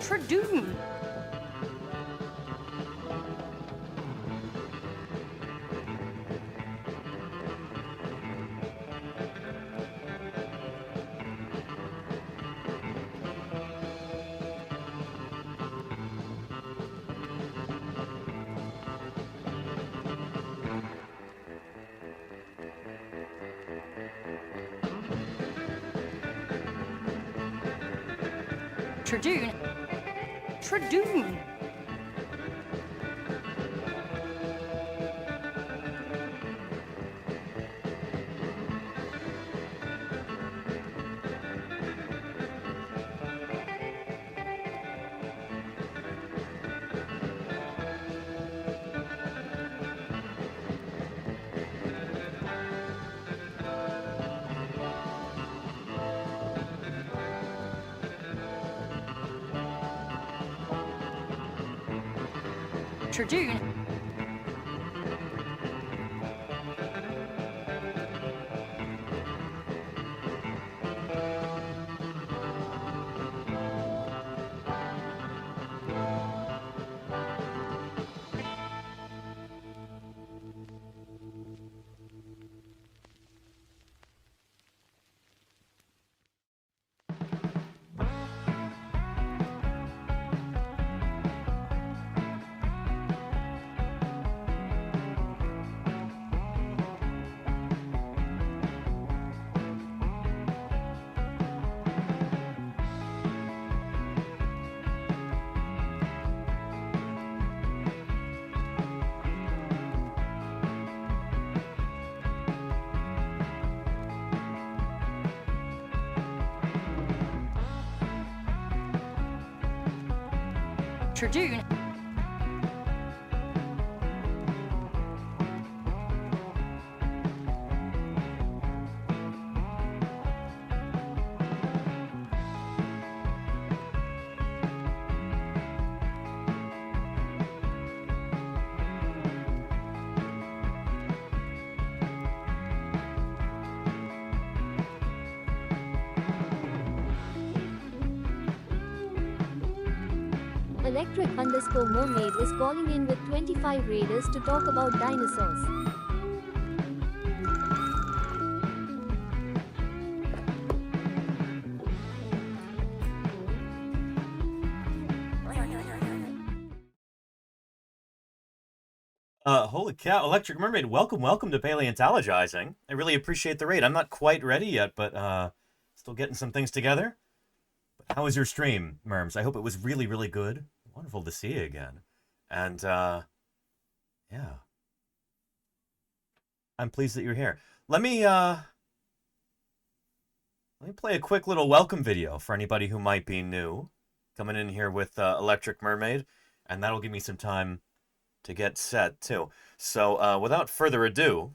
Tradoon. Tradoon. Tradoon. Tradoon. Tradoon. Electric_mermaid is calling in with 25 raiders to talk about dinosaurs. Holy cow, Electric Mermaid, welcome to Paleontologizing. I really appreciate the raid. I'm not quite ready yet, but still getting some things together. But how was your stream, Merms? I hope it was really, really good. Wonderful to see you again. And, yeah. I'm pleased that you're here. Let me play a quick little welcome video for anybody who might be new. Coming in here with Electric Mermaid, and that'll give me some time to get set, too. So, without further ado,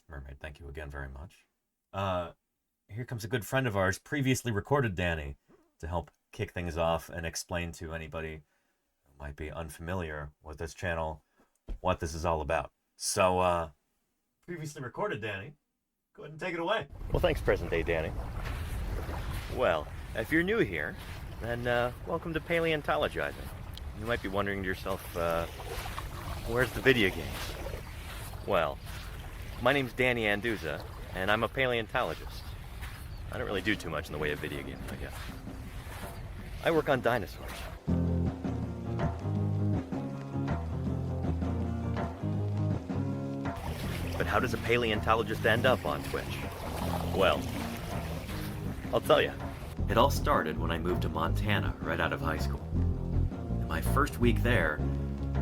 Mermaid, thank you again very much. Here comes a good friend of ours, previously recorded Danny, to help kick things off and explain to anybody who might be unfamiliar with this channel what this is all about. So, previously recorded Danny, go ahead and take it away. Well, thanks, present day Danny. Well, if you're new here, then welcome to Paleontologizing. You might be wondering to yourself, where's the video games? Well, my name's Danny Anduza, and I'm a paleontologist. I don't really do too much in the way of video games, I guess. I work on dinosaurs. But how does a paleontologist end up on Twitch? Well, I'll tell you. It all started when I moved to Montana right out of high school. In my first week there,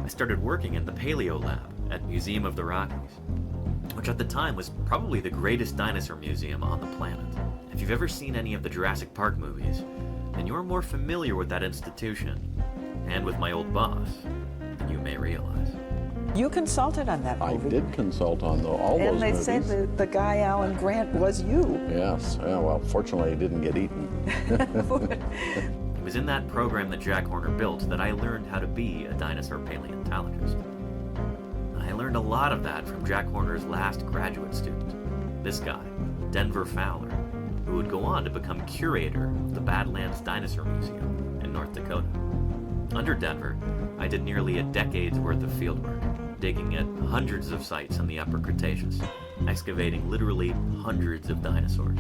I started working in the paleo lab, at Museum of the Rockies, which at the time was probably the greatest dinosaur museum on the planet. If you've ever seen any of the Jurassic Park movies, then you're more familiar with that institution and with my old boss than you may realize. You consulted on that movie. I did consult on all those And they movies. said that the guy, Alan Grant, was you. Yes. Yeah, well, fortunately, he didn't get eaten. It was in that program that Jack Horner built that I learned how to be a dinosaur paleontologist. I learned a lot of that from Jack Horner's last graduate student, this guy, Denver Fowler, who would go on to become curator of the Badlands Dinosaur Museum in North Dakota. Under Denver, I did nearly a decade's worth of fieldwork, digging at hundreds of sites in the Upper Cretaceous, excavating literally hundreds of dinosaurs.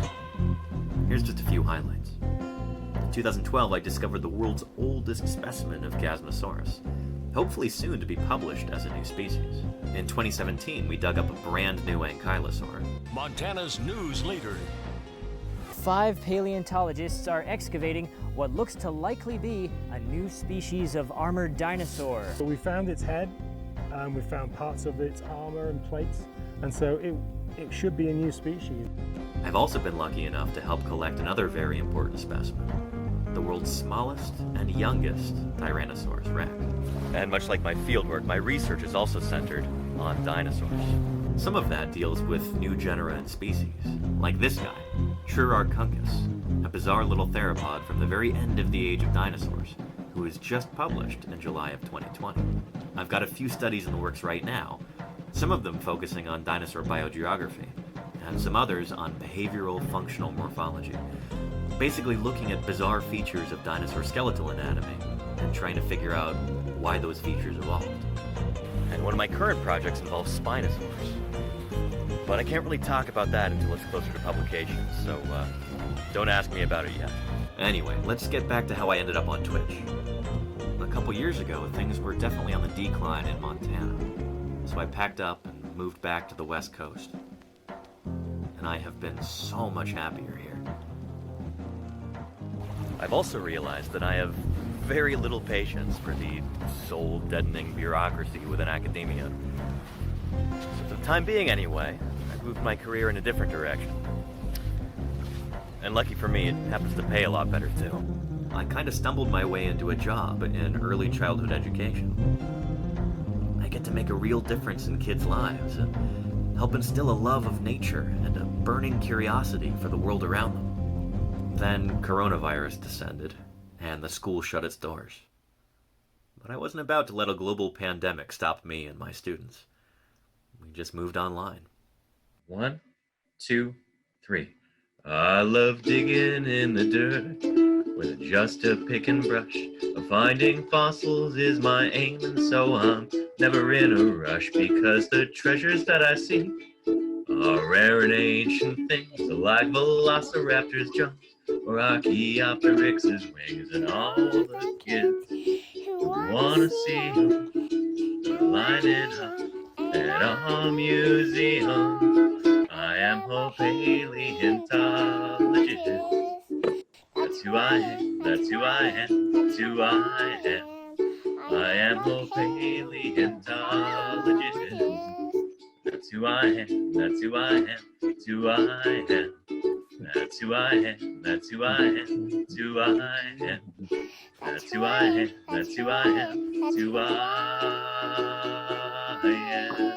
Here's just a few highlights. In 2012, I discovered the world's oldest specimen of Chasmosaurus, hopefully soon to be published as a new species. In 2017, we dug up a brand new ankylosaur. Montana's news leader. 5 paleontologists are excavating what looks to likely be a new species of armored dinosaur. So we found its head, and we found parts of its armor and plates, and so it should be a new species. I've also been lucky enough to help collect another very important specimen, the world's smallest and youngest Tyrannosaurus rex. And much like my fieldwork, my research is also centered on dinosaurs. Some of that deals with new genera and species, like this guy, Churarchuncus, a bizarre little theropod from the very end of the age of dinosaurs, who was just published in July of 2020. I've got a few studies in the works right now, some of them focusing on dinosaur biogeography, and some others on behavioral functional morphology, basically looking at bizarre features of dinosaur skeletal anatomy and trying to figure out why those features evolved. And one of my current projects involves Spinosaurus. But I can't really talk about that until it's closer to publication, so don't ask me about it yet. Anyway, let's get back to how I ended up on Twitch. A couple years ago, things were definitely on the decline in Montana, so I packed up and moved back to the West Coast. And I have been so much happier here. I've also realized that I have very little patience for the soul-deadening bureaucracy within academia. So for the time being anyway, I've moved my career in a different direction. And lucky for me, it happens to pay a lot better too. I kind of stumbled my way into a job in early childhood education. I get to make a real difference in kids' lives and help instill a love of nature and a burning curiosity for the world around them. Then coronavirus descended, and the school shut its doors. But I wasn't about to let a global pandemic stop me and my students. We just moved online. 1, 2, 3. I love digging in the dirt with just a pick and brush. Finding fossils is my aim, and so I'm never in a rush, because the treasures that I see are rare and ancient things, like velociraptors' jumps or Archaeopteryx's wings, and all the kids who wanna see them lining up at our museum. I am a paleontologist. That's who I am, that's who I am, that's who I am. I am a paleontologist. That's who I am, that's who I am, that's who I am. That's who I am, that's who I am, that's who I am. That's who I am, that's who I am, that's who I am.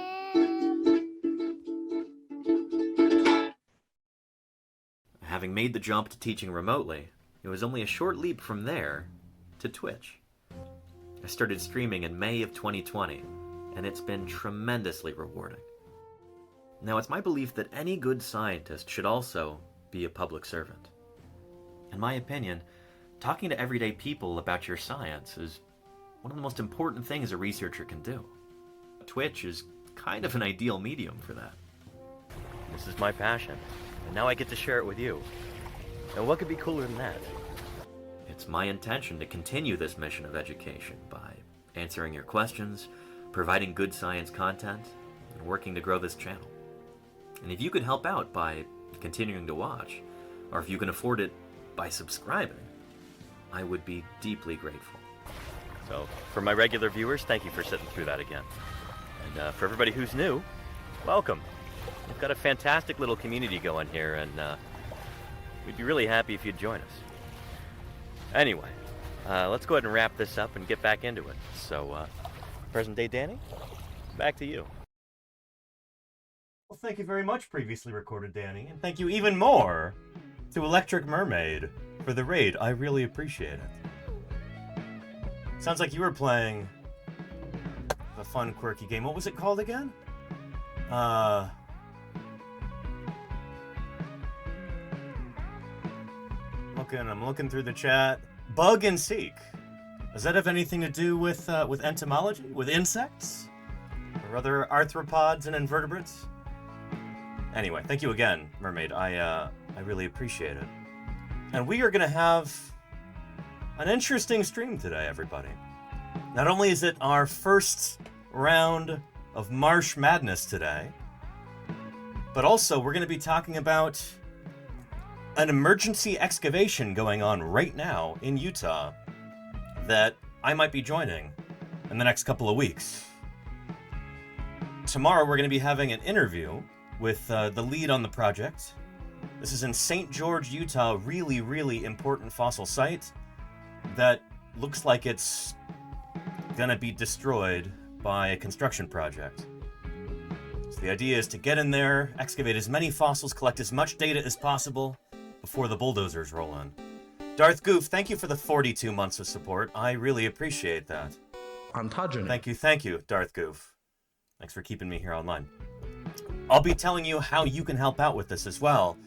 Having made the jump to teaching remotely, it was only a short leap from there to Twitch. I started streaming in May of 2020, and it's been tremendously rewarding. Now, it's my belief that any good scientist should also be a public servant. In my opinion, talking to everyday people about your science is one of the most important things a researcher can do. Twitch is kind of an ideal medium for that. This is my passion, and now I get to share it with you. And what could be cooler than that? It's my intention to continue this mission of education by answering your questions, providing good science content, and working to grow this channel. And if you could help out by continuing to watch, or if you can afford it by subscribing, I would be deeply grateful. So, for my regular viewers, thank you for sitting through that again. And for everybody who's new, welcome. We've got a fantastic little community going here, and we'd be really happy if you'd join us. Anyway, let's go ahead and wrap this up and get back into it. So, present day Danny, back to you. Well, thank you very much, previously recorded Danny, and thank you even more to Electric Mermaid for the raid. I really appreciate it. Sounds like you were playing a fun, quirky game. What was it called again? I'm looking through the chat. Bug and Seek. Does that have anything to do with entomology? With insects? Or other arthropods and invertebrates? Anyway, thank you again, Mermaid. I really appreciate it. And we are going to have an interesting stream today, everybody. Not only is it our first round of Marsh Madness today, but also we're going to be talking about an emergency excavation going on right now in Utah that I might be joining in the next couple of weeks. Tomorrow we're going to be having an interview with the lead on the project. This is in St. George, Utah, really, really important fossil site that looks like it's gonna be destroyed by a construction project. So the idea is to get in there, excavate as many fossils, collect as much data as possible before the bulldozers roll in. Darth Goof, thank you for the 42 months of support. I really appreciate that. Ontogeny. Thank you, Darth Goof. Thanks for keeping me here online. I'll be telling you how you can help out with this as well,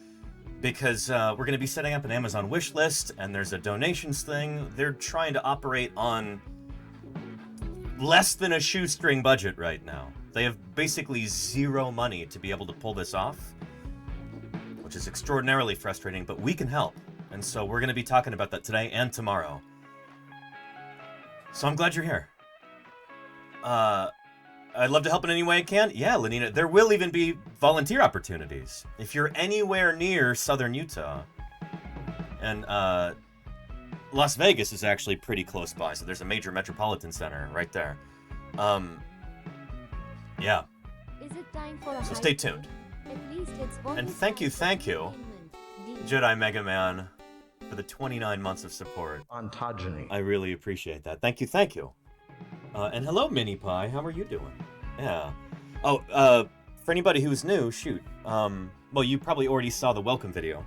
because we're going to be setting up an Amazon wish list, and there's a donations thing. They're trying to operate on less than a shoestring budget right now. They have basically zero money to be able to pull this off, which is extraordinarily frustrating, but we can help. And so we're going to be talking about that today and tomorrow. So I'm glad you're here. I'd love to help in any way I can. Yeah, Lenina, there will even be volunteer opportunities. If you're anywhere near southern Utah, and Las Vegas is actually pretty close by, so there's a major metropolitan center right there. Yeah. Is it time for a So stay tuned. At least it's And thank you, Jedi Mega Man, for the 29 months of support. Ontogeny. I really appreciate that. Thank you. And hello, Mini Pie. How are you doing? Yeah. Oh, for anybody who's new, shoot. Well, you probably already saw the welcome video.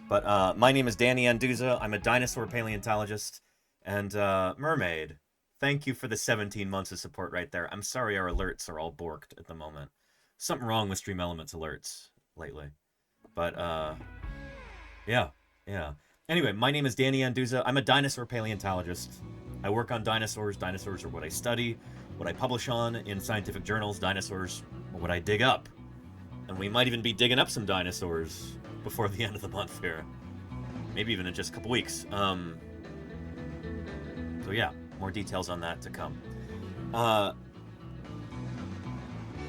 But my name is Danny Anduza. I'm a dinosaur paleontologist. And Mermaid, thank you for the 17 months of support right there. I'm sorry our alerts are all borked at the moment. Something wrong with Stream Elements alerts lately. But, yeah. Anyway, my name is Danny Anduza. I'm a dinosaur paleontologist. I work on dinosaurs. Dinosaurs are what I study, what I publish on in scientific journals. Dinosaurs are what I dig up. And we might even be digging up some dinosaurs before the end of the month here. Maybe even in just a couple weeks. So yeah, more details on that to come. But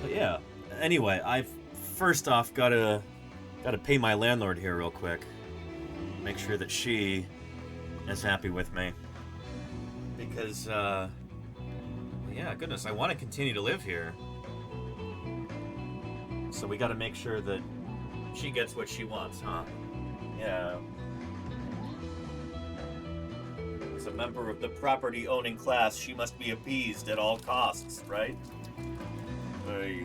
yeah, anyway, I've first off gotta pay my landlord here real quick. Make sure that she is happy with me. Because, yeah, goodness, I want to continue to live here. So we gotta make sure that she gets what she wants, huh? Yeah. As a member of the property-owning class, she must be appeased at all costs, right? Hey.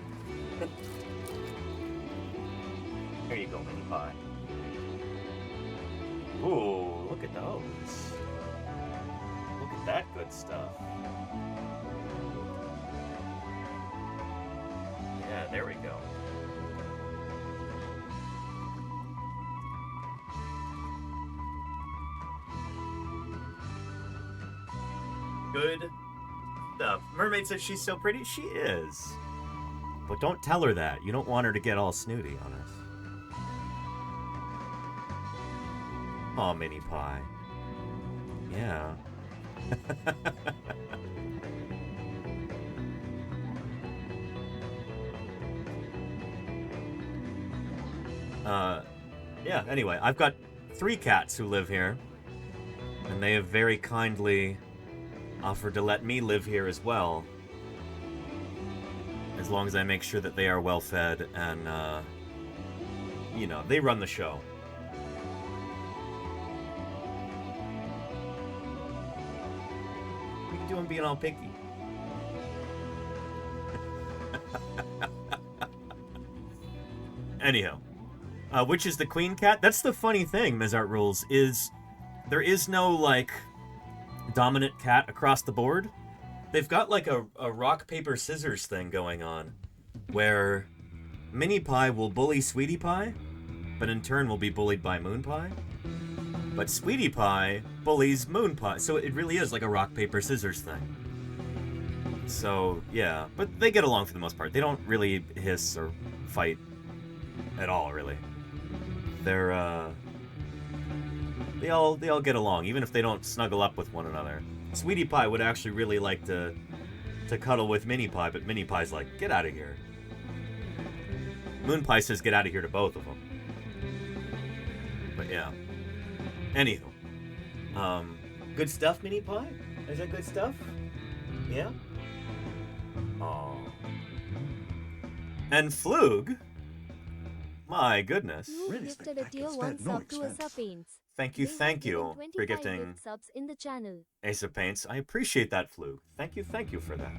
Here you go, Mini Pie. Ooh, look at those. Look at that good stuff. Yeah, there we go. Good stuff. Mermaid says she's so pretty. She is. But don't tell her that. You don't want her to get all snooty on us. Aw, Mini Pie. Yeah. Yeah, anyway, I've got 3 cats who live here, and they have very kindly offered to let me live here as well. as long as I make sure that they are well fed and, you know, they run the show. What are you doing being all picky? Anyhow, which is the queen cat? That's the funny thing, Mizart Rules, is there is no, like, dominant cat across the board. They've got, like, a rock, paper, scissors thing going on, where Mini Pie will bully Sweetie Pie, but in turn will be bullied by Moon Pie. But Sweetie Pie bullies Moon Pie, so it really is like a rock, paper, scissors thing. So, yeah, but they get along for the most part. They don't really hiss or fight at all, really. They're, they all get along, even if they don't snuggle up with one another. Sweetie Pie would actually really like to cuddle with Mini Pie, but Mini Pie's like, get out of here. Moon Pie says get out of here to both of them. But yeah. Anywho. Good stuff, Mini Pie? Is that good stuff? Yeah? Aww. And Flug? My goodness. You gifted a tier 1 sub to Asa Paints. Thank you for gifting subs in the channel. Ace of Paints. I appreciate that, Flug. Thank you for that.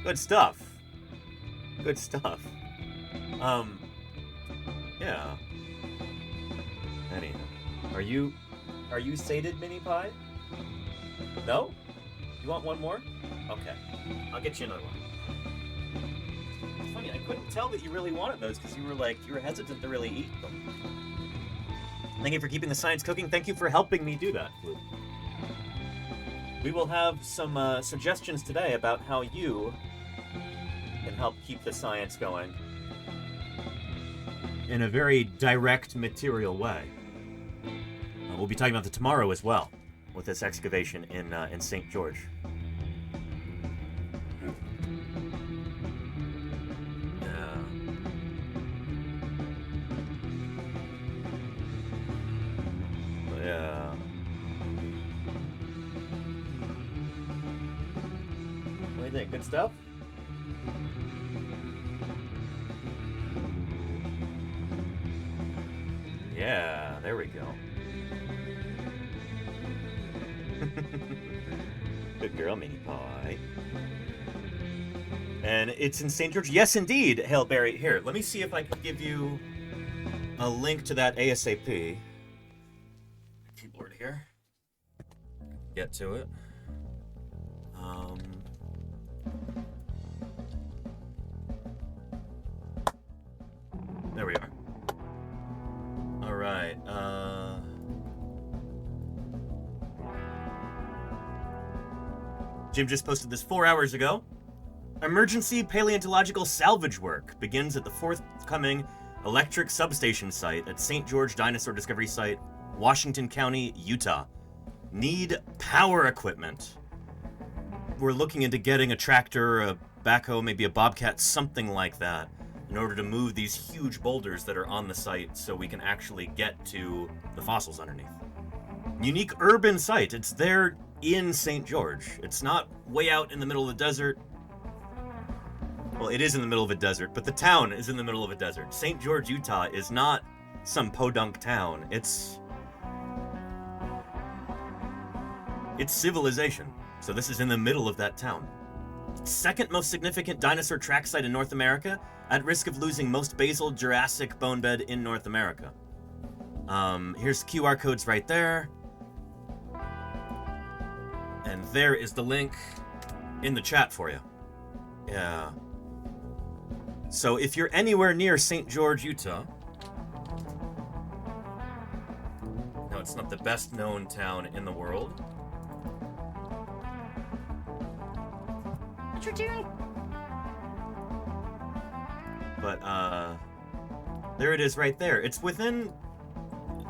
Good stuff. Good stuff. Yeah. Anyhow. Are you sated, Mini Pie? No? You want one more? Okay. I'll get you another one. It's funny, I couldn't tell that you really wanted those because you were hesitant to really eat them. Thank you for keeping the science cooking. Thank you for helping me do that, Flug. We will have some suggestions today about how you can help keep the science going in a very direct, material way. We'll be talking about that tomorrow as well, with this excavation in St. George. Yeah. What do you think? Good stuff? Yeah, there we go. Good girl, Mini Pie. And it's in St. George. Yes, indeed, Hail Berry. Here, let me see if I can give you a link to that ASAP. Keyboard here. Get to it. There we are. All right. Jim just posted this 4 hours ago. Emergency paleontological salvage work begins at the forthcoming electric substation site at St. George Dinosaur Discovery Site, Washington County, Utah. Need power equipment. We're looking into getting a tractor, a backhoe, maybe a bobcat, something like that, in order to move these huge boulders that are on the site so we can actually get to the fossils underneath. Unique urban site. It's there in St. George. It's not way out in the middle of the desert. Well, it is in the middle of a desert, but the town is in the middle of a desert. St. George, Utah is not some podunk town. It's civilization. So this is in the middle of that town. Second most significant dinosaur track site in North America, at risk of losing most basal Jurassic bone bed in North America. Here's the QR codes right there. And there is the link in the chat for you. Yeah. So if you're anywhere near St. George, Utah... No, it's not the best known town in the world. What you doing? But, there it is right there. It's within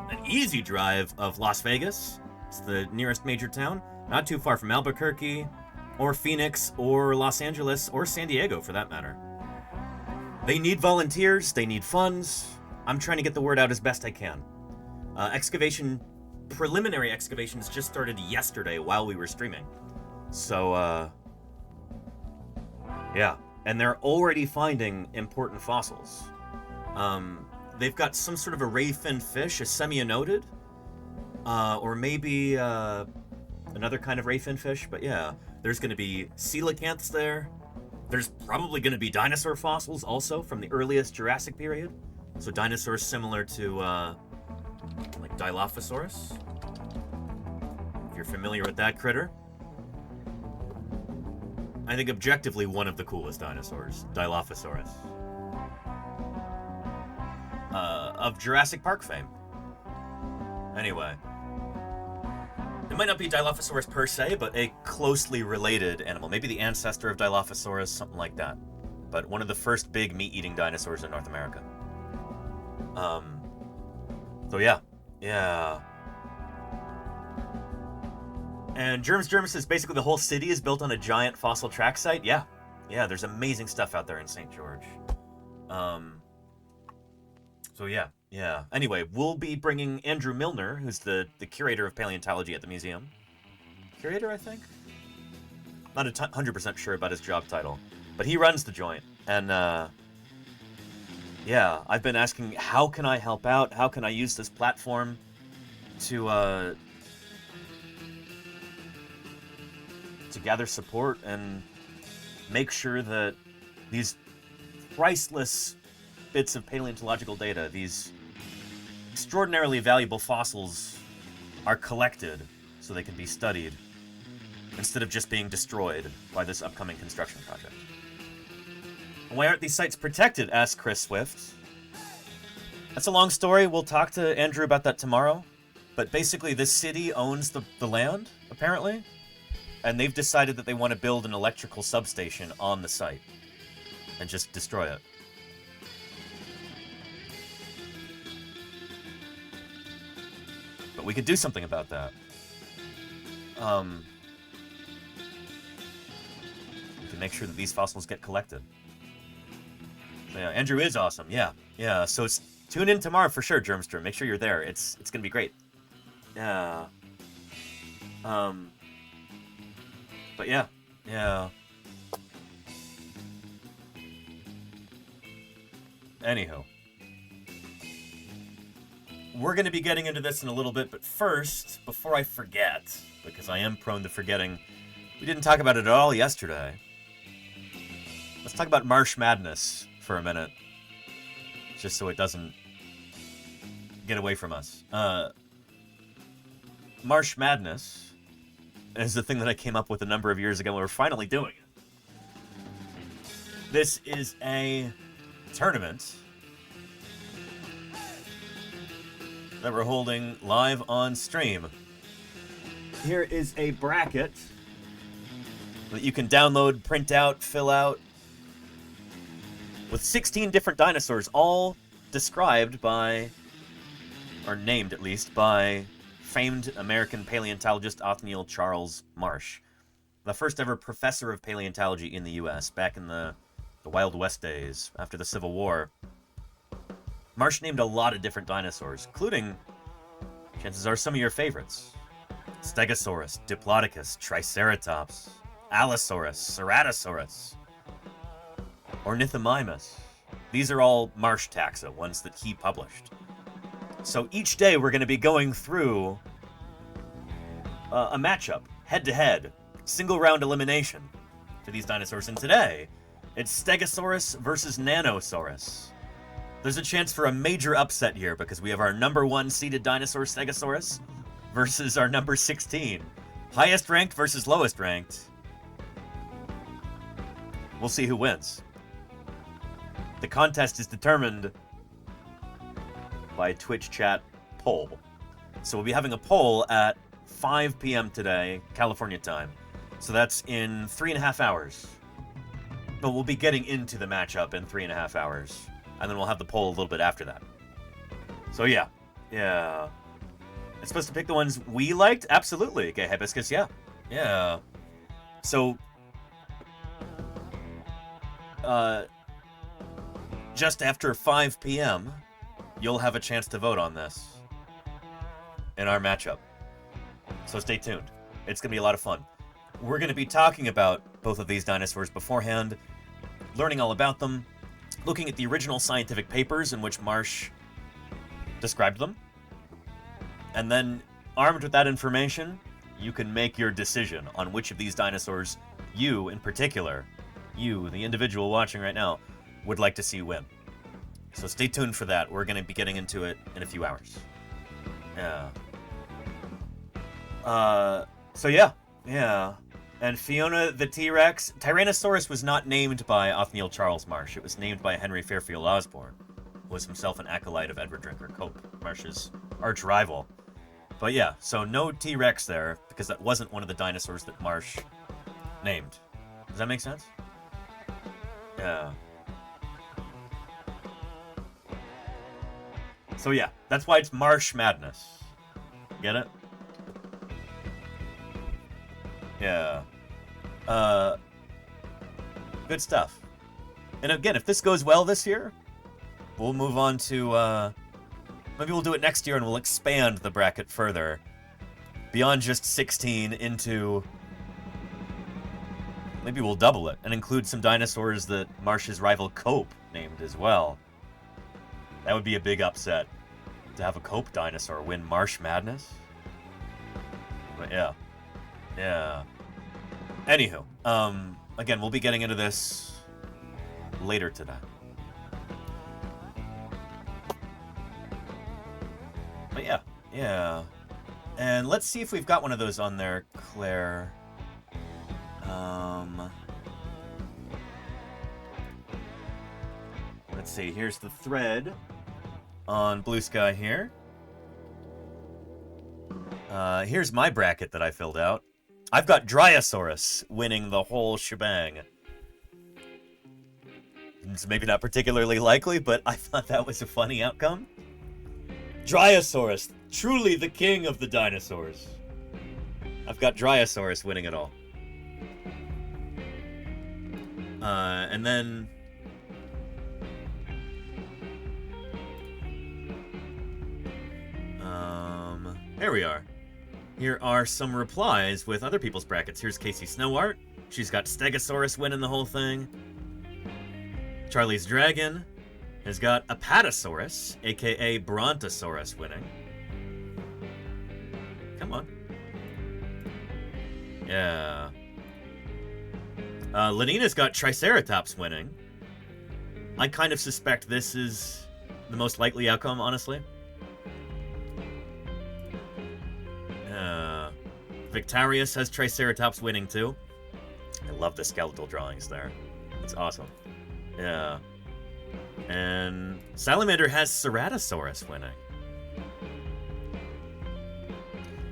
an easy drive of Las Vegas. It's the nearest major town. Not too far from Albuquerque, or Phoenix, or Los Angeles, or San Diego, for that matter. They need volunteers. They need funds. I'm trying to get the word out as best I can. Preliminary excavations just started yesterday while we were streaming. So, yeah. and they're already finding important fossils. They've got some sort of a ray-finned fish, a semi-anodid, or maybe another kind of ray-finned fish, but yeah. There's going to be coelacanths there. There's probably going to be dinosaur fossils also from the earliest Jurassic period. So dinosaurs similar to, like Dilophosaurus. If you're familiar with that critter. I think objectively one of the coolest dinosaurs, Dilophosaurus. Of Jurassic Park fame. Anyway. It might not be Dilophosaurus per se, but a closely related animal. Maybe the ancestor of Dilophosaurus, something like that. But one of the first big meat-eating dinosaurs in North America. So yeah. Yeah. And Germs says basically the whole city is built on a giant fossil track site. Yeah. Yeah, there's amazing stuff out there in St. George. So yeah. Yeah. Anyway, we'll be bringing Andrew Milner, who's the curator of paleontology at the museum. Curator, I think? Not 100% sure about his job title. But he runs the joint. And, yeah, I've been asking, how can I help out? How can I use this platform to gather support and make sure that these priceless bits of paleontological data, these extraordinarily valuable fossils, are collected so they can be studied instead of just being destroyed by this upcoming construction project. And why aren't these sites protected? Asked Chris Swift. That's a long story. We'll talk to Andrew about that tomorrow. But basically, this city owns the land, apparently, and they've decided that they want to build an electrical substation on the site and just destroy it. But we could do something about that. We can make sure that these fossils get collected. So yeah, Andrew is awesome. Yeah, yeah. So tune in tomorrow for sure, Germstrom. Make sure you're there. It's gonna be great. Yeah. But yeah, yeah. Anywho. We're going to be getting into this in a little bit, but first, before I forget, because I am prone to forgetting, we didn't talk about it at all yesterday. Let's talk about MarshMadness for a minute, just so it doesn't get away from us. MarshMadness is the thing that I came up with a number of years ago, and we're finally doing it. This is a tournament that we're holding live on stream. Here is a bracket that you can download, print out, fill out, with 16 different dinosaurs, all described by, or named at least, by famed American paleontologist Othniel Charles Marsh, the first ever professor of paleontology in the U.S. back in the Wild West days after the Civil War. Marsh named a lot of different dinosaurs, including, chances are, some of your favorites. Stegosaurus, Diplodocus, Triceratops, Allosaurus, Ceratosaurus, Ornithomimus. These are all Marsh taxa, ones that he published. So each day we're going to be going through a matchup, head-to-head, single-round elimination for these dinosaurs. And today, it's Stegosaurus versus Nanosaurus. There's a chance for a major upset here because we have our number 1 seeded dinosaur, Stegosaurus, versus our number 16. Highest ranked versus lowest ranked. We'll see who wins. The contest is determined by a Twitch chat poll. So we'll be having a poll at 5 p.m. today, California time. So that's in 3.5 hours. But we'll be getting into the matchup in 3.5 hours. And then we'll have the poll a little bit after that. So yeah. Yeah. It's supposed to pick the ones we liked? Absolutely. Okay, Hibiscus, yeah. Yeah. So, just after 5 p.m., you'll have a chance to vote on this in our matchup. So stay tuned. It's going to be a lot of fun. We're going to be talking about both of these dinosaurs beforehand. learning all about them, looking at the original scientific papers in which Marsh described them, and then, armed with that information, you can make your decision on which of these dinosaurs you, in particular, you, the individual watching right now, would like to see win. So stay tuned for that. We're going to be getting into it in a few hours. Yeah. So yeah. And Fiona the T-Rex, Tyrannosaurus was not named by Othniel Charles Marsh. It was named by Henry Fairfield Osborn, who was himself an acolyte of Edward Drinker Cope, Marsh's arch rival. But yeah, so no T-Rex there, because that wasn't one of the dinosaurs that Marsh named. Does that make sense? Yeah. So yeah, that's why it's MarshMadness. Get it? Yeah. Good stuff. And again, if this goes well this year, we'll move on to, maybe we'll do it next year and we'll expand the bracket further. Beyond just 16 into... Maybe we'll double it and include some dinosaurs that Marsh's rival Cope named as well. That would be a big upset, to have a Cope dinosaur win MarshMadness. But yeah. Yeah. Anywho, again, we'll be getting into this later today. But yeah. And let's see if we've got one of those on there, Claire. Let's see, here's the thread on Blue Sky here. Here's my bracket that I filled out. I've got Dryosaurus winning the whole shebang. It's maybe not particularly likely, but I thought that was a funny outcome. Dryosaurus, truly the king of the dinosaurs. I've got Dryosaurus winning it all. And then... Here we are. Here are some replies with other people's brackets. Here's Casey Snowart. She's got Stegosaurus winning the whole thing. Charlie's Dragon has got Apatosaurus, aka Brontosaurus, winning. Come on. Yeah. Lenina's got Triceratops winning. I kind of suspect this is the most likely outcome, honestly. Victarius has Triceratops winning too. I love the skeletal drawings there. It's awesome. Yeah. And Salamander has Ceratosaurus winning.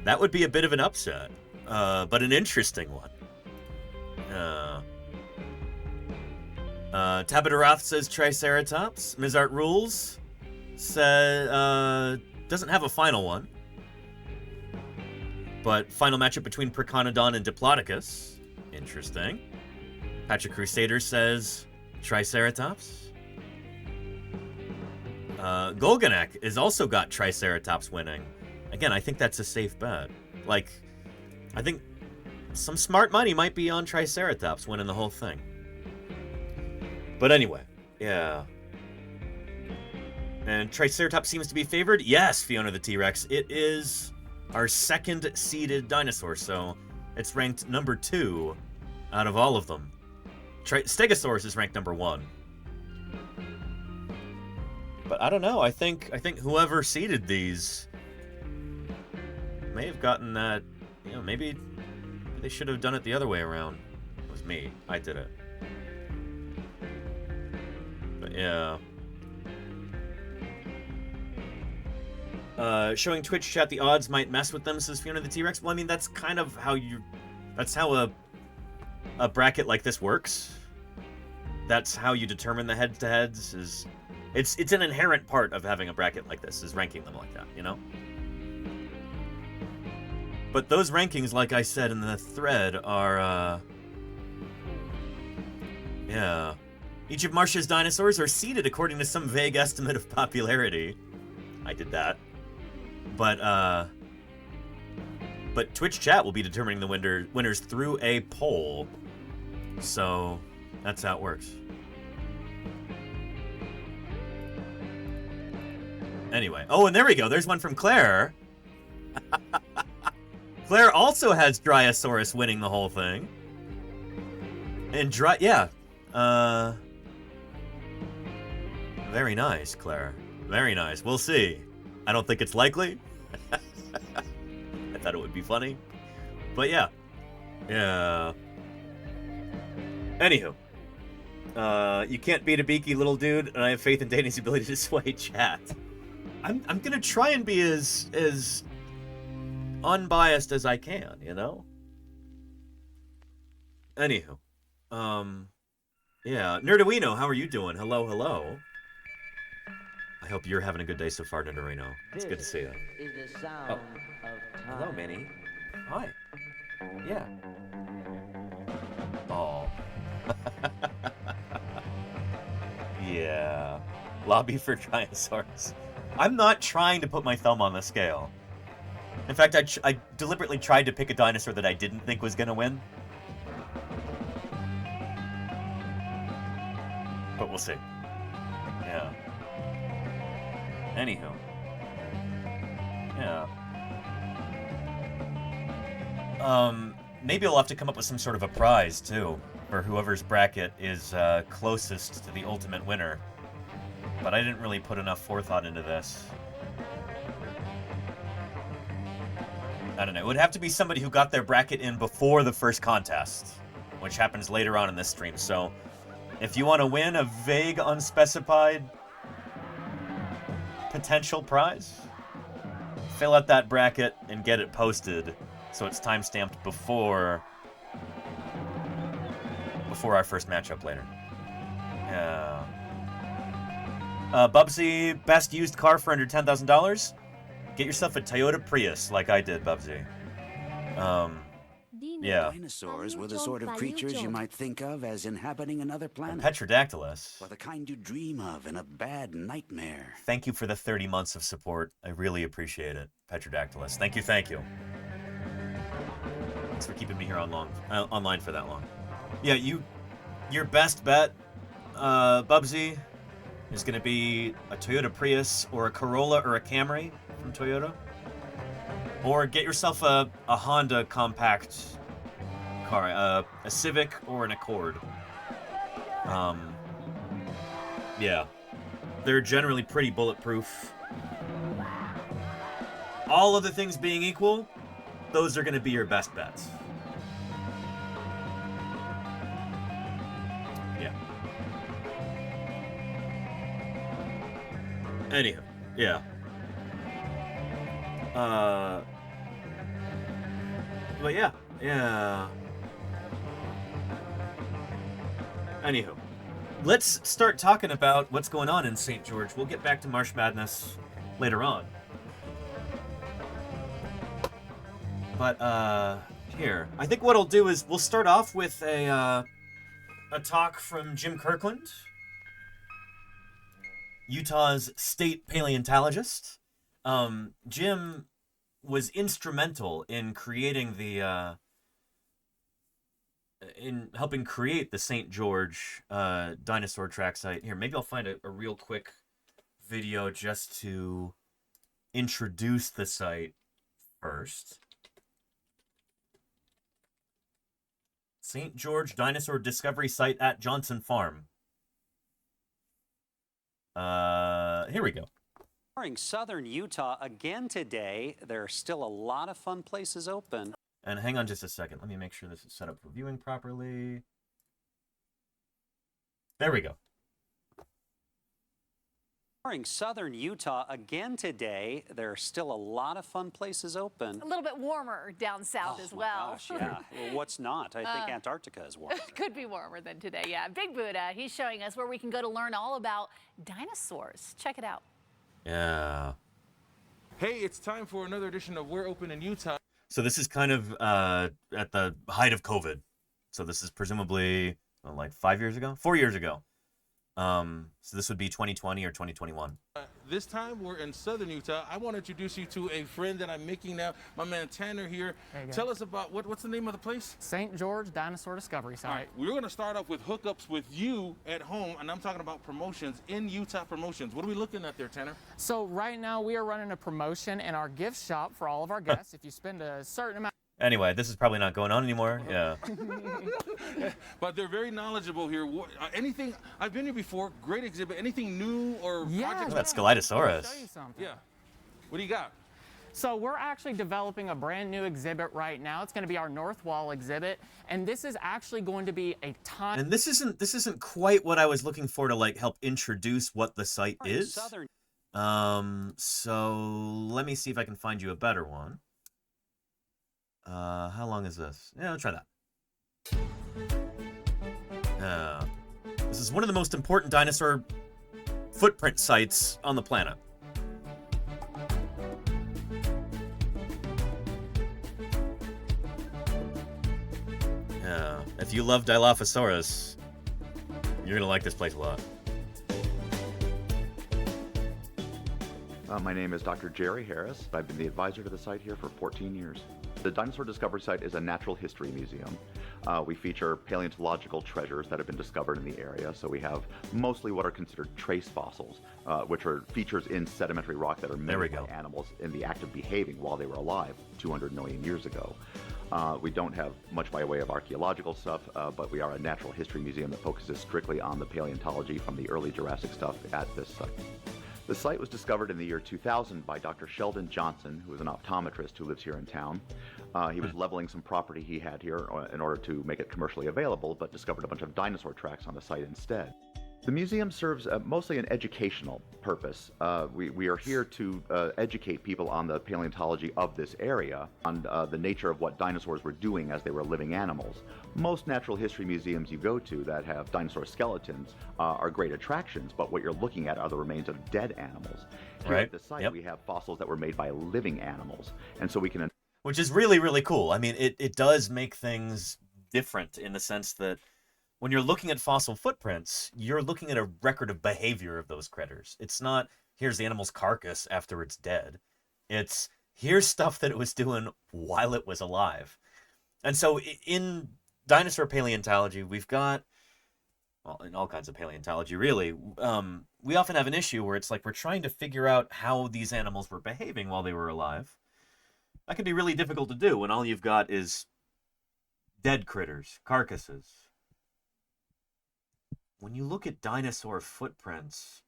That would be a bit of an upset, but an interesting one. Tabitarath says Triceratops. Mizart Rules says doesn't have a final one. But final matchup between Perconodon and Diplodocus. Interesting. Patrick Crusader says Triceratops. Golganak has also got Triceratops winning. Again, I think that's a safe bet. Like, I think some smart money might be on Triceratops winning the whole thing. But anyway, yeah. And Triceratops seems to be favored. Yes, Fiona the T-Rex. It is our second seeded dinosaur, so it's ranked number 2 out of all of them. Stegosaurus is ranked number 1. But I don't know. I think whoever seeded these may have gotten that. You know, maybe they should have done it the other way around. It was me. I did it. But yeah. Showing Twitch chat the odds might mess with them, says Fiona the T-Rex. Well, I mean, that's kind of how that's how a bracket like this works. That's how you determine the head-to-heads. It's an inherent part of having a bracket like this, is ranking them like that, you know? But those rankings, like I said in the thread, are, yeah. Each of Marsh's dinosaurs are seeded according to some vague estimate of popularity. I did that. But Twitch chat will be determining the winners through a poll. So, that's how it works. Anyway. Oh, and there we go. There's one from Claire. Claire also has Dryosaurus winning the whole thing. And yeah. Very nice, Claire. Very nice. We'll see. I don't think it's likely. I thought it would be funny. But yeah. Yeah. Anywho. You can't beat a beaky little dude, and I have faith in Danny's ability to sway chat. I'm gonna try and be as unbiased as I can, you know? Anywho. Yeah. Nerduino, how are you doing? Hello, hello. I hope you're having a good day so far, Nerduino. It's good to see you. Is the sound of hello, Minnie. Hi. Yeah. Oh. Yeah. Lobby for Dryosaurus. I'm not trying to put my thumb on the scale. In fact, I deliberately tried to pick a dinosaur that I didn't think was going to win. But we'll see. Yeah. Anywho. Yeah. Maybe I'll have to come up with some sort of a prize, too, for whoever's bracket is closest to the ultimate winner. But I didn't really put enough forethought into this. I don't know. It would have to be somebody who got their bracket in before the first contest, which happens later on in this stream. So, if you want to win a vague, unspecified potential prize, fill out that bracket and get it posted so it's time-stamped before our first matchup later. Yeah. Bubsy, best used car for under $10,000? Get yourself a Toyota Prius, like I did, Bubsy. Yeah. Dinosaurs were the sort of creatures you might think of as inhabiting another planet. Petrodactylus. Or the kind you dream of in a bad nightmare. Thank you for the 30 months of support. I really appreciate it, Petrodactylus. Thank you, thank you. Thanks for keeping me here online for that long. Yeah, your best bet, Bubsy, is going to be a Toyota Prius or a Corolla or a Camry from Toyota. Or get yourself a Honda compact car, a Civic or an Accord. Yeah. They're generally pretty bulletproof. All other things being equal, those are going to be your best bets. Yeah. Anyhow, yeah. But yeah. Anywho, let's start talking about what's going on in St. George. We'll get back to Marsh Madness later on. But, here. I think what I'll do is we'll start off with a talk from Jim Kirkland, Utah's state paleontologist. Jim was instrumental in creating in helping create the St. George dinosaur track site. Here, maybe I'll find a real quick video just to introduce the site first. St. George Dinosaur Discovery Site at Johnson Farm. Here we go. Exploring southern Utah again today. There are still a lot of fun places open. And hang on just a second. Let me make sure this is set up for viewing properly. There we go. Exploring southern Utah again today. There are still a lot of fun places open. A little bit warmer down south as well. Gosh, yeah. Well, what's not? I think Antarctica is warmer. Could be warmer than today, yeah. Big Buddha, he's showing us where we can go to learn all about dinosaurs. Check it out. Yeah. Hey, it's time for another edition of We're Open in Utah. So this is kind of at the height of COVID. So this is presumably like 5 years ago? 4 years ago. So this would be 2020 or 2021. this time we're in southern Utah. I want to introduce you to a friend that I'm making now, my man Tanner here. Tell us about, what's the name of the place? St. George Dinosaur Discovery Site. All right, we're going to start off with hookups with you at home, and I'm talking about promotions, in Utah promotions. What are we looking at there, Tanner? So right now we are running a promotion in our gift shop for all of our guests. If you spend a certain amount. Anyway, this is probably not going on anymore. Yeah. But they're very knowledgeable here. Anything, I've been here before, great exhibit. Anything new or projects? That's Stegosaurus. Yeah. What do you got? So we're actually developing a brand new exhibit right now. It's going to be our North Wall exhibit, and this is actually going to be a ton. And this isn't quite what I was looking for to like help introduce what the site is. So let me see if I can find you a better one. How long is this? Yeah, let's try that. This is one of the most important dinosaur footprint sites on the planet. Yeah, if you love Dilophosaurus, you're gonna like this place a lot. My name is Dr. Jerry Harris. I've been the advisor to the site here for 14 years. The Dinosaur Discovery Site is a natural history museum. We feature paleontological treasures that have been discovered in the area. So we have mostly what are considered trace fossils, which are features in sedimentary rock that are made by animals in the act of behaving while they were alive 200 million years ago. We don't have much by way of archaeological stuff, but we are a natural history museum that focuses strictly on the paleontology from the early Jurassic stuff at this site. The site was discovered in the year 2000 by Dr. Sheldon Johnson, who is an optometrist who lives here in town. He was leveling some property he had here in order to make it commercially available, but discovered a bunch of dinosaur tracks on the site instead. The museum serves mostly an educational purpose. We are here to educate people on the paleontology of this area, on the nature of what dinosaurs were doing as they were living animals. Most natural history museums you go to that have dinosaur skeletons are great attractions, but what you're looking at are the remains of dead animals. Here at the site, we have fossils that were made by living animals, and so we can... Which is really, really cool. I mean, it does make things different in the sense that when you're looking at fossil footprints, you're looking at a record of behavior of those critters. It's not, here's the animal's carcass after it's dead. It's, here's stuff that it was doing while it was alive. And so in dinosaur paleontology, we've got, well, in all kinds of paleontology, really, we often have an issue where it's like we're trying to figure out how these animals were behaving while they were alive. That can be really difficult to do when all you've got is dead critters, carcasses. When you look at dinosaur footprints,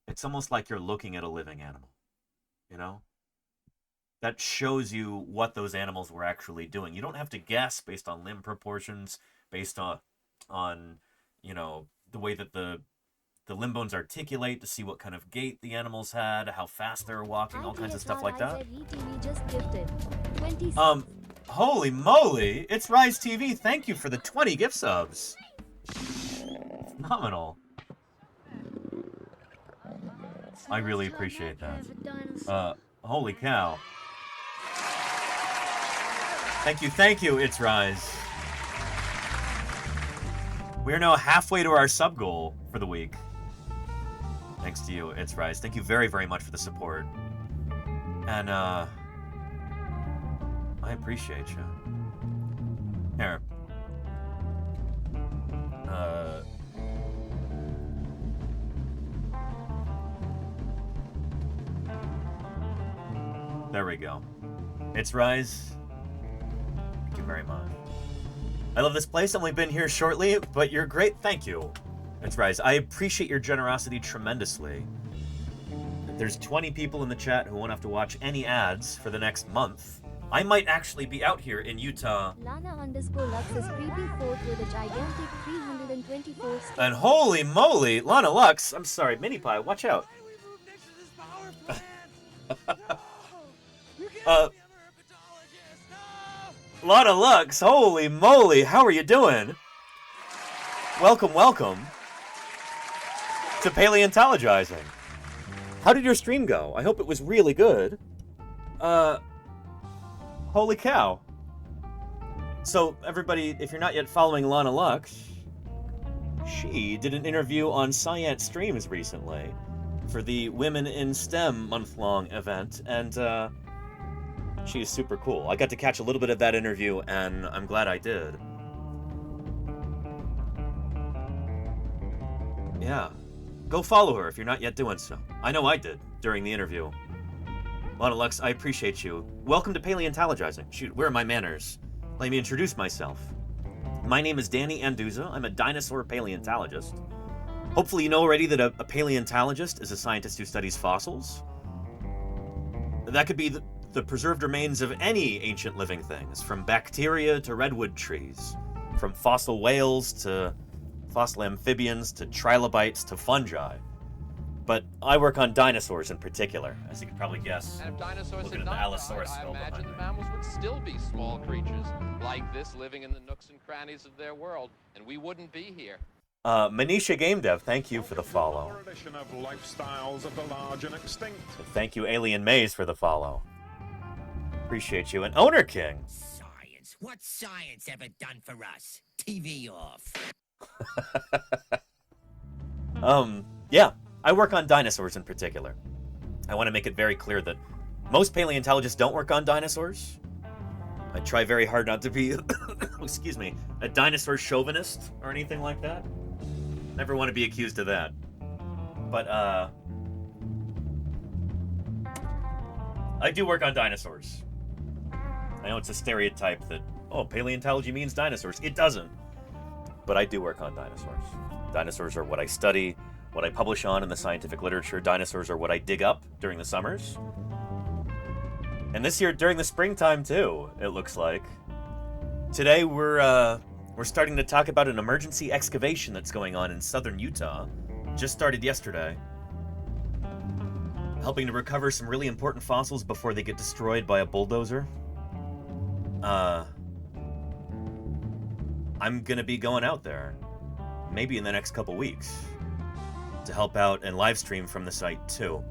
it's almost like you're looking at a living animal, you know? That shows you what those animals were actually doing. You don't have to guess based on limb proportions, based on you know, the way that the limb bones articulate to see what kind of gait the animals had, how fast they were walking, all kinds of stuff like that. Holy moly! It's Rise TV. Thank you for the 20 gift subs. Phenomenal. I really appreciate that. Holy cow. Thank you, It's Rise. We are now halfway to our sub goal for the week. Thanks to you, It's Rise. Thank you very, very much for the support. And, I appreciate you. Here. There we go. It's Rise. Thank you very much. I love this place. I've only been here shortly, but you're great. Thank you. It's Rise. I appreciate your generosity tremendously. There's 20 people in the chat who won't have to watch any ads for the next month. I might actually be out here in Utah. Lana_Lux is creeping forth with a gigantic 324 stick. And holy moly, Lana Lux. I'm sorry, Mini Pie, watch out. Lana Lux, holy moly, how are you doing? Welcome, welcome to Paleontologizing. How did your stream go? I hope it was really good. Holy cow. So, everybody, if you're not yet following Lana Lux, she did an interview on Science Streams recently. for the Women in STEM month-long event, and she is super cool. I got to catch a little bit of that interview, and I'm glad I did. Yeah. Go follow her if you're not yet doing so. I know I did during the interview. Lana Lux, I appreciate you. Welcome to Paleontologizing. Shoot, where are my manners? Let me introduce myself. My name is Danny Anduza. I'm a dinosaur paleontologist. Hopefully you know already that a paleontologist is a scientist who studies fossils. That could be the preserved remains of any ancient living things, from bacteria to redwood trees, from fossil whales to fossil amphibians to trilobites to fungi. But I work on dinosaurs in particular, as you can probably guess. And if dinosaurs Looking had at the not Allosaurus died, I skull imagine behind the mammals would still be small creatures like this living in the nooks and crannies of their world, and we wouldn't be here. Manisha Game Dev, thank you for the follow. Of lifestyles of the large and extinct. Thank you, Alien Maze, for the follow. Appreciate you. And Owner King. Science. What's science ever done for us? TV off. Yeah, I work on dinosaurs in particular. I want to make it very clear that most paleontologists don't work on dinosaurs. I try very hard not to be, excuse me, a dinosaur chauvinist or anything like that. Never want to be accused of that. But, I do work on dinosaurs. I know it's a stereotype that, oh, paleontology means dinosaurs. It doesn't. But I do work on dinosaurs. Dinosaurs are what I study, what I publish on in the scientific literature. Dinosaurs are what I dig up during the summers. And this year, during the springtime, too, it looks like. Today, we're starting to talk about an emergency excavation that's going on in southern Utah. Just started yesterday. Helping to recover some really important fossils before they get destroyed by a bulldozer. I'm gonna be going out there, maybe in the next couple weeks, to help out and live stream from the site, too.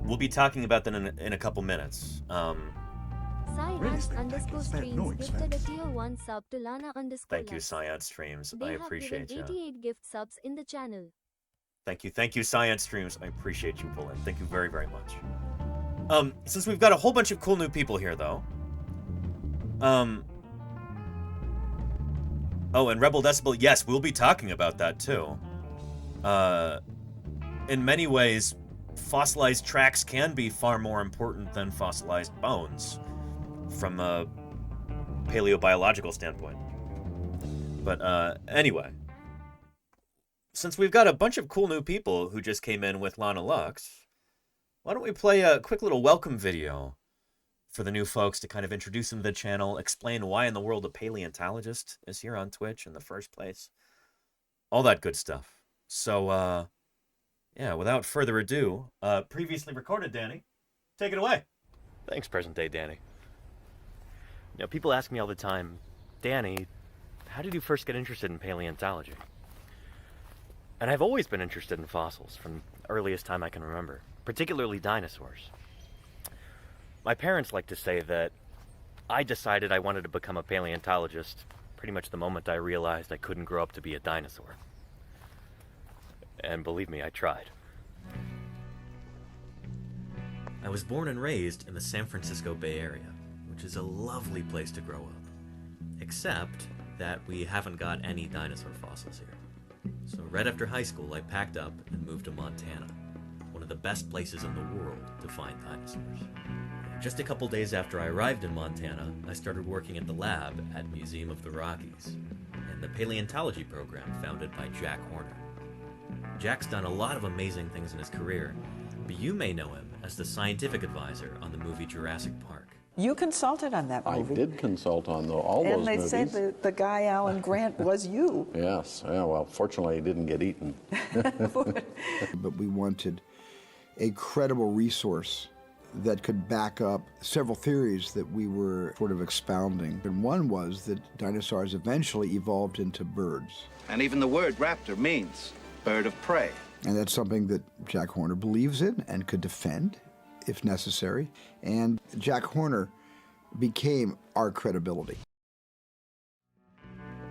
We'll be talking about that in a couple minutes. Science_streams gifted a tier 1 sub to Lana_. Thank you, Science Streams. I appreciate you. 88 gift subs in the channel. Thank you, Science Streams. I appreciate you, Bullet. Thank you very, very much. Since we've got a whole bunch of cool new people here, though. Oh, and Rebel Decibel, yes, we'll be talking about that, too. In many ways, fossilized tracks can be far more important than fossilized bones from a paleobiological standpoint. But anyway, since we've got a bunch of cool new people who just came in with Lana Lux, why don't we play a quick little welcome video for the new folks to kind of introduce them to the channel, explain why in the world a paleontologist is here on Twitch in the first place, all that good stuff. So, yeah, without further ado, previously recorded, Danny, take it away. Thanks, present day Danny. You know, people ask me all the time, Danny, how did you first get interested in paleontology? And I've always been interested in fossils from the earliest time I can remember, particularly dinosaurs. My parents like to say that I decided I wanted to become a paleontologist pretty much the moment I realized I couldn't grow up to be a dinosaur. And believe me, I tried. I was born and raised in the San Francisco Bay Area, which is a lovely place to grow up. Except that we haven't got any dinosaur fossils here. So right after high school, I packed up and moved to Montana, one of the best places in the world to find dinosaurs. Just a couple days after I arrived in Montana, I started working at the lab at Museum of the Rockies, and the paleontology program founded by Jack Horner. Jack's done a lot of amazing things in his career, but you may know him as the scientific advisor on the movie Jurassic Park. You consulted on that movie. I did consult on all those movies. And they said the guy, Alan Grant, was you. Yes. Yeah, well, fortunately, he didn't get eaten. But we wanted a credible resource that could back up several theories that we were sort of expounding. And one was that dinosaurs eventually evolved into birds. And even the word raptor means bird of prey. And that's something that Jack Horner believes in and could defend if necessary. And Jack Horner became our credibility.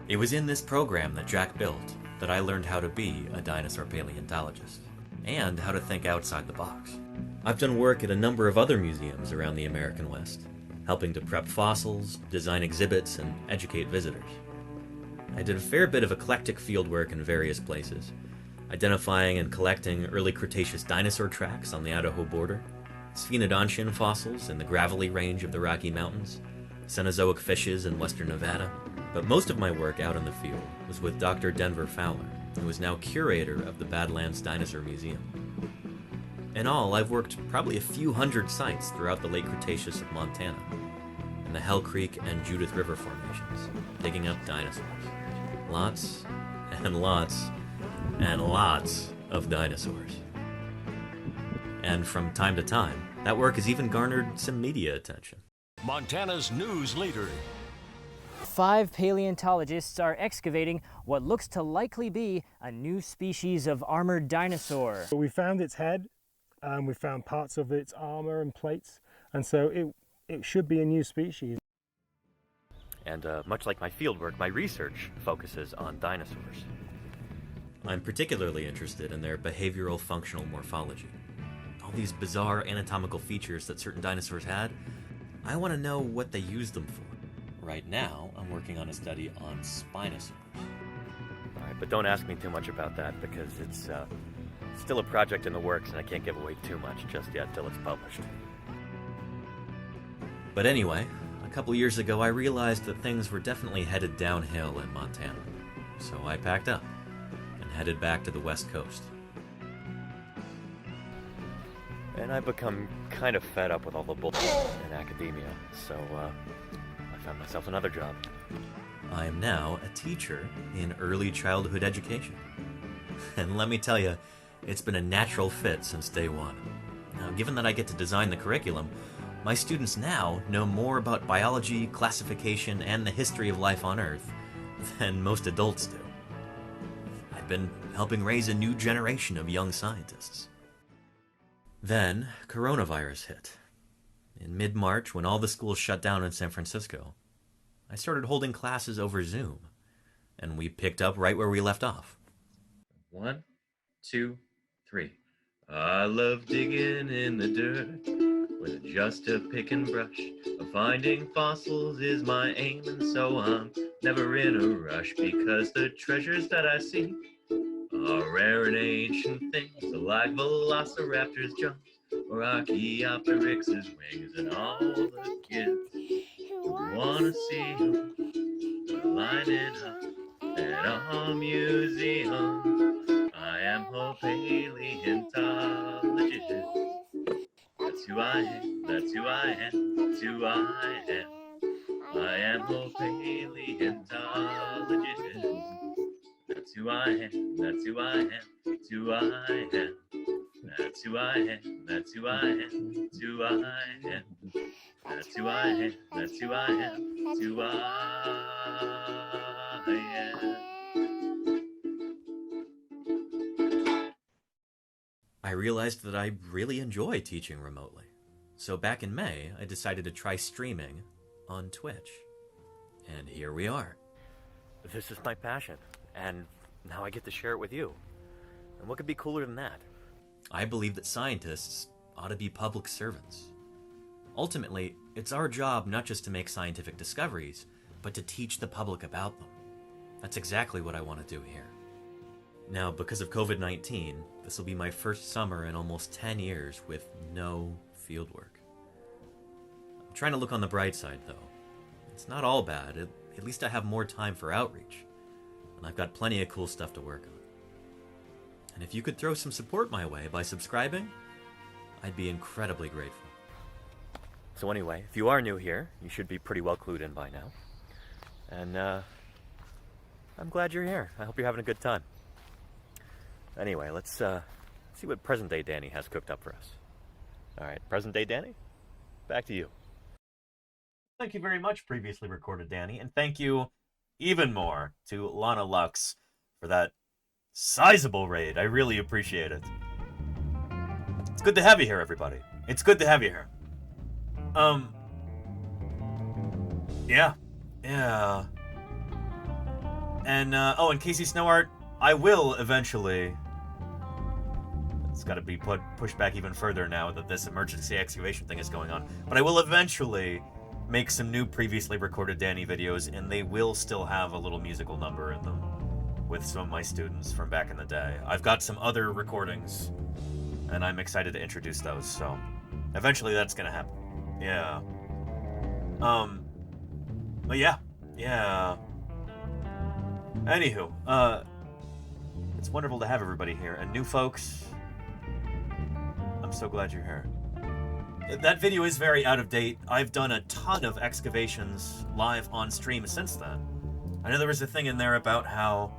It was in this program that Jack built that I learned how to be a dinosaur paleontologist. and how to think outside the box. I've done work at a number of other museums around the American West, helping to prep fossils, design exhibits, and educate visitors. I did a fair bit of eclectic fieldwork in various places, identifying and collecting early Cretaceous dinosaur tracks on the Idaho border, Sphenodontian fossils in the gravelly range of the Rocky Mountains, Cenozoic fishes in western Nevada, but most of my work out in the field was with Dr. Denver Fowler, who is now curator of the Badlands Dinosaur Museum. In all, I've worked probably a few hundred sites throughout the late Cretaceous of Montana, in the Hell Creek and Judith River formations, digging up dinosaurs. Lots and lots and lots of dinosaurs. And from time to time, that work has even garnered some media attention. Montana's news leader. 5 paleontologists are excavating what looks to likely be a new species of armored dinosaur. We found its head, we found parts of its armor and plates, and so it should be a new species. And much like my fieldwork, my research focuses on dinosaurs. I'm particularly interested in their behavioral functional morphology. All these bizarre anatomical features that certain dinosaurs had, I want to know what they used them for. Right now, I'm working on a study on Spinosaurus. Alright, but don't ask me too much about that because it's still a project in the works and I can't give away too much just yet till it's published. But anyway, a couple years ago I realized that things were definitely headed downhill in Montana. So I packed up and headed back to the West Coast. And I've become kind of fed up with all the bullshit in academia, so I found myself another job. I am now a teacher in early childhood education. And let me tell you, it's been a natural fit since day one. Now, given that I get to design the curriculum, my students now know more about biology, classification, and the history of life on Earth than most adults do. I've been helping raise a new generation of young scientists. Then, coronavirus hit. In mid-March, when all the schools shut down in San Francisco, I started holding classes over Zoom, and we picked up right where we left off. 1, 2, 3. I love digging in the dirt with just a pick and brush. Finding fossils is my aim, and so I'm never in a rush, because the treasures that I see are rare and ancient things, like velociraptors' jumps or Archaeopteryx's wings, and all the kids who wanna see them lining up at our museum. I am a paleontologist. That's who I am, that's who I am, that's who I am. I am a paleontologist. That's who I am, that's who I am, that's who I am. That's who I am, that's who I am, that's who I am. That's who I am, that's who I am, that's who I am. I realized that I really enjoy teaching remotely. So back in May, I decided to try streaming on Twitch. And here we are. This is my passion, and now I get to share it with you. And what could be cooler than that? I believe that scientists ought to be public servants. Ultimately, it's our job not just to make scientific discoveries, but to teach the public about them. That's exactly what I want to do here. Now, because of COVID-19, this will be my first summer in almost 10 years with no fieldwork. I'm trying to look on the bright side, though. It's not all bad. At least I have more time for outreach, and I've got plenty of cool stuff to work on. And if you could throw some support my way by subscribing, I'd be incredibly grateful. So anyway, if you are new here, you should be pretty well clued in by now. And I'm glad you're here. I hope you're having a good time. Anyway, let's see what present-day Danny has cooked up for us. All right, present-day Danny, back to you. Thank you very much, previously recorded Danny, and thank you even more to Lana Lux for that sizable raid. I really appreciate it. It's good to have you here, everybody. It's good to have you here. Yeah. And, and Casey Snowart, I will eventually... It's got to be pushed back even further now that this emergency excavation thing is going on. But I will eventually make some new previously recorded Danny videos, and they will still have a little musical number in them with some of my students from back in the day. I've got some other recordings, and I'm excited to introduce those, so eventually that's gonna happen. Yeah. But yeah. Anywho, it's wonderful to have everybody here, and new folks, I'm so glad you're here. That video is very out of date. I've done a ton of excavations live on stream since then. I know there was a thing in there about how,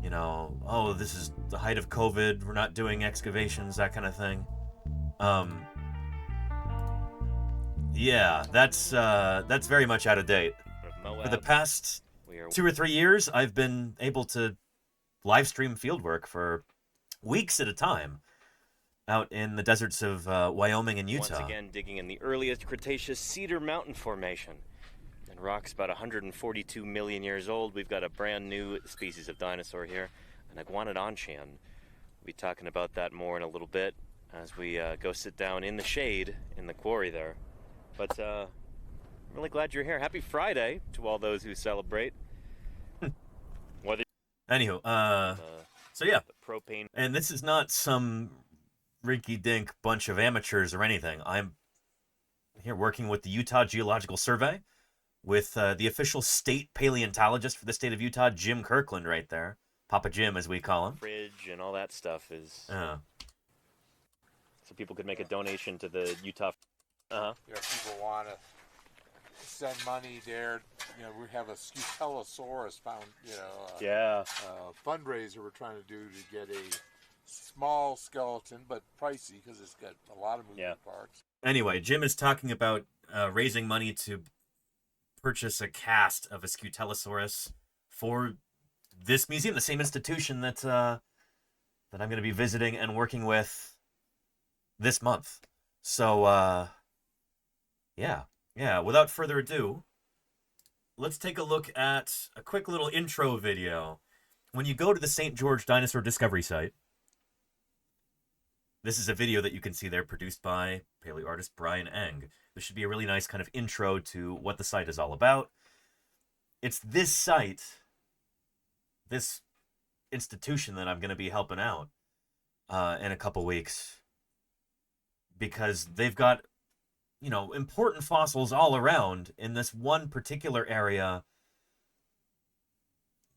you know, oh, this is the height of COVID, we're not doing excavations, that kind of thing. Yeah, that's very much out of date. For the past 2 or 3 years, I've been able to live stream fieldwork for weeks at a time out in the deserts of Wyoming and Utah. Once again, digging in the earliest Cretaceous Cedar Mountain Formation. And rock's about 142 million years old. We've got a brand new species of dinosaur here, an iguanodontian. We'll be talking about that more in a little bit as we go sit down in the shade in the quarry there. But I'm really glad you're here. Happy Friday to all those who celebrate. Anywho, so yeah, propane. And this is not some rinky-dink bunch of amateurs or anything. I'm here working with the Utah Geological Survey, with the official state paleontologist for the state of Utah, Jim Kirkland, right there. Papa Jim, as we call him. Fridge and all that stuff is... So people could make a donation to the Utah... People want to send money there. You know, we have a Stegosaurus found, fundraiser we're trying to do to get a small skeleton, but pricey because it's got a lot of moving parts. Anyway, Jim is talking about raising money to purchase a cast of a Stegosaurus for this museum, the same institution that I'm going to be visiting and working with this month. So, yeah, without further ado, let's take a look at a quick little intro video. When you go to the St. George Dinosaur Discovery Site, this is a video that you can see there produced by paleo artist Brian Eng. This should be a really nice kind of intro to what the site is all about. It's this site, this institution that I'm going to be helping out in a couple weeks, because they've got, you know, important fossils all around. In this one particular area,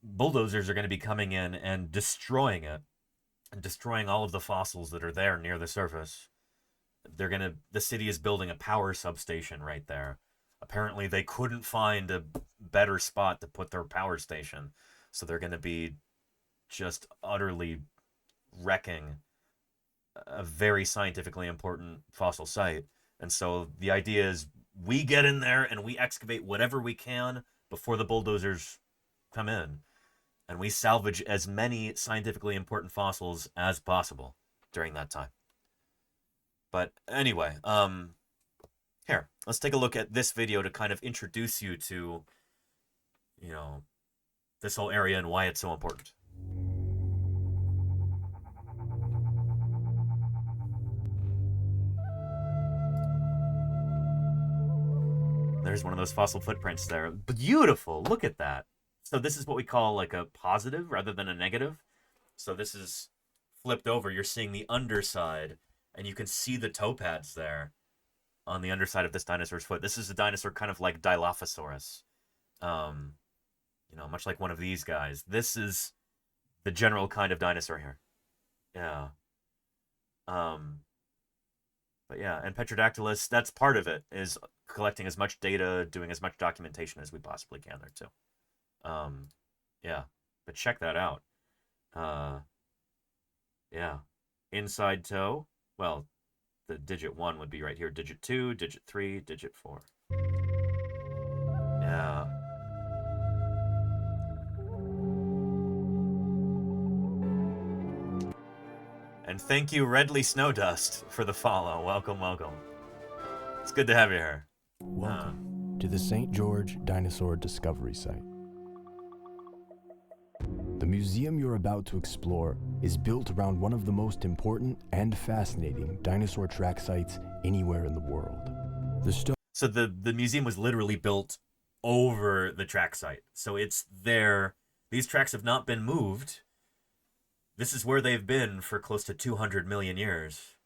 bulldozers are going to be coming in and destroying it, and destroying all of the fossils that are there near the surface. The city is building a power substation right there. Apparently they couldn't find a better spot to put their power station, so they're going to be just utterly wrecking a very scientifically important fossil site. And so the idea is we get in there and we excavate whatever we can before the bulldozers come in, and we salvage as many scientifically important fossils as possible during that time. But anyway, here, let's take a look at this video to kind of introduce you to, you know, this whole area and why it's so important. There's one of those fossil footprints there. Beautiful, look at that. So this is what we call like a positive rather than a negative. So this is flipped over, you're seeing the underside, and you can see the toe pads there on the underside of this dinosaur's foot. This is a dinosaur kind of like Dilophosaurus. You know, much like one of these guys. This is the general kind of dinosaur here. Yeah. But yeah, and Petrodactylus, that's part of it, is collecting as much data, doing as much documentation as we possibly can there too. Yeah, but check that out. Yeah, inside toe, well, the digit 1 would be right here, digit 2, digit 3, digit 4. Yeah. And thank you, Redley Snowdust, for the follow. Welcome, welcome. It's good to have you here. Welcome to the St. George Dinosaur Discovery Site. The museum museum you're about to explore is built around one of the most important and fascinating dinosaur track sites anywhere in the world. So the museum was literally built over the track site. So it's there. These tracks have not been moved. This is where they've been for close to 200 million years.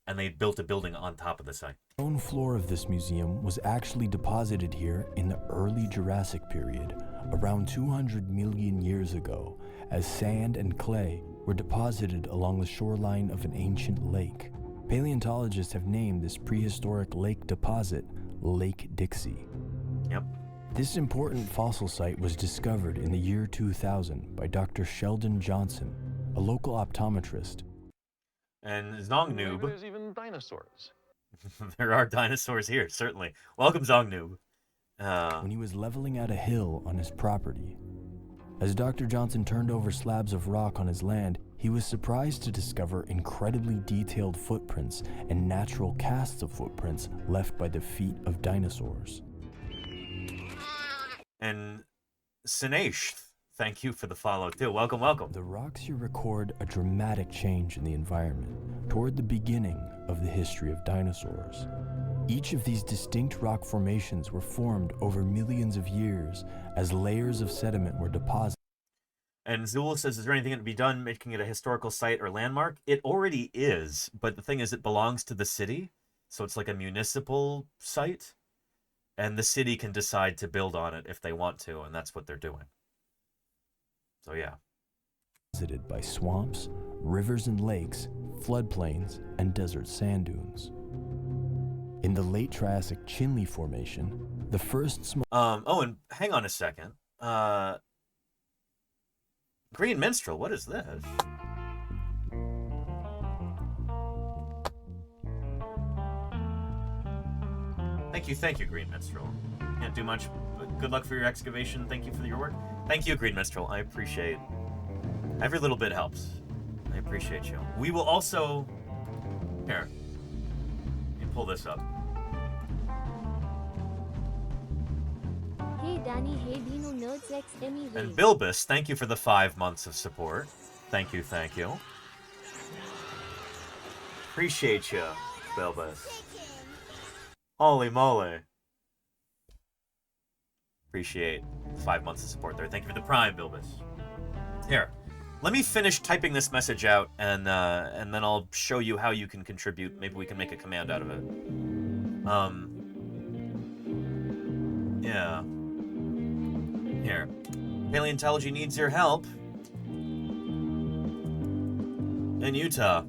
And they built a building on top of the site. The stone floor of this museum was actually deposited here in the early Jurassic period, around 200 million years ago, as sand and clay were deposited along the shoreline of an ancient lake. Paleontologists have named this prehistoric lake deposit Lake Dixie. Yep. This important fossil site was discovered in the year 2000 by Dr. Sheldon Johnson, a local optometrist. And Zong Maybe Noob. there's even dinosaurs. There are dinosaurs here, certainly. Welcome, Zong Noob. When he was leveling out a hill on his property. As Dr. Johnson turned over slabs of rock on his land, he was surprised to discover incredibly detailed footprints and natural casts of footprints left by the feet of dinosaurs. And Sinesh, thank you for the follow too. Welcome, welcome. The rocks here record a dramatic change in the environment toward the beginning of the history of dinosaurs. Each of these distinct rock formations were formed over millions of years as layers of sediment were deposited. And Zool says, is there anything that can be done making it a historical site or landmark? It already is, but the thing is it belongs to the city, so it's like a municipal site, and the city can decide to build on it if they want to, and that's what they're doing. So yeah. Visited by swamps, rivers and lakes, floodplains, and desert sand dunes. In the late Triassic Chinle Formation, the first small... Oh, and hang on a second. Green Minstrel, what is this? Thank you, Green Minstrel. Can't do much, but good luck for your excavation. Thank you for your work. Thank you, Green Minstrel. I appreciate... Every little bit helps. I appreciate you. We will also... Here. Let me pull this up. Hey Danny, hey Dino Nerds X Emmy And Bilbus, thank you for the 5 months of support. Thank you, thank you. Appreciate you, Bilbus. Holy moly. Appreciate 5 months of support there. Thank you for the Prime, Bilbus. Here, let me finish typing this message out, and then I'll show you how you can contribute. Maybe we can make a command out of it. Yeah. Here. Paleontology needs your help. In Utah.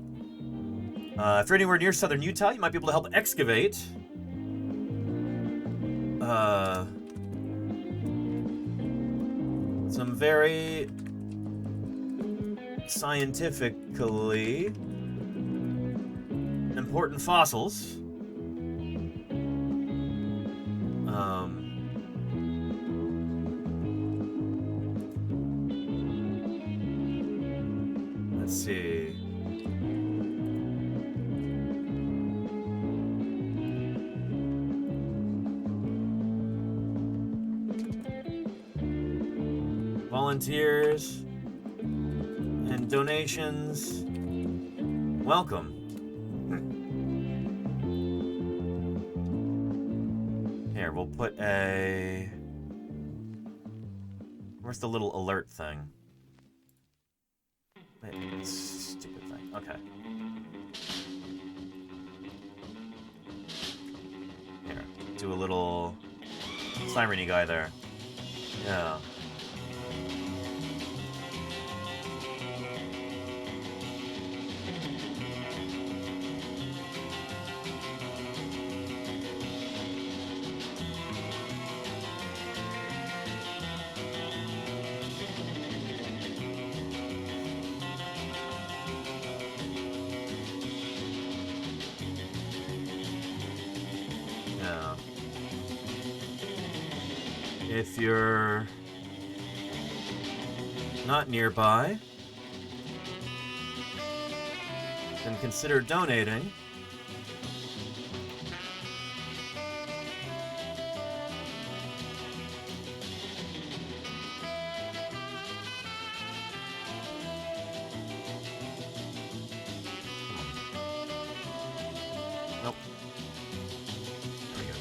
If you're anywhere near southern Utah, you might be able to help excavate. Some very scientifically important fossils. Let's see. Volunteers and donations, welcome. Here, we'll put a... Where's the little alert thing? Wait, stupid thing. Okay. Here, do a little siren-y guy there. Yeah. If you're not nearby, then consider donating.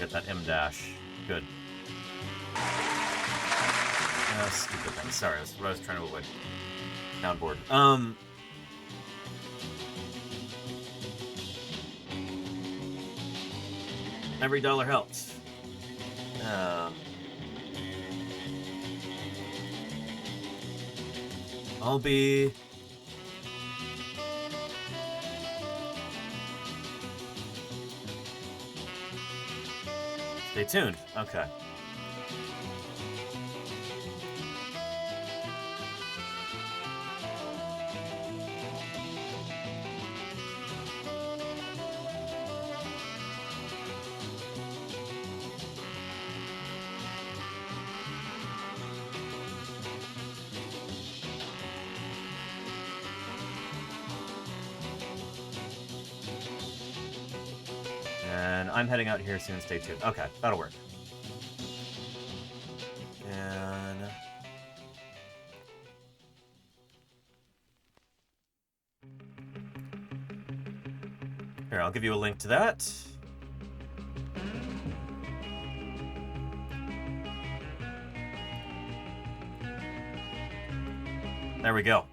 Get that M dash. Good. Stupid thing. Sorry, that's what I was trying to avoid. Downboard. Every dollar helps. I'll be... Stay tuned. Okay. And I'm heading out here soon. Stay tuned. Okay, that'll work. And here, I'll give you a link to that. There we go.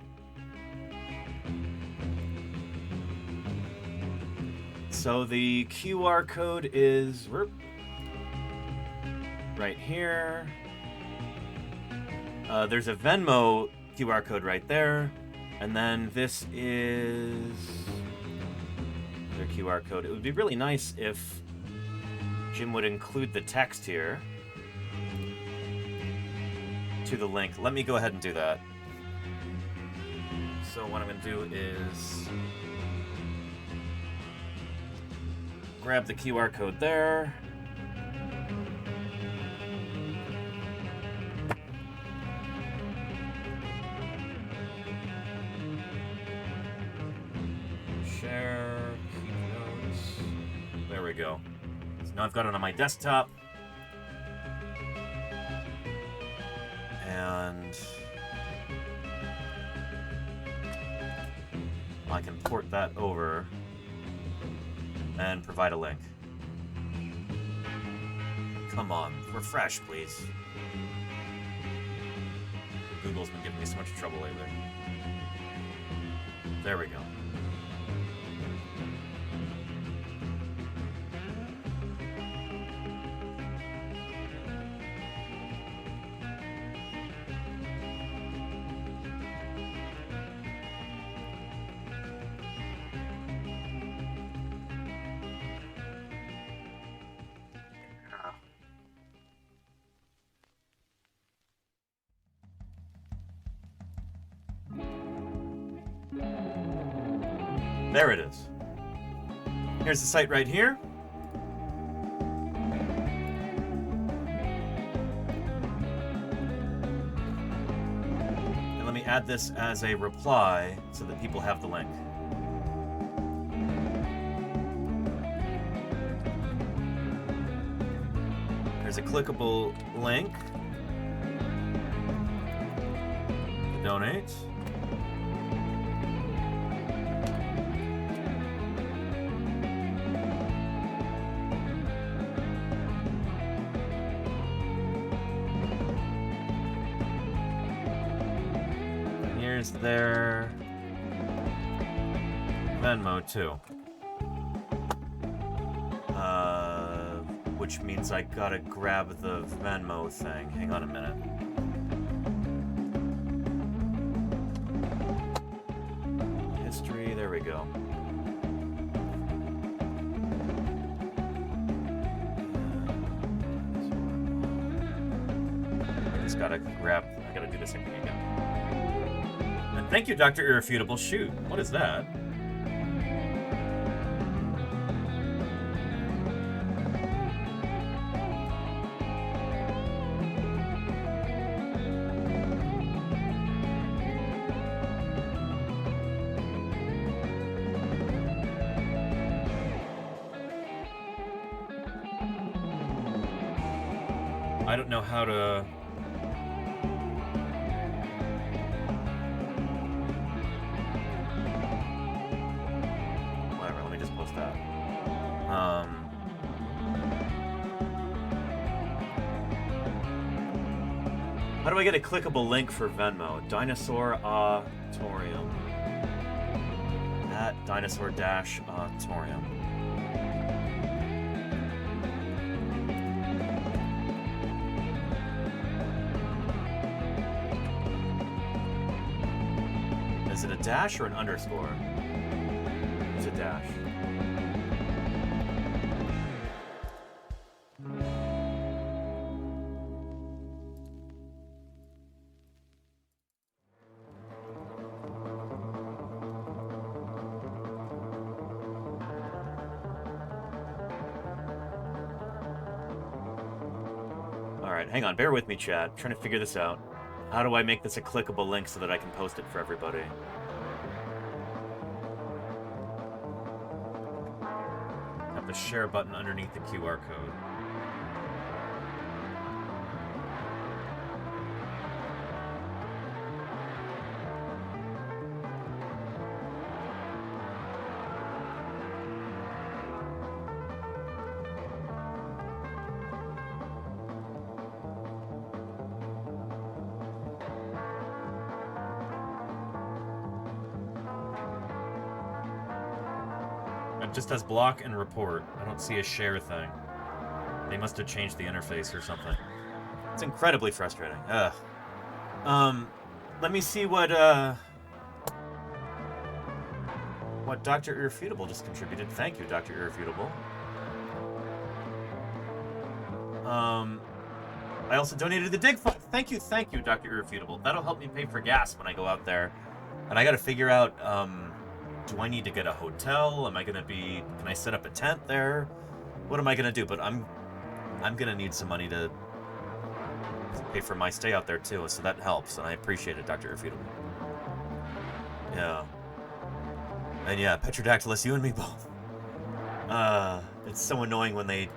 So the QR code is right here. There's a Venmo QR code right there. And then this is their QR code. It would be really nice if Jim would include the text here to the link. Let me go ahead and do that. So what I'm going to do is grab the QR code there. Share, keep notes. There we go. So now I've got it on my desktop. And I can port that over and provide a link. Come on, refresh, please. Google's been giving me so much trouble lately. There we go. There it is. Here's the site right here. And let me add this as a reply so that people have the link. There's a clickable link to donate. Here's their Venmo too. Which means I gotta grab the Venmo thing. Hang on a minute. History, there we go. I just gotta grab, I gotta do the same thing again. And thank you, Dr. Irrefutable. Shoot, what is that? I don't know how to... Whatever, let me just post that. How do I get a clickable link for Venmo? Dinosaur-atorium. At dinosaur-atorium. Is it a dash or an underscore? It's a dash. Alright, hang on, bear with me, chat. I'm trying to figure this out. How do I make this a clickable link so that I can post it for everybody? Have the share button underneath the QR code. It just has block and report. I don't see a share thing. They must have changed the interface or something. It's incredibly frustrating. Ugh. Let me see what Dr. Irrefutable just contributed. Thank you, Dr. Irrefutable. I also donated the dig fund. Thank you, Dr. Irrefutable. That'll help me pay for gas when I go out there. And I gotta figure out, do I need to get a hotel? Can I set up a tent there? What am I gonna do? But I'm gonna need some money to pay for my stay out there too, so that helps, and I appreciate it, Dr. Irrefutable. Yeah. And yeah, Petrodactylus, you and me both. It's so annoying when they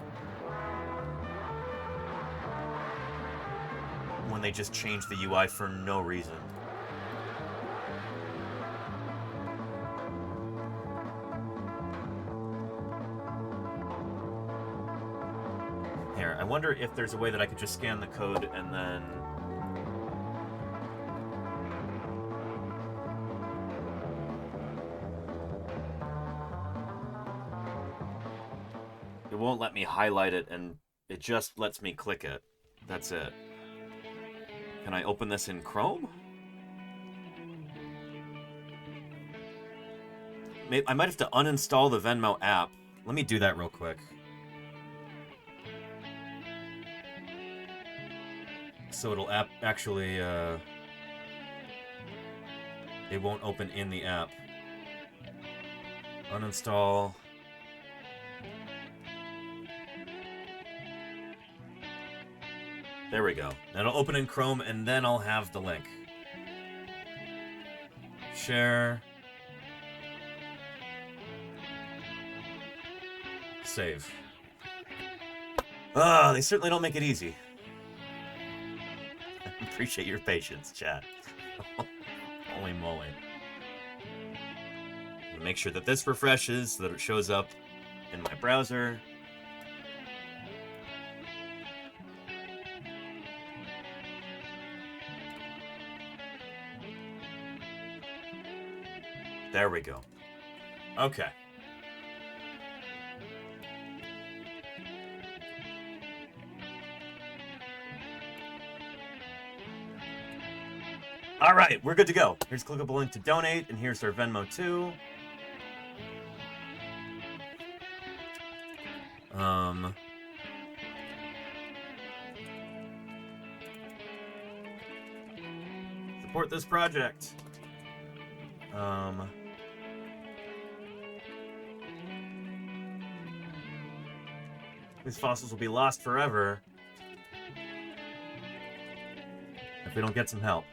just change the UI for no reason. Here, I wonder if there's a way that I could just scan the code and then... It won't let me highlight it, and it just lets me click it. That's it. Can I open this in Chrome? I might have to uninstall the Venmo app. Let me do that real quick. So it'll actually, it won't open in the app. Uninstall. There we go. That'll open in Chrome, and then I'll have the link. Share. Save. Ah, they certainly don't make it easy. I appreciate your patience, chat. Holy moly. Make sure that this refreshes so that it shows up in my browser. There we go. Okay. All right, we're good to go. Here's a clickable link to donate, and here's our Venmo too. Support this project. These fossils will be lost forever if we don't get some help.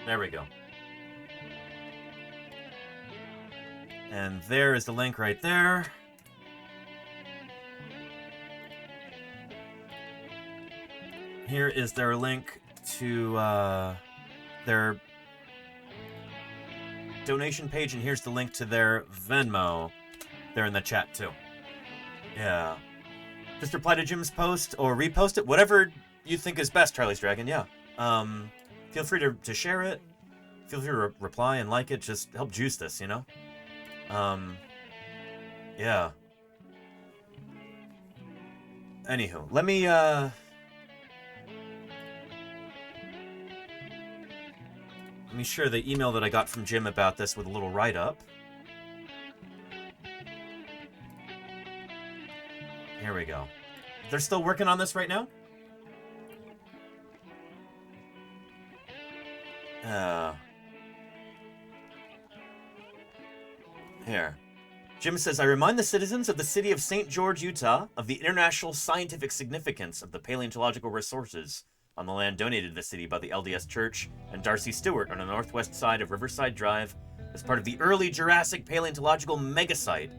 There we go. And there is the link right there. Here is their link to their donation page, and here's the link to their Venmo. They're in the chat too. Yeah. Just reply to Jim's post or repost it. Whatever you think is best, Charlie's Dragon, yeah. Feel free to share it. Feel free to reply and like it. Just help juice this, you know? Yeah. Anywho, let me share the email that I got from Jim about this with a little write-up. Here we go. They're still working on this right now? Here. Jim says, I remind the citizens of the city of St. George, Utah, of the international scientific significance of the paleontological resources on the land donated to the city by the LDS Church and Darcy Stewart on the northwest side of Riverside Drive as part of the early Jurassic paleontological megasite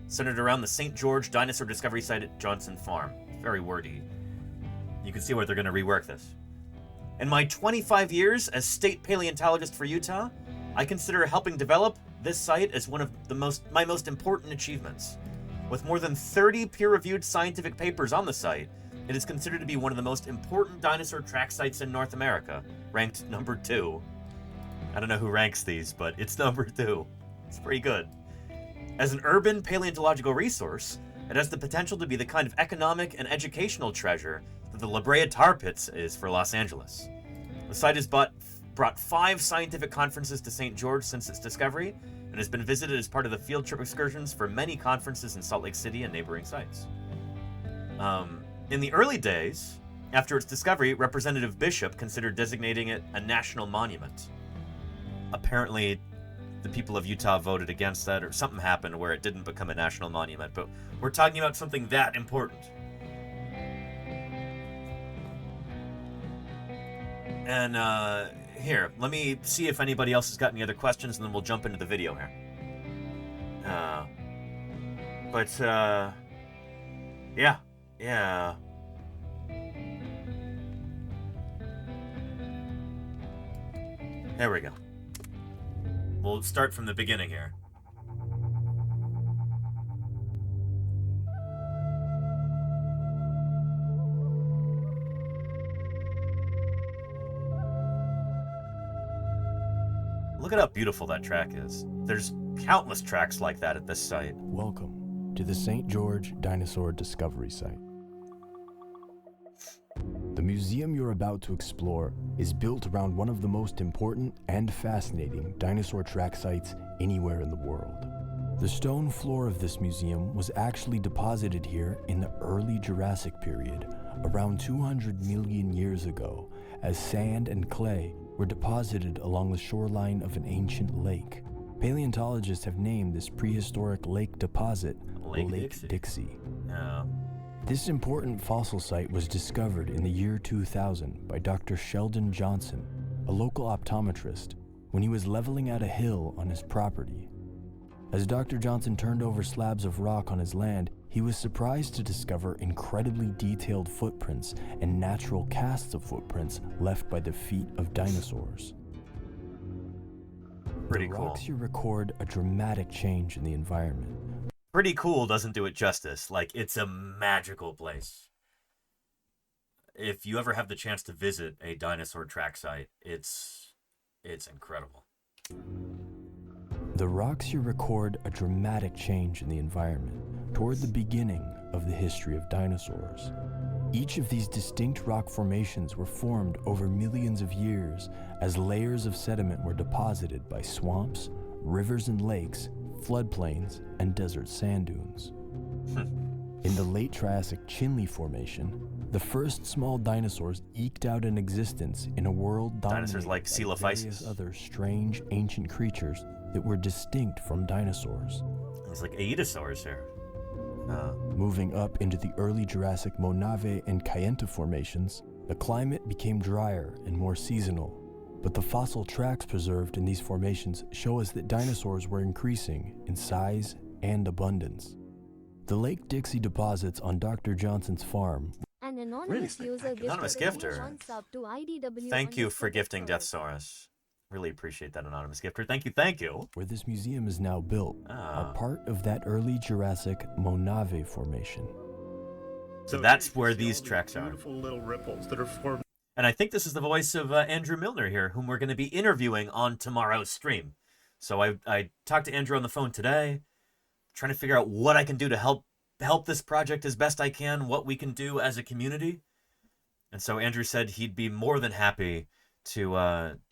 centered around the St. George dinosaur discovery site at Johnson Farm. Very wordy. You can see where they're going to rework this. In my 25 years as state paleontologist for Utah, I consider helping develop this site as one of my most important achievements. With more than 30 peer-reviewed scientific papers on the site, it is considered to be one of the most important dinosaur track sites in North America, ranked number 2. I don't know who ranks these, but it's number 2. It's pretty good. As an urban paleontological resource, it has the potential to be the kind of economic and educational treasure that the La Brea Tar Pits is for Los Angeles. The site has brought 5 scientific conferences to St. George since its discovery, and has been visited as part of the field trip excursions for many conferences in Salt Lake City and neighboring sites. In the early days, after its discovery, Representative Bishop considered designating it a national monument. Apparently, the people of Utah voted against that, or something happened where it didn't become a national monument, but we're talking about something that important. And, here, let me see if anybody else has got any other questions, and then we'll jump into the video here. Yeah. There we go. We'll start from the beginning here. Look at how beautiful that track is. There's countless tracks like that at this site. Welcome to the St. George Dinosaur Discovery Site. The museum you're about to explore is built around one of the most important and fascinating dinosaur track sites anywhere in the world. The stone floor of this museum was actually deposited here in the early Jurassic period, around 200 million years ago, as sand and clay were deposited along the shoreline of an ancient lake. Paleontologists have named this prehistoric lake deposit Lake Dixie. This important fossil site was discovered in the year 2000 by Dr. Sheldon Johnson, a local optometrist, when he was leveling out a hill on his property. As Dr. Johnson turned over slabs of rock on his land, he was surprised to discover incredibly detailed footprints and natural casts of footprints left by the feet of dinosaurs. Pretty cool. cool. The rocks here record a dramatic change in the environment. Pretty cool doesn't do it justice. Like, it's a magical place. If you ever have the chance to visit a dinosaur track site, it's incredible. The rocks here record a dramatic change in the environment toward the beginning of the history of dinosaurs. Each of these distinct rock formations were formed over millions of years as layers of sediment were deposited by swamps, rivers and lakes, floodplains, and desert sand dunes. In the late Triassic Chinle Formation, the first small dinosaurs eked out an existence in a world dominated like by various other strange ancient creatures that were distinct from dinosaurs. It's like Aedosaurs here. Moving up into the early Jurassic Monave and Kayenta formations, the climate became drier and more seasonal. But the fossil tracks preserved in these formations show us that dinosaurs were increasing in size and abundance. The Lake Dixie deposits on Dr. Johnson's farm. An anonymous user Anonymous gifted gifter. one sub to IDW. Thank you for gifting Deathsaurus. Really appreciate that, anonymous gifter. Thank you. Where this museum is now built are part of that early Jurassic Monave Formation. So that's where these tracks are. Beautiful little ripples that are formed. And I think this is the voice of Andrew Milner here, whom we're going to be interviewing on tomorrow's stream. So I talked to Andrew on the phone today, trying to figure out what I can do to help this project as best I can, what we can do as a community. And so Andrew said he'd be more than happy to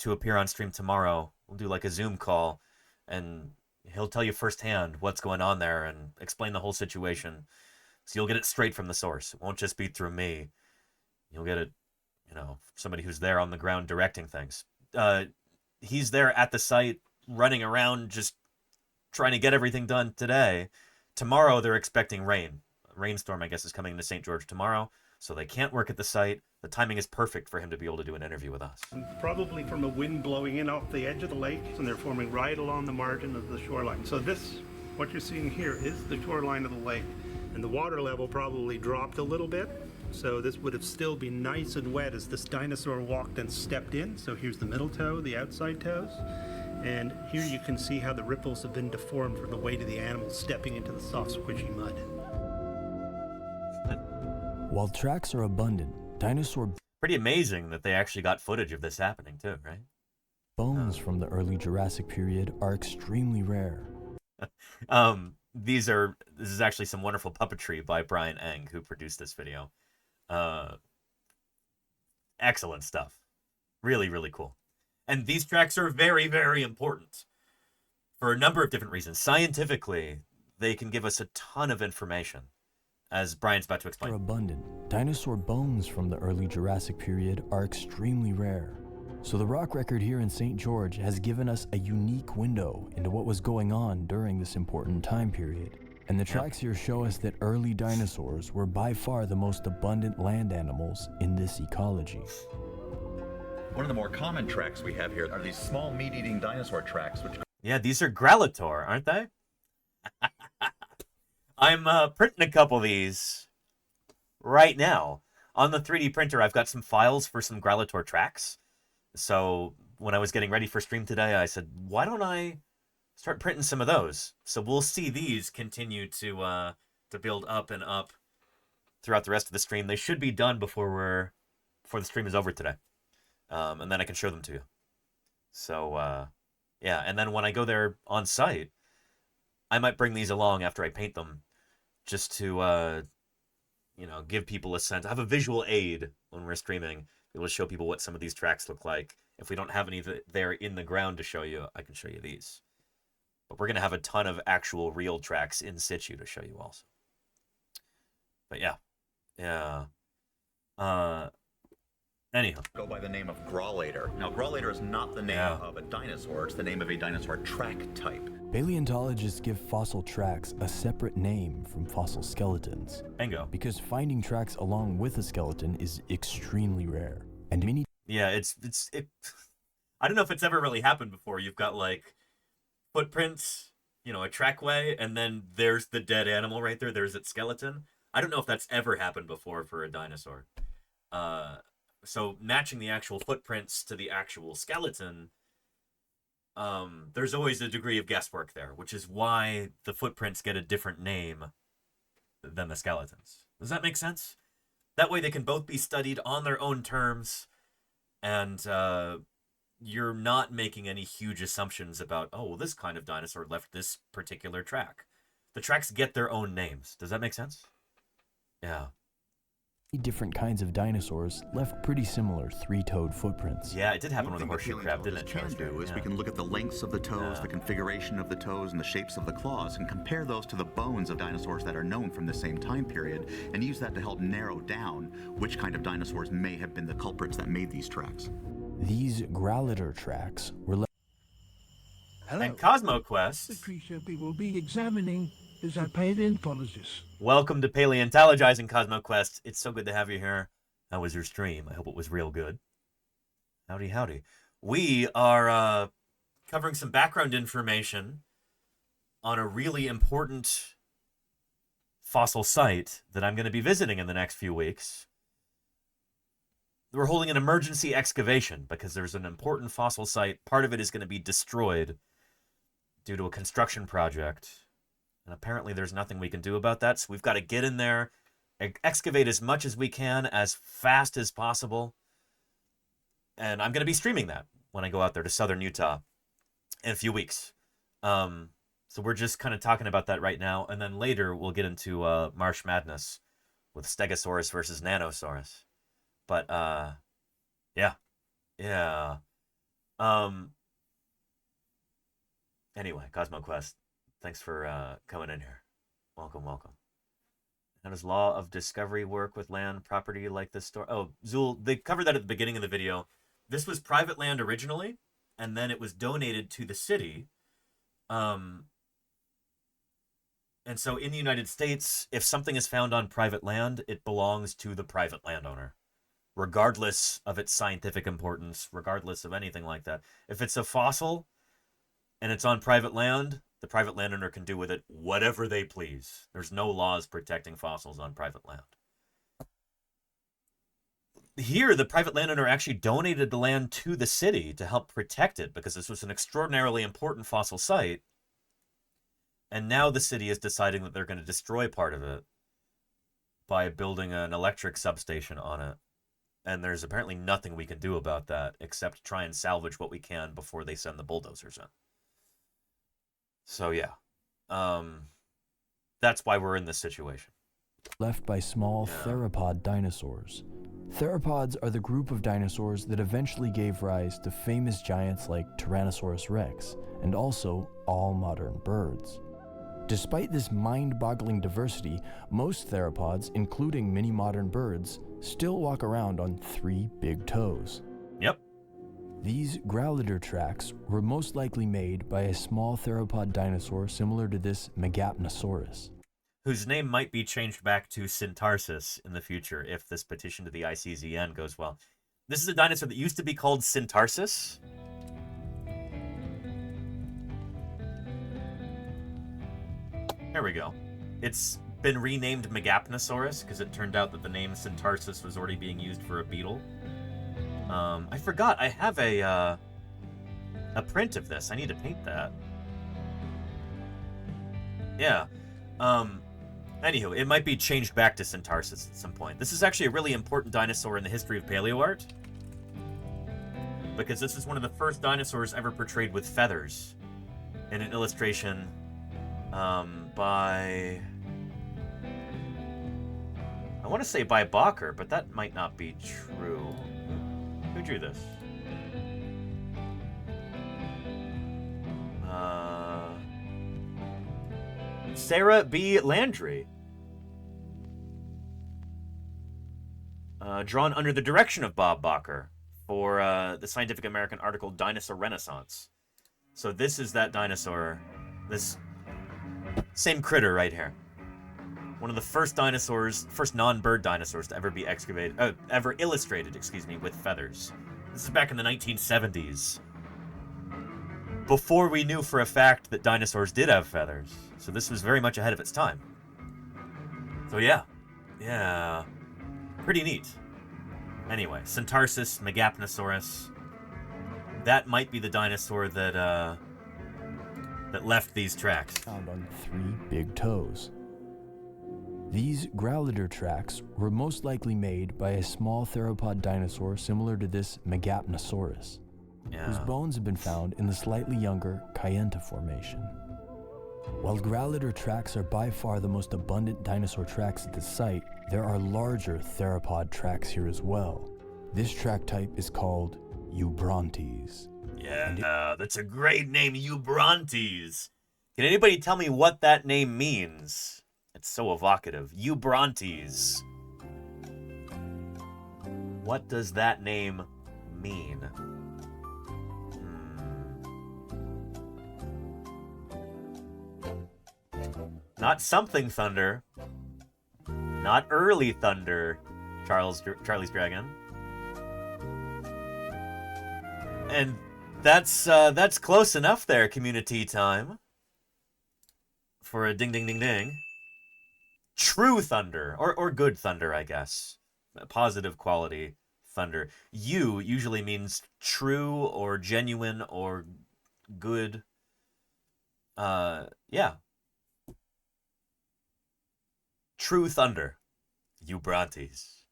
appear on stream tomorrow. We'll do like a Zoom call, and he'll tell you firsthand what's going on there and explain the whole situation. So you'll get it straight from the source. It won't just be through me. You'll get it, somebody who's there on the ground directing things. He's there at the site, running around, just trying to get everything done today. Tomorrow, they're expecting rain. A rainstorm, I guess, is coming into St. George tomorrow, so they can't work at the site. The timing is perfect for him to be able to do an interview with us. Probably from a wind blowing in off the edge of the lake, and they're forming right along the margin of the shoreline. So what you're seeing here is the shoreline of the lake, and the water level probably dropped a little bit. So this would have still been nice and wet as this dinosaur walked and stepped in. So here's the middle toe, the outside toes. And here you can see how the ripples have been deformed from the weight of the animal stepping into the soft, squishy mud. While tracks are abundant, Pretty amazing that they actually got footage of this happening too, right? Bones from the early Jurassic period are extremely rare. This is actually some wonderful puppetry by Brian Eng, who produced this video. Excellent stuff. Really, really cool. And these tracks are very, very important for a number of different reasons. Scientifically, they can give us a ton of information, as Brian's about to explain. Are abundant. Dinosaur bones from the early Jurassic period are extremely rare. So the rock record here in St. George has given us a unique window into what was going on during this important time period. And the tracks here show us that early dinosaurs were by far the most abundant land animals in this ecology. One of the more common tracks we have here are these small meat-eating dinosaur tracks. Yeah, these are Gralator, aren't they? I'm printing a couple of these right now. On the 3D printer, I've got some files for some Gralator tracks. So when I was getting ready for stream today, I said, why don't I start printing some of those? So we'll see these continue to build up and up throughout the rest of the stream. They should be done before the stream is over today. And then I can show them to you. So, yeah, and then when I go there on site, I might bring these along after I paint them, just to, give people a sense. I have a visual aid when we're streaming, be able to show people what some of these tracks look like. If we don't have any there in the ground to show you, I can show you these. But we're going to have a ton of actual real tracks in situ to show you also. But yeah. Anyhow. Go by the name of Gralator. Now, Gralator is not the name of a dinosaur. It's the name of a dinosaur track type. Paleontologists give fossil tracks a separate name from fossil skeletons. Bingo. Because finding tracks along with a skeleton is extremely rare. And many... Yeah, it's I don't know if it's ever really happened before. You've got, like, footprints, a trackway, and then there's the dead animal right there. There's its skeleton. I don't know if that's ever happened before for a dinosaur. So matching the actual footprints to the actual skeleton, there's always a degree of guesswork there, which is why the footprints get a different name than the skeletons. Does that make sense? That way they can both be studied on their own terms, and you're not making any huge assumptions about, oh, well, this kind of dinosaur left this particular track. The tracks get their own names. Does that make sense? Yeah. Different kinds of dinosaurs left pretty similar three-toed footprints. Yeah, it did happen with the horseshoe crab, didn't it? What we can do is we can look at the lengths of the toes, the configuration of the toes, and the shapes of the claws, and compare those to the bones of dinosaurs that are known from the same time period, and use that to help narrow down which kind of dinosaurs may have been the culprits that made these tracks. These Gralator tracks were left... Hello. And CosmoQuest. The creature we will be examining is a paleontologist. Welcome to Paleontologizing, CosmoQuest. It's so good to have you here. How was your stream? I hope it was real good. Howdy, howdy. We are covering some background information on a really important fossil site that I'm going to be visiting in the next few weeks. We're holding an emergency excavation because there's an important fossil site. Part of it is going to be destroyed due to a construction project. And apparently there's nothing we can do about that, so we've got to get in there excavate as much as we can as fast as possible. And I'm going to be streaming that when I go out there to southern Utah in a few weeks. So we're just kind of talking about that right now. And then later we'll get into Marsh Madness with Stegosaurus versus Nanosaurus. But yeah. Yeah. Anyway, Cosmo Quest, thanks for coming in here. Welcome, welcome. How does law of discovery work with land property like this store? Oh, Zool, they covered that at the beginning of the video. This was private land originally, and then it was donated to the city. And so in the United States, if something is found on private land, it belongs to the private landowner, regardless of its scientific importance, regardless of anything like that. If it's a fossil and it's on private land, the private landowner can do with it whatever they please. There's no laws protecting fossils on private land. Here, the private landowner actually donated the land to the city to help protect it because this was an extraordinarily important fossil site. And now the city is deciding that they're going to destroy part of it by building an electric substation on it. And there's apparently nothing we can do about that except try and salvage what we can before they send the bulldozers in. So yeah, that's why we're in this situation. Left by small theropod dinosaurs. Theropods are the group of dinosaurs that eventually gave rise to famous giants like Tyrannosaurus rex, and also all modern birds. Despite this mind-boggling diversity, most theropods, including many modern birds, still walk around on 3 big toes. Yep. These growliter tracks were most likely made by a small theropod dinosaur similar to this Megapnosaurus, whose name might be changed back to Syntarsis in the future if this petition to the ICZN goes well. This is a dinosaur that used to be called Syntarsis. There we go. It's been renamed Megapnosaurus because it turned out that the name Syntarsis was already being used for a beetle. I forgot, I have a print of this. I need to paint that. Yeah. Anywho, it might be changed back to Syntarsis at some point. This is actually a really important dinosaur in the history of paleoart, because this is one of the first dinosaurs ever portrayed with feathers in an illustration by... I want to say by Bacher, but that might not be true. Who drew this? Sarah B. Landry. Drawn under the direction of Bob Bacher for the Scientific American article Dinosaur Renaissance. So this is that dinosaur, this same critter right here. One of the first dinosaurs, first non-bird dinosaurs to ever be ever illustrated, with feathers. This is back in the 1970s. Before we knew for a fact that dinosaurs did have feathers. So this was very much ahead of its time. So yeah. Yeah. Pretty neat. Anyway, Syntarsis, Megapnosaurus. That might be the dinosaur that that left these tracks. Found on 3 big toes. These growliter tracks were most likely made by a small theropod dinosaur similar to this Megapnosaurus, whose bones have been found in the slightly younger Kayenta Formation. While growliter tracks are by far the most abundant dinosaur tracks at this site, there are larger theropod tracks here as well. This track type is called Eubrontes. Yeah, that's a great name, Eubrontes. Can anybody tell me what that name means? It's so evocative. Eubrontes. What does that name mean? Not something thunder. Not early thunder, Charlie's Dragon. And that's close enough there, community time. For a ding ding ding ding. True thunder, or good thunder, I guess. Positive quality thunder. You usually means true or genuine or good. Yeah. True thunder. Eubrontes.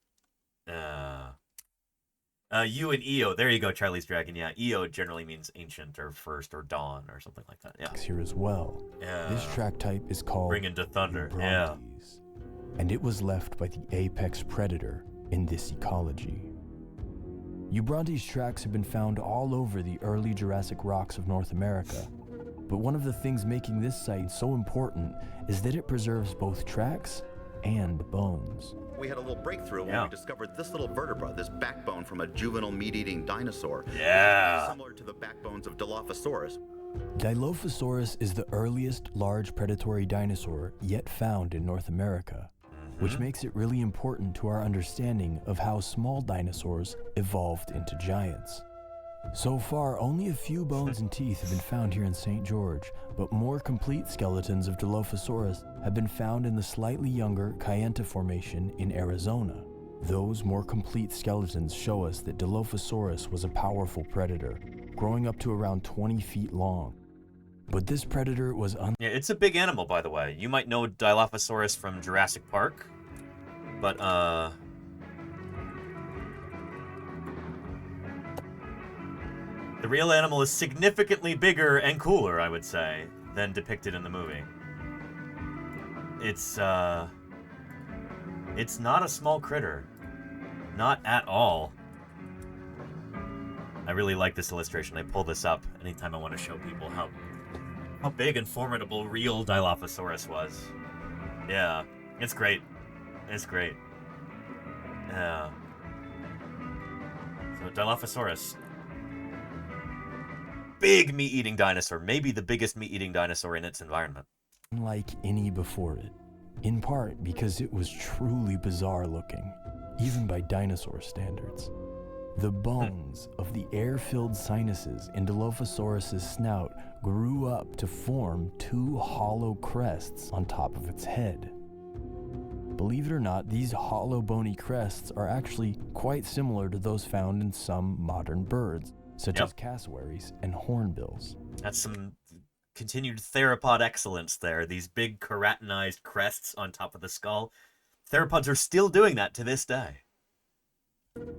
U and Eo. There you go, Charlie's Dragon. Yeah, Eo generally means ancient or first or dawn or something like that. Yeah. Here as well. Yeah. This track type is called Bringing to Thunder. Yeah. And it was left by the apex predator in this ecology. Eubrontes tracks have been found all over the early Jurassic rocks of North America. But one of the things making this site so important is that it preserves both tracks and bones. We had a little breakthrough when we discovered this little vertebra, this backbone from a juvenile meat-eating dinosaur. Yeah. Similar to the backbones of Dilophosaurus. Dilophosaurus is the earliest large predatory dinosaur yet found in North America, which makes it really important to our understanding of how small dinosaurs evolved into giants. So far, only a few bones and teeth have been found here in St. George, but more complete skeletons of Dilophosaurus have been found in the slightly younger Kayenta Formation in Arizona. Those more complete skeletons show us that Dilophosaurus was a powerful predator, growing up to around 20 feet long. But this predator was Yeah, it's a big animal, by the way. You might know Dilophosaurus from Jurassic Park, but, the real animal is significantly bigger and cooler, I would say, than depicted in the movie. It's not a small critter. Not at all. I really like this illustration. I pull this up anytime I want to show people how big and formidable real Dilophosaurus was. Yeah, it's great. It's great. Yeah. So Dilophosaurus. Big meat-eating dinosaur, maybe the biggest meat-eating dinosaur in its environment. Unlike any before it, in part because it was truly bizarre looking, even by dinosaur standards. The bones of the air-filled sinuses in Dilophosaurus's snout grew up to form two hollow crests on top of its head. Believe it or not, these hollow bony crests are actually quite similar to those found in some modern birds, such as cassowaries and hornbills. That's some continued theropod excellence there. These big keratinized crests on top of the skull. Theropods are still doing that to this day.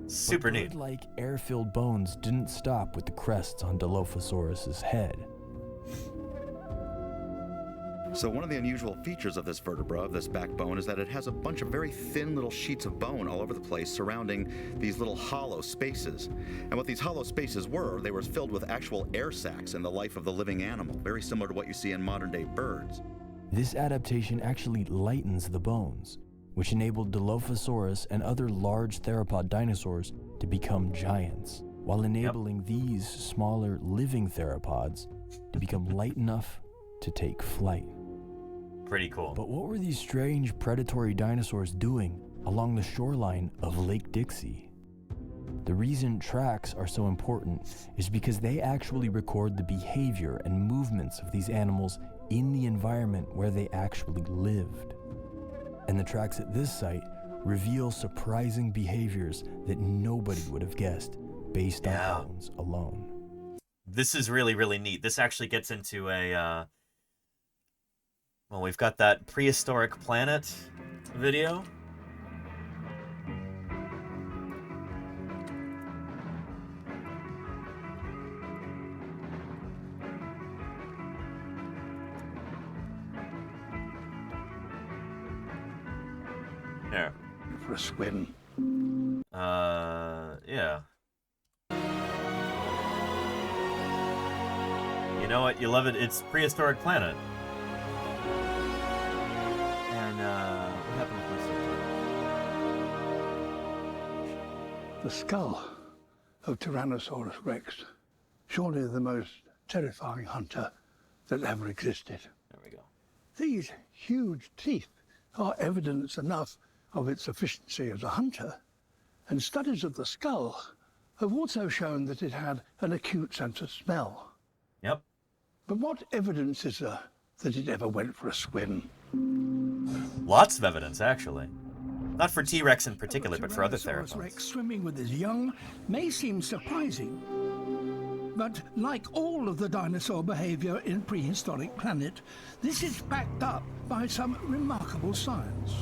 Super neat. Bird-like air-filled bones didn't stop with the crests on Dilophosaurus's head. So one of the unusual features of this vertebra, of this backbone, is that it has a bunch of very thin little sheets of bone all over the place surrounding these little hollow spaces. And what these hollow spaces were, they were filled with actual air sacs in the life of the living animal, very similar to what you see in modern-day birds. This adaptation actually lightens the bones, which enabled Dilophosaurus and other large theropod dinosaurs to become giants, while enabling these smaller living theropods to become light enough to take flight. Pretty cool. But what were these strange predatory dinosaurs doing along the shoreline of Lake Dixie? The reason tracks are so important is because they actually record the behavior and movements of these animals in the environment where they actually lived. And the tracks at this site reveal surprising behaviors that nobody would have guessed based on bones alone. This is really, really neat. This actually gets into a, well, we've got that prehistoric planet video. There. For a swim. Yeah. You know what? You love it. It's prehistoric planet. And, what happened with this? The skull of Tyrannosaurus rex. Surely the most terrifying hunter that ever existed. There we go. These huge teeth are evidence enough of its efficiency as a hunter, and studies of the skull have also shown that it had an acute sense of smell. Yep. But what evidence is there that it ever went for a swim? Lots of evidence, actually. Not for T-Rex in particular, but for other Tyrannosaurus theropods. rex swimming with his young may seem surprising, but like all of the dinosaur behavior in prehistoric planet, this is backed up by some remarkable science.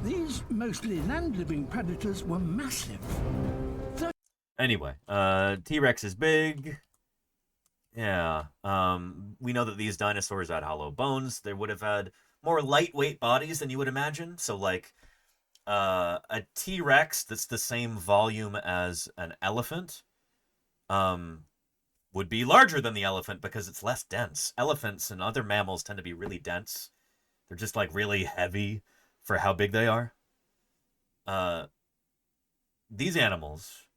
These mostly land-living predators were massive. Anyway, T-Rex is big. Yeah. We know that these dinosaurs had hollow bones. They would have had more lightweight bodies than you would imagine. So, like, a T-Rex that's the same volume as an elephant would be larger than the elephant because it's less dense. Elephants and other mammals tend to be really dense. They're just, like, really heavy for how big they are. These animals,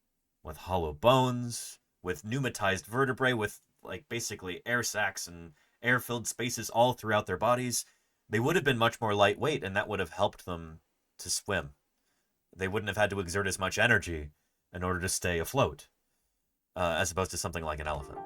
with hollow bones, with pneumatized vertebrae, with, like, basically air sacs and air-filled spaces all throughout their bodies, they would have been much more lightweight, and that would have helped them to swim. They wouldn't have had to exert as much energy in order to stay afloat, as opposed to something like an elephant.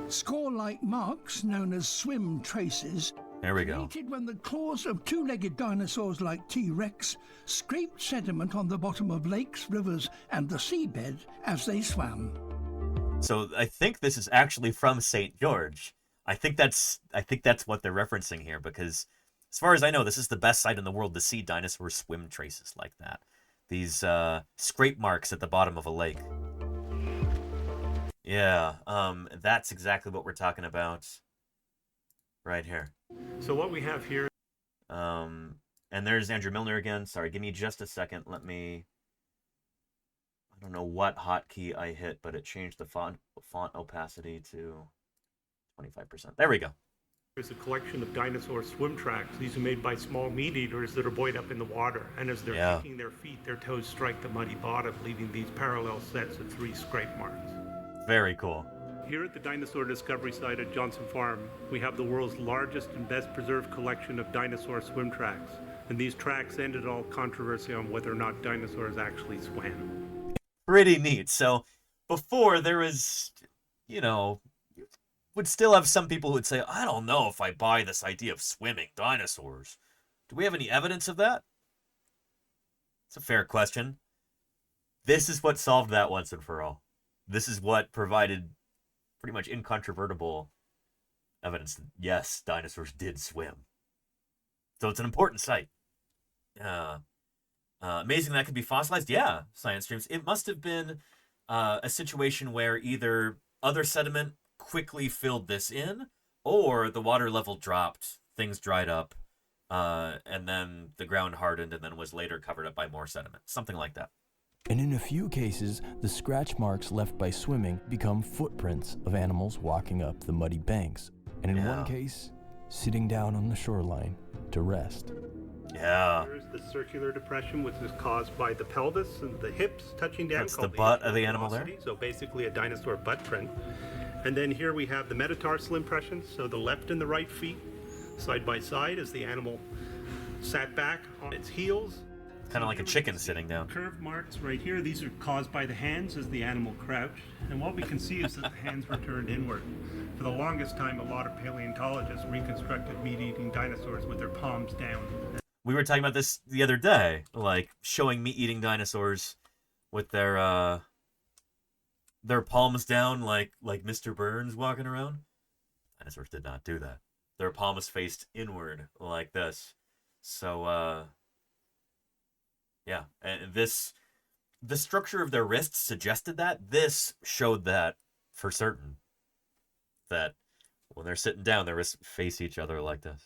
Score-like marks, known as swim traces, there we go. created when the claws of two-legged dinosaurs like T-Rex scraped sediment on the bottom of lakes, rivers, and the seabed as they swam. So I think this is actually from St. George. I think that's what they're referencing here, because as far as I know, this is the best site in the world to see dinosaur swim traces like that. These scrape marks at the bottom of a lake. Yeah, that's exactly what we're talking about right here. So what we have here... And there's Andrew Milner again. Sorry, give me just a second. Let me... I don't know what hotkey I hit, but it changed the font opacity to 25%. There we go. There's a collection of dinosaur swim tracks. These are made by small meat eaters that are buoyed up in the water. And as they're kicking their feet, their toes strike the muddy bottom, leaving these parallel sets of 3 scrape marks. Very cool. Here at the Dinosaur Discovery Site at Johnson Farm, we have the world's largest and best preserved collection of dinosaur swim tracks. And these tracks ended all controversy on whether or not dinosaurs actually swam. Pretty neat. So before there was, you know, would still have some people who would say, I don't know if I buy this idea of swimming dinosaurs. Do we have any evidence of that? It's a fair question. This is what solved that once and for all. This is what provided pretty much incontrovertible evidence that, yes, dinosaurs did swim. So it's an important site. Amazing that could be fossilized? Yeah, science streams. It must have been a situation where either other sediment quickly filled this in, or the water level dropped, things dried up, and then the ground hardened and then was later covered up by more sediment. Something like that. And in a few cases, the scratch marks left by swimming become footprints of animals walking up the muddy banks. And in one case, sitting down on the shoreline to rest. Yeah. Here's the circular depression, which is caused by the pelvis and the hips touching down. That's the butt of the animal there? So basically a dinosaur butt print. And then here we have the metatarsal impressions, so the left and the right feet side by side as the animal sat back on its heels. Kind of like a chicken sitting down. Curved marks right here, these are caused by the hands as the animal crouched. And what we can see is that the hands were turned inward. For the longest time, a lot of paleontologists reconstructed meat-eating dinosaurs with their palms down. We were talking about this the other day, like showing meat-eating dinosaurs with their palms down like Mr. Burns walking around. Dinosaurs did not do that. Their palms faced inward like this. So, yeah, and the structure of their wrists suggested that. This showed that for certain. That when they're sitting down, their wrists face each other like this.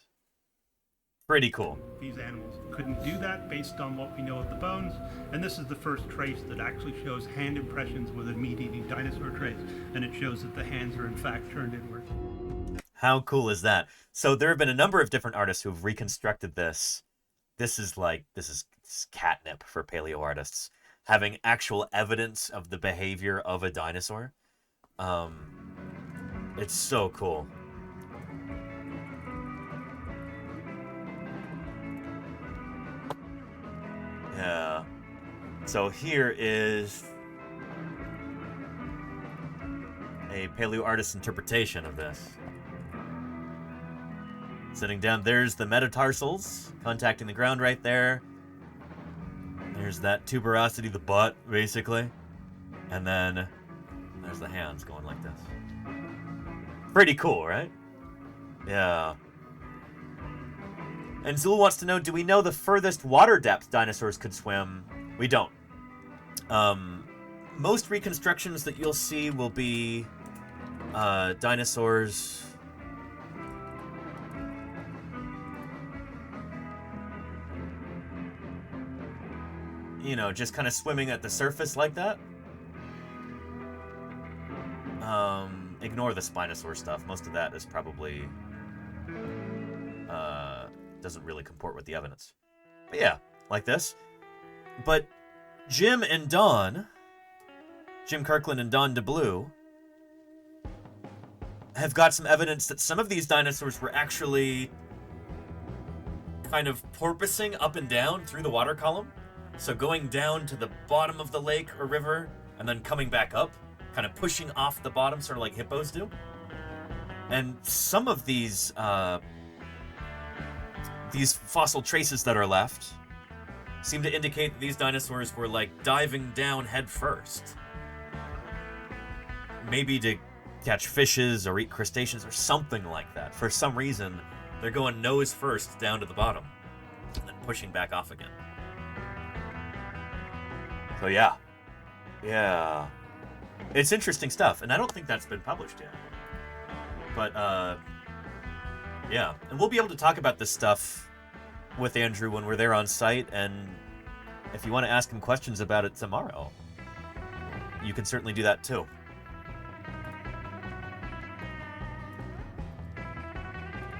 Pretty cool. These animals couldn't do that based on what we know of the bones, and this is the first trace that actually shows hand impressions with a meat-eating dinosaur trace, and it shows that the hands are in fact turned inward. How cool is that? So there have been a number of different artists who've reconstructed this. This is catnip for paleo artists, having actual evidence of the behavior of a dinosaur. It's so cool. Yeah. So here is a paleo artist's interpretation of this. Sitting down, there's the metatarsals contacting the ground right there. There's that tuberosity, the butt, basically. And then there's the hands going like this. Pretty cool, right? Yeah. And Zul wants to know, do we know the furthest water depth dinosaurs could swim? We don't. Most reconstructions that you'll see will be dinosaurs... You know, just kind of swimming at the surface like that. Ignore the Spinosaur stuff. Most of that is probably... doesn't really comport with the evidence. But yeah, like this. But Jim and Don, Jim Kirkland and Don DeBlue, have got some evidence that some of these dinosaurs were actually kind of porpoising up and down through the water column. So going down to the bottom of the lake or river and then coming back up, kind of pushing off the bottom, sort of like hippos do. And some of these fossil traces that are left seem to indicate that these dinosaurs were like diving down head first. Maybe to catch fishes or eat crustaceans or something like that. For some reason, they're going nose first down to the bottom and then pushing back off again. So yeah. Yeah. It's interesting stuff, and I don't think that's been published yet. But, yeah. And we'll be able to talk about this stuff with Andrew when we're there on site, and if you want to ask him questions about it tomorrow, you can certainly do that too.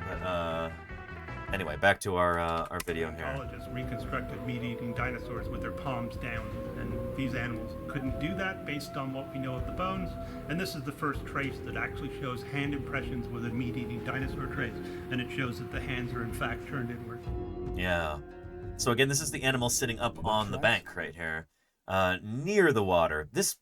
But, anyway, back to our video here. Paleontologists reconstructed meat-eating dinosaurs with their palms down, and these animals couldn't do that based on what we know of the bones. And this is the first trace that actually shows hand impressions with a meat-eating dinosaur trace, and it shows that the hands are in fact turned inward. Yeah. So again, this is the animal sitting up on the bank right here, near the water. This,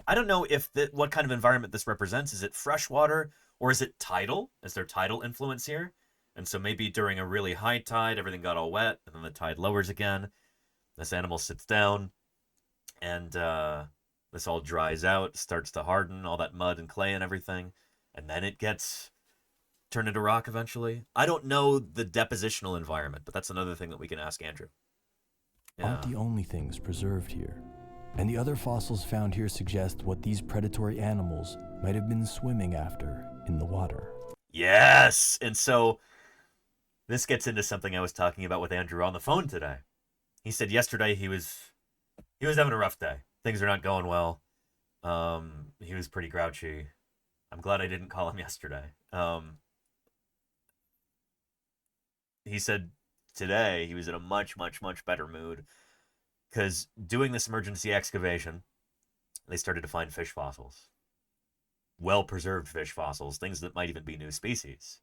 I don't know if what kind of environment this represents. Is it freshwater or is it tidal? Is there tidal influence here? And so maybe during a really high tide, everything got all wet, and then the tide lowers again. This animal sits down, and this all dries out, starts to harden, all that mud and clay and everything, and then it gets turned into rock eventually. I don't know the depositional environment, but that's another thing that we can ask Andrew. Yeah. Aren't the only things preserved here. And the other fossils found here suggest what these predatory animals might have been swimming after in the water. Yes! And so this gets into something I was talking about with Andrew on the phone today. He said yesterday he was having a rough day. Things are not going well. He was pretty grouchy. I'm glad I didn't call him yesterday. He said today he was in a much, much, much better mood because doing this emergency excavation, they started to find fish fossils. Well-preserved fish fossils, things that might even be new species.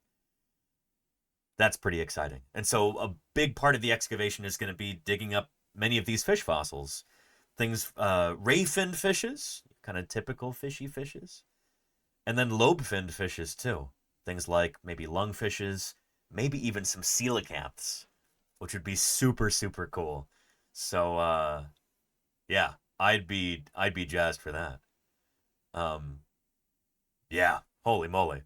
That's pretty exciting. And so a big part of the excavation is going to be digging up many of these fish fossils. Things, ray-finned fishes, kind of typical fishy fishes. And then lobe-finned fishes, too. Things like maybe lungfishes, maybe even some coelacanths, which would be super, super cool. So, yeah, I'd be jazzed for that. Yeah, holy moly.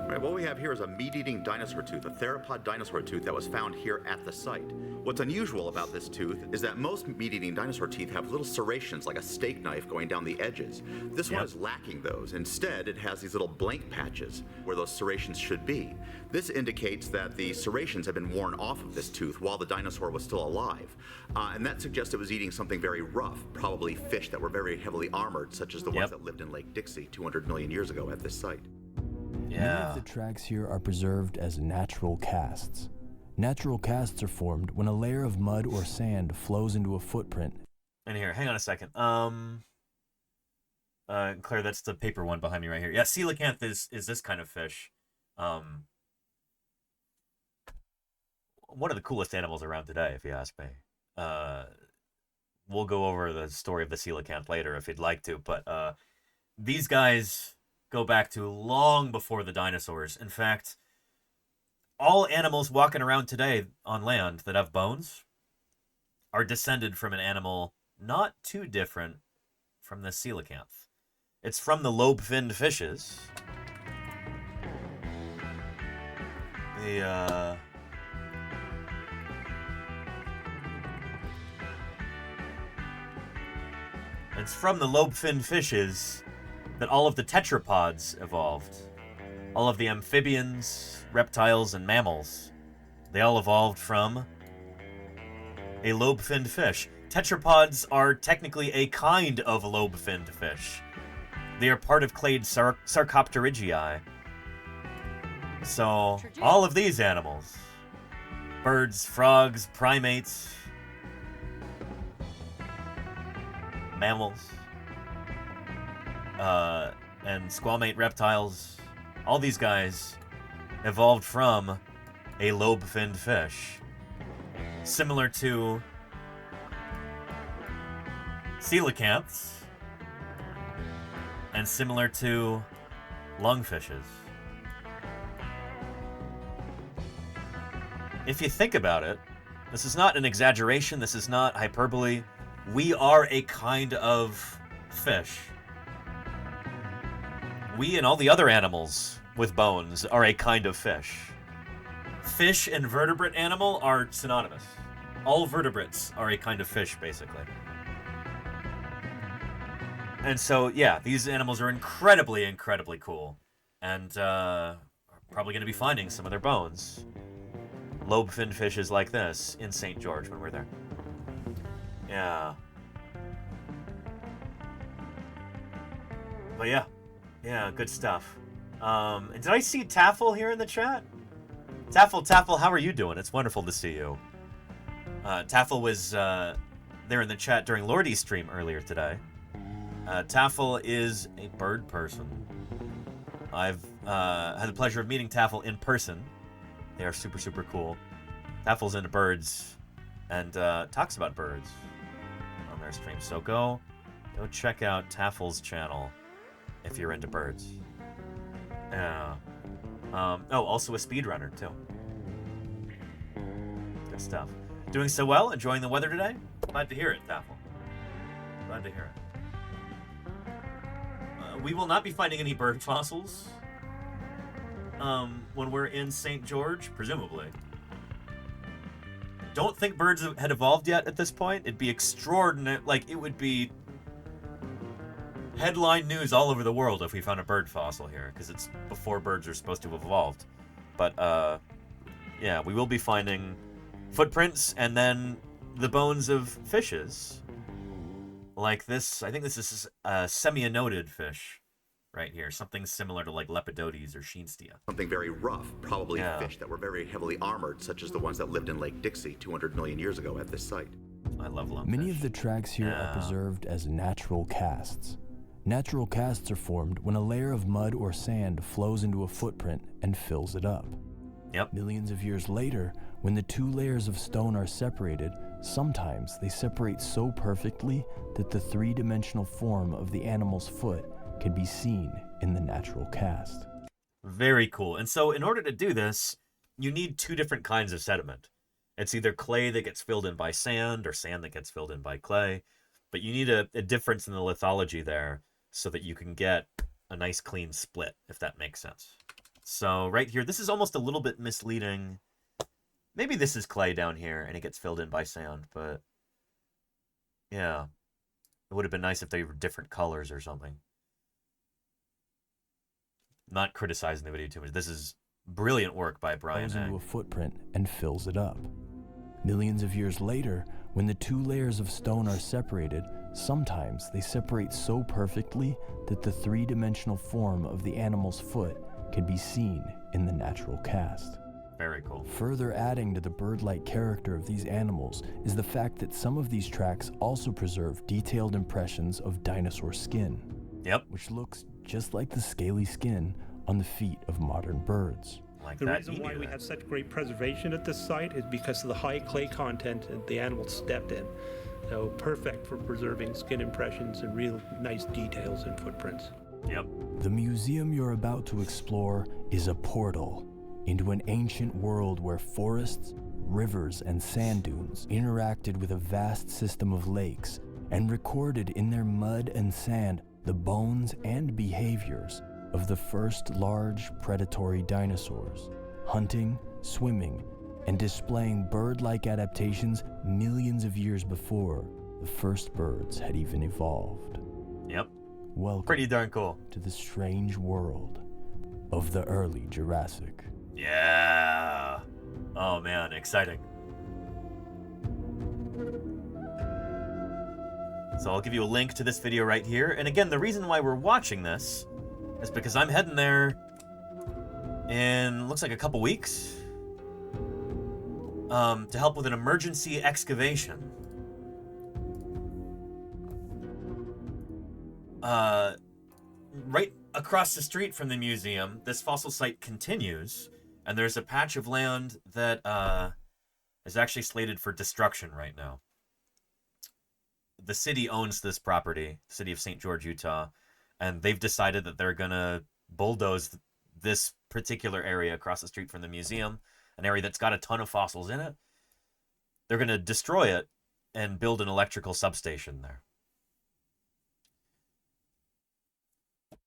All right, what we have here is a meat-eating dinosaur tooth, a theropod dinosaur tooth that was found here at the site. What's unusual about this tooth is that most meat-eating dinosaur teeth have little serrations like a steak knife going down the edges. This one is lacking those. Instead, it has these little blank patches where those serrations should be. This indicates that the serrations have been worn off of this tooth while the dinosaur was still alive. And that suggests it was eating something very rough, probably fish that were very heavily armored, such as the ones that lived in Lake Dixie 200 million years ago at this site. Many of the tracks here are preserved as natural casts. Natural casts are formed when a layer of mud or sand flows into a footprint. And here, hang on a second. Claire, that's the paper one behind me right here. Yeah, coelacanth is this kind of fish. One of the coolest animals around today, if you ask me. We'll go over the story of the coelacanth later if you'd like to, but these guys go back to long before the dinosaurs. In fact, all animals walking around today on land that have bones are descended from an animal not too different from the coelacanth. It's from the lobe-finned fishes. It's from the lobe-finned fishes that all of the tetrapods evolved. All of the amphibians, reptiles, and mammals. They all evolved from a lobe-finned fish. Tetrapods are technically a kind of lobe-finned fish. They are part of clade Sarcopterygii. So, all of these animals, birds, frogs, primates, mammals, and squamate reptiles, all these guys evolved from a lobe-finned fish. Similar to coelacanths, and similar to lungfishes. If you think about it, this is not an exaggeration, this is not hyperbole. We are a kind of fish. We and all the other animals with bones are a kind of fish. Fish and vertebrate animal are synonymous. All vertebrates are a kind of fish, basically. And so, yeah, these animals are incredibly, incredibly cool. And are probably going to be finding some of their bones. Lobe-finned fishes like this in St. George when we're there. Yeah. But yeah, good stuff. And did I see Taffel here in the chat? Taffel, how are you doing? It's wonderful to see you. Taffel was there in the chat during Lordy's stream earlier today. Taffel is a bird person. I've had the pleasure of meeting Taffel in person. They are super, super cool. Taffel's into birds and talks about birds on their stream. So go check out Taffel's channel if you're into birds. Yeah. Also a speedrunner, too. Good stuff. Doing so well? Enjoying the weather today? Glad to hear it, Taffel. Glad to hear it. We will not be finding any bird fossils when we're in St. George, presumably. Don't think birds had evolved yet at this point. It'd be extraordinary. Like, it would be headline news all over the world if we found a bird fossil here, because it's before birds are supposed to have evolved. But, yeah, we will be finding footprints and then the bones of fishes. Like this, I think this is a semi-anodid fish right here. Something similar to like Lepidotes or Sheenstia. Something very rough, probably fish that were very heavily armored, such as the ones that lived in Lake Dixie 200 million years ago at this site. I love lungfish. Many of the tracks here are preserved as natural casts. Natural casts are formed when a layer of mud or sand flows into a footprint and fills it up. Yep. Millions of years later, when the two layers of stone are separated, sometimes they separate so perfectly that the three-dimensional form of the animal's foot can be seen in the natural cast. Very cool. And so in order to do this, you need two different kinds of sediment. It's either clay that gets filled in by sand or sand that gets filled in by clay. But you need a difference in the lithology there so that you can get a nice clean split, if that makes sense. So right here, this is almost a little bit misleading. Maybe this is clay down here and it gets filled in by sand, but yeah. It would have been nice if they were different colors or something. Not criticizing the video too much. This is brilliant work by Brian. Goes into a footprint and fills it up. Millions of years later, when the two layers of stone are separated, sometimes they separate so perfectly that the three-dimensional form of the animal's foot can be seen in the natural cast. Very cool. Further adding to the bird-like character of these animals is the fact that some of these tracks also preserve detailed impressions of dinosaur skin. Yep. Which looks just like the scaly skin on the feet of modern birds. The reason why we have such great preservation at this site is because of the high clay content that the animals stepped in. So perfect for preserving skin impressions and real nice details and footprints. Yep. The museum you're about to explore is a portal into an ancient world where forests, rivers, and sand dunes interacted with a vast system of lakes and recorded in their mud and sand the bones and behaviors of the first large predatory dinosaurs, hunting, swimming, and displaying bird-like adaptations millions of years before the first birds had even evolved. Yep. Welcome pretty darn cool to the strange world of the early Jurassic. Yeah. Oh man, exciting. So I'll give you a link to this video right here. And again, the reason why we're watching this is because I'm heading there in, looks like a couple weeks, to help with an emergency excavation. Right across the street from the museum, this fossil site continues, and there's a patch of land that is actually slated for destruction right now. The city owns this property, the city of St. George, Utah, and they've decided that they're gonna bulldoze this particular area across the street from the museum, an area that's got a ton of fossils in it. They're gonna destroy it and build an electrical substation there.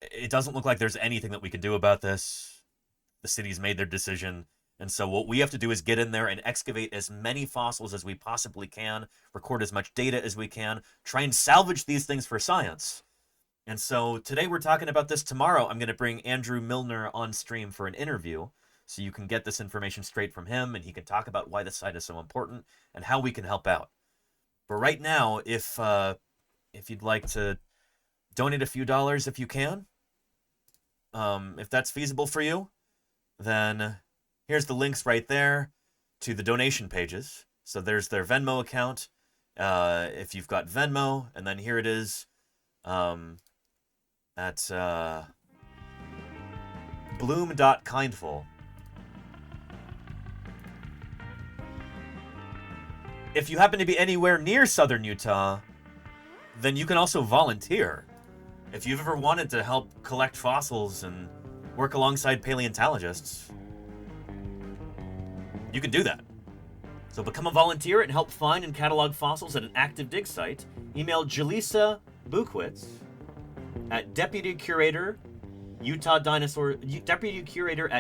It doesn't look like there's anything that we can do about this. The city's made their decision. And so what we have to do is get in there and excavate as many fossils as we possibly can, record as much data as we can, try and salvage these things for science. And so today we're talking about this. Tomorrow I'm going to bring Andrew Milner on stream for an interview, so you can get this information straight from him, and he can talk about why the site is so important and how we can help out. But right now, if you'd like to donate a few dollars if you can, if that's feasible for you, then here's the links right there to the donation pages. So there's their Venmo account, if you've got Venmo, and then here it is at bloom.kindful. If you happen to be anywhere near southern Utah, then you can also volunteer. If you've ever wanted to help collect fossils and work alongside paleontologists, you can do that. So become a volunteer and help find and catalog fossils at an active dig site. Email Jaleesa Bukwitz at deputy curator at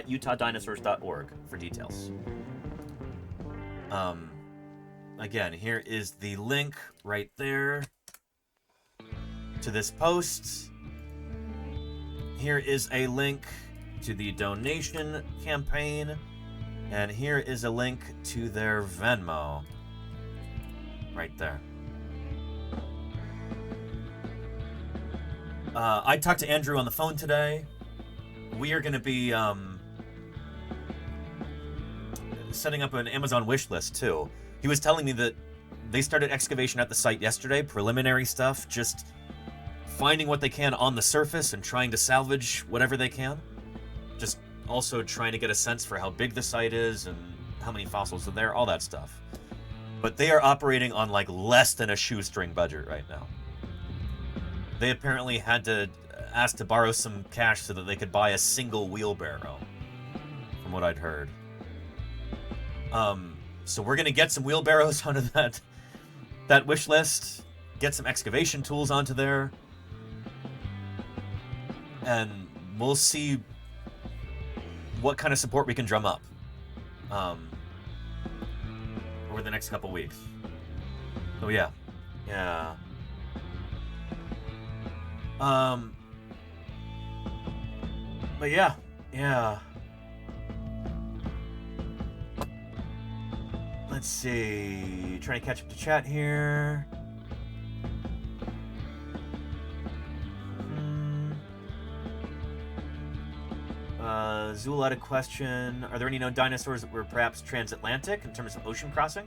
utah-dinosaurs.org for details. Again, here is the link right there to this post. Here is a link to the donation campaign, and here is a link to their Venmo right there. I talked to Andrew on the phone today. We are going to be setting up an Amazon wish list too. He was telling me that they started excavation at the site yesterday, preliminary stuff, just finding what they can on the surface and trying to salvage whatever they can. Just also trying to get a sense for how big the site is and how many fossils are there, all that stuff. But they are operating on like less than a shoestring budget right now. They apparently had to ask to borrow some cash so that they could buy a single wheelbarrow, from what I'd heard. So we're gonna get some wheelbarrows onto that wish list, get some excavation tools onto there, and we'll see what kind of support we can drum up over the next couple weeks. Oh yeah. But yeah. Let's see. Trying to catch up to chat here. Zool had a question. Are there any known dinosaurs that were perhaps transatlantic in terms of ocean crossing?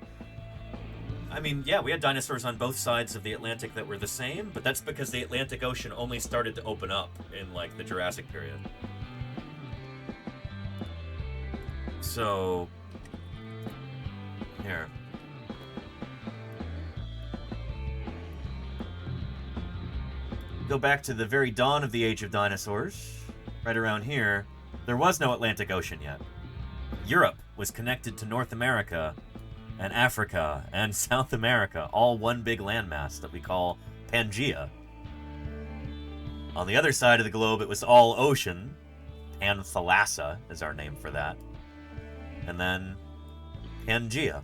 I mean, yeah, we had dinosaurs on both sides of the Atlantic that were the same, but that's because the Atlantic Ocean only started to open up in, like, the Jurassic period. So, here. Go back to the very dawn of the age of dinosaurs, right around here. There was no Atlantic Ocean yet. Europe was connected to North America and Africa and South America, all one big landmass that we call Pangaea. On the other side of the globe, it was all ocean, and Thalassa is our name for that. and then Pangea.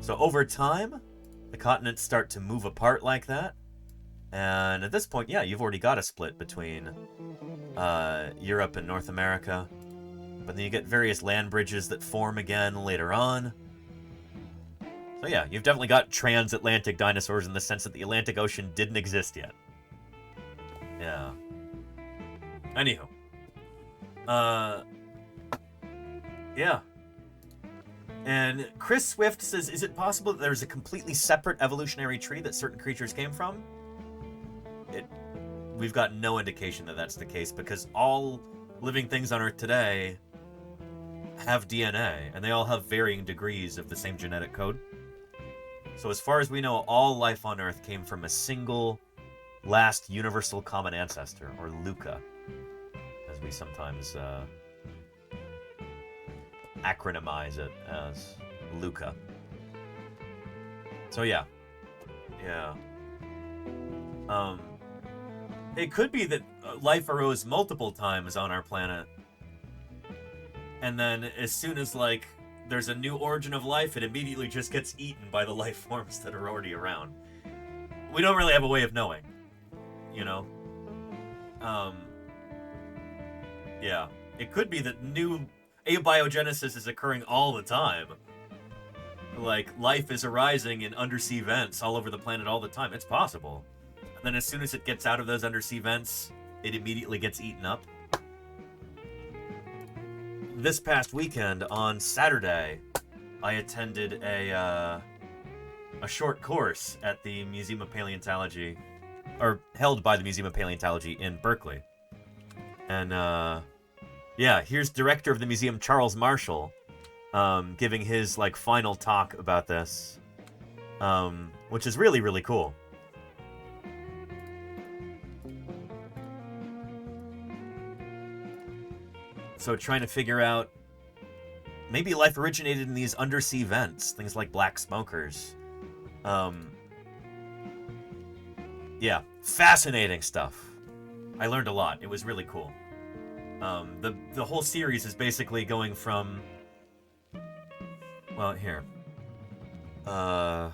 So over time, the continents start to move apart like that. And at this point, yeah, you've already got a split between Europe and North America. But then you get various land bridges that form again later on. So yeah, you've definitely got transatlantic dinosaurs in the sense that the Atlantic Ocean didn't exist yet. Yeah. Anywho. Yeah. And Chris Swift says, is it possible that there's a completely separate evolutionary tree that certain creatures came from? We've got no indication that that's the case, because all living things on Earth today have DNA, and they all have varying degrees of the same genetic code. So as far as we know, all life on Earth came from a single last universal common ancestor, or LUCA, as we sometimes acronymize it as LUCA. So yeah. It could be that life arose multiple times on our planet, and then as soon as, like, there's a new origin of life, it immediately just gets eaten by the life forms that are already around. We don't really have a way of knowing, you know? Yeah. It could be that new abiogenesis is occurring all the time. Like, life is arising in undersea vents all over the planet all the time. It's possible. And then as soon as it gets out of those undersea vents, it immediately gets eaten up. This past weekend, on Saturday, I attended a short course at the Museum of Paleontology, or held by the Museum of Paleontology in Berkeley. And, yeah, here's director of the museum, Charles Marshall, giving his, like, final talk about this, which is really, really cool. So trying to figure out, maybe life originated in these undersea vents, things like black smokers. Yeah, fascinating stuff. I learned a lot. It was really cool. The whole series is basically going from, well, here. The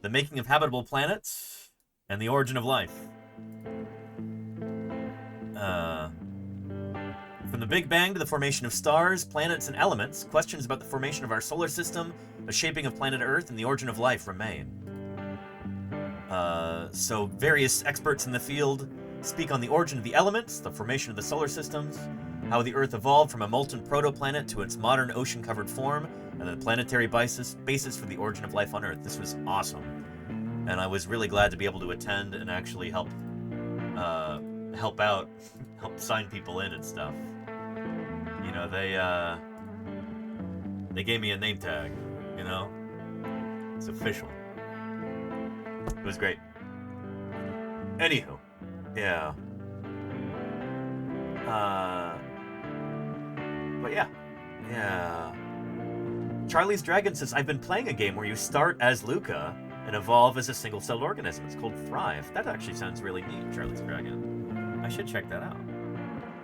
making of habitable planets and the origin of life. From the Big Bang to the formation of stars, planets, and elements, questions about the formation of our solar system, the shaping of planet Earth, and the origin of life remain. So various experts in the field speak on the origin of the elements, the formation of the solar systems, how the Earth evolved from a molten protoplanet to its modern ocean-covered form, and the planetary basis for the origin of life on Earth. This was awesome. And I was really glad to be able to attend and actually help out, help sign people in and stuff. You know, they gave me a name tag, you know? It's official. It was great. Anywho, yeah. But yeah. Charlie's Dragon says, I've been playing a game where you start as Luca and evolve as a single-celled organism. It's called Thrive. That actually sounds really neat, Charlie's Dragon. I should check that out.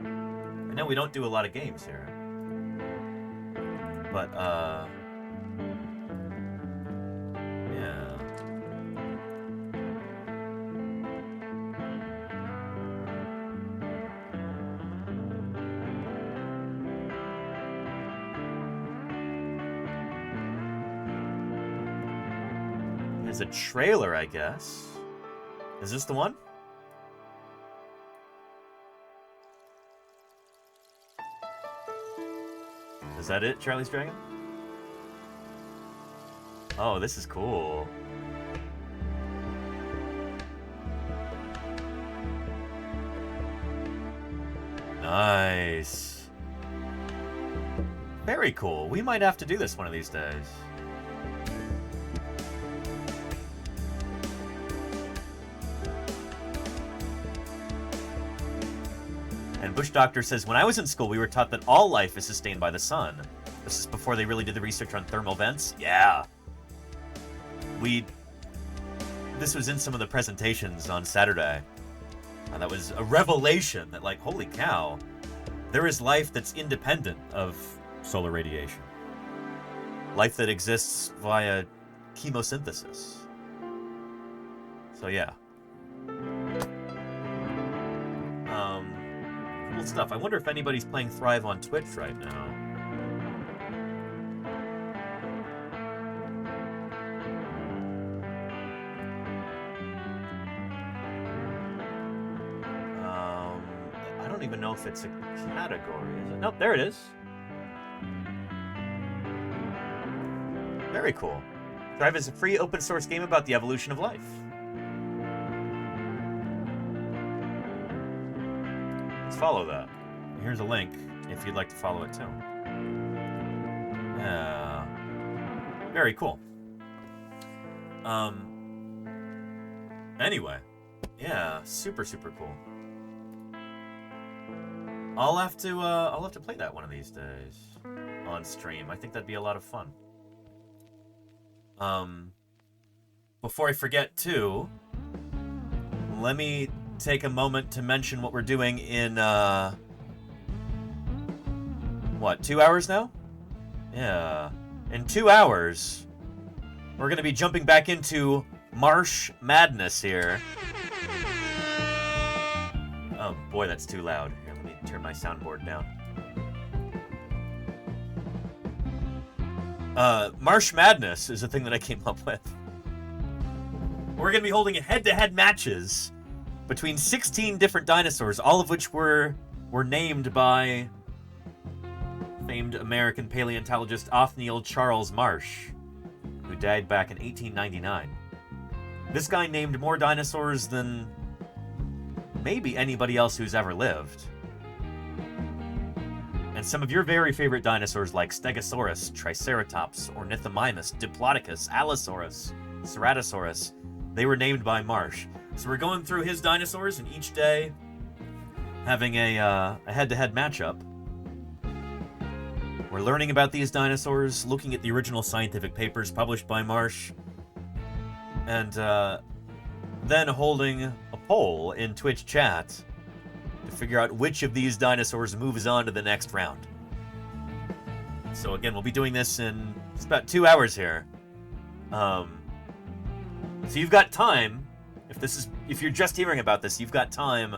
I know we don't do a lot of games here. But, yeah. There's a trailer, I guess. Is this the one? Is that it, Charlie's Dragon? Oh, this is cool. Nice. Very cool. We might have to do this one of these days. And Bush Doctor says, when I was in school, we were taught that all life is sustained by the sun. This is before they really did the research on thermal vents. Yeah. This was in some of the presentations on Saturday. And that was a revelation that, like, holy cow, there is life that's independent of solar radiation. Life that exists via chemosynthesis. So yeah. Cool stuff. I wonder if anybody's playing Thrive on Twitch right now. I don't even know if it's a category, is it? Nope, there it is. Very cool. Thrive is a free open source game about the evolution of life. Let's follow that. Here's a link if you'd like to follow it too. Yeah. Very cool. Anyway. Yeah, super cool. I'll have to play that one of these days on stream. I think that'd be a lot of fun. Before I forget too, let me take a moment to mention what we're doing in, what, 2 hours now? Yeah. In 2 hours, we're going to be jumping back into MarshMadness here. Oh boy, that's too loud. Here, let me turn my soundboard down. MarshMadness is a thing that I came up with. We're going to be holding head-to-head matches between 16 different dinosaurs, all of which were named by famed American paleontologist Othniel Charles Marsh, who died back in 1899. This guy named more dinosaurs than maybe anybody else who's ever lived. And some of your very favorite dinosaurs like Stegosaurus, Triceratops, Ornithomimus, Diplodocus, Allosaurus, Ceratosaurus, they were named by Marsh. So we're going through his dinosaurs, and each day having a head-to-head matchup. We're learning about these dinosaurs, looking at the original scientific papers published by Marsh, and then holding a poll in Twitch chat to figure out which of these dinosaurs moves on to the next round. So again, we'll be doing this in it's about 2 hours here. So you've got time, if you're just hearing about this, you've got time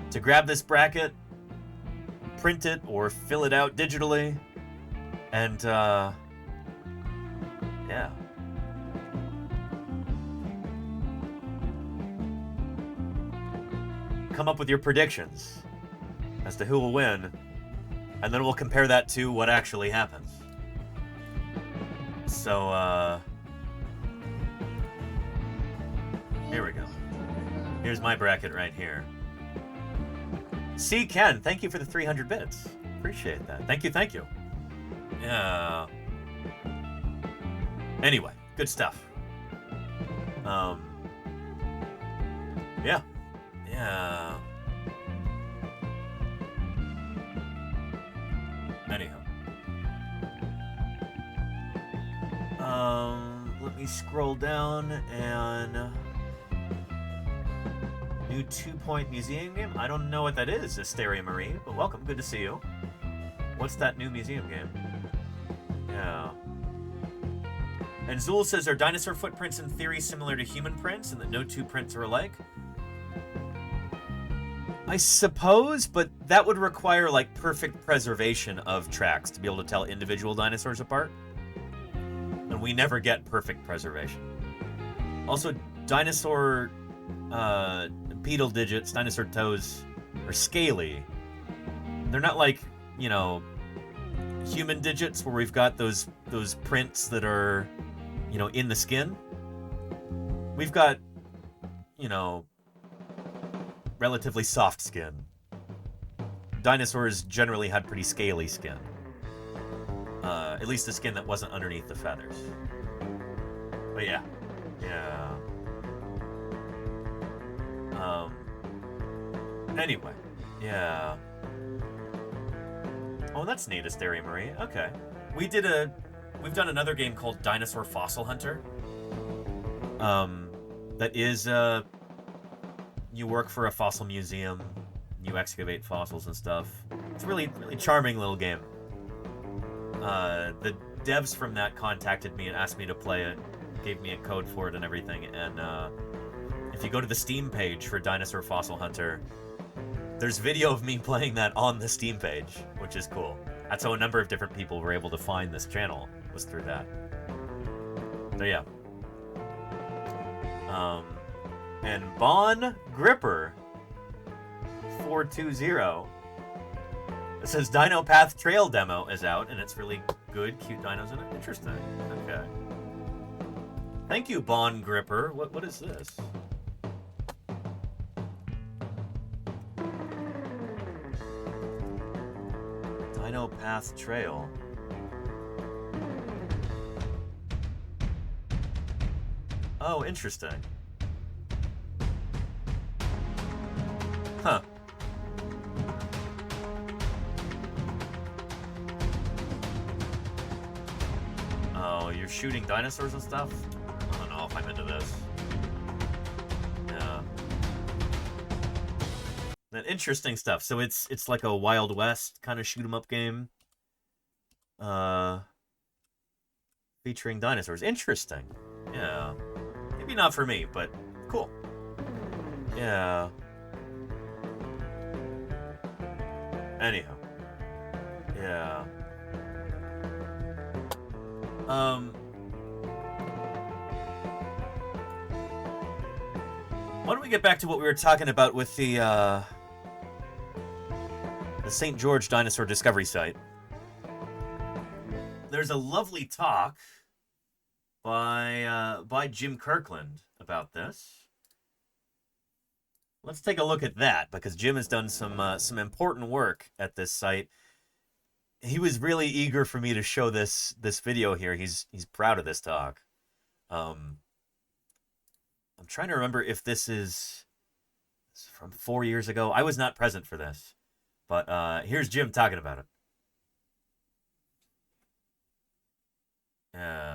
to grab this bracket, print it, or fill it out digitally, and yeah. Come up with your predictions as to who will win, and then we'll compare that to what actually happens. So, here we go. Here's my bracket right here. C. Ken, thank you for the 300 bits. Appreciate that. Thank you. Yeah. Anyway, good stuff. Yeah. Yeah. Anyhow. Let me scroll down and new 2-point museum game. I don't know what that is, Asteria Marie, but welcome. Good to see you. What's that new museum game? Yeah. And Zool says, are dinosaur footprints in theory similar to human prints and that no two prints are alike? I suppose, but that would require like perfect preservation of tracks to be able to tell individual dinosaurs apart. And we never get perfect preservation. Also, dinosaur pedal digits, dinosaur toes, are scaly. They're not like, you know, human digits where we've got those prints that are, you know, in the skin. We've got, you know, relatively soft skin. Dinosaurs generally had pretty scaly skin. At least the skin that wasn't underneath the feathers. But yeah. Yeah. Anyway. Yeah. Oh, that's neat, Asteria Marie. Okay. We've done another game called Dinosaur Fossil Hunter. That is, you work for a fossil museum, you excavate fossils and stuff. It's a really, really charming little game. The devs from that contacted me and asked me to play it, gave me a code for it and everything, and if you go to the Steam page for Dinosaur Fossil Hunter, there's video of me playing that on the Steam page, which is cool. That's how a number of different people were able to find this channel, was through that. So yeah. And Bon Gripper 420, it says Dino Path Trail demo is out, and it's really good, cute dinos in it. Interesting. Okay. Thank you, Bon Gripper. What is this? Dino Path Trail. Oh, interesting. Huh. Oh, you're shooting dinosaurs and stuff? I don't know if I'm into this. Yeah. That interesting stuff. So it's like a Wild West kind of shoot 'em up game. Featuring dinosaurs. Interesting. Yeah. Maybe not for me, but cool. Yeah. Anyhow. Yeah. Why don't we get back to what we were talking about with the St. George Dinosaur Discovery Site. There's a lovely talk by Jim Kirkland about this. Let's take a look at that, because Jim has done some important work at this site. He was really eager for me to show this video here. He's proud of this talk. I'm trying to remember if this is from 4 years ago. I was not present for this, but here's Jim talking about it.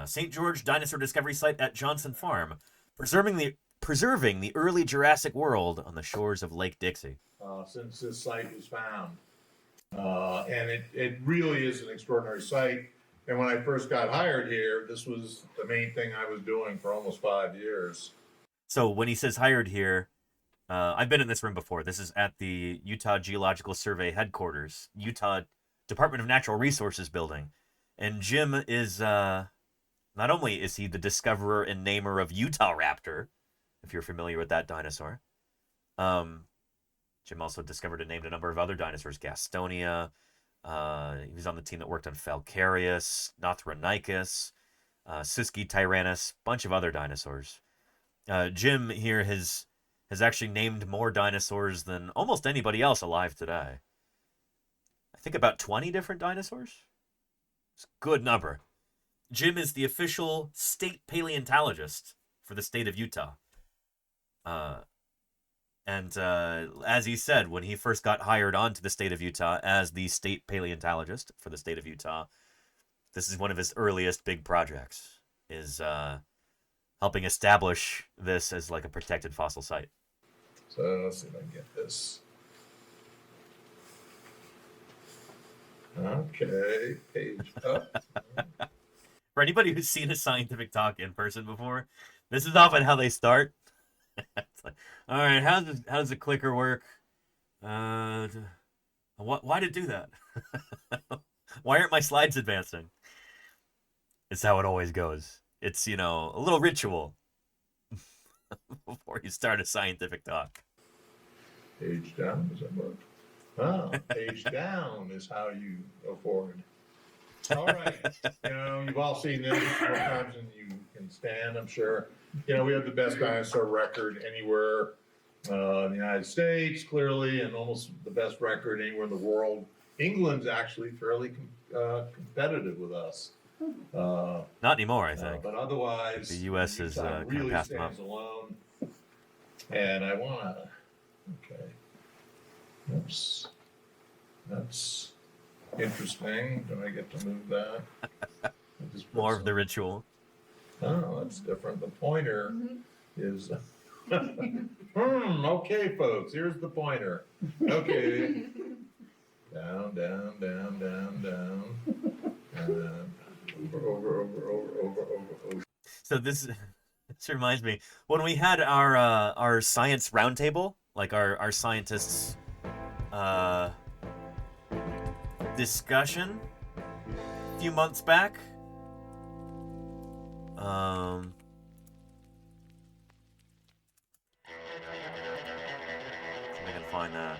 St. George Dinosaur Discovery Site at Johnson Farm, preserving the early Jurassic world on the shores of Lake Dixie. Since this site was found. And it really is an extraordinary site. And when I first got hired here, this was the main thing I was doing for almost 5 years. So when he says hired here, I've been in this room before. This is at the Utah Geological Survey headquarters, Utah Department of Natural Resources building. And Jim is, not only is he the discoverer and namer of Utah Raptor, if you're familiar with that dinosaur, Jim also discovered and named a number of other dinosaurs, Gastonia. He was on the team that worked on Falcarius, Nothronychus, Siskiytyrannus, bunch of other dinosaurs. Jim here has actually named more dinosaurs than almost anybody else alive today. I think about 20 different dinosaurs. It's a good number. Jim is the official state paleontologist for the state of Utah. And as he said, when he first got hired onto the state of Utah as the state paleontologist for the state of Utah, this is one of his earliest big projects, is helping establish this as like a protected fossil site. So let's see if I can get this. Okay, page up. For anybody who's seen a scientific talk in person before, this is often how they start. It's like, all right, how does the clicker work? Why did it do that? Why aren't my slides advancing? It's how it always goes. It's, a little ritual before you start a scientific talk. Page down, does that work? Oh, page down is how you go forward. All right. You've all seen this more times than you can stand, I'm sure. We have the best dinosaur record anywhere in the United States, clearly, and almost the best record anywhere in the world. England's actually fairly competitive with us. Not anymore, I think. But otherwise, the U.S. is really passed them up. stands alone. And I want to, okay. Oops. That's interesting. Do I get to move that? More of the ritual. Oh, that's different. The pointer is Okay, folks, here's the pointer. Okay. Down, down, down, down, down. Over. So this reminds me, when we had our science roundtable, like our scientists discussion a few months back. See if I can find that.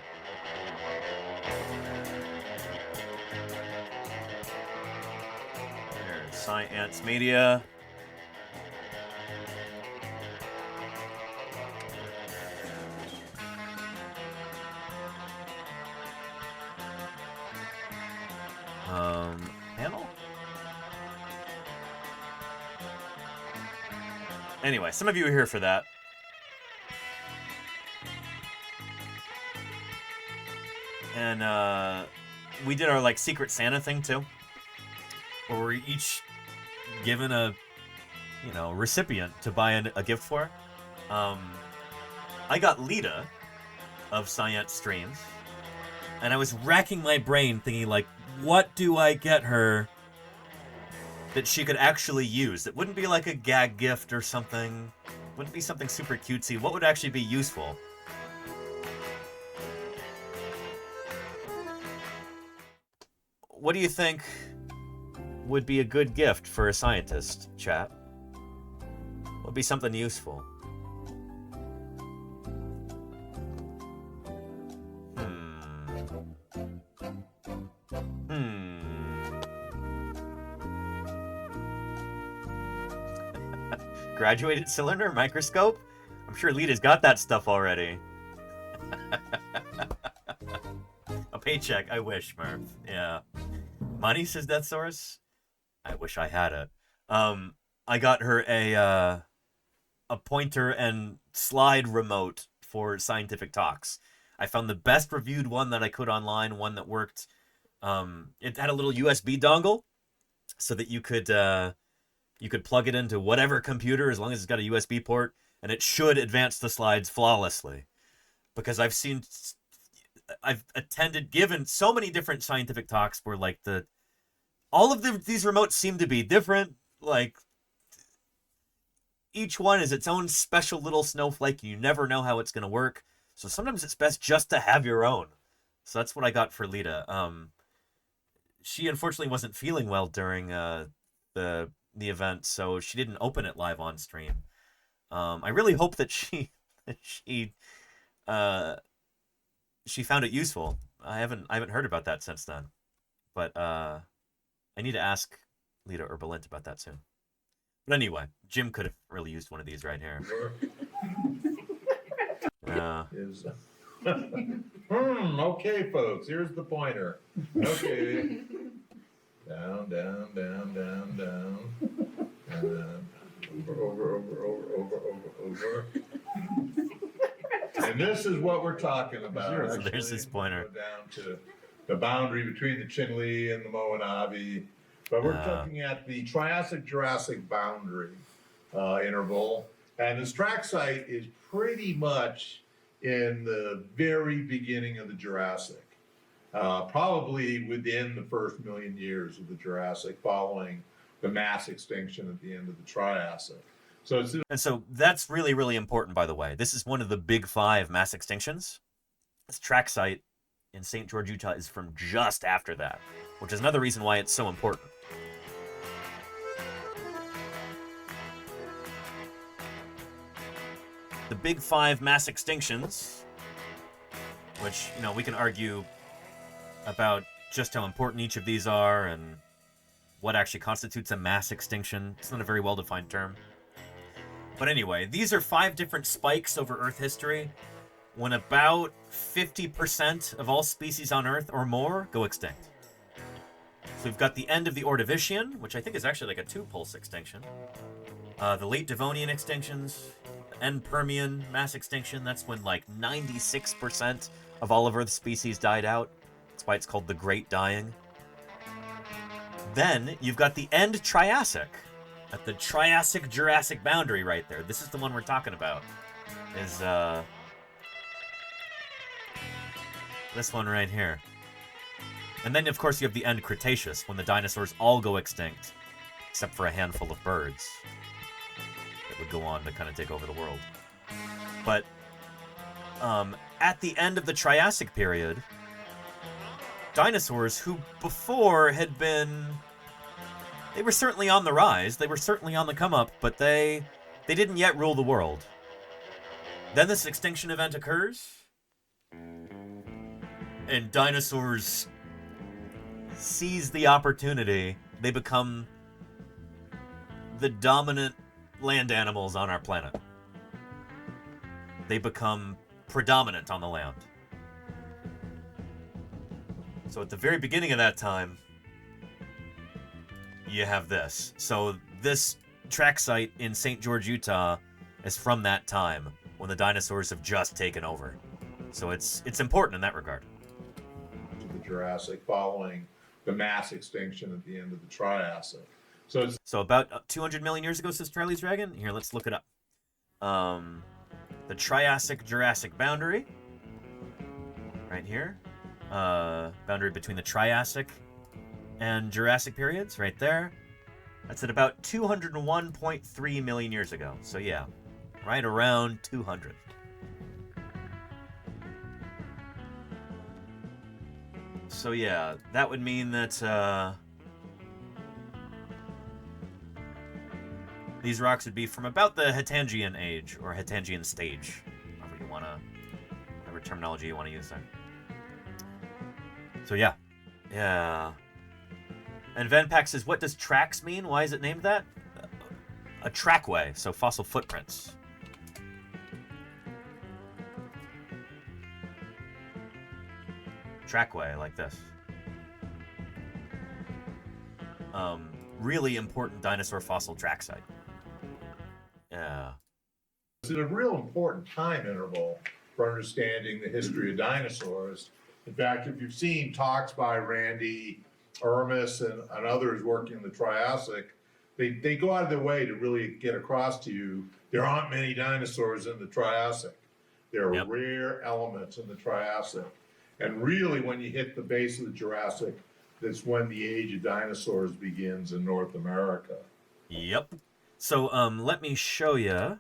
There's Science Media. Panel? Anyway, some of you are here for that. And we did our like Secret Santa thing too, where we're each given a, you know, recipient to buy a gift for. I got Lita of Science Streams, and I was racking my brain thinking like, what do I get her that she could actually use? It wouldn't be like a gag gift or something. Wouldn't be something super cutesy. What would actually be useful? What do you think would be a good gift for a scientist, chat? What would be something useful? Graduated cylinder microscope? I'm sure Lita's got that stuff already. A paycheck, I wish, Murph. Yeah. Money, says Deathsaurus? I wish I had it. I got her a pointer and slide remote for scientific talks. I found the best reviewed one that I could online, one that worked. It had a little USB dongle so that you could plug it into whatever computer as long as it's got a USB port, and it should advance the slides flawlessly. Because I've given so many different scientific talks where like these remotes seem to be different. Like each one is its own special little snowflake. You never know how it's going to work. So sometimes it's best just to have your own. So that's what I got for Lita. She unfortunately wasn't feeling well during the event, so she didn't open it live on stream. I really hope that she found it useful. I haven't heard about that since then, but I need to ask Lita or Belint about that soon. But anyway, Jim could have really used one of these right here. Okay, folks, here's the pointer. Okay. Down, down, down, down, down. Over. And this is what we're talking about. So there's this pointer. Down to the boundary between the Chinle and the Moenavi. But we're looking at the Triassic-Jurassic boundary interval. And this track site is pretty much in the very beginning of the Jurassic. Probably within the first million years of the Jurassic, following the mass extinction at the end of the Triassic. So that's really, really important, by the way. This is one of the big 5 mass extinctions. This track site in St. George, Utah is from just after that, which is another reason why it's so important. The big 5 mass extinctions, which, you know, we can argue about just how important each of these are and what actually constitutes a mass extinction. It's not a very well-defined term. But anyway, these are 5 different spikes over Earth history when about 50% of all species on Earth or more go extinct. So we've got the end of the Ordovician, which I think is actually like a 2-pulse extinction. The late Devonian extinctions, end Permian mass extinction. That's when like 96% of all of Earth's species died out. That's why it's called the Great Dying. Then you've got the end Triassic, at the Triassic-Jurassic boundary right there. This is the one we're talking about. Is This one right here. And then, of course, you have the end Cretaceous, when the dinosaurs all go extinct, except for a handful of birds that would go on to kind of take over the world. But at the end of the Triassic period, dinosaurs who before had been... They were certainly on the rise, they were certainly on the come-up, but they didn't yet rule the world. Then this extinction event occurs, and dinosaurs seize the opportunity. They become the dominant land animals on our planet. They become predominant on the land. So at the very beginning of that time, you have this. So this track site in St. George, Utah is from that time when the dinosaurs have just taken over. So it's important in that regard. The Jurassic following the mass extinction at the end of the Triassic. So about 200 million years ago, says Charlie's Dragon. Here, let's look it up. The Triassic-Jurassic boundary. Right here. Boundary between the Triassic and Jurassic periods, right there. That's at about 201.3 million years ago. So yeah, right around 200. So yeah, that would mean that these rocks would be from about the Hatangian age, or Hatangian stage, whatever terminology you want to use there. So yeah. Yeah. And Vanpak says, what does tracks mean? Why is it named that? A trackway, so fossil footprints. Trackway, like this. Really important dinosaur fossil track site. Yeah. It's a real important time interval for understanding the history of dinosaurs. In fact, if you've seen talks by Randy Ermis and others working in the Triassic, they go out of their way to really get across to you there aren't many dinosaurs in the Triassic. There are rare elements in the Triassic. And really, when you hit the base of the Jurassic, that's when the age of dinosaurs begins in North America. Yep. So let me show you.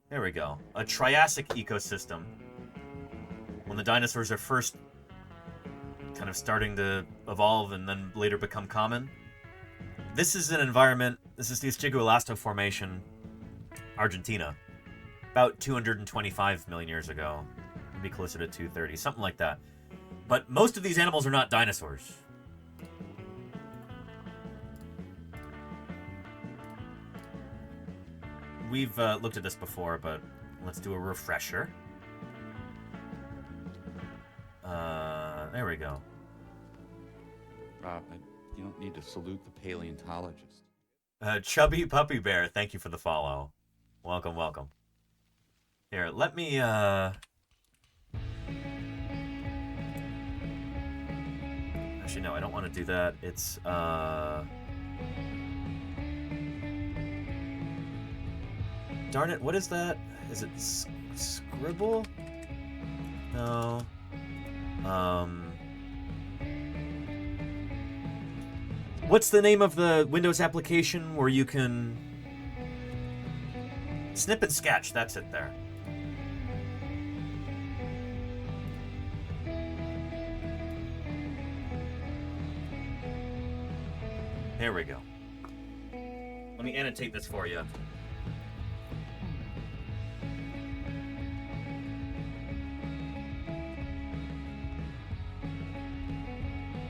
There we go. A Triassic ecosystem. When the dinosaurs are first kind of starting to evolve and then later become common. This is an environment, this is the Stegosaurus Formation, Argentina. About 225 million years ago. Maybe closer to 230, something like that. But most of these animals are not dinosaurs. We've looked at this before, but let's do a refresher. There we go. Rob, you don't need to salute the paleontologist. Chubby Puppy Bear, thank you for the follow. Welcome, welcome. Here, let me, Actually, no, I don't want to do that. It's, Darn it, what is that? Is it Scribble? No. What's the name of the Windows application where you can... Snip and Sketch, that's it there. There we go. Let me annotate this for you.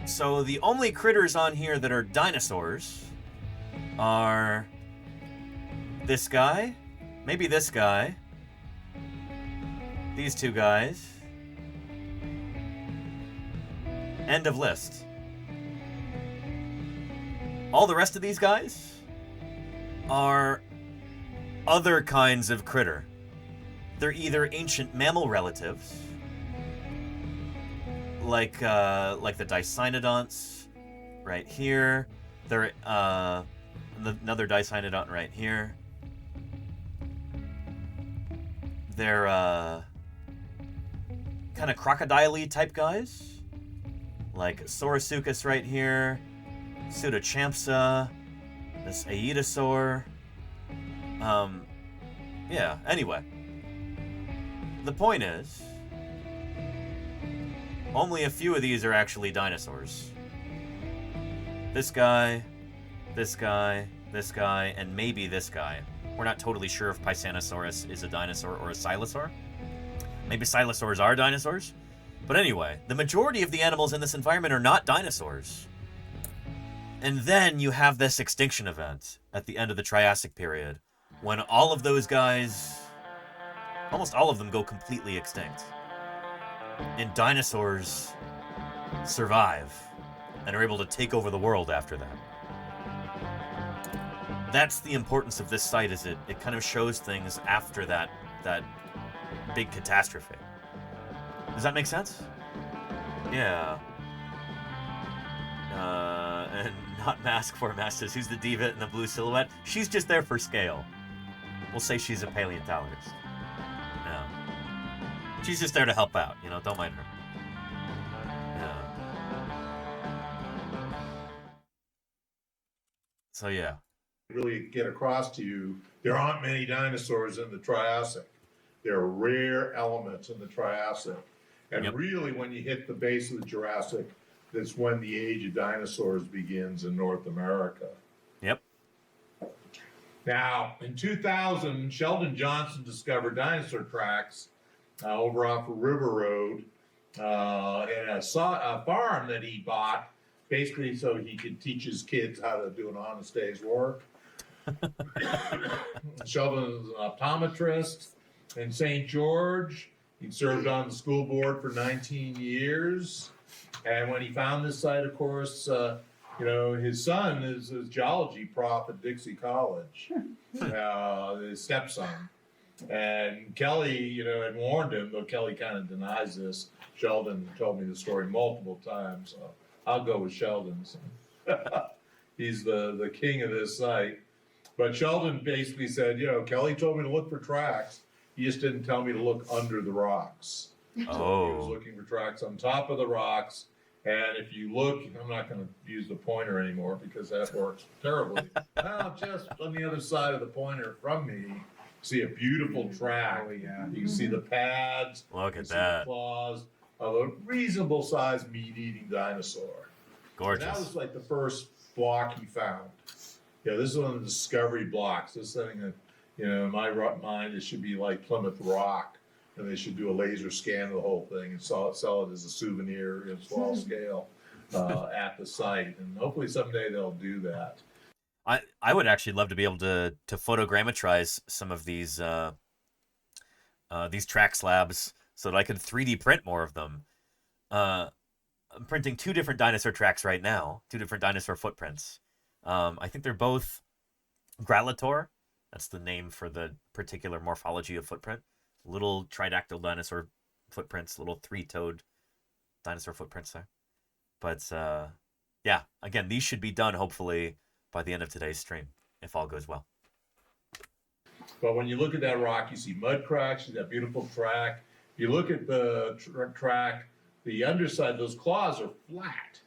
So the only critters on here that are dinosaurs are this guy, maybe this guy, these two guys, end of list. All the rest of these guys are other kinds of critter. They're either ancient mammal relatives, like the Dicynodonts right here. They're another Dicynodont right here. They're kind of crocodile-y type guys, like Saurosuchus right here, Pseudochampsa, this Aedosaur. Yeah, anyway. The point is, only a few of these are actually dinosaurs. This guy, this guy, this guy, and maybe this guy. We're not totally sure if Pisanosaurus is a dinosaur or a silosaur. Maybe silosaurs are dinosaurs. But anyway, the majority of the animals in this environment are not dinosaurs. And then you have this extinction event at the end of the Triassic period, when all of those guys, almost all of them, go completely extinct. And dinosaurs survive and are able to take over the world after that. That's the importance of this site, is it kind of shows things after that big catastrophe. Does that make sense? Yeah. And not Mask for Mask says, who's the diva in the blue silhouette? She's just there for scale. We'll say she's a paleontologist. Yeah. She's just there to help out, you know, don't mind her. Yeah. So yeah. Really get across to you, there aren't many dinosaurs in the Triassic. There are rare elements in the Triassic. And really, when you hit the base of the Jurassic, that's when the age of dinosaurs begins in North America. Yep. Now, in 2000, Sheldon Johnson discovered dinosaur tracks over off of River Road in a farm that he bought, basically so he could teach his kids how to do an honest day's work. Sheldon is an optometrist in St. George. He served on the school board for 19 years. And when he found this site, of course, you know, his son is a geology prof at Dixie College, his stepson. And Kelly, you know, had warned him, though Kelly kind of denies this. Sheldon told me the story multiple times, so I'll go with Sheldon's. He's the king of this site. But Sheldon basically said, you know, Kelly told me to look for tracks. He just didn't tell me to look under the rocks. So he was looking for tracks on top of the rocks. And if you look, I'm not going to use the pointer anymore because that works terribly. Now, just on the other side of the pointer from me, see a beautiful track. You can see the pads. Look at the that. Claws of a reasonable sized meat-eating dinosaur. Gorgeous. And that was like the first block he found. Yeah, this is one of the discovery blocks. This thing, you know, in my mind, it should be like Plymouth Rock, and they should do a laser scan of the whole thing and sell it as a souvenir in small scale at the site. And hopefully someday they'll do that. I would actually love to be able to photogrammetrize some of these track slabs so that I could 3D print more of them. I'm printing 2 different dinosaur tracks right now, 2 different dinosaur footprints. I think they're both Gralator. That's the name for the particular morphology of footprint. Little tridactyl dinosaur footprints, little 3-toed dinosaur footprints there. But yeah, again, these should be done hopefully by the end of today's stream, if all goes well. But when you look at that rock, you see mud cracks, you see that beautiful track. If you look at the track, the underside, those claws are flat.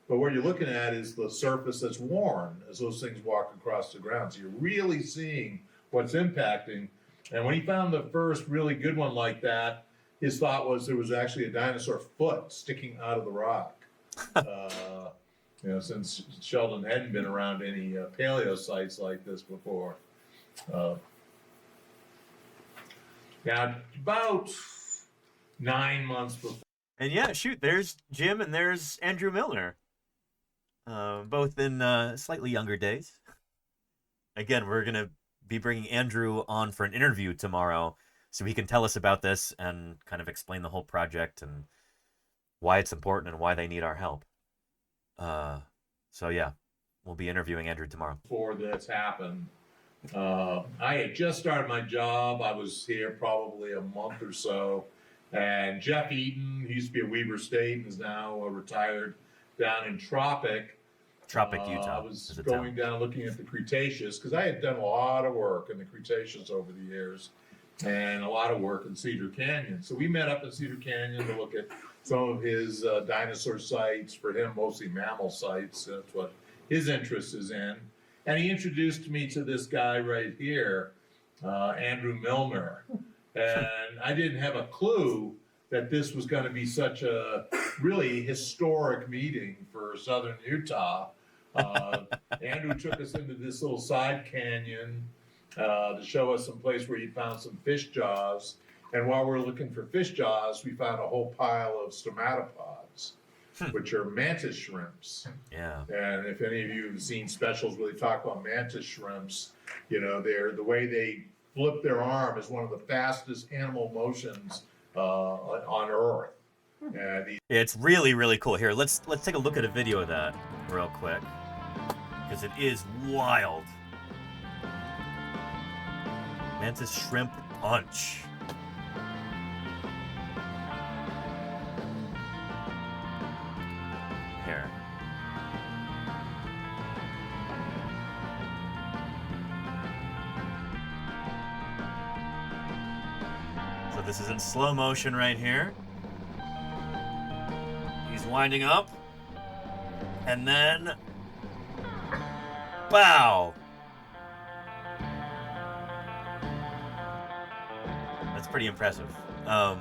But what you're looking at is the surface that's worn as those things walk across the ground. So you're really seeing what's impacting. And when he found the first really good one like that, his thought was there was actually a dinosaur foot sticking out of the rock. You know, since Sheldon hadn't been around any paleo sites like this before. Now, about 9 months before. And yeah, shoot, there's Jim and there's Andrew Milner. Both in slightly younger days. Again, we're going to be bringing Andrew on for an interview tomorrow so he can tell us about this and kind of explain the whole project and why it's important and why they need our help. So yeah, we'll be interviewing Andrew tomorrow. Before this happened, I had just started my job. I was here probably a month or so. And Jeff Eaton, he used to be at Weber State and is now retired down in Tropic, Utah. I was going down looking at the Cretaceous because I had done a lot of work in the Cretaceous over the years. and a lot of work in Cedar Canyon. So we met up in Cedar Canyon to look at some of his dinosaur sites, for him mostly mammal sites. That's what his interest is in. And he introduced me to this guy right here, Andrew Milner. And I didn't have a clue that this was going to be such a really historic meeting for southern Utah. Andrew took us into this little side canyon to show us some place where he found some fish jaws. And while we were looking for fish jaws, we found a whole pile of stomatopods, which are mantis shrimps. Yeah. And if any of you have seen specials where they talk about mantis shrimps, you know, the way they flip their arm is one of the fastest animal motions on Earth. It's really, really cool. Here, let's take a look at a video of that real quick, because it is wild. Mantis shrimp punch. Here. So this is in slow motion right here. He's winding up. And then... Bow! That's pretty impressive. There.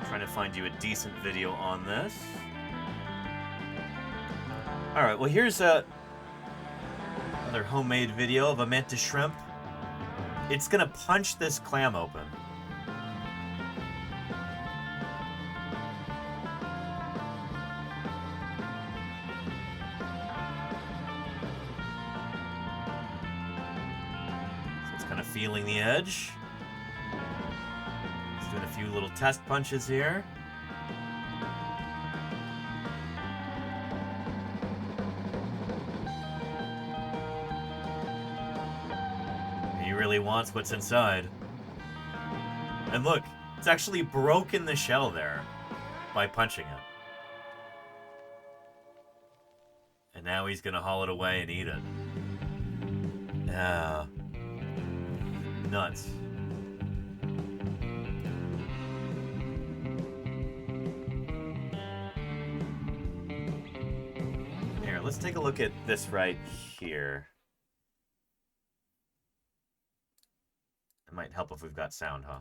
Trying to find you a decent video on this. Alright, well here's another homemade video of a mantis shrimp. It's gonna punch this clam open. So it's kind of feeling the edge. Just doing a few little test punches here. Really wants what's inside. And look, it's actually broken the shell there by punching it. And now he's gonna haul it away and eat it. Yeah. Nuts. Here, let's take a look at this right here. It might help if we've got sound, huh?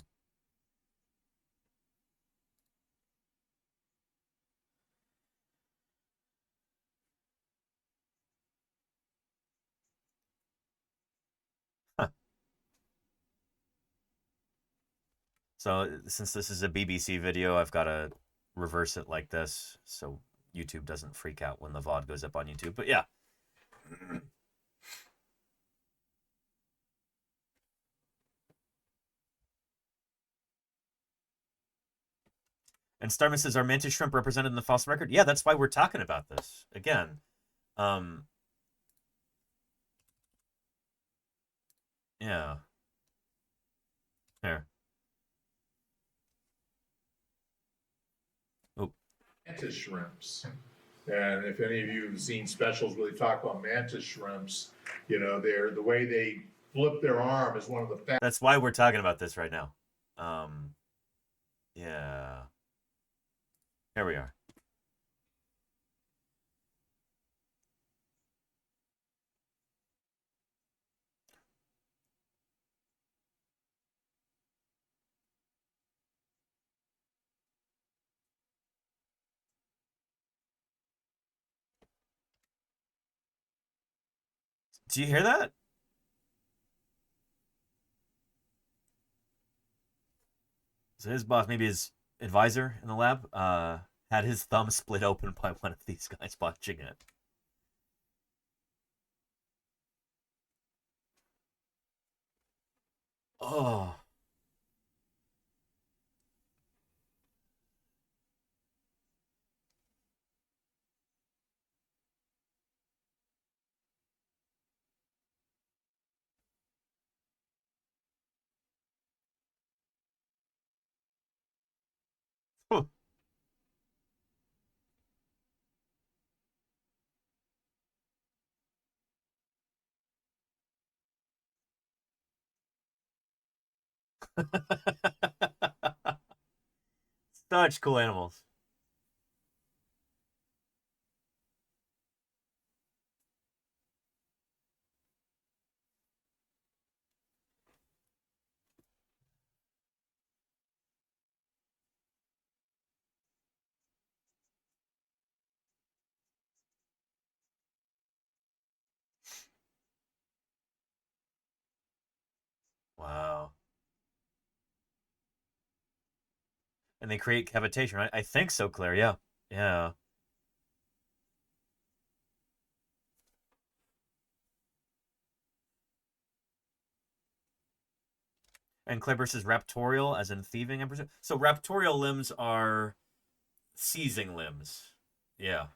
Huh. So, since this is a BBC video, I've got to reverse it like this so YouTube doesn't freak out when the VOD goes up on YouTube. But yeah. And Starman says, are mantis shrimp represented in the fossil record? Yeah, that's why we're talking about this. Again. Yeah. Here. Oh. Mantis shrimps. And if any of you have seen specials where they talk about mantis shrimps, you know, the way they flip their arm is one of the fastest. That's why we're talking about this right now. Yeah. Here we are. Do you hear that? So his boss, maybe his advisor in the lab, had his thumb split open by one of these guys watching it. Oh. Such cool animals. Wow. And they create cavitation, right? I think so, Claire. Yeah. Yeah. And Claire versus raptorial, as in thieving, I presume. So raptorial limbs are seizing limbs. Yeah.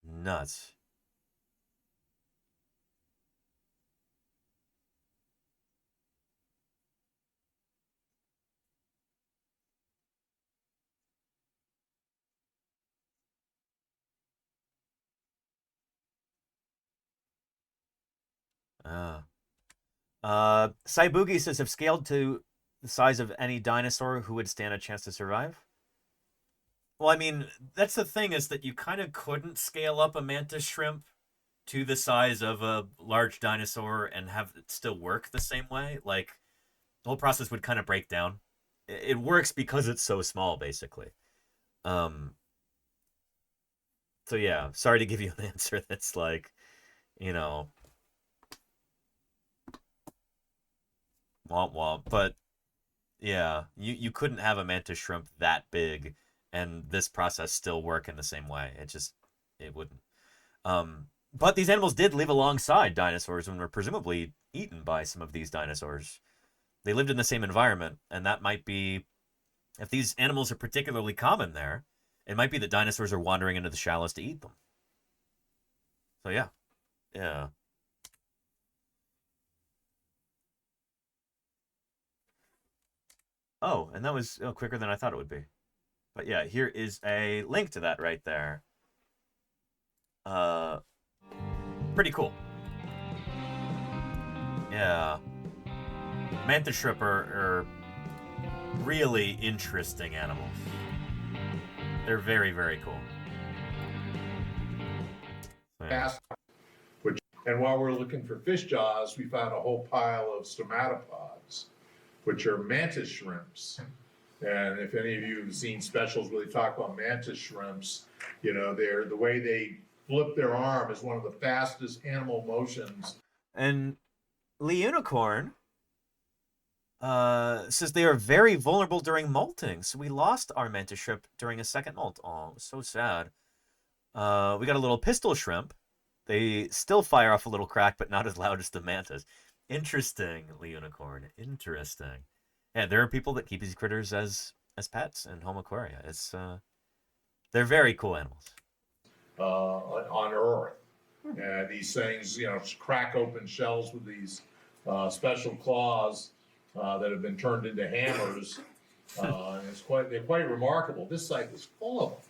Nuts. Ah. Saibugi says, if scaled to the size of any dinosaur, who would stand a chance to survive? Well, I mean, that's the thing, is that you kind of couldn't scale up a mantis shrimp to the size of a large dinosaur and have it still work the same way. Like, the whole process would kind of break down. It works because it's so small, basically. So yeah, sorry to give you an answer that's like, you know, womp womp. But yeah, you couldn't have a mantis shrimp that big and this process still work in the same way. It wouldn't. But these animals did live alongside dinosaurs and were presumably eaten by some of these dinosaurs. They lived in the same environment, and that might be, if these animals are particularly common there, it might be that dinosaurs are wandering into the shallows to eat them. So yeah. Yeah. Oh, and that was quicker than I thought it would be. But yeah, here is a link to that right there. Pretty cool. Yeah. Mantis shrimp are really interesting animals. They're very, very cool. Yeah. And while we're looking for fish jaws, we found a whole pile of stomatopods, which are mantis shrimps. And if any of you have seen specials where they talk about mantis shrimps, you know, the way they flip their arm is one of the fastest animal motions. And Lee Unicorn says they are very vulnerable during molting. So we lost our mantis shrimp during a second molt. Oh, it was so sad. We got a little pistol shrimp. They still fire off a little crack, but not as loud as the mantis. Interesting, Lee Unicorn. Interesting. Yeah, there are people that keep these critters as pets in home aquaria. It's they're very cool animals. On Earth. These things, you know, crack open shells with these special claws that have been turned into hammers. And they're quite remarkable. This site was full of them.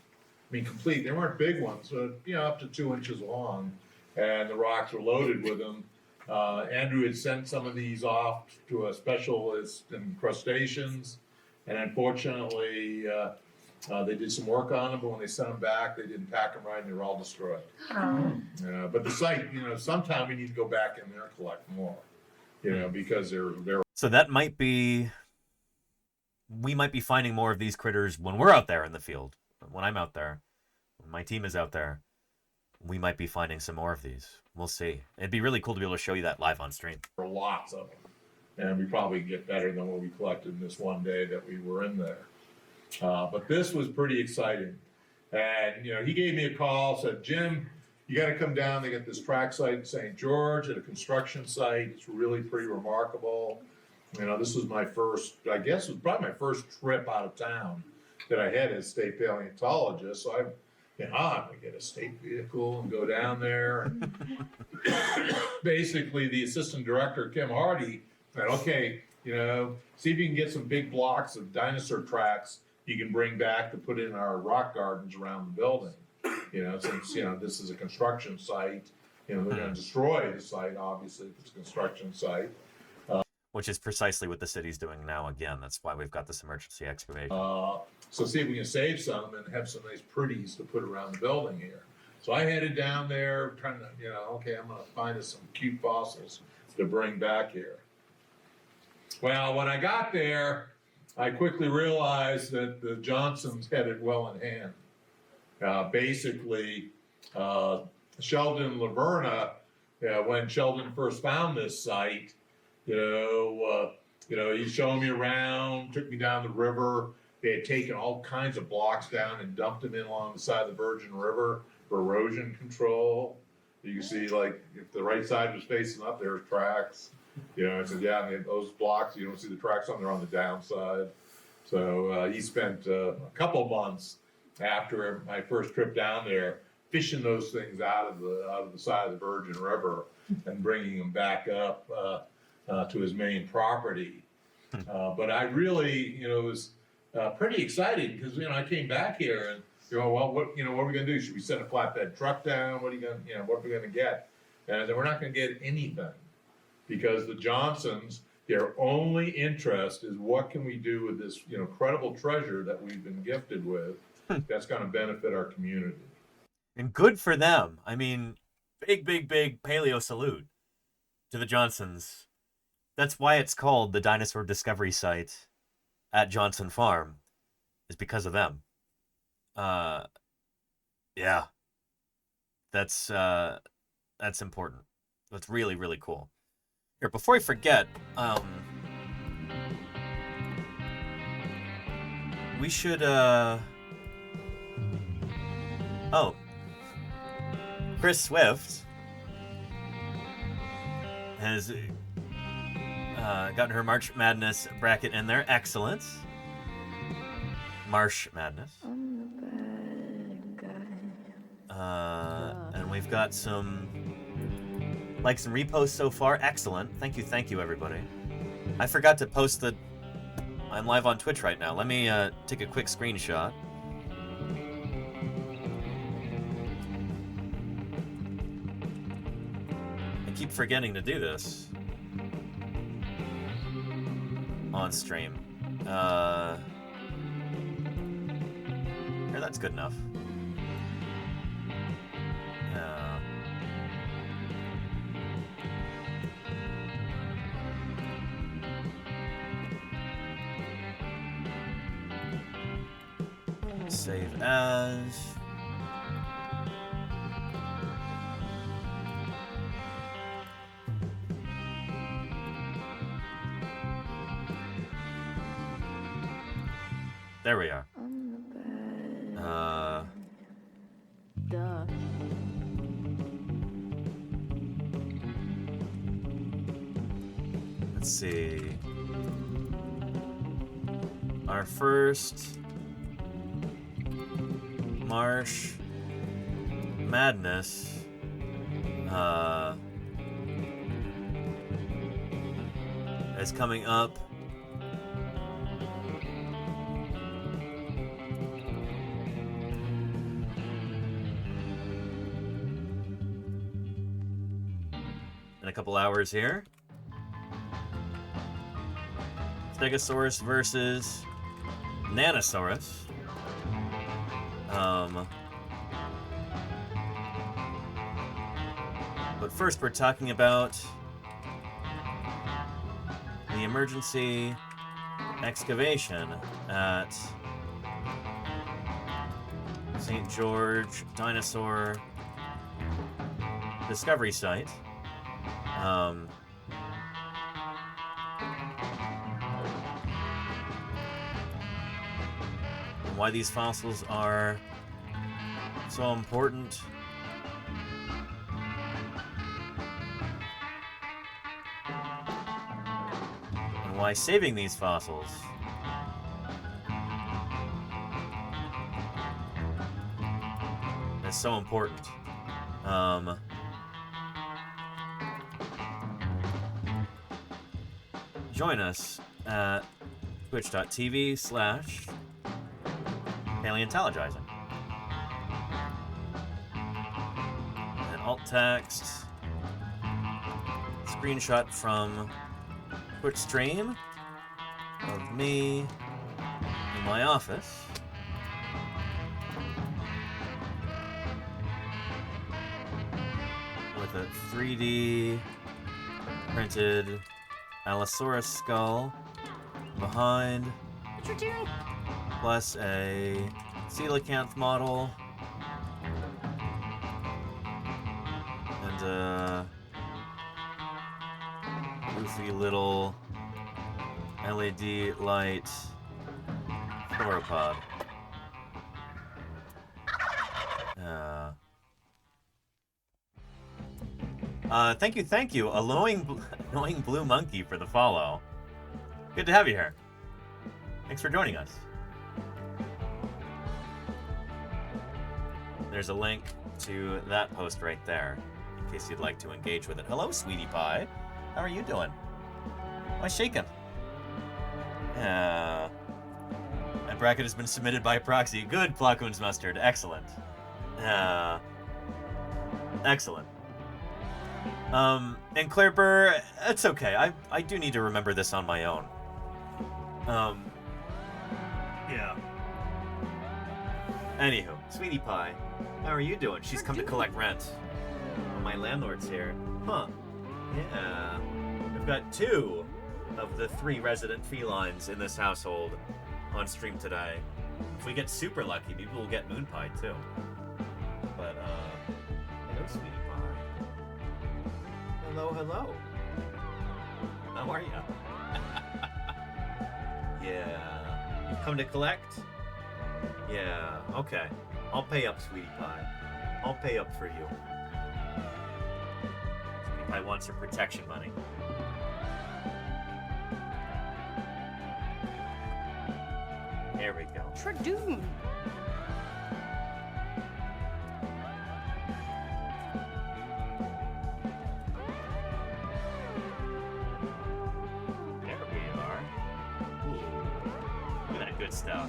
I mean, complete. They weren't big ones, but you know, up to 2 inches long, and the rocks were loaded with them. Andrew had sent some of these off to a specialist in crustaceans, and unfortunately, they did some work on them, but when they sent them back, they didn't pack them right, and they were all destroyed. But the site, you know, sometime we need to go back in there and collect more, you know, because they're. So that might be. We might be finding more of these critters when we're out there in the field. When I'm out there, when my team is out there, we might be finding some more of these. We'll see. It'd be really cool to be able to show you that live on stream. There are lots of them, and we probably get better than what we collected in this one day that we were in there. But this was pretty exciting. And, you know, he gave me a call, said, Jim, you got to come down. They got this track site in St. George at a construction site. It's really pretty remarkable. You know, this was my first, I guess it was probably my first trip out of town that I had as state paleontologist. So I'm going to get a state vehicle and go down there. Basically, the assistant director, Kim Hardy, said, okay, see if you can get some big blocks of dinosaur tracks you can bring back to put in our rock gardens around the building. Since, this is a construction site, they're going to destroy the site, obviously, if it's a construction site. Which is precisely what the city's doing now again. That's why we've got this emergency excavation. So see if we can save some and have some nice pretties to put around the building here. So I headed down there trying to, okay, I'm going to find us some cute fossils to bring back here. Well, when I got there, I quickly realized that the Johnsons had it well in hand. Basically, Sheldon Laverna, when Sheldon first found this site, he showed me around, took me down the river. They had taken all kinds of blocks down and dumped them in along the side of the Virgin River for erosion control. You can see, like, if the right side was facing up, there were tracks. I said, yeah, and those blocks, you don't see the tracks on there on the downside. So he spent a couple months after my first trip down there fishing those things out of the side of the Virgin River and bringing them back up to his main property. But I really, was pretty excited because, I came back here and, well, what are we going to do? Should we send a flatbed truck down? What are what are we going to get? And I said, we're not going to get anything because the Johnsons, their only interest is what can we do with this, incredible treasure that we've been gifted with that's going to benefit our community. And good for them. I mean, big paleo salute to the Johnsons. That's why it's called the Dinosaur Discovery Site at Johnson Farm, is because of them. Yeah. That's important. That's really, really cool. Here, before I forget, we should, Chris Swift has gotten her March Madness bracket in there. Excellent. Marsh Madness. And we've got some likes and reposts so far. Excellent. Thank you, everybody. I forgot to post I'm live on Twitch right now. Let me take a quick screenshot. I keep forgetting to do this on stream. Here, that's good enough. Save as. There we are. Duh. Let's see. Our first Marsh Madness is coming up. In a couple hours here. Stegosaurus versus Nanosaurus. But first we're talking about the emergency excavation at St. George Dinosaur Discovery Site. And why these fossils are so important. And why saving these fossils is so important. Join us at twitch.tv/Paleontologizing. And alt text, screenshot from Twitch stream of me in my office. With a 3D printed Allosaurus skull behind, plus a coelacanth model, and a goofy little LED light sauropod. Thank you, annoying blue monkey for the follow. Good to have you here. Thanks for joining us. There's a link to that post right there, in case you'd like to engage with it. Hello, sweetie pie. How are you doing? Why shaking? That bracket has been submitted by proxy. Good, Placoon's Mustard. Excellent. Excellent. And Claire Burr, it's okay. I do need to remember this on my own. Yeah. Anywho, sweetie pie, how are you doing? She's come to collect rent. Oh, my landlord's here. Huh. Yeah. We've got 2 of the 3 resident felines in this household on stream today. If we get super lucky, maybe we'll get moon pie too. But, hello, sweetie pie. Hello, hello. How are you? Yeah. You've come to collect? Yeah, okay. I'll pay up, sweetie pie. I'll pay up for you. Sweetie pie wants her protection money. There we go. Tradoon. Good stuff.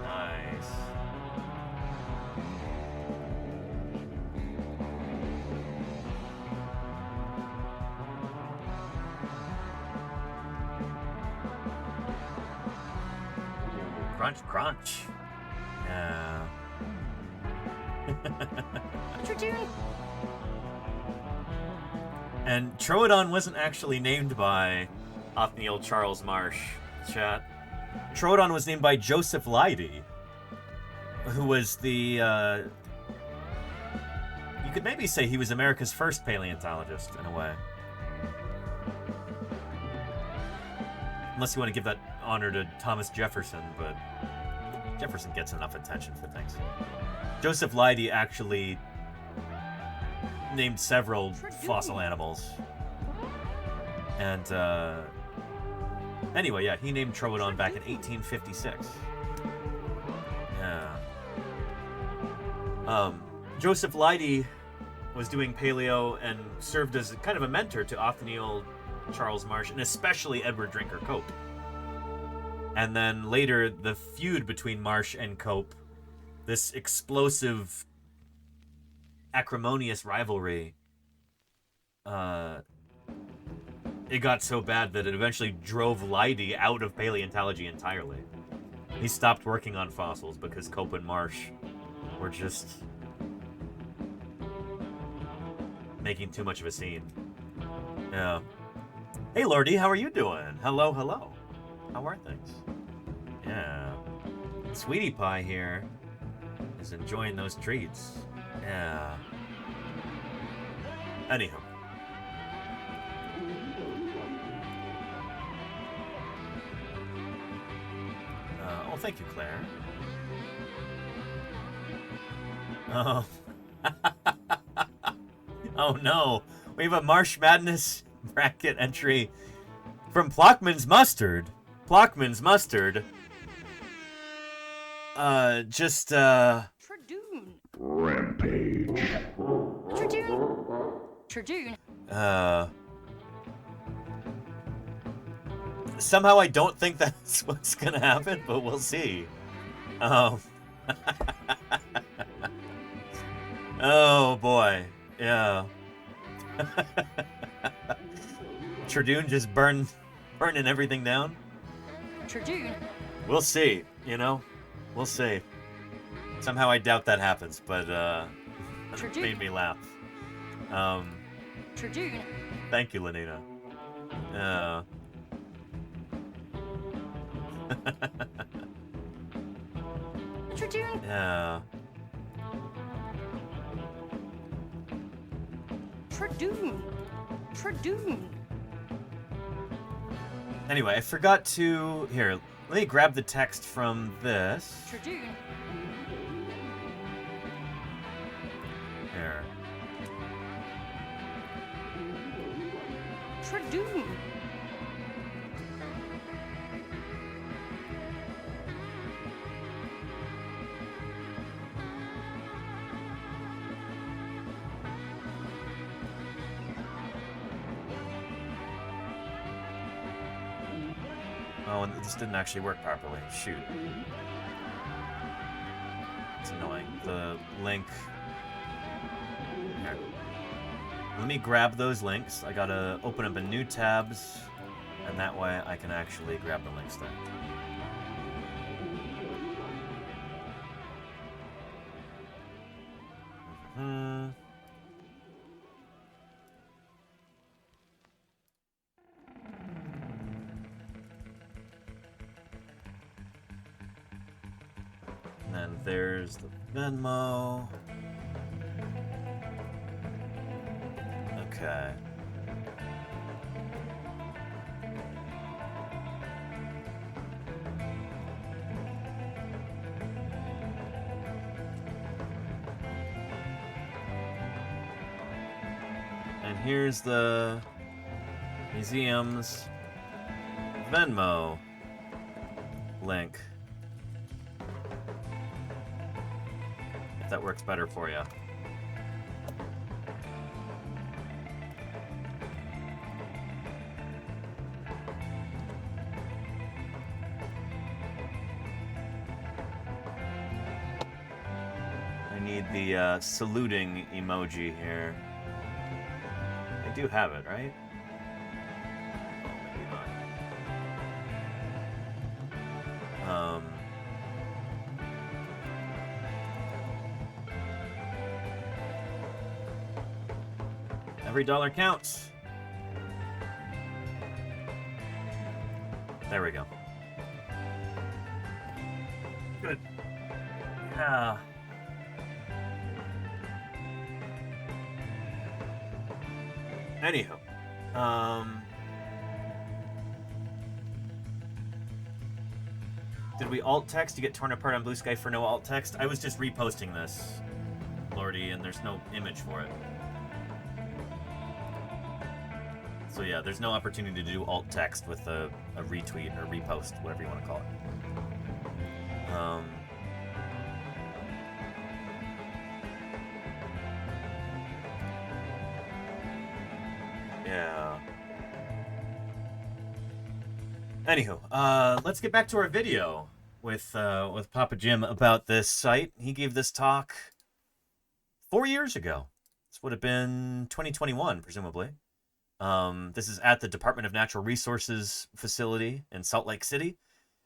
Nice. Ooh, crunch, crunch. Yeah. What you doing? And Troodon wasn't actually named by Othniel Charles Marsh, chat. Troodon was named by Joseph Leidy, who was the, you could maybe say he was America's first paleontologist, in a way. Unless you want to give that honor to Thomas Jefferson, but Jefferson gets enough attention for things. Joseph Leidy actually named several fossil animals. And, anyway, yeah, he named Troodon back in 1856. Yeah. Joseph Leidy was doing paleo and served as kind of a mentor to Othniel Charles Marsh, and especially Edward Drinker Cope. And then later, the feud between Marsh and Cope, this explosive, acrimonious rivalry, it got so bad that it eventually drove Leidy out of paleontology entirely. He stopped working on fossils because Cope and Marsh were just making too much of a scene. Yeah. Hey, Lordy, how are you doing? Hello, hello. How are things? Yeah. Sweetie Pie here is enjoying those treats. Yeah. Anywho. Oh, thank you, Claire. Oh. Oh no. We have a MarshMadness bracket entry from Plockman's Mustard. Plockman's Mustard. Tribune. Somehow I don't think that's what's gonna happen, but we'll see. Oh boy, yeah. Tribune just burning everything down. Tribune. We'll see, you know? We'll see. Somehow I doubt that happens, but it made me laugh. Tribune. Thank you, Lenina. Tribune. Yeah. Tribune. Tribune. Anyway, I forgot to... Here, let me grab the text from this. Tribune. Here. Tribune. Oh, and this didn't actually work properly. Shoot. It's annoying. The link... Here. Let me grab those links. I gotta open up a new tabs, and that way I can actually grab the links there. And then there's the Venmo. Okay. And here's the museum's Venmo link. If that works better for you. I need the saluting emoji here. I do have it, right? Oh, maybe not. Every dollar counts. There we go. Good. Yeah. Anywho, did we alt text? You get torn apart on Blue Sky for no alt text? I was just reposting this, Lordy, and there's no image for it. So yeah, there's no opportunity to do alt text with a retweet or repost, whatever you want to call it. Yeah. Anywho, let's get back to our video with Papa Jim about this site. He gave this talk 4 years ago. This would have been 2021, presumably. This is at the Department of Natural Resources facility in Salt Lake City.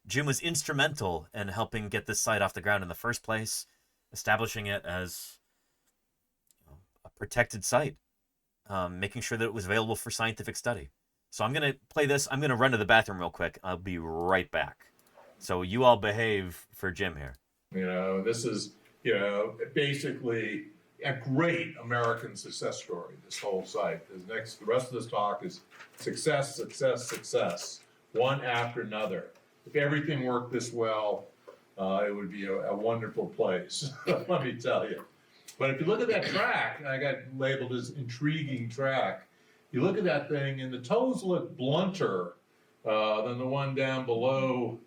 Jim was instrumental in helping get this site off the ground in the first place, establishing it as a protected site, making sure that it was available for scientific study. So I'm going to play this. I'm going to run to the bathroom real quick. I'll be right back. So you all behave for Jim here. You know, this is, you know, basically a great American success story, this whole site. The rest of this talk is success, success, success, one after another. If everything worked this well, it would be a wonderful place, let me tell you. But if you look at that track, I got labeled as intriguing track. You look at that thing, and the toes look blunter than the one down below.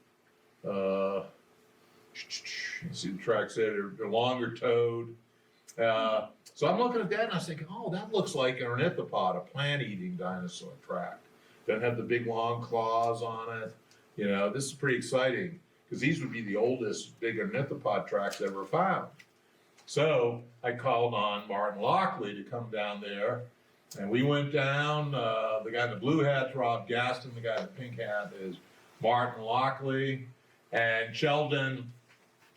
You see the track said they're longer toed. So So I'm looking at that and I was thinking, oh, that looks like an ornithopod, a plant-eating dinosaur tract. Doesn't have the big long claws on it. You know, this is pretty exciting because these would be the oldest big ornithopod tracks ever found. So I called on Martin Lockley to come down there, and we went down. The guy in the blue hat's Rob Gaston. The guy in the pink hat is Martin Lockley. And Sheldon,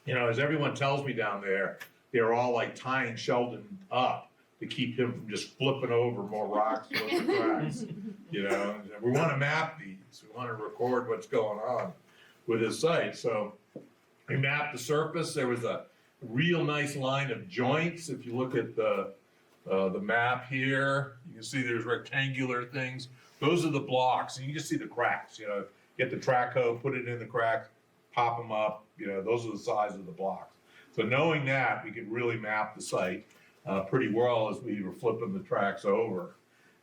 you know, as everyone tells me down there, they're all like tying Sheldon up to keep him from just flipping over more rocks and cracks. You know, we want to map these. We want to record what's going on with his site. So we mapped the surface. There was a real nice line of joints. If you look at the map here, you can see there's rectangular things. Those are the blocks, and you can just see the cracks. You know, get the track hoe, put it in the cracks, pop them up. You know, those are the size of the blocks. So knowing that, we could really map the site pretty well as we were flipping the tracks over.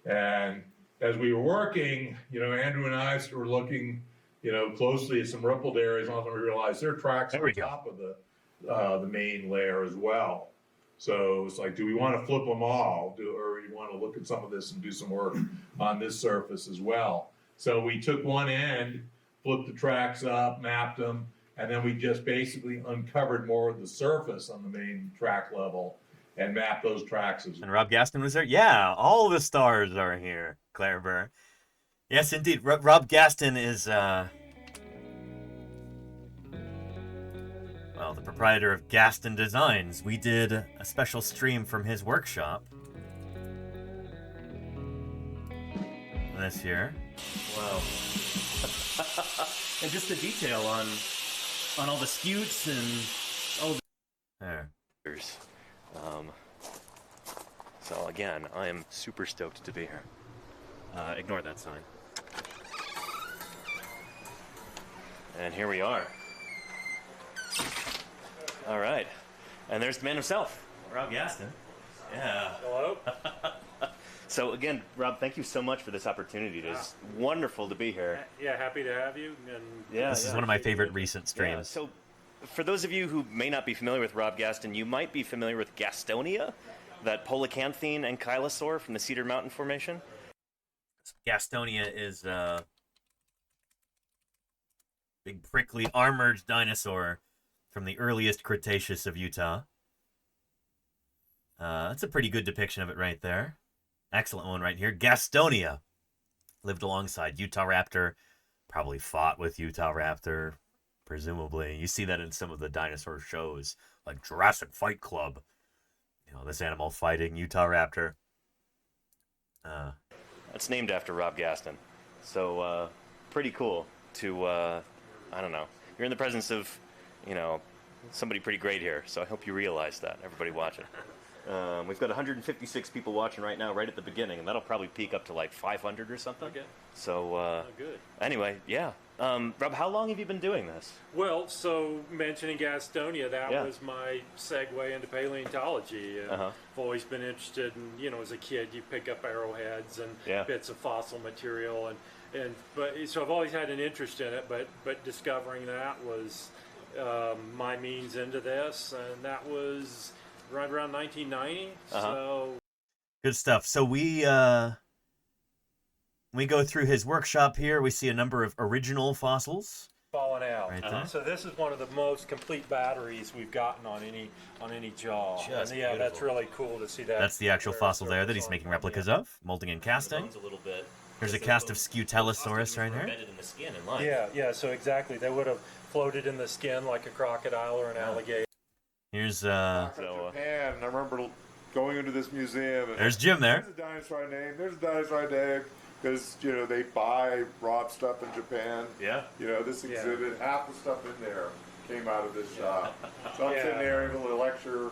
And as we were working, you know, Andrew and I were looking, you know, closely at some rippled areas, and we realized there are tracks on top of the main layer as well. So it's like, do we want to flip them all, or do we want to look at some of this and do some work on this surface as well? So we took one end, flipped the tracks up, mapped them, and then we just basically uncovered more of the surface on the main track level and mapped those tracks as well. And Rob Gaston was there? Yeah, all the stars are here, Claire Burr. Yes, indeed. Rob Gaston is, well, the proprietor of Gaston Designs. We did a special stream from his workshop. This here. Wow. And just the detail on all the scutes and all the... There. So again, I am super stoked to be here. Ignore that sign. And here we are. All right. And there's the man himself, Rob Gaston. Yeah. Hello. So again, Rob, thank you so much for this opportunity. It is wonderful to be here. Yeah, happy to have you. And this is one of my favorite recent streams. Yeah, so for those of you who may not be familiar with Rob Gaston, you might be familiar with Gastonia, that Polacanthine ankylosaur from the Cedar Mountain Formation. Gastonia is a big prickly armored dinosaur from the earliest Cretaceous of Utah. That's a pretty good depiction of it right there. Excellent one right here. Gastonia lived alongside Utahraptor, probably fought with Utahraptor, presumably. You see that in some of the dinosaur shows, like Jurassic Fight Club. You know, this animal fighting Utahraptor. That's named after Rob Gaston. So, pretty cool to, I don't know. You're in the presence of, you know, somebody pretty great here, so I hope you realize that, everybody watching. We've got 156 people watching right now, right at the beginning, and that'll probably peak up to like 500 or something. Okay. So, good. Anyway, yeah. Rob, how long have you been doing this? Well, so mentioning Gastonia, that was my segue into paleontology. I've always been interested in, you know, as a kid, you pick up arrowheads and bits of fossil material, but so I've always had an interest in it, but discovering that was my means into this, and that was right around 1990. So good stuff. So we go through his workshop here. We see a number of original fossils falling out. Right So this is one of the most complete batteries we've gotten on any jaw. Just and yeah, that's really cool to see that. That's the actual fossil there that he's making replicas of, molding and casting. A little bit. There's a cast of Stegosaurus right here. Embedded in the skin in life. Yeah. So exactly, they would have floated in the skin like a crocodile or an alligator. Here's Japan. I remember going into this museum. And there's Jim there. There's a dinosaur name. There's a dinosaur name. Because, you know, they buy raw stuff in Japan. Yeah. You know, this exhibit, half the stuff in there came out of this shop. So I'm sitting there able to lecture.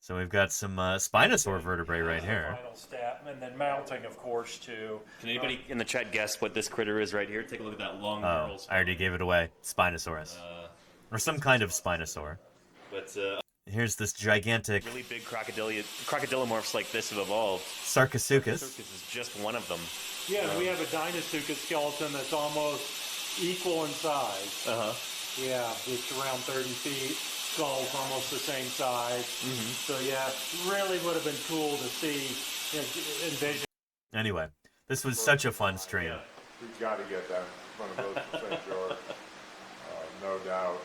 So we've got some Spinosaur vertebrae right here. Final step, and then mounting, of course, too. Can anybody in the chat guess what this critter is right here? Take a look at that long Oh, I already gave it away. Spinosaurus. Or some kind of Spinosaur. But here's this gigantic... really big crocodilomorphs like this have evolved. Sarcosuchus. Sarcosuchus is just one of them. Yeah, we have a Deinosuchus skeleton that's almost equal in size. Yeah, it's around 30 feet. skull's almost the same size. So yeah, really would have been cool to see, envision. Anyway, this was such a fun stream. We've got to get that in front of those St. George, no doubt.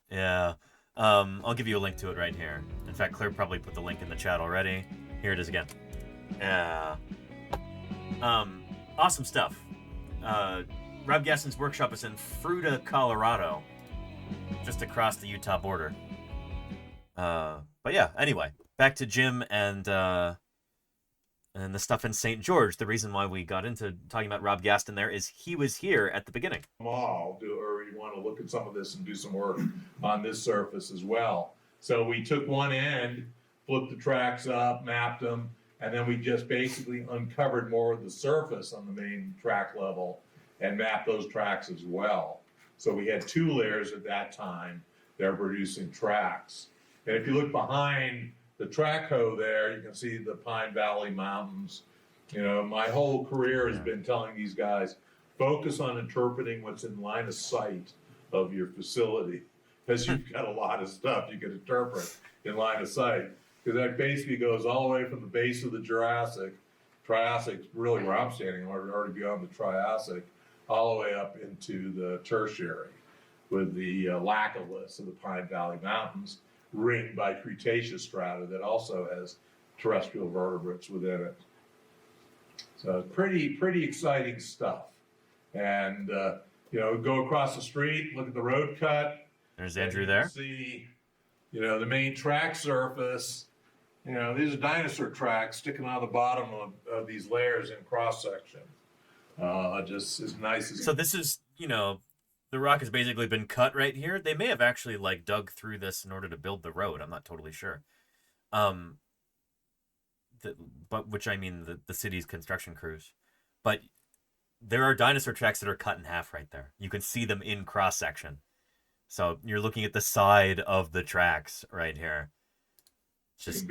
Yeah. I'll give you a link to it right here. In fact, Claire probably put the link in the chat already. Here it is again. Yeah. Awesome stuff. Rob Gasson's workshop is in Fruita, Colorado, just across the Utah border. But yeah, anyway, back to Jim and the stuff in St. George. The reason why we got into talking about Rob Gaston there is he was here at the beginning. Or you want to look at some of this and do some work on this surface as well. So we took one end, flipped the tracks up, mapped them, and then we just basically uncovered more of the surface on the main track level and mapped those tracks as well. So we had 2 layers at that time that are producing tracks. And if you look behind the track hoe there, you can see the Pine Valley Mountains. You know, my whole career has been telling these guys, focus on interpreting what's in line of sight of your facility, because you've got a lot of stuff you can interpret in line of sight. Because that basically goes all the way from the base of the Triassic really where I'm standing, already beyond the Triassic, all the way up into the Tertiary, with the laccoliths of the Pine Valley Mountains, ringed by Cretaceous strata that also has terrestrial vertebrates within it. So pretty exciting stuff. And go across the street, look at the road cut. There's Andrew there. See, the main track surface. These are dinosaur tracks sticking out of the bottom of these layers in cross section. Just as nice as. So this is, the rock has basically been cut right here. They may have actually dug through this in order to build the road. I'm not totally sure. The city's construction crews. But there are dinosaur tracks that are cut in half right there. You can see them in cross section. So you're looking at the side of the tracks right here. Just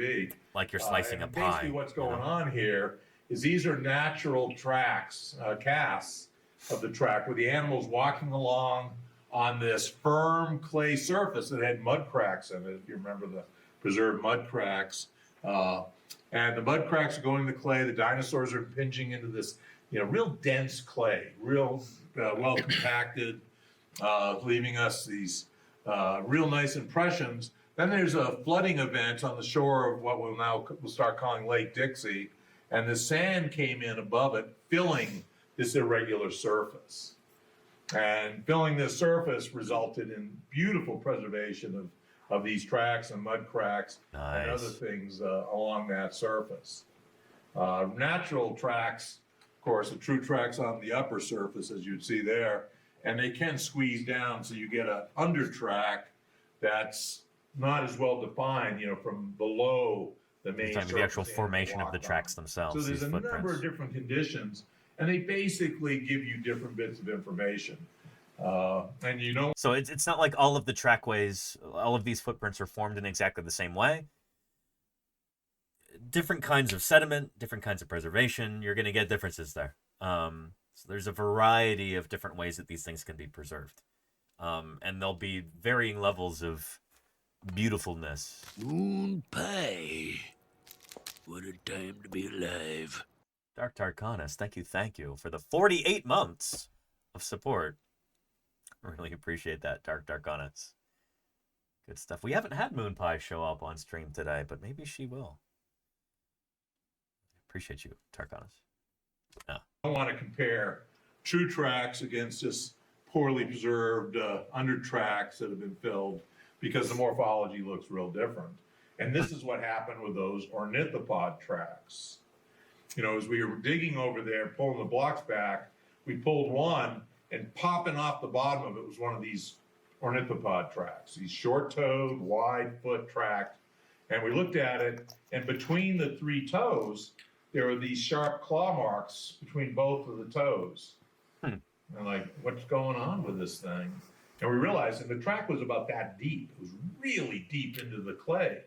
like you're slicing a pie. Basically what's going on here is these are natural tracks, casts of the track, where the animal's walking along on this firm clay surface that had mud cracks in it, if you remember the preserved mud cracks. And the mud cracks are going to the clay. The dinosaurs are impinging into this, real dense clay, real well compacted, leaving us these real nice impressions. Then there's a flooding event on the shore of what we'll start calling Lake Dixie, and the sand came in above it, filling this irregular surface. And filling this surface resulted in beautiful preservation of these tracks and mud cracks and other things along that surface. Natural tracks, of course, the true tracks on the upper surface, as you'd see there, and they can squeeze down, so you get an under track that's not as well defined, from below the main surface. The actual formation of the tracks themselves. So there's a number of different conditions, and they basically give you different bits of information. So it's not like all of the trackways, all of these footprints are formed in exactly the same way. Different kinds of sediment, different kinds of preservation, you're going to get differences there. So there's a variety of different ways that these things can be preserved. And there'll be varying levels of beautifulness. Moon pie. What a time to be alive. Dark Tarkanis, thank you for the 48 months of support. Really appreciate that, Dark Tarkanis. Good stuff. We haven't had Moon Pie show up on stream today, but maybe she will. Appreciate you, Tarkanis. Yeah. I want to compare true tracks against just poorly preserved under tracks that have been filled, because the morphology looks real different. And this is what happened with those ornithopod tracks. As we were digging over there, pulling the blocks back, we pulled one, and popping off the bottom of it was one of these ornithopod tracks, these short-toed, wide-foot tracks. And we looked at it, and between the 3 toes, there were these sharp claw marks between both of the toes. And what's going on with this thing? And we realized that the track was about that deep. It was really deep into the clay.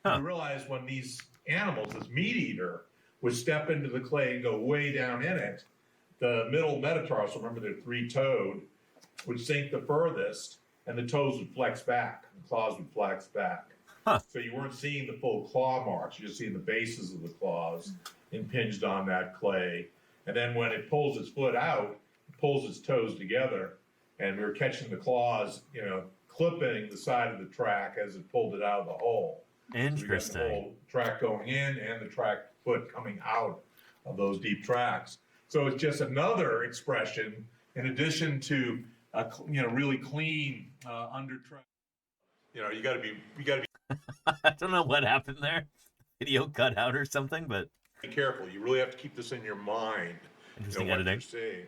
We realized when these animals, this meat eater, would step into the clay and go way down in it, the middle metatarsal, remember they're 3-toed, would sink the furthest, and the toes would flex back, the claws would flex back. So you weren't seeing the full claw marks, you're just seeing the bases of the claws impinged on that clay. And then when it pulls its foot out, it pulls its toes together, and we were catching the claws, you know, clipping the side of the track as it pulled it out of the hole. Interesting. So we got the whole track going in and the track foot coming out of those deep tracks. So it's just another expression in addition to you know, really clean under track. You know, you got to be. I don't know what happened there. Video cut out or something, but be careful. You really have to keep this in your mind. Interesting you know, editing. What you're seeing.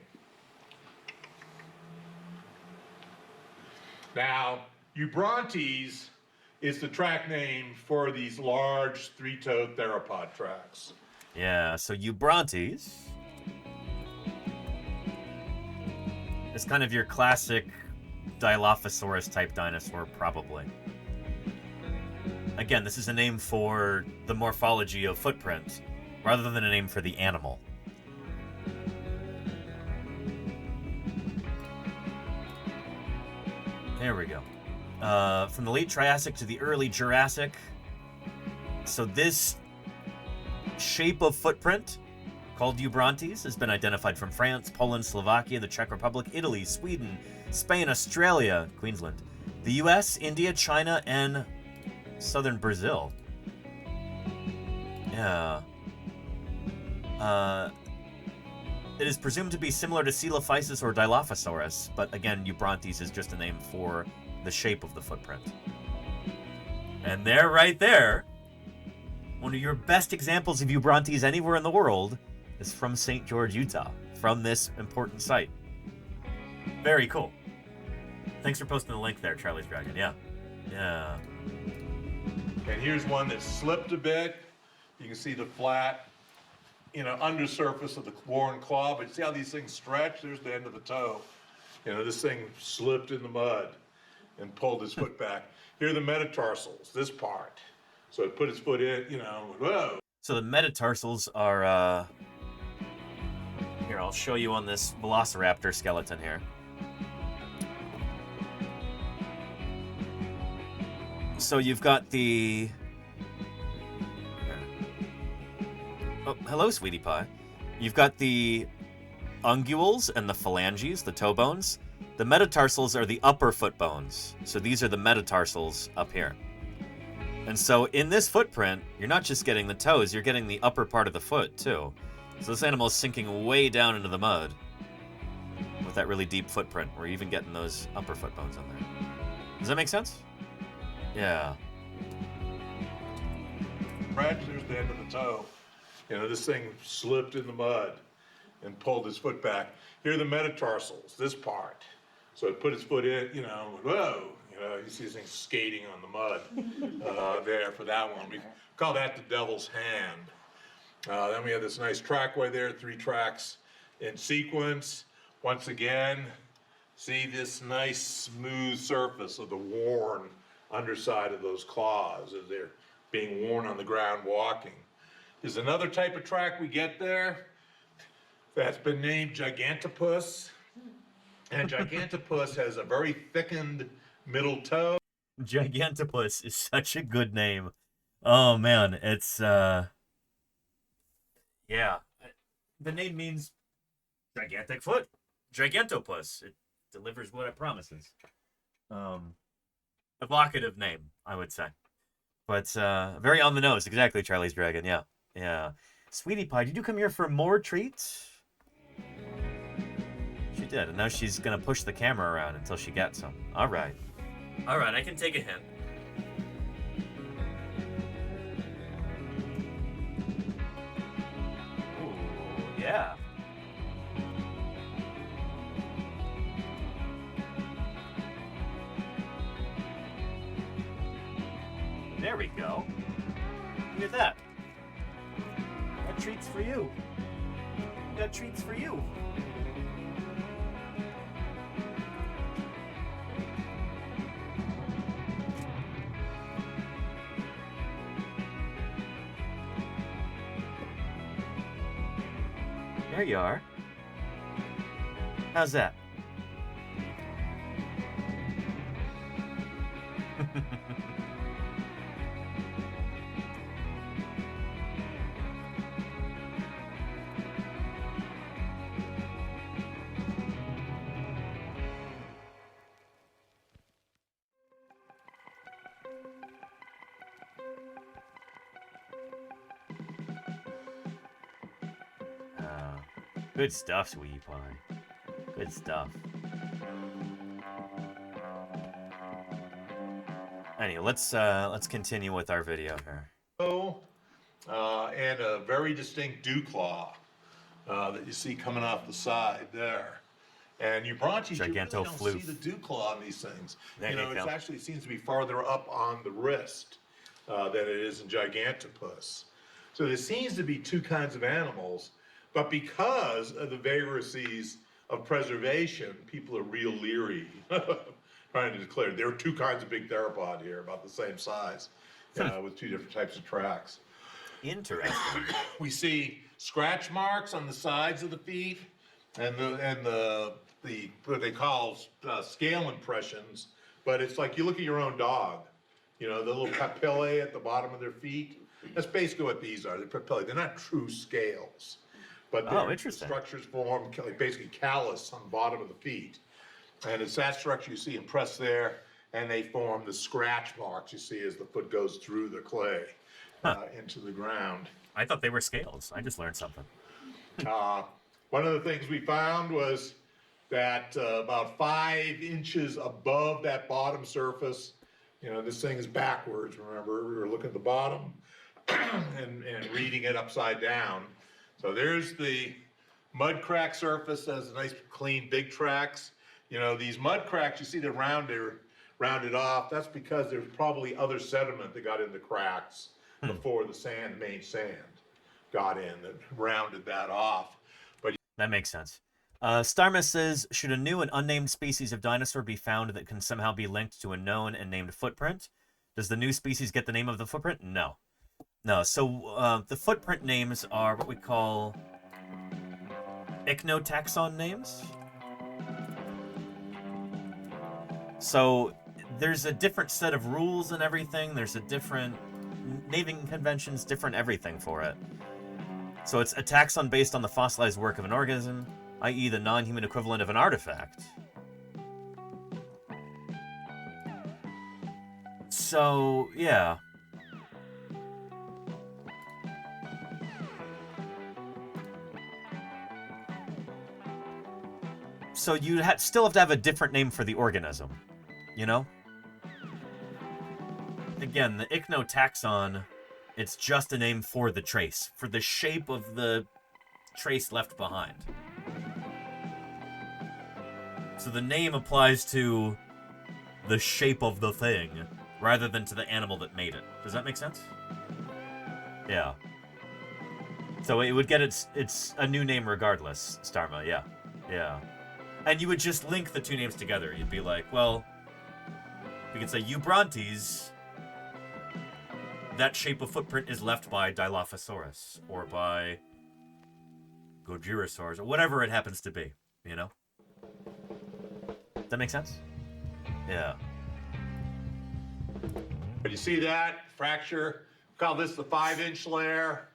Now, Eubrontes is the track name for these large three-toed theropod tracks. Yeah, so Eubrontes is kind of your classic Dilophosaurus type dinosaur, probably. Again, this is a name for the morphology of footprint, rather than a name for the animal. There we go. From the late Triassic to the early Jurassic. So this shape of footprint, called Eubrontes, has been identified from France, Poland, Slovakia, the Czech Republic, Italy, Sweden, Spain, Australia, Queensland, the US, India, China, and southern Brazil. Yeah. It is presumed to be similar to Coelophysis or Dilophosaurus, but again, Eubrontes is just a name for the shape of the footprint. And there, right there, one of your best examples of Eubrontes anywhere in the world is from St. George, Utah, from this important site. Very cool. Thanks for posting the link there, Charlie's Dragon. Yeah. Yeah. And here's one that slipped a bit. You can see the flat, you know, undersurface of the worn claw, but see how these things stretch? There's the end of the toe. You know, this thing slipped in the mud and pulled his foot back. Here are the metatarsals, this part. So it put its foot in, you know, whoa. So the metatarsals are, here, I'll show you on this Velociraptor skeleton here. So you've got the... Oh, hello, sweetie pie. You've got the unguals and the phalanges, the toe bones. The metatarsals are the upper foot bones. So these are the metatarsals up here. And so in this footprint, you're not just getting the toes, you're getting the upper part of the foot, too. So this animal is sinking way down into the mud with that really deep footprint. We're even getting those upper foot bones on there. Does that make sense? Yeah. There's the end of the toe. You know, this thing slipped in the mud and pulled his foot back. Here are the metatarsals, this part. So it put its foot in, you know, whoa. You know, you see these things skating on the mud there for that one. We call that the devil's hand. Then we have this nice trackway there, 3 tracks in sequence. Once again, see this nice smooth surface of the worn underside of those claws as they're being worn on the ground walking. There's another type of track we get there that's been named Gigantopus. And Gigantopus has a very thickened middle toe. Gigantopus is such a good name. Oh man, it's yeah. The name means gigantic foot. Gigantopus. It delivers what it promises. Evocative name, I would say. But very on the nose, exactly, Charlie's Dragon, yeah. Yeah. Sweetie Pie, did you come here for more treats? She did, and now she's gonna push the camera around until she gets some. Alright. Alright, I can take a hint. Ooh, yeah. There we go. Look at that. Got treats for you. Got treats for you. There you are. How's that? Good stuff, Sweetie Pie. Good stuff. Anyway, let's continue with our video here. And a very distinct dew claw that you see coming off the side there. And Ubrontes, you really don't see the dew claw on these things. You know, it actually seems to be farther up on the wrist than it is in Gigantopus. So there seems to be two kinds of animals, but because of the vagaries of preservation, people are real leery trying to declare there are two kinds of big theropod here, about the same size, with two different types of tracks. Interesting. We see scratch marks on the sides of the feet, and the what they call scale impressions. But it's like you look at your own dog, you know, the little papillae at the bottom of their feet. That's basically what these are. They're papillae. They're not true scales, but they're structures formed basically callus on the bottom of the feet, and it's that structure you see impressed there, and they form the scratch marks you see as the foot goes through the clay into the ground. I thought they were scales. I just learned something. One of the things we found was that about 5 inches above that bottom surface, you know, this thing is backwards, remember, we were looking at the bottom and reading it upside down. So there's the mud crack surface, has nice clean big tracks. You know, these mud cracks, you see they're rounded off. That's because there's probably other sediment that got in the cracks before the main sand got in that rounded that off. But that makes sense. Starma says, should a new and unnamed species of dinosaur be found that can somehow be linked to a known and named footprint? Does the new species get the name of the footprint? No. No, so the footprint names are what we call ichnotaxon names. So there's a different set of rules and everything. There's a different naming conventions, different everything for it. So it's a taxon based on the fossilized work of an organism, i.e. the non-human equivalent of an artifact. So, yeah. So you still have to have a different name for the organism, you know? Again, the ichnotaxon, it's just a name for the trace, for the shape of the trace left behind. So the name applies to the shape of the thing, rather than to the animal that made it. Does that make sense? Yeah. So it would get it's a new name regardless, Starma, yeah. Yeah. And you would just link the two names together. You'd be like, well, we could say Ubrontes, that shape of footprint is left by Dilophosaurus, or by Gojirasaurus, or whatever it happens to be, you know? Does that make sense? Yeah. But you see that fracture? We call this the 5-inch layer.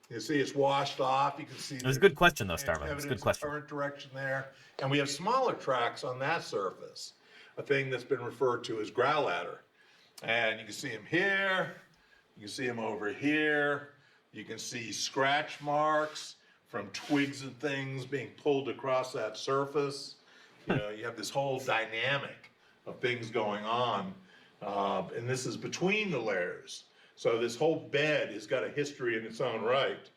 You see it's washed off. You can see it was a good question, though, Starman. It's a good question. Current direction there. And we have smaller tracks on that surface, a thing that's been referred to as growladder. And you can see them here. You can see them over here. You can see scratch marks from twigs and things being pulled across that surface. You know, you have this whole dynamic of things going on. And this is between the layers. So this whole bed has got a history in its own right.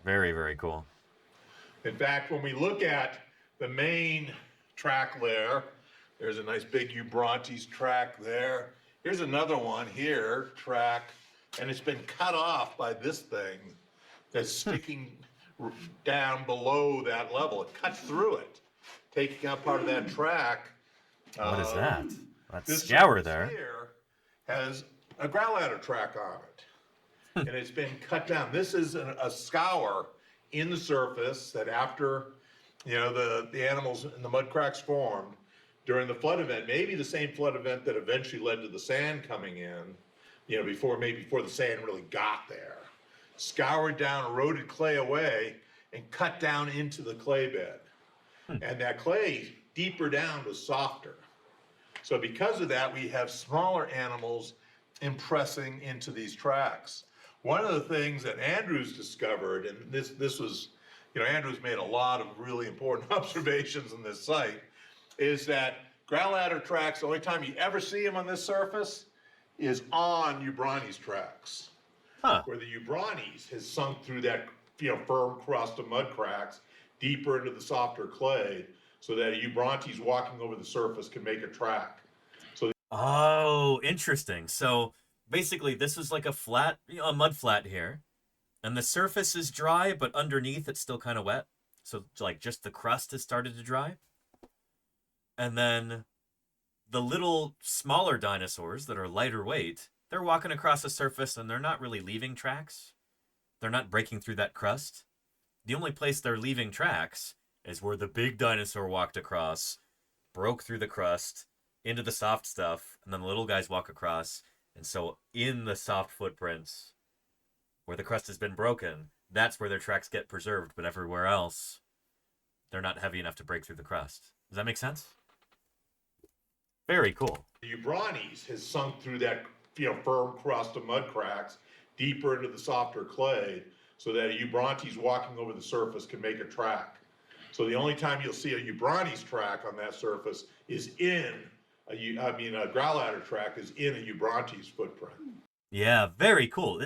Very, very cool. In fact, when we look at the main track layer, there's a nice big Ubrontes track there. Here's another one here, track, and it's been cut off by this thing that's sticking down below that level. It cuts through it, taking out part of that track. What is that? That's scour there. Here has a growladder track on it, and it's been cut down. This is a scour in the surface that after, you know, the animals and the mud cracks formed during the flood event, maybe the same flood event that eventually led to the sand coming in, you know, before the sand really got there, scoured down, eroded clay away, and cut down into the clay bed. And that clay deeper down was softer. So because of that, we have smaller animals impressing into these tracks. One of the things that Andrew's discovered, and this was, Andrew's made a lot of really important observations on this site, is that ground ladder tracks, the only time you ever see them on this surface is on Ubrani's tracks. Where the Ubrani's has sunk through that firm crust of mud cracks deeper into the softer clay, so that a Ubrantes walking over the surface can make a track. Oh, interesting. So basically this is like a flat, a mud flat here, and the surface is dry, but underneath it's still kind of wet. So like just the crust has started to dry. And then the little smaller dinosaurs that are lighter weight, they're walking across the surface and they're not really leaving tracks. They're not breaking through that crust. The only place they're leaving tracks is where the big dinosaur walked across, broke through the crust, into the soft stuff, and then the little guys walk across. And so in the soft footprints, where the crust has been broken, that's where their tracks get preserved. But everywhere else, they're not heavy enough to break through the crust. Does that make sense? Very cool. The Ubrani's has sunk through that firm crust of mud cracks deeper into the softer clay, so that a Ubrantes walking over the surface can make a track. So the only time you'll see a Ubrani's track on that surface is in a ground ladder track is in a Ubrantes footprint. Yeah, very cool.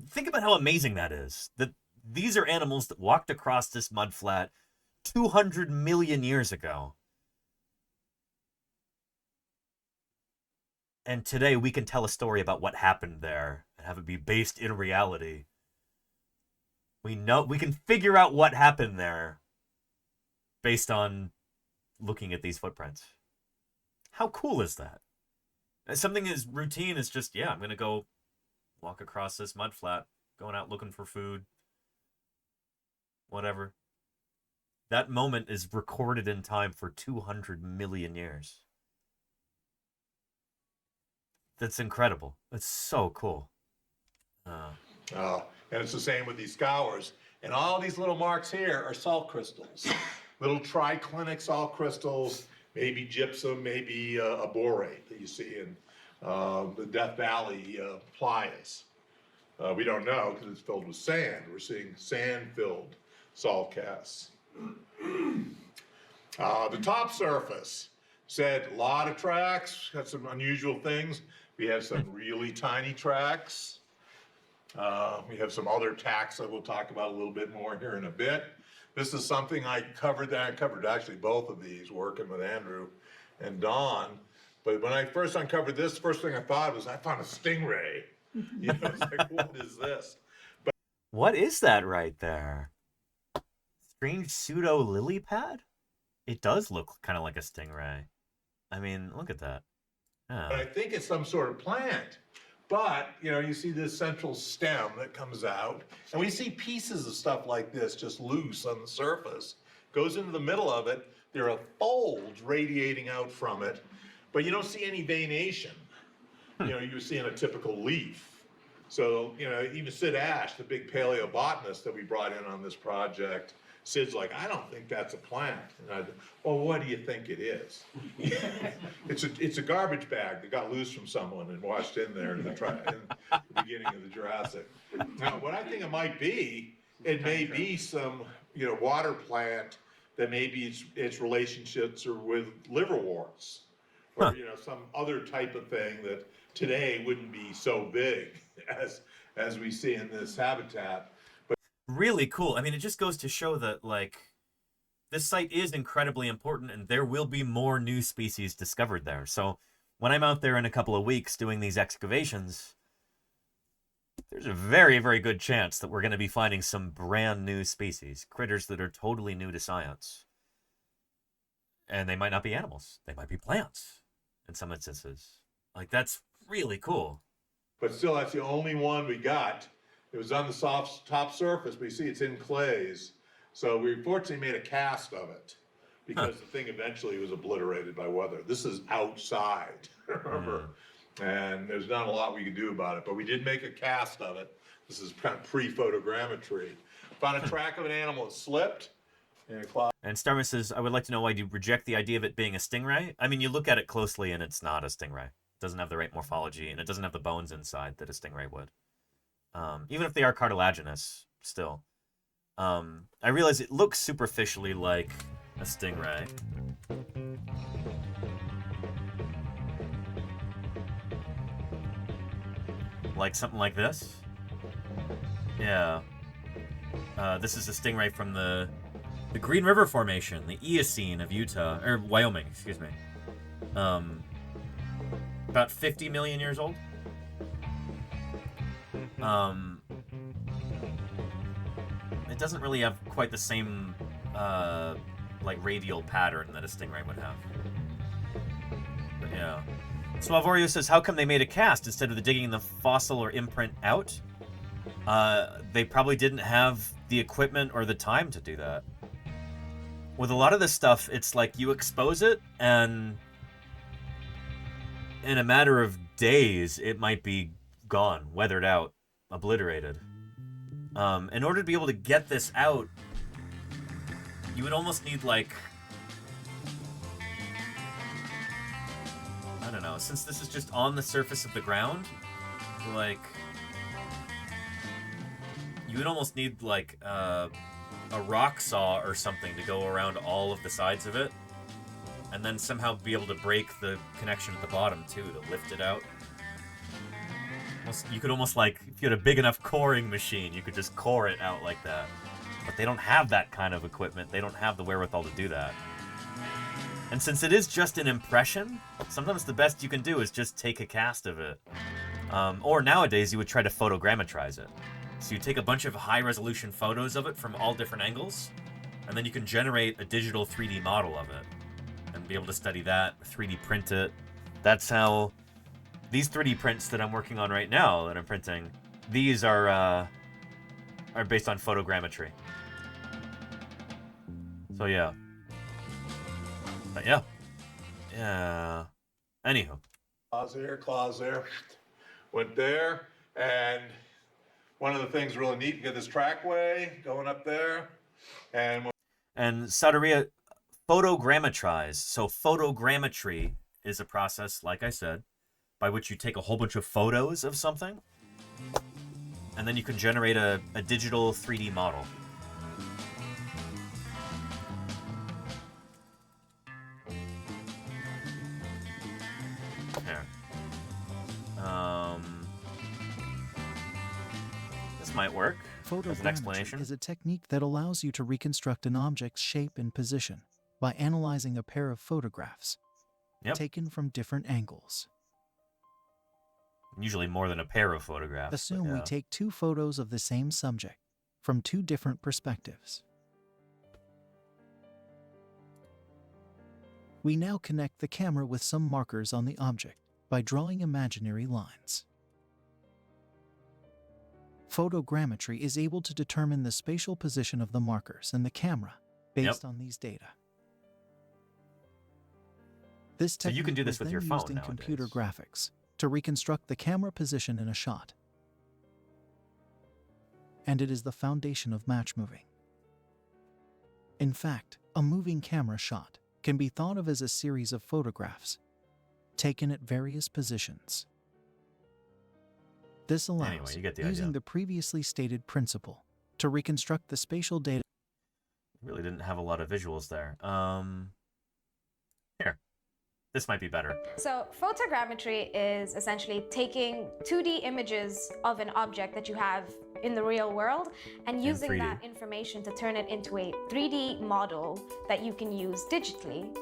Think about how amazing that is. That these are animals that walked across this mud flat 200 million years ago. And today we can tell a story about what happened there and have it be based in reality. We can figure out what happened there based on looking at these footprints. How cool is that? Something as routine as just, I'm going to go walk across this mud flat, going out looking for food, whatever. That moment is recorded in time for 200 million years. That's incredible. That's so cool. And it's the same with these scours. And all these little marks here are salt crystals. Little triclinic salt crystals, maybe gypsum, maybe a borate that you see in the Death Valley playas. We don't know because it's filled with sand. We're seeing sand-filled salt casts. The top surface said a lot of tracks, had some unusual things. We have some really tiny tracks. We have some other tacks that we'll talk about a little bit more here in a bit. This is something I covered actually both of these working with Andrew and Don. But when I first uncovered this, first thing I thought was I found a stingray. It's like, what is this? But what is that right there? Strange pseudo lily pad? It does look kind of like a stingray. I mean, look at that. But I think it's some sort of plant. But, you see this central stem that comes out, and we see pieces of stuff like this just loose on the surface. Goes into the middle of it. There are folds radiating out from it, but you don't see any veination. You're seeing a typical leaf. So, even Sid Ash, the big paleobotanist that we brought in on this project, Sid's like, I don't think that's a plant. And well, what do you think it is? It's a garbage bag that got loose from someone and washed in there in the beginning of the Jurassic. Now, what I think it might be, it may be some, water plant that maybe its relationships are with liverworts or, some other type of thing that today wouldn't be so big as we see in this habitat. Really cool. I mean, it just goes to show that, this site is incredibly important and there will be more new species discovered there. So when I'm out there in a couple of weeks doing these excavations, there's a very, very good chance that we're going to be finding some brand new species, critters that are totally new to science. And they might not be animals. They might be plants in some instances. That's really cool. But still, that's the only one we got. It was on the soft top surface, but you see it's in clays. So we fortunately made a cast of it because the thing eventually was obliterated by weather. This is outside, remember? And there's not a lot we could do about it, but we did make a cast of it. This is kind of pre-photogrammetry. Found a track of an animal that slipped. And Starmus says, I would like to know why you reject the idea of it being a stingray. I mean, you look at it closely and it's not a stingray. doesn't have the right morphology, and it doesn't have the bones inside that a stingray would. Even if they are cartilaginous, still. I realize it looks superficially like a stingray. Like something like this. Yeah. This is a stingray from the Green River Formation, the Eocene of Utah, or Wyoming, excuse me. About 50 million years old. It doesn't really have quite the same, like, radial pattern that a stingray would have. But yeah. Swavorio says, how come they made a cast instead of digging the fossil or imprint out? They probably didn't have the equipment or the time to do that. With a lot of this stuff, it's like you expose it, and in a matter of days, it might be gone, weathered out, obliterated. In order to be able to get this out, you would almost need, like, I don't know, since this is just on the surface of the ground, like, you would almost need, like, a rock saw or something to go around all of the sides of it, and then somehow be able to break the connection at the bottom, too, to lift it out. You could almost, like, if you had a big enough coring machine, you could just core it out like that. But they don't have that kind of equipment. They don't have the wherewithal to do that. And since it is just an impression, sometimes the best you can do is just take a cast of it. Or nowadays, you would try to photogrammetrize it. So you take a bunch of high-resolution photos of it from all different angles, and then you can generate a digital 3D model of it and be able to study that, 3D print it. That's how these 3D prints that I'm working on right now, that I'm printing, these are based on photogrammetry. So yeah. But yeah. Yeah. Anywho. Claws there. Went there, and one of the things really neat, you get this trackway going up there, and Sauteria, photogrammetrize. So photogrammetry is a process, like I said, by which you take a whole bunch of photos of something, and then you can generate a digital 3D model. Here. This might work as an explanation. Photogrammetry is a technique that allows you to reconstruct an object's shape and position by analyzing a pair of photographs taken from different angles. Usually more than a pair of photographs. Assume we take two photos of the same subject from two different perspectives. We now connect the camera with some markers on the object by drawing imaginary lines. Photogrammetry is able to determine the spatial position of the markers in the camera based on these data. This technique you can do this with your phone used in nowadays. Computer graphics to reconstruct the camera position in a shot. And it is the foundation of match moving. In fact, a moving camera shot can be thought of as a series of photographs taken at various positions. This allows, you get the using idea. the previously stated principle, to reconstruct the spatial data. Really didn't have a lot of visuals there. Here. This might be better. So photogrammetry is essentially taking 2D images of an object that you have in the real world and using 3D. that information to turn it into a 3D model that you can use digitally.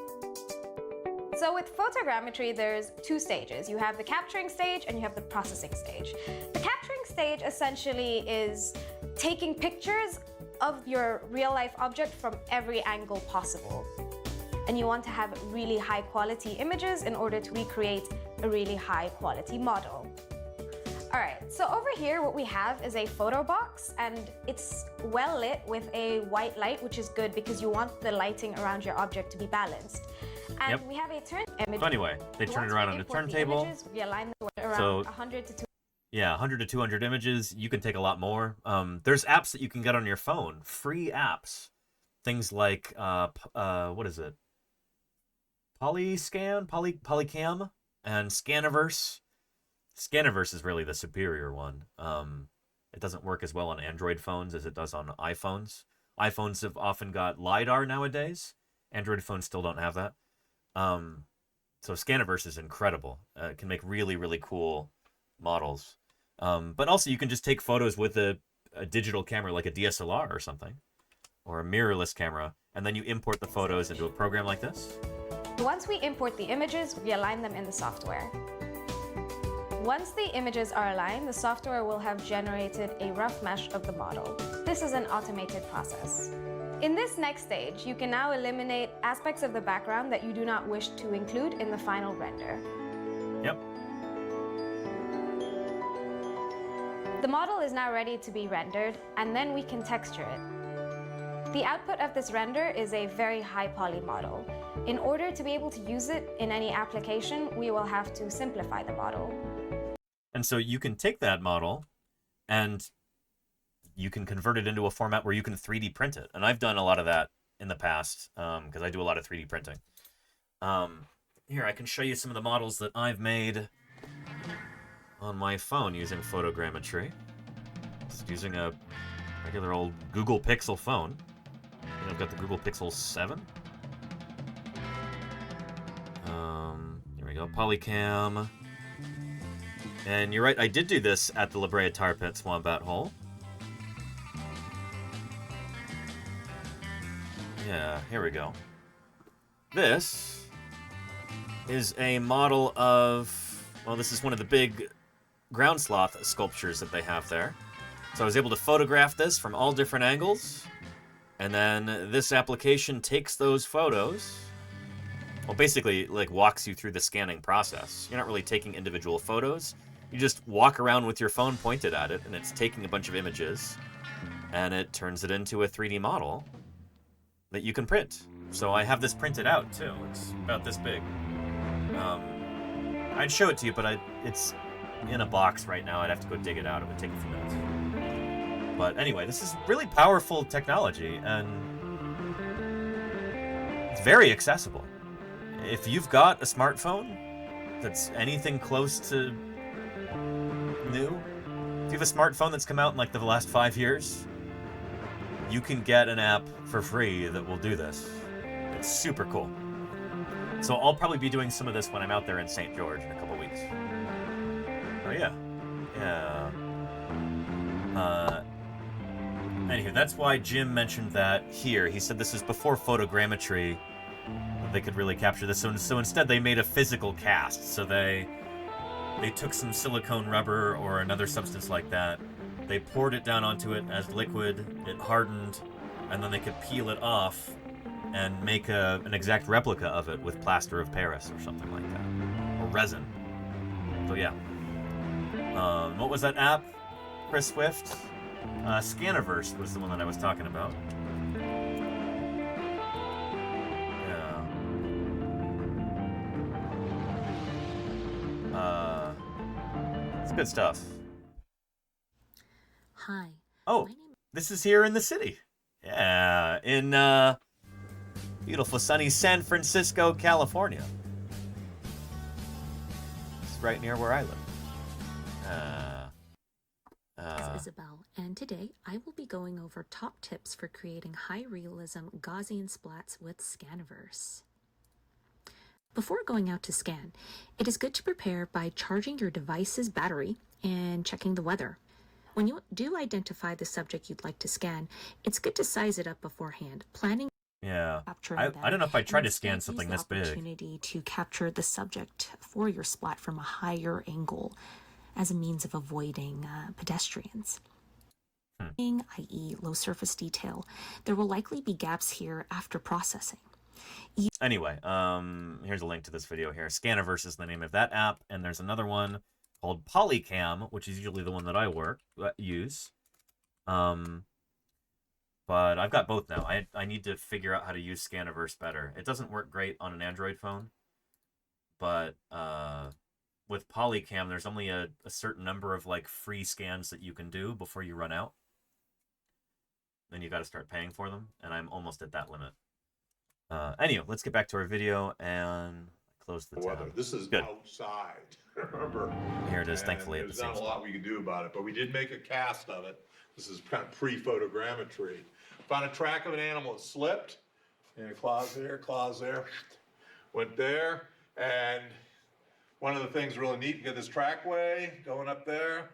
So with photogrammetry, there's two stages. You have the capturing stage and you have the processing stage. The capturing stage essentially is taking pictures of your real-life object from every angle possible. And you want to have really high quality images in order to recreate a really high quality model. All right, so over here what we have is a photo box, and it's well lit with a white light, which is good because you want the lighting around your object to be balanced. And we have a turn image. So anyway, they turn it around on a turntable. We align them around So 100 to 200. yeah, 100 to 200 images. You can take a lot more. There's apps that you can get on your phone, free apps. Things like what is it? Polyscan, Polycam. and Scaniverse. Scaniverse is really the superior one. It doesn't work as well on Android phones as it does on iPhones. iPhones have often got LiDAR nowadays. Android phones still don't have that. So Scaniverse is incredible. It can make really, really cool models. But also you can just take photos with a digital camera like a DSLR or something, or a mirrorless camera, and then you import the photos into a program like this. Once we import the images, we align them in the software. Once the images are aligned, the software will have generated a rough mesh of the model. This is an automated process. In this next stage, you can now eliminate aspects of the background that you do not wish to include in the final render. Yep. The model is now ready to be rendered, and then we can texture it. The output of this render is a very high poly model. In order to be able to use it in any application, we will have to simplify the model. And so you can take that model and you can convert it into a format where you can 3D print it. And I've done a lot of that in the past because I do a lot of 3D printing. Here, I can show you some of the models that I've made on my phone using photogrammetry. Just using a regular old Google Pixel phone. And I've got the Google Pixel 7. Here we go, Polycam. And you're right, I did do this at the La Brea Tar Pits Wombat Hole. Yeah, here we go. This is a model of, well, this is one of the big ground sloth sculptures that they have there. So I was able to photograph this from all different angles, and then this application takes those photos, well, basically, like, walks you through the scanning process. You're not really taking individual photos. You just walk around with your phone pointed at it, and it's taking a bunch of images, and it turns it into a 3D model that you can print. So I have this printed out, too. It's about this big. I'd show it to you, but it's in a box right now. I'd have to go dig it out. It would take a few minutes. But anyway, this is really powerful technology, and it's very accessible. If you've got a smartphone that's anything close to new, if you have a smartphone that's come out in like the last 5 years, you can get an app for free that will do this. It's super cool. So I'll probably be doing some of this when I'm out there in St. George in a couple weeks. Oh yeah. Yeah. Anywho, that's why Jim mentioned that here. He said this is before photogrammetry. They could really capture this. So instead they made a physical cast. So they took some silicone rubber or another substance like that. They poured it down onto it as liquid. It hardened, and then they could peel it off and make an exact replica of it with plaster of Paris or something like that, or resin. So yeah. What was that app, Chris Swift? Scaniverse was the one that I was talking about. It's good stuff. Hi. Oh, this is here in the city. Yeah, in beautiful sunny San Francisco, California. It's right near where I live. This is Isabel, and today I will be going over top tips for creating high realism Gaussian splats with Scaniverse. Before going out to scan, it is good to prepare by charging your device's battery and checking the weather. When you do identify the subject you'd like to scan, it's good to size it up beforehand, planning. Yeah, I don't know if I tried to scan something this big. Opportunity to capture the subject for your splat from a higher angle as a means of avoiding pedestrians. I.e. low surface detail. There will likely be gaps here after processing. Anyway, here's a link to this video here. Scaniverse is the name of that app, and there's another one called Polycam, which is usually the one that I use. But I've got both now. I need to figure out how to use Scaniverse better. It doesn't work great on an Android phone, but with Polycam, there's only a certain number of like free scans that you can do before you run out. Then you got to start paying for them, and I'm almost at that limit. Anyway, let's get back to our video, and close the weather. tab. This is Good. outside, remember? Here it is, And thankfully. There's not a lot we could do about it, but we did make a cast of it. This is kind of pre-photogrammetry. Found a track of an animal that slipped, and claws there, went there, and one of the things really neat, you get this trackway going up there,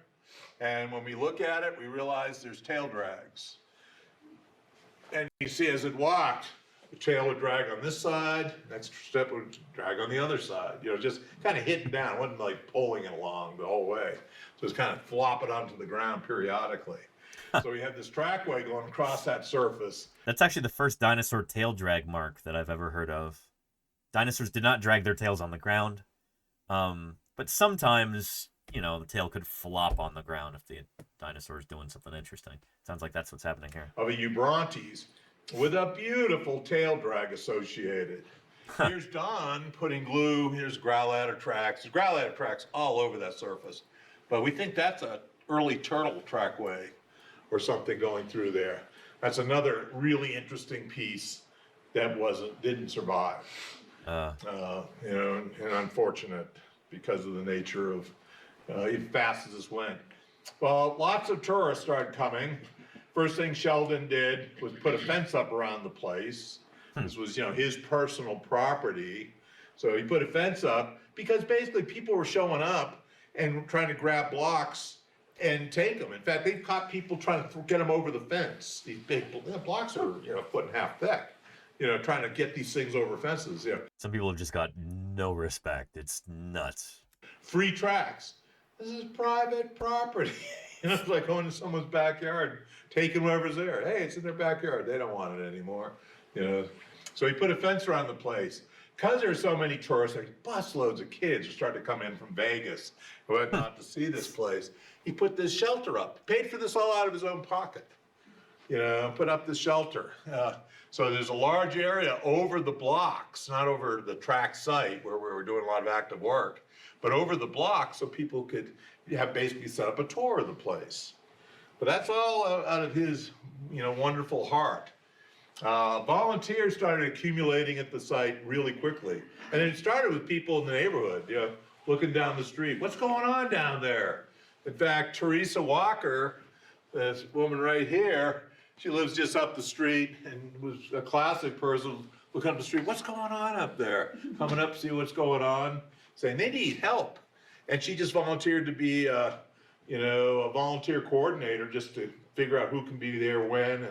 and when we look at it, we realize there's tail drags. And you see as it walked, the tail would drag on this side, next step would drag on the other side. You know, just kind of hitting down. It wasn't like pulling it along the whole way. So it's kind of flopping onto the ground periodically. So we had this trackway going across that surface. That's actually the first dinosaur tail drag mark that I've ever heard of. Dinosaurs did not drag their tails on the ground. But sometimes, you know, the tail could flop on the ground if the dinosaur is doing something interesting. Sounds like that's what's happening here. Of a Eubrontes with a beautiful tail drag associated. Here's Don putting glue. Here's growladder tracks. There's growladder tracks all over that surface. But we think that's an early turtle trackway or something going through there. That's another really interesting piece that didn't survive. You know, and unfortunate because of the nature of as fast as this went. Well, lots of tourists started coming. First thing Sheldon did was put a fence up around the place. This was, you know, his personal property. So he put a fence up because basically people were showing up and trying to grab blocks and take them. In fact, they caught people trying to get them over the fence. These big blocks are, you know, a foot and a half thick. You know, trying to get these things over fences. Yeah. Some people have just got no respect. It's nuts. Free tracks. This is private property. You know, it's like going to someone's backyard, taking whatever's there. Hey, it's in their backyard. They don't want it anymore. You know, so he put a fence around the place. Because there are so many tourists, like busloads of kids are starting to come in from Vegas who had not to see this place. He put this shelter up. Paid for this all out of his own pocket. You know, put up this shelter. So there's a large area over the blocks, not over the track site where we were doing a lot of active work, but over the block so people could have basically set up a tour of the place. But that's all out of his, you know, wonderful heart. Volunteers started accumulating at the site really quickly. And it started with people in the neighborhood, you know, looking down the street. What's going on down there? In fact, Teresa Walker, this woman right here, she lives just up the street and was a classic person looking up the street. What's going on up there? Coming up to see what's going on, saying they need help. And she just volunteered to be, you know, a volunteer coordinator just to figure out who can be there when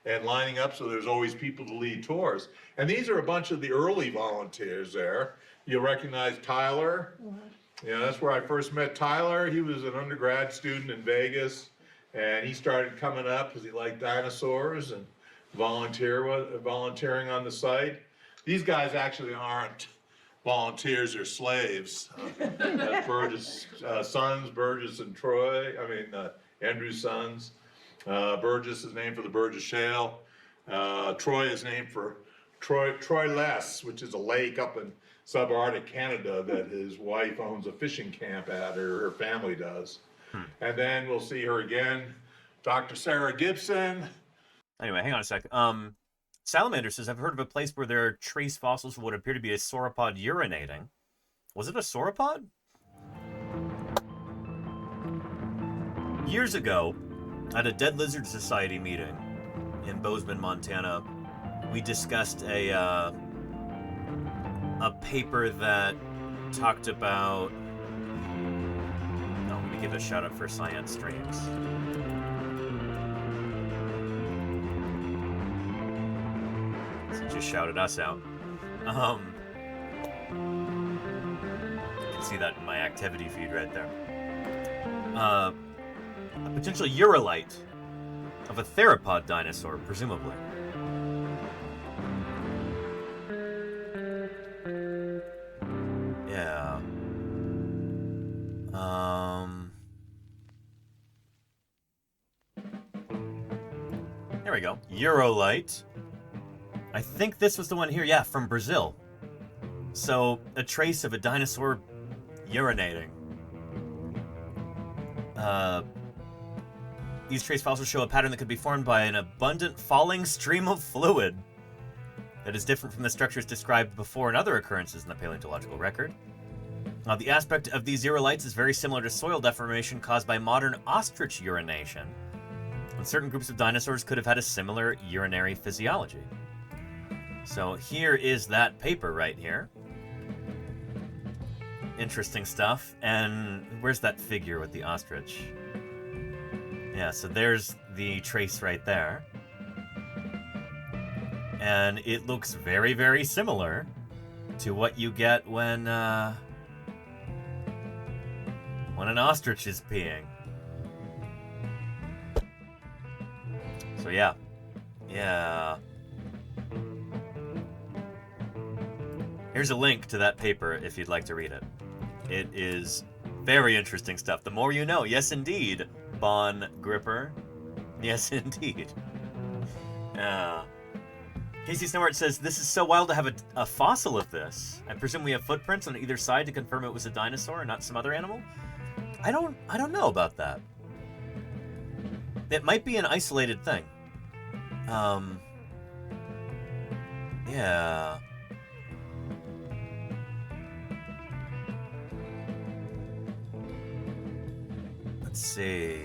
and lining up so there's always people to lead tours. And these are a bunch of the early volunteers there. You'll recognize Tyler. You know, that's where I first met Tyler. He was an undergrad student in Vegas. And he started coming up because he liked dinosaurs and volunteering on the site. These guys actually aren't volunteers, they're slaves. Burgess' sons, Burgess and Troy, Andrew's sons. Burgess is named for the Burgess Shale. Troy is named for Troy Less, which is a lake up in subarctic Canada that his wife owns a fishing camp at, or her family does. And then we'll see her again, Dr. Sarah Gibson. Anyway, hang on a sec. Salamander says, I've heard of a place where there are trace fossils of what appear to be a sauropod urinating. Was it a sauropod? Years ago, at a Dead Lizard Society meeting in Bozeman, Montana, we discussed a paper that talked about... I'm going to give a shout out for Science Streams. So just shouted us out. You can see that in my activity feed right there. A potential urolite of a theropod dinosaur, presumably. Yeah. There we go. Urolite. I think this was the one here. Yeah, from Brazil. So, a trace of a dinosaur urinating. These trace fossils show a pattern that could be formed by an abundant falling stream of fluid. that is different from the structures described before in other occurrences in the paleontological record. The aspect of these xerolites is very similar to soil deformation caused by modern ostrich urination, and certain groups of dinosaurs could have had a similar urinary physiology. So here is that paper right here. Interesting stuff. And where's that figure with the ostrich? Yeah, so there's the trace right there. And it looks very, very similar to what you get when an ostrich is peeing. So yeah. Yeah. Here's a link to that paper if you'd like to read it. It is very interesting stuff. The more you know. Yes, indeed, Bon Gripper. Yes, indeed. Casey Snowart says, this is so wild to have a fossil of this. I presume we have footprints on either side to confirm it was a dinosaur and not some other animal? I don't know about that. It might be an isolated thing. Yeah. Let's see.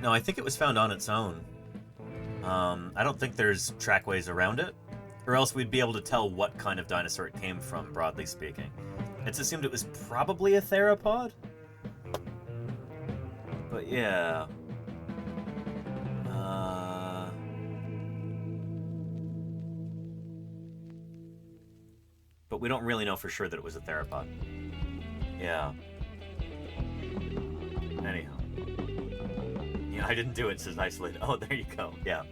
No, I think it was found on its own. I don't think there's trackways around it, or else we'd be able to tell what kind of dinosaur it came from, broadly speaking. It's assumed it was probably a theropod. But yeah. But we don't really know for sure that it was a theropod. Yeah. Anyhow. Yeah, I didn't do it, says isolated. Oh, there you go. Yeah.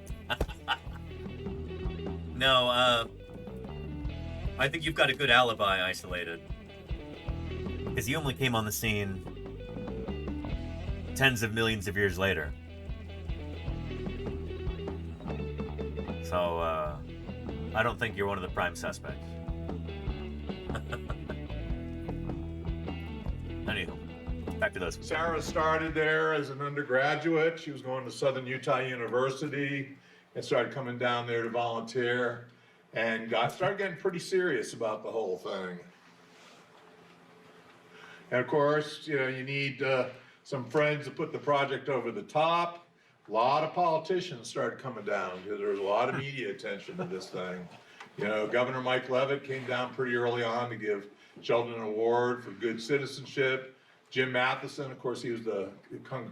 No, I think you've got a good alibi, isolated. Because you only came on the scene tens of millions of years later. So, I don't think you're one of the prime suspects. Anyhow, back to those. Sarah started there as an undergraduate. She was going to Southern Utah University and started coming down there to volunteer and started getting pretty serious about the whole thing. And of course, you know, you need some friends to put the project over the top. A lot of politicians started coming down because there was a lot of media attention to this thing. You know, Governor Mike Leavitt came down pretty early on to give Sheldon an award for good citizenship. Jim Matheson, of course, he was the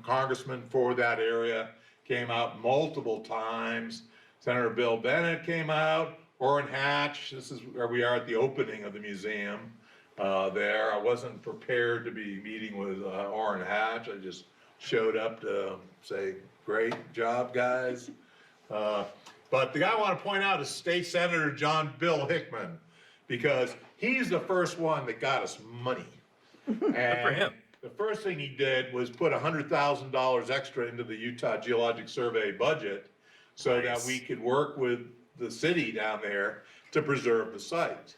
congressman for that area, came out multiple times. Senator Bill Bennett came out. Orrin Hatch, this is where we are at the opening of the museum there. I wasn't prepared to be meeting with Orrin Hatch. I just showed up to say, great job, guys. But the guy I want to point out is State Senator John Bill Hickman, because he's the first one that got us money. And for him. The first thing he did was put $100,000 extra into the Utah Geologic Survey budget so that we could work with the city down there to preserve the site.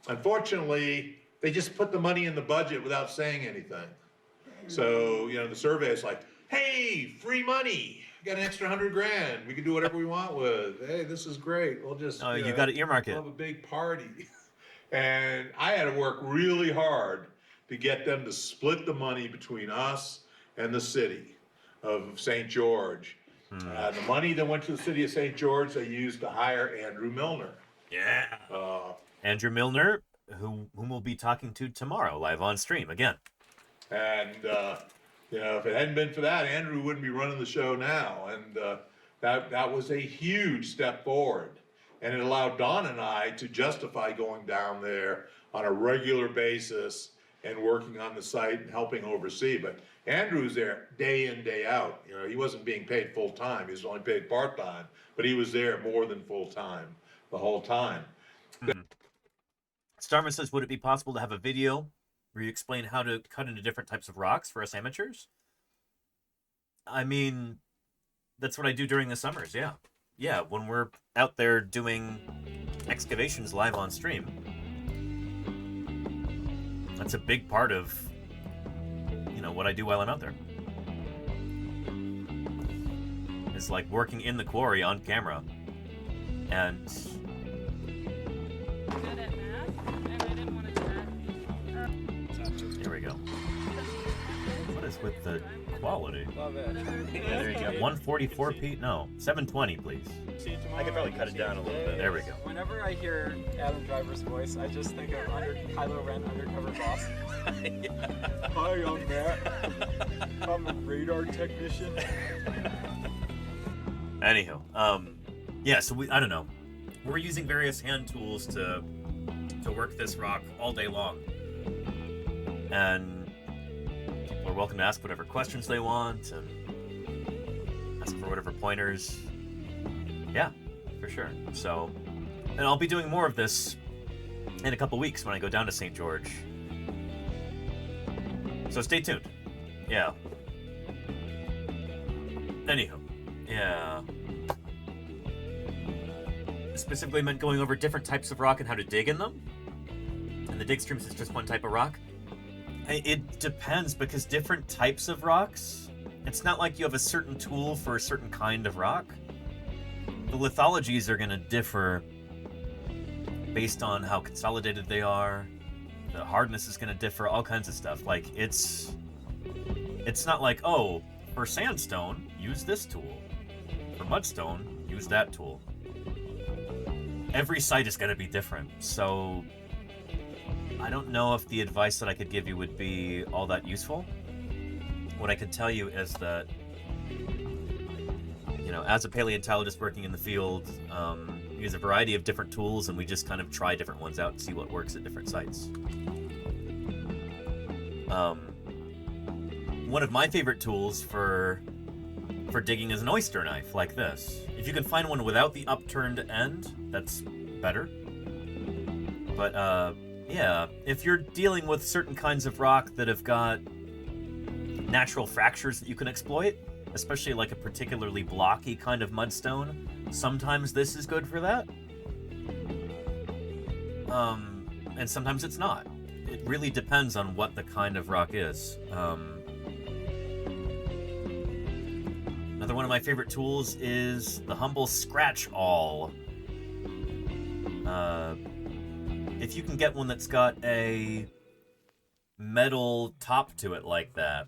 Unfortunately, they just put the money in the budget without saying anything. So, you know, the survey is like, hey, free money. We got an extra $100,000. We can do whatever we want with. Hey, this is great. We'll just you got to earmark it. We'll have a big party. And I had to work really hard to get them to split the money between us and the city of St. George. The money that went to the city of St. George, they used to hire Andrew Milner. Yeah. Andrew Milner, whom we'll be talking to tomorrow, live on stream again. And, you know, if it hadn't been for that, Andrew wouldn't be running the show now. And that was a huge step forward. And it allowed Don and I to justify going down there on a regular basis and working on the site and helping oversee. But Andrew was there day in, day out. You know, he wasn't being paid full time. He was only paid part time, but he was there more than full time the whole time. Starman says, would it be possible to have a video where you explain how to cut into different types of rocks for us amateurs? I mean, That's what I do during the summers, yeah. Yeah, when we're out there doing excavations live on stream. That's a big part of, you know, what I do while I'm out there. It's like working in the quarry on camera. And... Here we go. What is with the quality? Love it. Yeah, there you go. 144p? No, 720, please. I could probably cut it down a little bit. There we go. Whenever I hear Adam Driver's voice, I just think of Kylo Ren Undercover Boss. Hi, I'm Matt. I'm a radar technician. Anywho, yeah, so I don't know. We're using various hand tools to work this rock all day long. And people are welcome to ask whatever questions they want and ask for whatever pointers. Yeah, for sure. So, and I'll be doing more of this in a couple weeks when I go down to St. George. So stay tuned. Yeah. Anywho, yeah. Specifically meant going over different types of rock and how to dig in them. And the dig streams is just one type of rock. It depends, because different types of rocks, it's not like you have a certain tool for a certain kind of rock. The lithologies are going to differ based on how consolidated they are. The hardness is going to differ, all kinds of stuff. Like, it's not like, oh, for sandstone, use this tool. For mudstone, use that tool. Every site is going to be different, so I don't know if the advice that I could give you would be all that useful. What I could tell you is that, you know, as a paleontologist working in the field, we use a variety of different tools, and we just kind of try different ones out and see what works at different sites. One of my favorite tools for digging is an oyster knife like this. If you can find one without the upturned end, that's better. But yeah, if you're dealing with certain kinds of rock that have got natural fractures that you can exploit, especially like a particularly blocky kind of mudstone, sometimes this is good for that. And sometimes it's not. It really depends on what the kind of rock is. Another one of my favorite tools is the humble scratch awl. If you can get one that's got a metal top to it like that,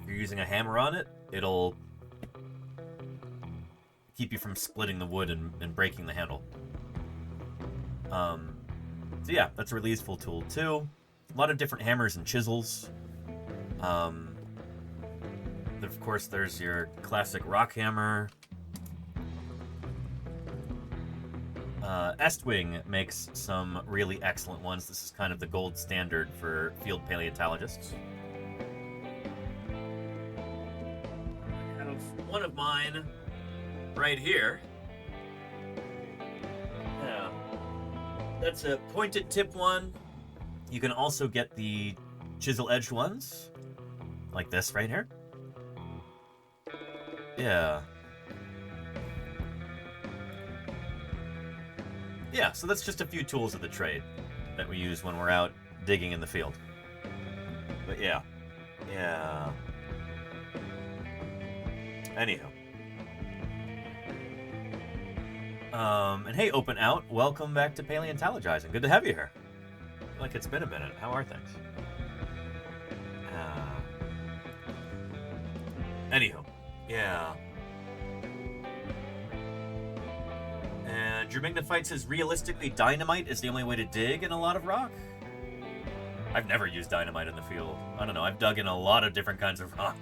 if you're using a hammer on it, it'll keep you from splitting the wood and breaking the handle. So yeah, that's a really useful tool too. A lot of different hammers and chisels. Of course, there's your classic rock hammer. Estwing makes some really excellent ones. This is kind of the gold standard for field paleontologists. I have one of mine right here. Yeah. That's a pointed tip one. You can also get the chisel edged ones, like this right here. Yeah. Yeah, so that's just a few tools of the trade that we use when we're out digging in the field. But yeah. Yeah. Anyhow. And hey, Open Out, welcome back to Paleontologizing. Good to have you here. I feel like it's been a minute. How are things? Anyhow. Yeah. And Germignified says, realistically, dynamite is the only way to dig in a lot of rock. I've never used dynamite in the field. I don't know, I've dug in a lot of different kinds of rock.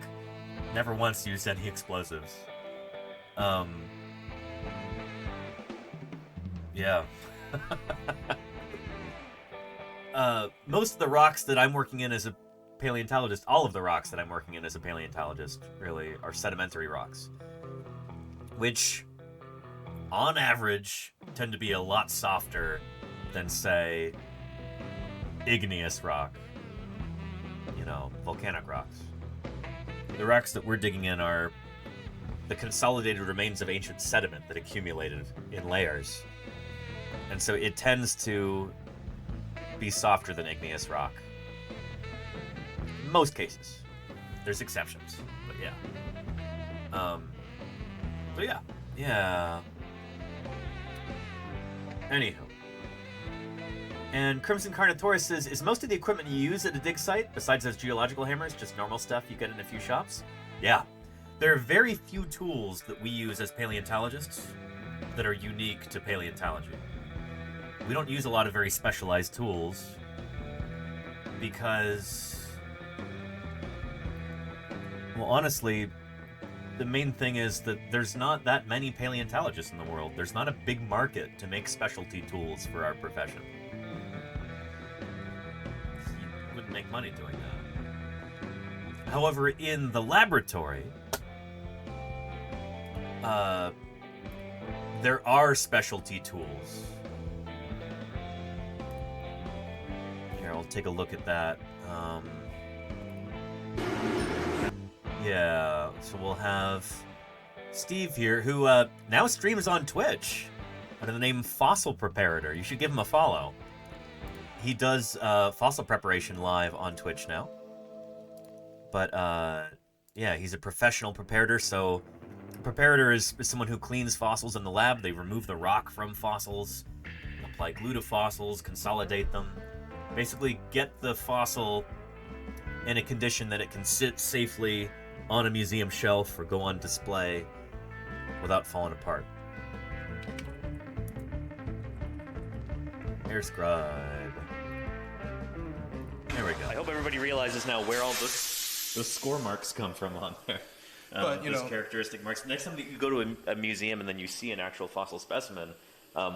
Never once used any explosives. Yeah. Most of the rocks that I'm working in as a paleontologist, all of the rocks that I'm working in as a paleontologist, really, are sedimentary rocks. Which, on average, tend to be a lot softer than, say, igneous rock. You know, volcanic rocks. The rocks that we're digging in are the consolidated remains of ancient sediment that accumulated in layers. And so it tends to be softer than igneous rock. In most cases. There's exceptions, but yeah. So yeah. Yeah. Anywho. And Crimson Carnotaurus says, is most of the equipment you use at a dig site, besides those geological hammers, just normal stuff you get in a few shops? Yeah. There are very few tools that we use as paleontologists that are unique to paleontology. We don't use a lot of very specialized tools because, well, honestly, the main thing is that there's not that many paleontologists in the world. There's not a big market to make specialty tools for our profession. You wouldn't make money doing that. However, in the laboratory, there are specialty tools. Here, I'll take a look at that. Yeah, so we'll have Steve here, who now streams on Twitch under the name Fossil Preparator. You should give him a follow. He does fossil preparation live on Twitch now. But, yeah, he's a professional preparator, so a preparator is someone who cleans fossils in the lab. They remove the rock from fossils, apply glue to fossils, consolidate them, basically get the fossil in a condition that it can sit safely on a museum shelf or go on display without falling apart. Air scribe. There we go. I hope everybody realizes now where all those score marks come from on there. But, you those know, characteristic marks. Next time that you go to a museum and then you see an actual fossil specimen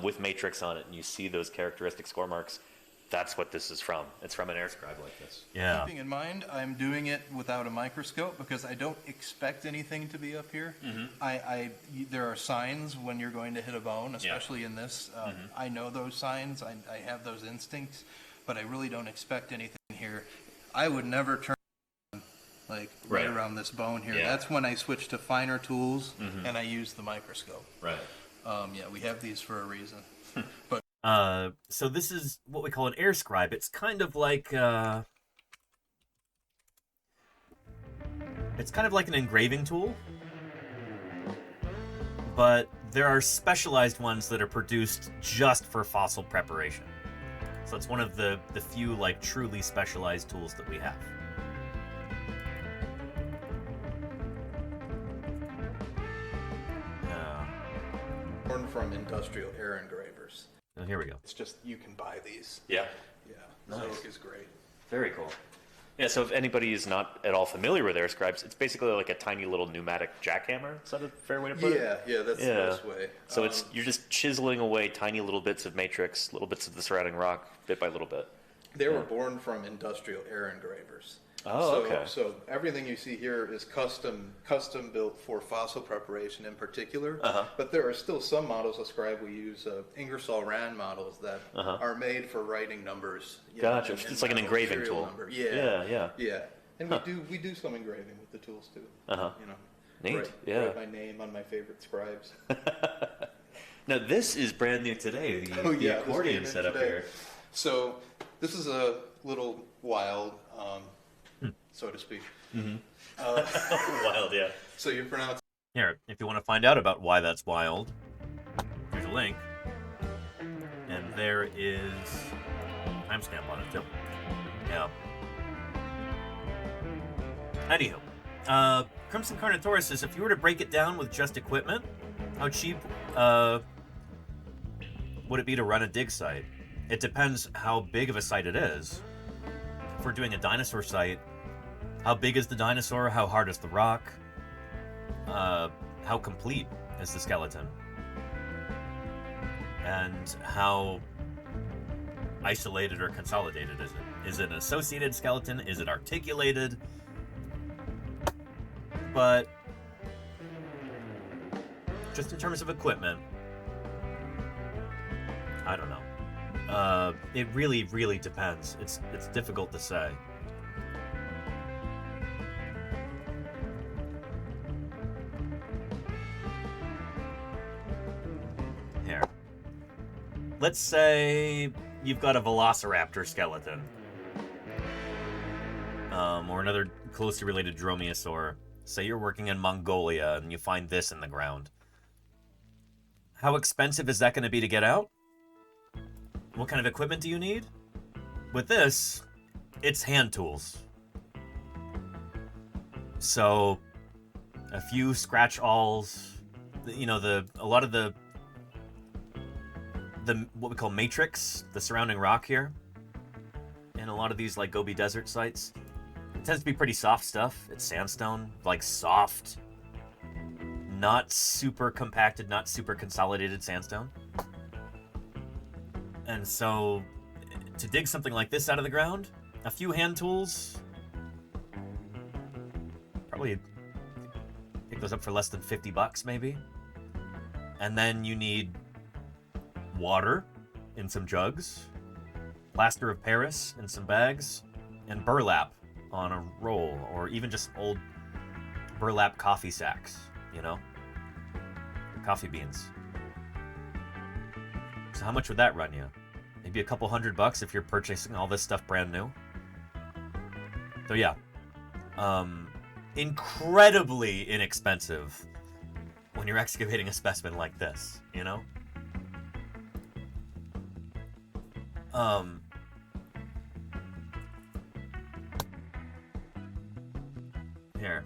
with matrix on it and you see those characteristic score marks, that's what this is from. It's from an air scribe like this. Yeah. Keeping in mind, I'm doing it without a microscope because I don't expect anything to be up here. Mm-hmm. There are signs when you're going to hit a bone, especially in this. I know those signs. I have those instincts, but I really don't expect anything here. I would never turn right around this bone here. Yeah. That's when I switch to finer tools and I use the microscope. Right. Yeah, we have these for a reason. But so this is what we call an air scribe. It's kind of like an engraving tool, but there are specialized ones that are produced just for fossil preparation. So it's one of the few truly specialized tools that we have. born from industrial air engravers. Oh, here we go. It's just, you can buy these. Yeah. Yeah. Nice. Zoic is great. Very cool. Yeah, so if anybody is not at all familiar with air scribes, it's basically like a tiny little pneumatic jackhammer. Is that a fair way to put it? Yeah, that's the best way. So you're just chiseling away tiny little bits of matrix, little bits of the surrounding rock, bit by little bit. They were born from industrial air engravers. Oh, okay. So everything you see here is custom built for fossil preparation in particular. But there are still some models of scribe we use, Ingersoll Rand models that are made for writing numbers. Gotcha. It's like an engraving tool. Yeah. And we do some engraving with the tools too. You know, Neat. write my name on my favorite scribes. Now this is brand new today. The accordion setup here. So this is a little wild, so to speak. Wild, yeah. So you pronounce. Here, if you want to find out about why that's wild, here's a link. And there is a timestamp on it too. Yeah. Anywho, Crimson Carnotaurus says, if you were to break it down with just equipment, how cheap would it be to run a dig site? It depends how big of a site it is. If we're doing a dinosaur site, how big is the dinosaur? How hard is the rock? How complete is the skeleton? And how isolated or consolidated is it? Is it an associated skeleton? Is it articulated? But just in terms of equipment, I don't know. It really, really depends. It's difficult to say. let's say you've got a velociraptor skeleton. Or another closely related dromaeosaur. Say you're working in Mongolia and you find this in the ground. How expensive is that going to be to get out? What kind of equipment do you need? With this, it's hand tools. So, a few scratch-alls, you know, a lot of the what we call matrix, the surrounding rock here, and a lot of these like Gobi Desert sites. It tends to be pretty soft stuff. It's sandstone, like soft, not super compacted, not super consolidated sandstone. And so, to dig something like this out of the ground, a few hand tools, probably pick those up for less than 50 bucks maybe. And then you need water in some jugs, plaster of Paris in some bags, and burlap on a roll, or even just old burlap coffee sacks, you know? Coffee beans. So how much would that run you? Maybe a couple $100 if you're purchasing all this stuff brand new. So yeah, incredibly inexpensive when you're excavating a specimen like this, you know? Here.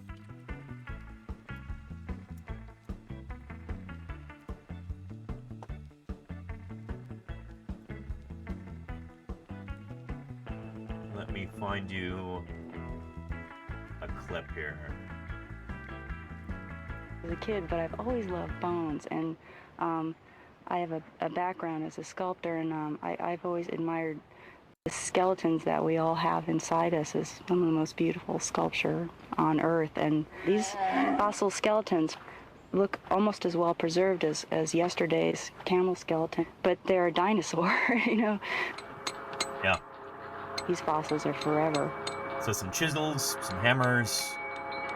Let me find you a clip here. As a kid, but I've always loved bones, and I have a background as a sculptor, and I've always admired the skeletons that we all have inside us as some of the most beautiful sculpture on Earth. And these fossil skeletons look almost as well preserved as yesterday's camel skeleton, but they're a dinosaur, you know? Yeah. These fossils are forever. So some chisels, some hammers,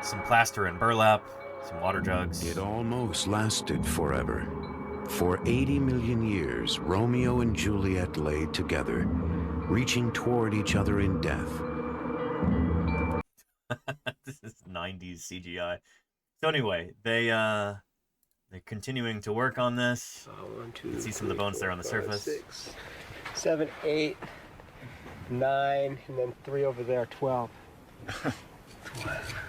some plaster and burlap, some water jugs. It almost lasted forever. For 80 million years, Romeo and Juliet lay together, reaching toward each other in death. This is 90s CGI. So anyway, they're continuing to work on this. 1, 2, you can see some of the bones there on the surface. 6, 7, 8, 9, and then 3 over there, 12.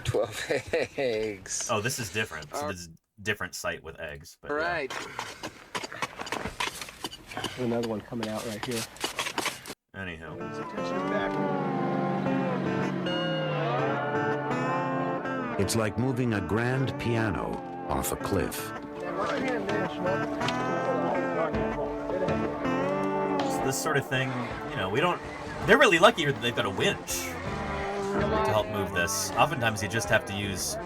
12 eggs. Oh, this is different. So this is a different site with eggs. But all right. Yeah. Another one coming out right here. Anyhow. It's like moving a grand piano off a cliff. So this sort of thing, you know, they're really lucky here that they've got a winch to help move this. Oftentimes you just have to use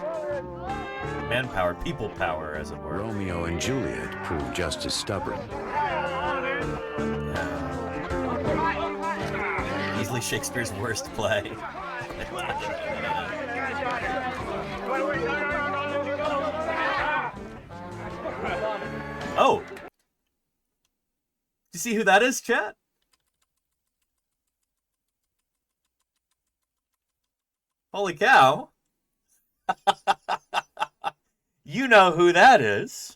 manpower, people power, as it were. Romeo and Juliet proved just as stubborn. Easily Shakespeare's worst play. Oh! Do you see who that is, chat? Holy cow. You know who that is.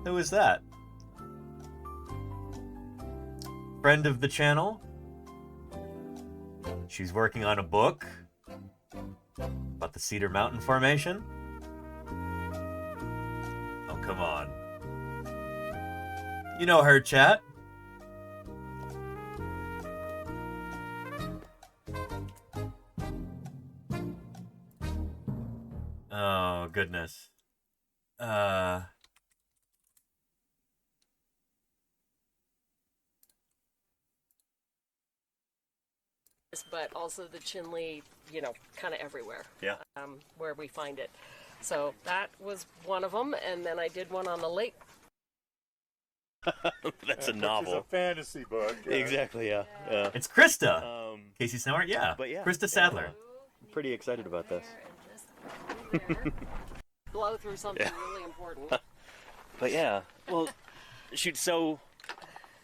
Who is that? Friend of the channel. She's working on a book about the Cedar Mountain Formation. Oh, come on. You know her, chat. Oh, goodness. But also the Chinle, you know, kind of everywhere. Yeah. Where we find it. So that was one of them, and then I did one on the lake. That's a novel. It's a fantasy book. Yeah. Exactly, yeah. It's Krista. Casey Snowart, yeah. But yeah. Krista Sadler. I'm pretty excited about this. Blow through something really important. But yeah, well, shoot, so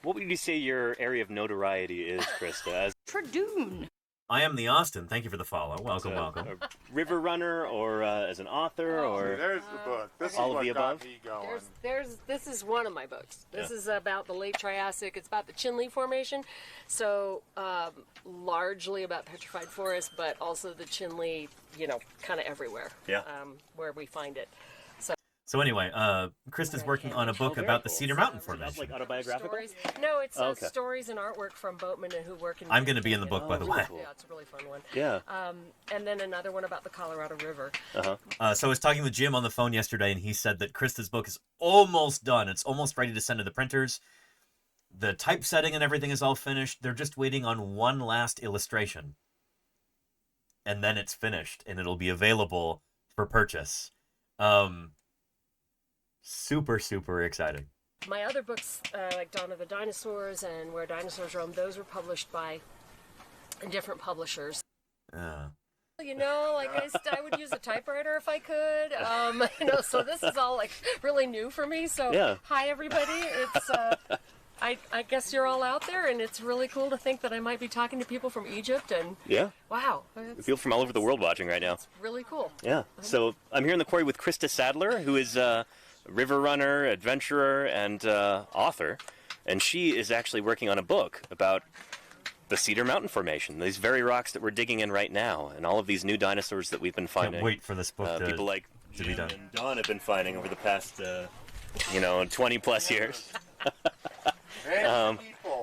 what would you say your area of notoriety is, Krista? As Tradoon. I am the Austin. Thank you for the follow. Welcome, welcome. A river runner, or as an author, or there's the book. This all is of what the got above. me going. This is one of my books. This Yeah. is about the late Triassic. It's about the Chinle Formation, so largely about petrified forest, but also the Chinle, kind of everywhere. Yeah. Where we find it. So anyway, Krista's working on a book about the Cedar Mountain Formation. Like autobiographical? Stories. No, it's okay. stories and artwork from boatmen who work in. I'm going to be in the book, by the way. Yeah, it's a really fun one. Yeah. And then another one about the Colorado River. So I was talking with Jim on the phone yesterday, and he said that Krista's book is almost done. It's almost ready to send to the printers. The typesetting and everything is all finished. They're just waiting on one last illustration. And then it's finished, and it'll be available for purchase. Super, super exciting. My other books, like Dawn of the Dinosaurs and Where Dinosaurs Roam, those were published by different publishers. I would use a typewriter if I could. So this is all like really new for me. So yeah. Hi everybody. It's I guess you're all out there, and it's really cool to think that I might be talking to people from Egypt. And Yeah. wow, People from all over the world watching right now. it's really cool. Yeah. So I'm here in the quarry with Krista Sadler, who is a river runner, adventurer, and author. And she is actually working on a book about the Cedar Mountain Formation, these very rocks that we're digging in right now, and all of these new dinosaurs that we've been finding. Can't wait for this book people like to be Jim done. and Don have been finding over the past, 20 plus years.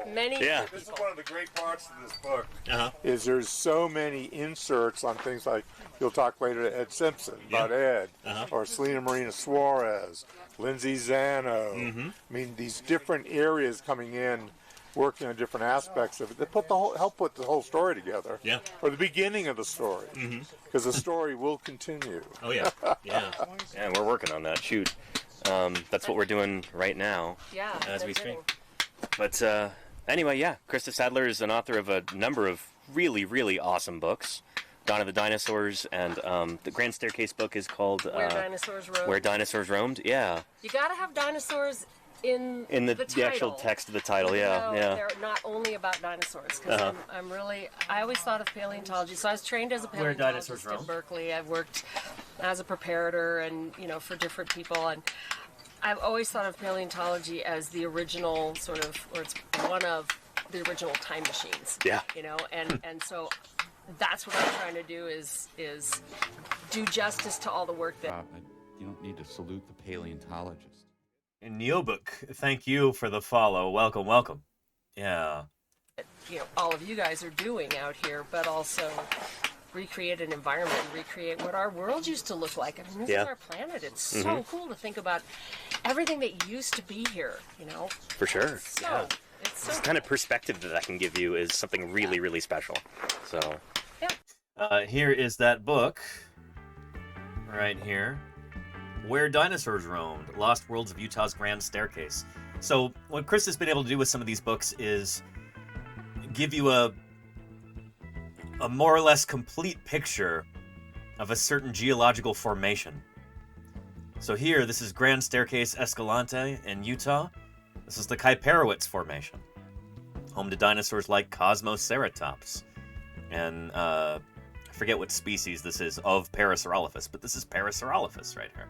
Many Yeah. This is one of the great parts of this book. Uh-huh. Is there's so many inserts on things like you'll talk later to Ed Simpson about Ed, or Selena Marina Suarez, Lindsay Zano. I mean, these different areas coming in, working on different aspects of it. They help put the whole story together. Yeah. Or the beginning of the story, because the story will continue. Oh yeah, yeah. Yeah, we're working on that. Shoot, that's what we're doing right now. Yeah, as we no kidding. speak. But anyway, yeah, Krista Sadler is an author of a number of really, really awesome books. Dawn of the Dinosaurs, and the Grand Staircase book is called Where Dinosaurs Roamed. Where Dinosaurs Roamed. Yeah. You gotta have dinosaurs in the title. actual text of the title. Yeah, yeah. They're not only about dinosaurs, because I always thought of paleontology. So I was trained as a Where Dinosaurs paleontologist at Roam. Berkeley. I've worked as a preparator and for different people, and I've always thought of paleontology as the original or it's one of the original time machines. Yeah. And so that's what I'm trying to do is do justice to all the work that. You don't need to salute the paleontologist. Neobuk, thank you for the follow. Welcome, welcome. Yeah. All of you guys are doing out here, but also recreate an environment, recreate what our world used to look like. I mean, this is our planet. It's so cool to think about everything that used to be here, For sure. Yeah. It's This kind of perspective that can give you is something really, really special. So. Here is that book. Right here. Where Dinosaurs Roamed, Lost Worlds of Utah's Grand Staircase. So what Chris has been able to do with some of these books is give you a more or less complete picture of a certain geological formation. So here, this is Grand Staircase Escalante in Utah. This is the Kaiparowitz Formation, home to dinosaurs like Cosmoceratops. And I forget what species this is of Parasaurolophus, but this is Parasaurolophus right here.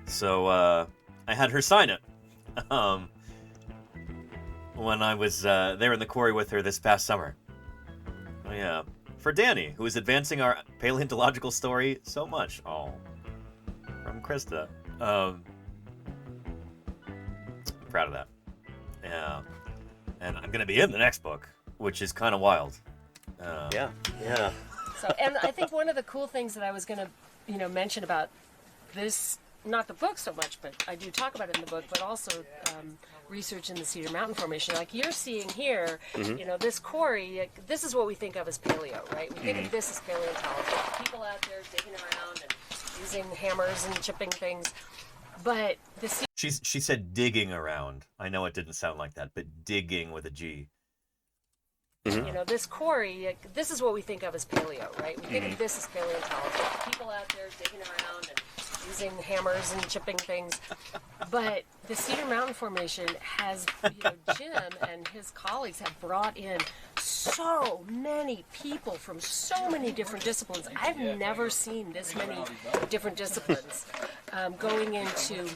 So I had her sign it when I was there in the quarry with her this past summer. Oh yeah, for Danny, who is advancing our paleontological story so much. Oh, from Krista. Proud of that. Yeah, and I'm gonna be in the next book, which is kind of wild. Yeah. So, and I think one of the cool things that I was going to, mention about this, not the book so much, but I do talk about it in the book, but also research in the Cedar Mountain Formation. Like you're seeing here, this quarry, this is what we think of as paleo, right? We think of this as paleontology. People out there digging around and using hammers and chipping things. But the She said digging around. I know it didn't sound like that, but digging with a G. This quarry, this is what we think of as paleo, right? We think of this as paleontology. People out there digging around and using hammers and chipping things. But the Cedar Mountain Formation has, Jim and his colleagues have brought in so many people from so many different disciplines. I've never seen this many different disciplines going into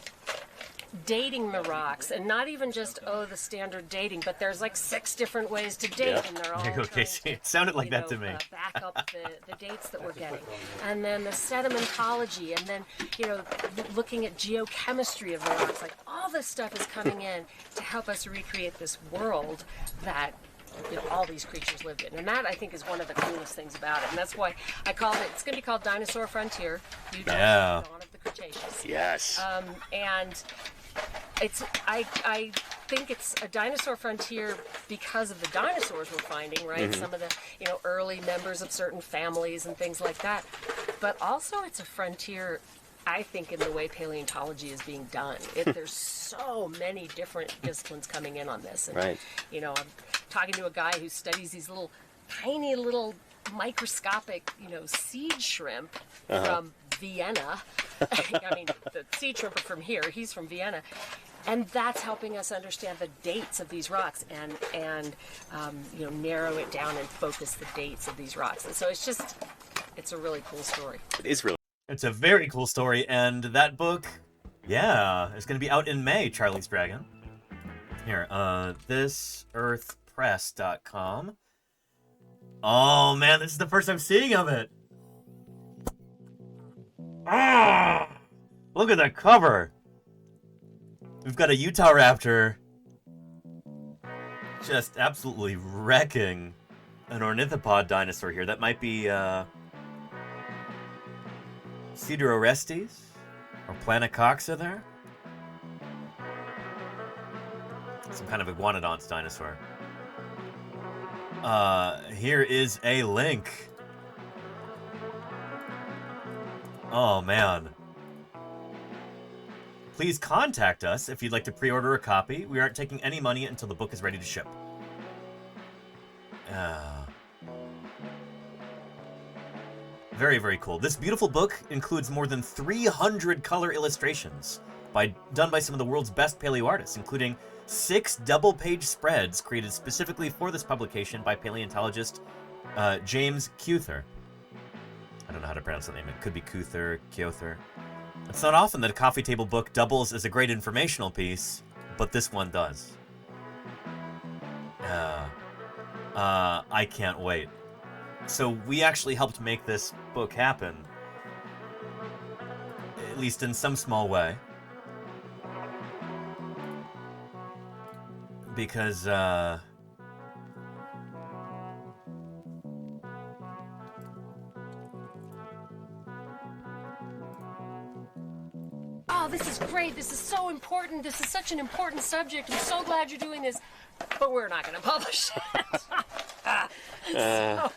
dating the rocks, and not even just the standard dating, but there's like 6 different ways to date, and they're all It sounded like that to me. Back up the dates that we're getting, and then the sedimentology, and then looking at geochemistry of the rocks. Like all this stuff is coming in to help us recreate this world that all these creatures lived in, and that I think is one of the coolest things about it, and that's why I called it. It's going to be called Dinosaur Frontier. Dawn of the Cretaceous. Yes. And I think it's a dinosaur frontier because of the dinosaurs we're finding, right? Mm-hmm. Some of the early members of certain families and things like that. But also it's a frontier, I think, in the way paleontology is being done. There's so many different disciplines coming in on this. And, right. I'm talking to a guy who studies these tiny little microscopic, seed shrimp from Vienna. I mean, the seed shrimp are from here. He's from Vienna. And that's helping us understand the dates of these rocks and narrow it down and focus the dates of these rocks. And so it's a really cool story. It is really. It's a very cool story, and that book, is going to be out in May, Charlie's Dragon. Here, thisearthpress.com. Oh, man, this is the first I'm seeing of it. Ah! Look at the cover. We've got a Utah raptor just absolutely wrecking an ornithopod dinosaur here. That might be Cedar Orestes or Planocoxa there. Some kind of iguanodonts dinosaur. Here is a link. Oh, man. Please contact us if you'd like to pre-order a copy. We aren't taking any money until the book is ready to ship. Very, very cool. This beautiful book includes more than 300 color illustrations done by some of the world's best paleo artists, including 6 double-page spreads created specifically for this publication by paleontologist James Kuether. I don't know how to pronounce the name. It could be Kuether, Kjother. It's not often that a coffee table book doubles as a great informational piece, but this one does. I can't wait. So we actually helped make this book happen, at least in some small way. Because, oh, this is great. This is so important. This is such an important subject. I'm so glad you're doing this. But we're not going to publish it.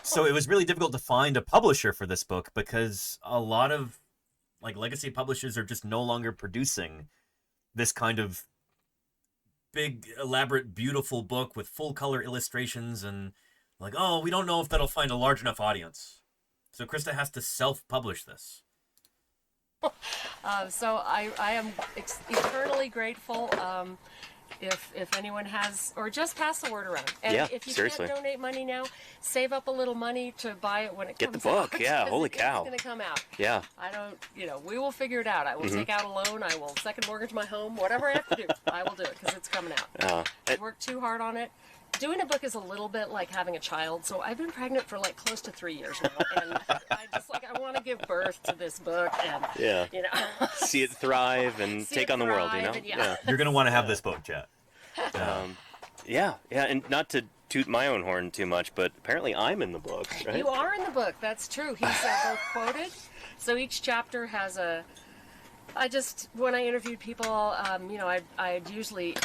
So it was really difficult to find a publisher for this book because a lot of legacy publishers are just no longer producing this kind of big, elaborate, beautiful book with full color illustrations and we don't know if that'll find a large enough audience. So Krista has to self-publish this. So I am eternally grateful. If anyone has, or just pass the word around. And if you seriously. can't donate money now, save up a little money to buy it when it Get comes the book, out. yeah, holy cow. It's going to come out. Yeah. I don't, we will figure it out. I will take out a loan. I will second mortgage my home. Whatever I have to do, I will do it because it's coming out. I've worked too hard on it. Doing a book is a little bit like having a child, so I've been pregnant for close to 3 years now, and I want to give birth to this book and see it thrive and take on the world, You're gonna want to have this book, Jet. And not to toot my own horn too much, but apparently I'm in the book, right? You are in the book, that's true. He's both quoted, so each chapter has when I interviewed people, I'd usually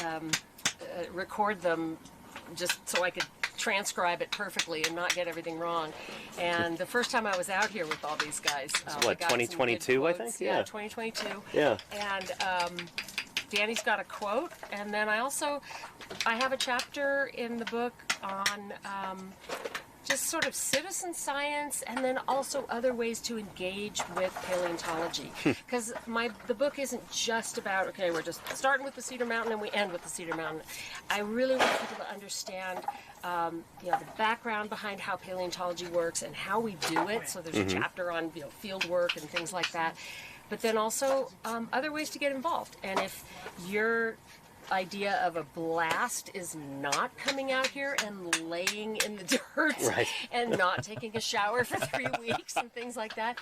record them just so I could transcribe it perfectly and not get everything wrong. And the first time I was out here with all these guys, what, 2022, I think? Yeah, 2022. Yeah. And Danny's got a quote, and then I have a chapter in the book on just sort of citizen science, and then also other ways to engage with paleontology. Because the book isn't just about, okay, we're just starting with the Cedar Mountain and we end with the Cedar Mountain. I really want people to understand the background behind how paleontology works and how we do it. So there's a chapter on field work and things like that. But then also other ways to get involved. And if your idea of a blast is not coming out here and laying in the dirt and not taking a shower for 3 weeks and things like that,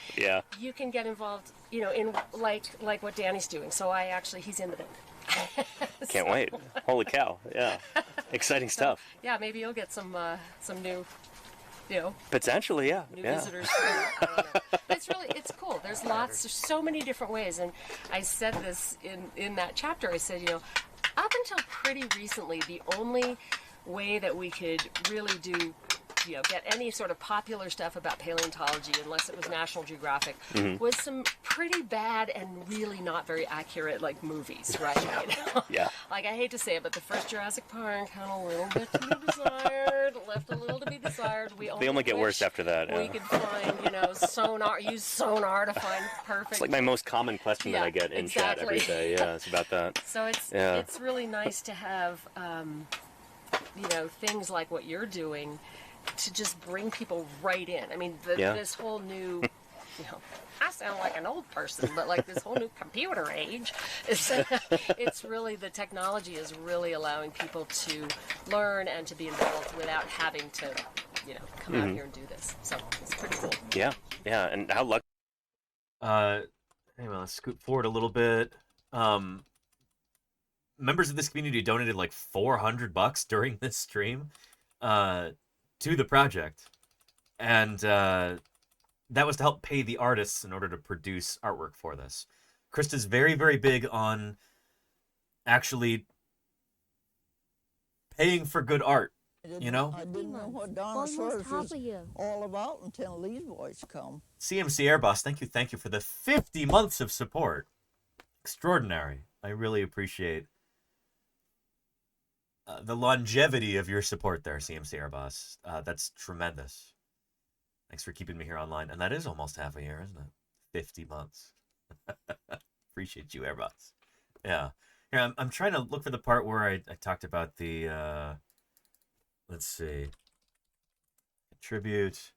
you can get involved, in like what Danny's doing. So he's in the band. Can't wait. Holy cow. Yeah. Exciting stuff. Yeah, maybe you'll get some new, potentially, yeah. New visitors. I don't know. It's cool. There's so many different ways. And I said this in that chapter. I said, up until pretty recently, the only way that we could really do, get any sort of popular stuff about paleontology, unless it was National Geographic, was some pretty bad and really not very accurate, movies, right? Yeah. I hate to say it, but the first Jurassic Park had a little bit to be desired, left a little to be desired. They only get worse after that. We could find, use sonar to find perfect. It's my most common question that I get in chat every day. Yeah, it's about that. So it's really nice to have, things like what you're doing to just bring people right in. I mean, this whole new, I sound like an old person, but this whole new computer age, it's really, the technology is really allowing people to learn and to be involved without having to, come out here and do this. So it's pretty cool. Yeah, yeah, and how lucky. Anyway, let's scoot forward a little bit. Members of this community donated $400 during this stream to the project, and that was to help pay the artists in order to produce artwork for this. Krista's very, very big on actually paying for good art. I didn't know what dinosaurs was all about until Lee's voice come. CMC Airboss, thank you for the 50 months of support. Extraordinary. I really appreciate the longevity of your support there, CMC Airboss. That's tremendous. Thanks for keeping me here online. And that is almost half a year, isn't it? 50 months. Appreciate you, Airboss. Yeah. Here, I'm trying to look for the part where I talked about the... let's see. Tribute.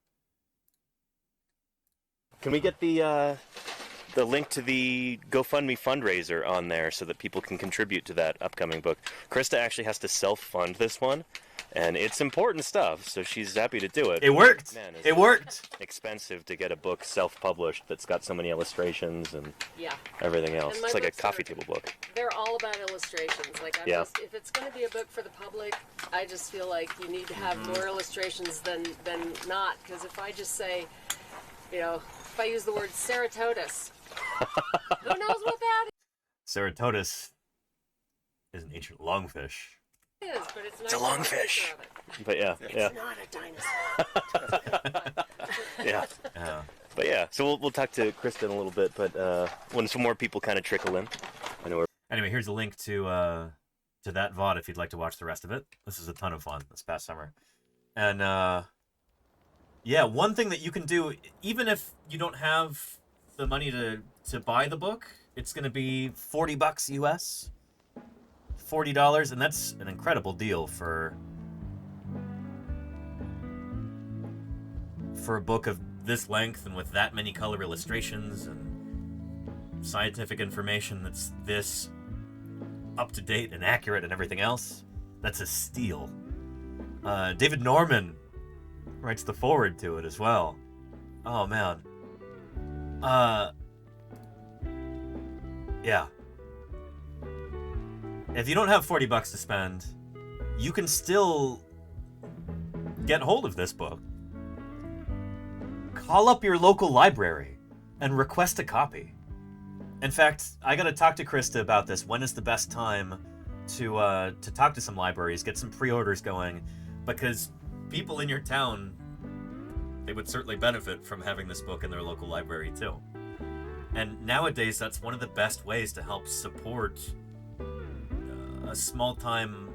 Can we get the link to the GoFundMe fundraiser on there so that people can contribute to that upcoming book? Krista actually has to self-fund this one, and it's important stuff, so she's happy to do it. It worked. Man, it worked. Expensive to get a book self-published that's got so many illustrations and yeah. everything else. And it's like a coffee table book. They're all about illustrations. If it's going to be a book for the public, I just feel like you need to have more illustrations than not. Because if I just say, if I use the word Ceratotus, who knows what that is? Ceratotus is an ancient lungfish. It is, but it's a lungfish. But yeah, it's not a dinosaur. Yeah. But yeah, so we'll talk to Krista in a little bit, but when some more people kind of trickle in. Anyway, here's a link to that VOD if you'd like to watch the rest of it. This is a ton of fun this past summer. And yeah, one thing that you can do, even if you don't have the money to buy the book, it's going to be $40 US. $40, and that's an incredible deal for a book of this length and with that many color illustrations and scientific information that's this up to date and accurate and everything else. That's a steal. David Norman writes the foreword to it as well. Oh man. Yeah. If you don't have $40 to spend, you can still get hold of this book. Call up your local library and request a copy. In fact, I gotta talk to Krista about this. When is the best time to talk to some libraries, get some pre-orders going, because people in your town, they would certainly benefit from having this book in their local library too. And nowadays, that's one of the best ways to help support a small-time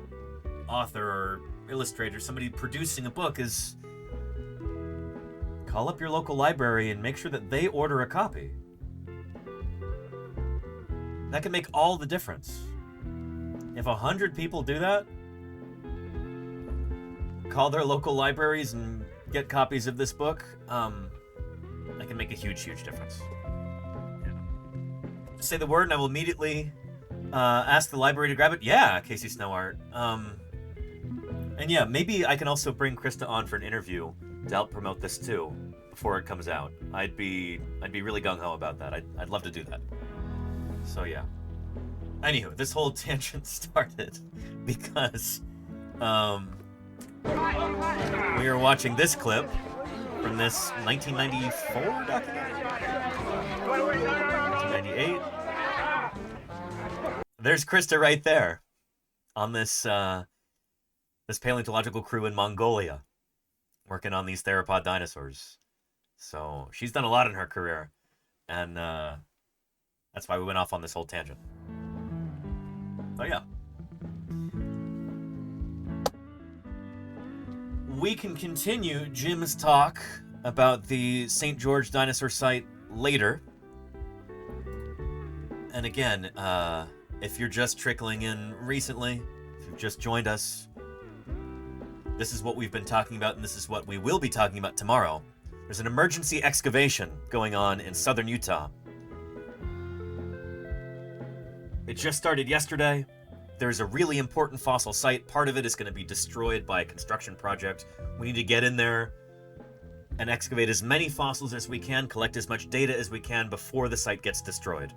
author or illustrator, somebody producing a book, is call up your local library and make sure that they order a copy. That can make all the difference. If 100 people do that, call their local libraries and get copies of this book, that can make a huge, huge difference. Yeah. Say the word and I will immediately ask the library to grab it. Yeah, Casey Snowart. And yeah, maybe I can also bring Krista on for an interview to help promote this too before it comes out. I'd be really gung-ho about that. I'd love to do that. So yeah. Anywho, this whole tangent started because we were watching this clip from this 1994 documentary? 1998. There's Krista right there on this this paleontological crew in Mongolia working on these theropod dinosaurs. So she's done a lot in her career, and that's why we went off on this whole tangent. So yeah. We can continue Jim's talk about the St. George dinosaur site later. And again, if you're just trickling in recently, if you've just joined us, this is what we've been talking about, and this is what we will be talking about tomorrow. There's an emergency excavation going on in southern Utah. It just started yesterday. There's a really important fossil site. Part of it is going to be destroyed by a construction project. We need to get in there and excavate as many fossils as we can, collect as much data as we can before the site gets destroyed.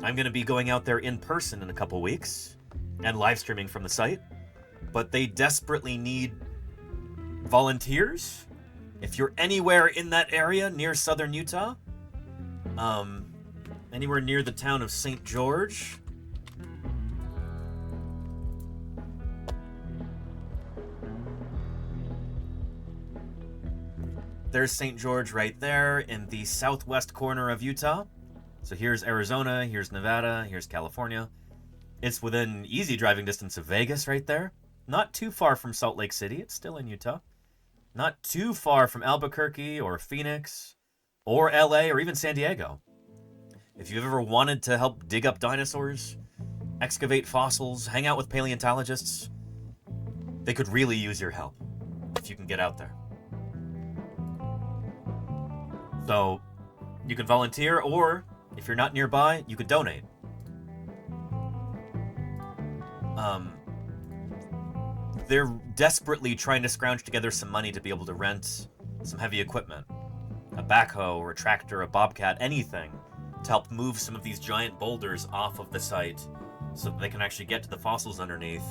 I'm going to be going out there in person in a couple weeks and live streaming from the site, but they desperately need volunteers. If you're anywhere in that area near southern Utah, anywhere near the town of St. George, there's St. George right there in the southwest corner of Utah. So here's Arizona, here's Nevada, here's California. It's within easy driving distance of Vegas right there. Not too far from Salt Lake City, it's still in Utah. Not too far from Albuquerque or Phoenix or LA or even San Diego. If you've ever wanted to help dig up dinosaurs, excavate fossils, hang out with paleontologists, they could really use your help if you can get out there. So you can volunteer, or if you're not nearby, you could donate. They're desperately trying to scrounge together some money to be able to rent some heavy equipment. A backhoe or a tractor, a bobcat, anything to help move some of these giant boulders off of the site so that they can actually get to the fossils underneath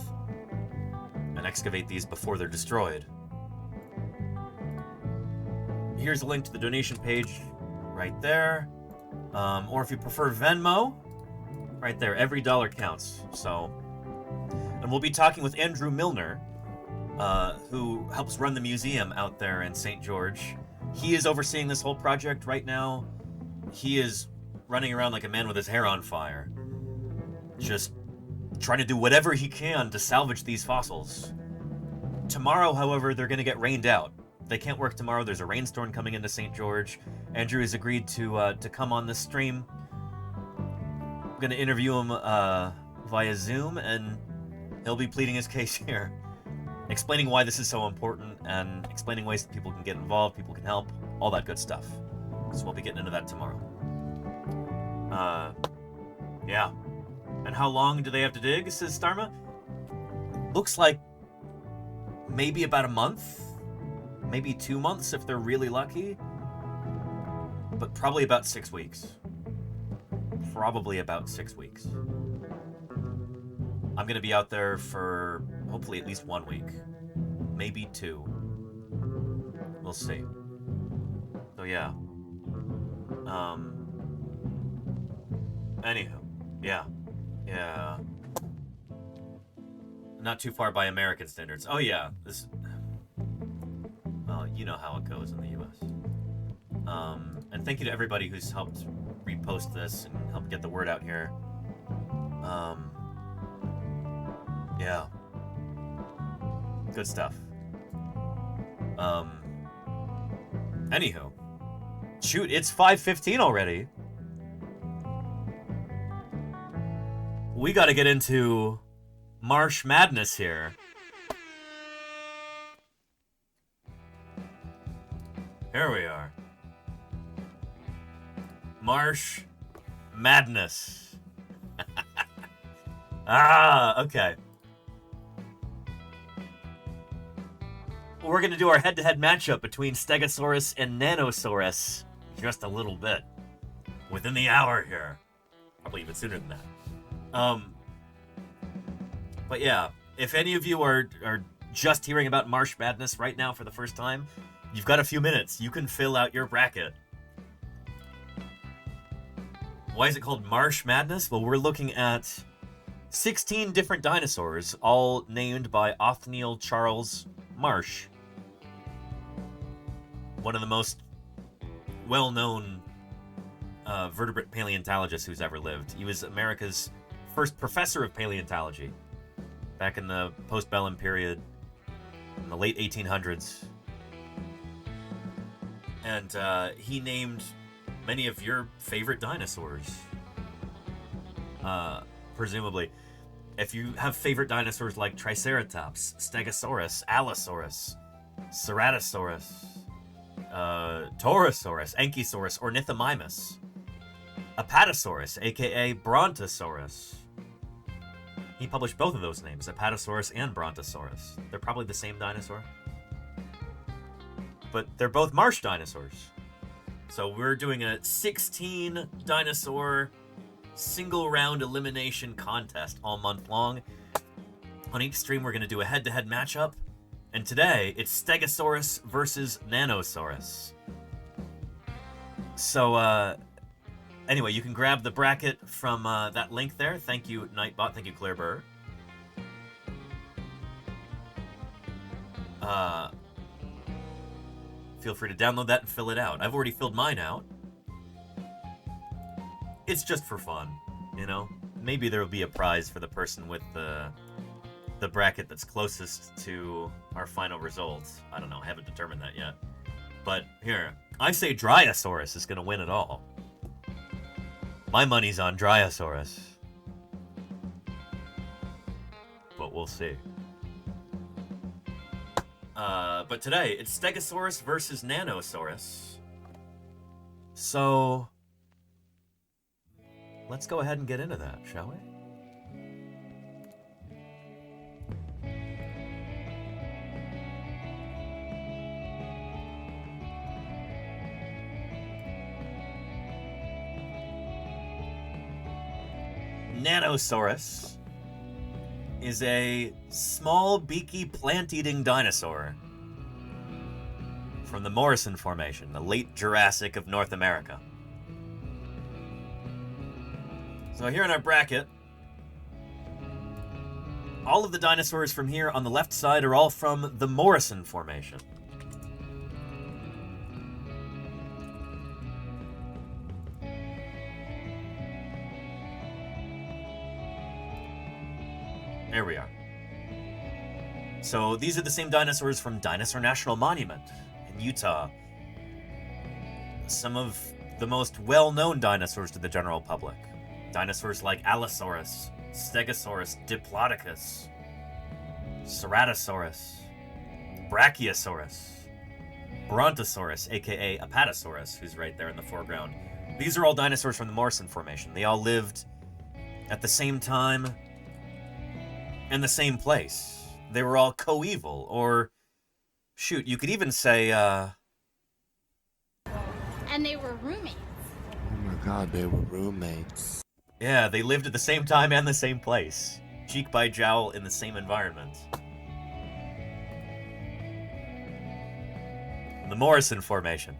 and excavate these before they're destroyed. Here's a link to the donation page right there. Or if you prefer Venmo, right there, every dollar counts. So, and we'll be talking with Andrew Milner, who helps run the museum out there in St. George. He is overseeing this whole project right now. He is running around like a man with his hair on fire, just trying to do whatever he can to salvage these fossils. Tomorrow, however, they're going to get rained out. They can't work tomorrow. There's a rainstorm coming into St. George. Andrew has agreed to come on this stream. I'm going to interview him via Zoom, and he'll be pleading his case here, explaining why this is so important and explaining ways that people can get involved, people can help, all that good stuff. So we'll be getting into that tomorrow. Yeah. And how long do they have to dig, says Starma? Looks like maybe about a month. Maybe 2 months if they're really lucky. But probably about 6 weeks. Probably about 6 weeks. I'm going to be out there for hopefully at least 1 week. Maybe 2. We'll see. So yeah. Anywho. Yeah. Yeah. Not too far by American standards. Oh yeah. This... Well, you know how it goes in the U.S. And thank you to everybody who's helped repost this and help get the word out here. Yeah. Good stuff. Anywho. Shoot, it's 5:15 already. We gotta get into Marsh Madness here. Here we are. Marsh Madness. Okay. We're going to do our head-to-head matchup between Stegosaurus and Nanosaurus just a little bit. Within the hour here. Probably even sooner than that. But yeah, if any of you are just hearing about Marsh Madness right now for the first time, you've got a few minutes. You can fill out your bracket. Why is it called Marsh Madness? Well, we're looking at 16 different dinosaurs, all named by Othniel Charles Marsh. One of the most well-known vertebrate paleontologists who's ever lived. He was America's first professor of paleontology back in the postbellum period in the late 1800s. And he named many of your favorite dinosaurs. Presumably. If you have favorite dinosaurs like Triceratops, Stegosaurus, Allosaurus, Ceratosaurus, Torosaurus, Ankylosaurus, Ornithomimus, Apatosaurus, aka Brontosaurus. He published both of those names, Apatosaurus and Brontosaurus. They're probably the same dinosaur. But they're both marsh dinosaurs. So we're doing a 16 dinosaur single round elimination contest all month long. On each stream, we're going to do a head-to-head matchup. And today, it's Stegosaurus versus Nanosaurus. So, anyway, you can grab the bracket from that link there. Thank you, Nightbot. Thank you, Claire Burr. Feel free to download that and fill it out. I've already filled mine out. It's just for fun, you know? Maybe there will be a prize for the person with the bracket that's closest to our final results. I don't know, I haven't determined that yet. But here, I say Dryosaurus is going to win it all. My money's on Dryosaurus. But we'll see. But today, it's Stegosaurus versus Nanosaurus. So let's go ahead and get into that, shall we? Nanosaurus is a small, beaky, plant-eating dinosaur from the Morrison Formation, the late Jurassic of North America. So here in our bracket, all of the dinosaurs from here on the left side are all from the Morrison Formation. There we are. So these are the same dinosaurs from Dinosaur National Monument in Utah. Some of the most well-known dinosaurs to the general public. Dinosaurs like Allosaurus, Stegosaurus, Diplodocus, Ceratosaurus, Brachiosaurus, Brontosaurus, aka Apatosaurus, who's right there in the foreground. These are all dinosaurs from the Morrison Formation. They all lived at the same time and the same place. They were all coeval, or shoot, you could even say, And they were roommates. Oh my god, they were roommates. yeah, they lived at the same time and the same place. Cheek by jowl in the same environment. The Morrison Formation.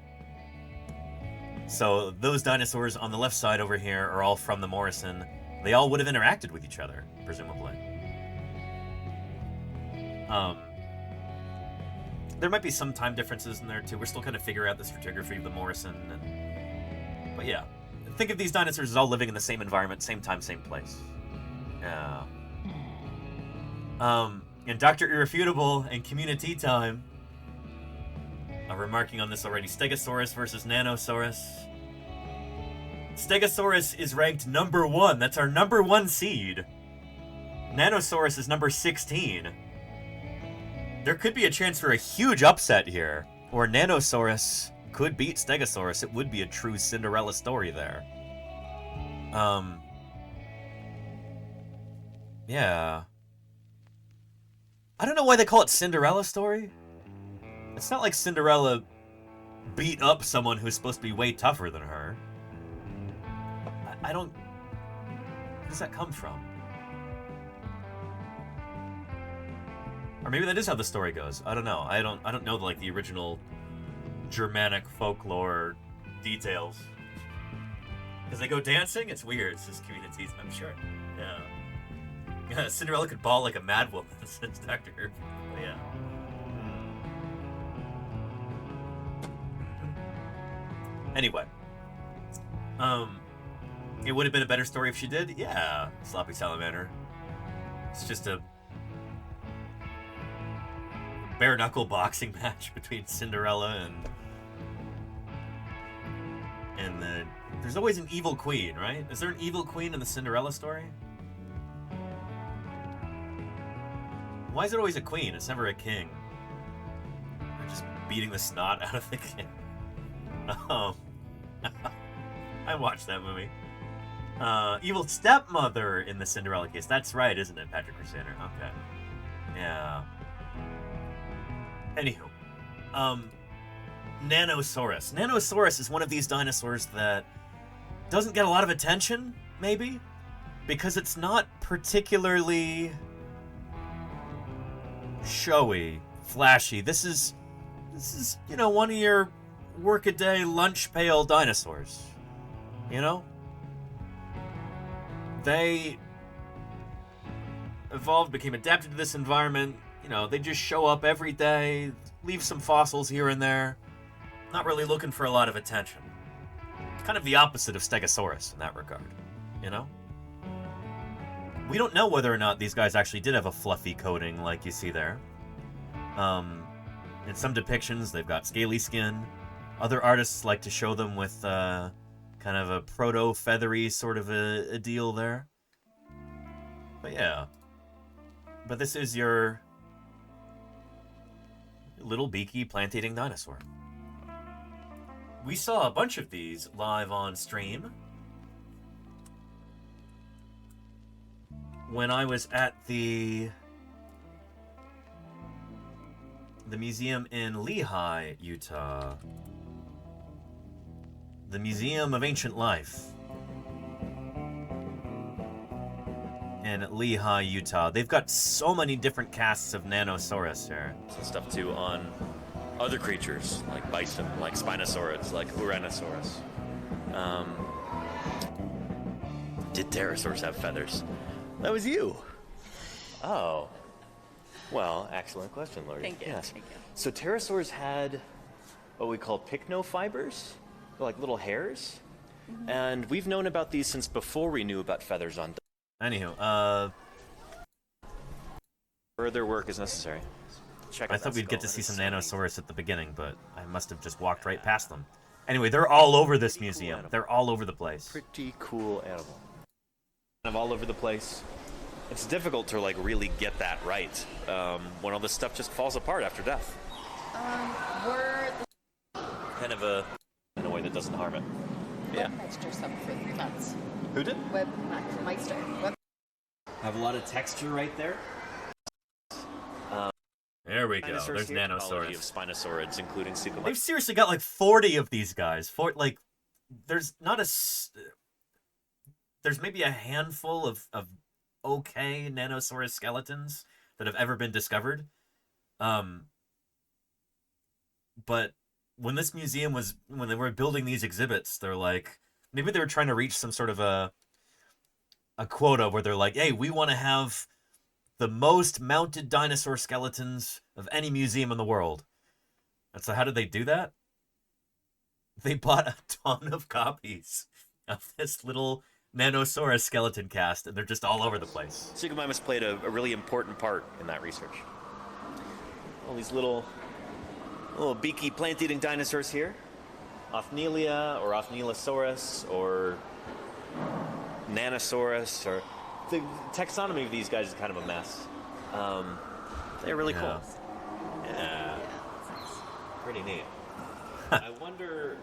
So those dinosaurs on the left side over here are all from the Morrison. They all would have interacted with each other, presumably. There might be some time differences in there too. We're still kind of figuring out the stratigraphy of the Morrison. But yeah, think of these dinosaurs as all living in the same environment, same time, same place. Yeah. And Dr. Irrefutable and Community Time. remarking on this already. Stegosaurus versus Nanosaurus. Stegosaurus is ranked number 1. That's our number 1 seed. Nanosaurus is number 16. There could be a chance for a huge upset here, or Nanosaurus could beat Stegosaurus. It would be a true Cinderella story there. Yeah. I don't know why they call it Cinderella story. It's not like Cinderella beat up someone who's supposed to be way tougher than her. I don't... Where does that come from? Or maybe that is how the story goes. I don't know. I don't know like the original Germanic folklore details. Because they go dancing, it's weird. It's just communities, I'm sure. Yeah. Cinderella could bawl like a mad woman, says Dr. Herb. Yeah. Anyway. It would have been a better story if she did? Yeah, Sloppy Salamander. It's just a bare-knuckle boxing match between Cinderella and the... There's always an evil queen, right? Is there an evil queen in the Cinderella story? Why is it always a queen? It's never a king. They're just beating the snot out of the king. Oh. I watched that movie. Evil stepmother in the Cinderella case. That's right, isn't it, Patrick Crusader? Okay. Yeah. Anywho. Nanosaurus. Nanosaurus is one of these dinosaurs that doesn't get a lot of attention, maybe? Because it's not particularly showy, flashy. This is, you know, one of your workaday lunch pail dinosaurs. You know? They evolved, became adapted to this environment. You know, they just show up every day, leave some fossils here and there. Not really looking for a lot of attention. Kind of the opposite of Stegosaurus in that regard, you know? We don't know whether or not these guys actually did have a fluffy coating like you see there. In some depictions, they've got scaly skin. Other artists like to show them with kind of a proto-feathery sort of a deal there. But yeah. But this is your little beaky plant-eating dinosaur. We saw a bunch of these live on stream when I was at the museum in Lehi, Utah. The Museum of Ancient Life in Lehi, Utah. They've got so many different casts of Nanosaurus here. Some stuff too on other creatures like bison, like Spinosaurus, like Uranosaurus. Did pterosaurs have feathers? That was you. Oh. Well, excellent question, Lori. Thank you. Yes. Thank you. So pterosaurs had what we call pycnofibers, like little hairs. Mm-hmm. And we've known about these since before we knew about feathers on. Anywho, further work is necessary. Check out I thought that we'd get skull. to see That some is so neat. Nanosaurus at the beginning, but I must have just walked right past them. Anyway, they're all over this museum. animal. They're all over the place. Pretty cool animal. Kind of all over the place. It's difficult to like really get that right when all this stuff just falls apart after death. Kind of in a way that doesn't harm it. Yeah. Webmeister some for the nuts. Who did? Webmeister. Have a lot of texture right there. There we go. Dinosaurs There's here. Nanosaurus. Of Spinosaurids, including Suchomimus. They've seriously got like 40 of these guys. There's not there's maybe a handful of okay Nanosaurus skeletons that have ever been discovered. But when this museum when they were building these exhibits, they're like, maybe they were trying to reach some sort of a quota where they're like, hey, we want to have the most mounted dinosaur skeletons of any museum in the world. And so how did they do that? They bought a ton of copies of this little Nanosaurus skeleton cast, and they're just all over the place. Suchomimus played a really important part in that research. All these little Little beaky plant-eating dinosaurs here. Othnielia or Othnilosaurus or Nanosaurus, or the taxonomy of these guys is kind of a mess. They're really cool. Yeah. Pretty neat. I wonder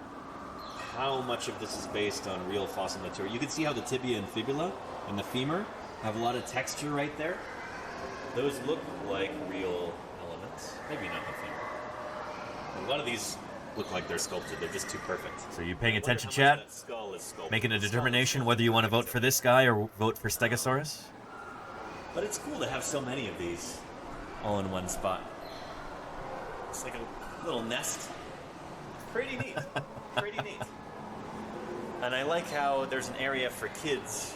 how much of this is based on real fossil material. You can see how the tibia and fibula and the femur have a lot of texture right there. Those look like real elements. Maybe not the femur. A lot of these look like they're sculpted. They're just too perfect. So you paying attention, chat? Making a determination whether you want to vote for this guy or vote for Stegosaurus? But it's cool to have so many of these all in one spot. It's like a little nest. Pretty neat. Pretty neat. And I like how there's an area for kids.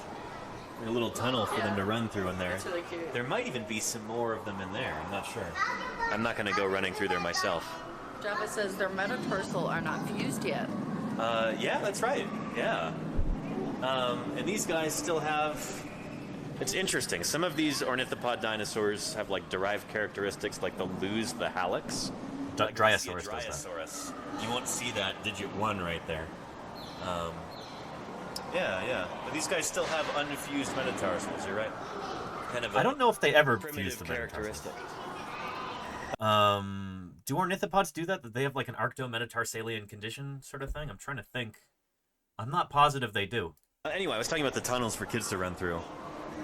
A little tunnel for them to run through in there. That's really cute. There might even be some more of them in there. I'm not sure. I'm not going to go running through there myself. Java says their metatarsal are not fused yet. Yeah, that's right. Yeah. And these guys still have... It's interesting. Some of these ornithopod dinosaurs have like derived characteristics, like they'll lose the hallux. Dryosaurus does that. You won't see that digit 1 right there. Yeah. But these guys still have unfused metatarsals. You're right. Kind of. I don't know if they ever fuse the characteristic. Do ornithopods do that? That they have like an arctometatarsalia condition sort of thing? I'm trying to think. I'm not positive they do. Anyway, I was talking about the tunnels for kids to run through.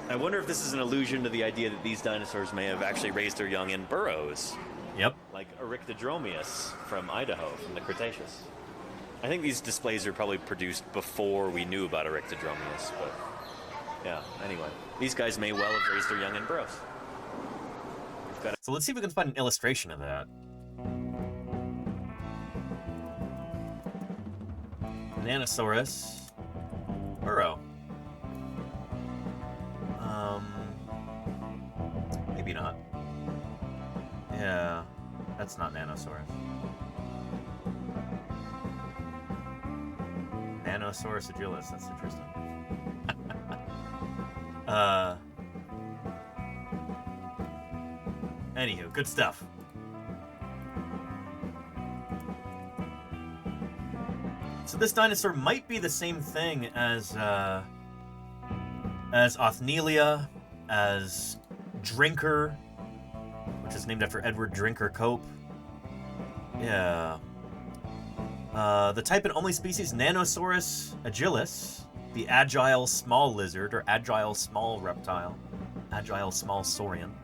I wonder if this is an allusion to the idea that these dinosaurs may have actually raised their young in burrows. Yep. Like Eryctodromius from Idaho, from the Cretaceous. I think these displays are probably produced before we knew about Eryctodromius, but yeah, anyway. These guys may well have raised their young in burrows. So let's see if we can find an illustration of that. Nanosaurus. Burrow. Maybe not. Yeah, that's not Nanosaurus. Nanosaurus agilis, that's interesting. Anywho, good stuff. So this dinosaur might be the same thing as Othnielia, as Drinker, which is named after Edward Drinker Cope. Yeah. The type and only species, Nanosaurus agilis, the agile small lizard or agile small reptile, agile small saurian,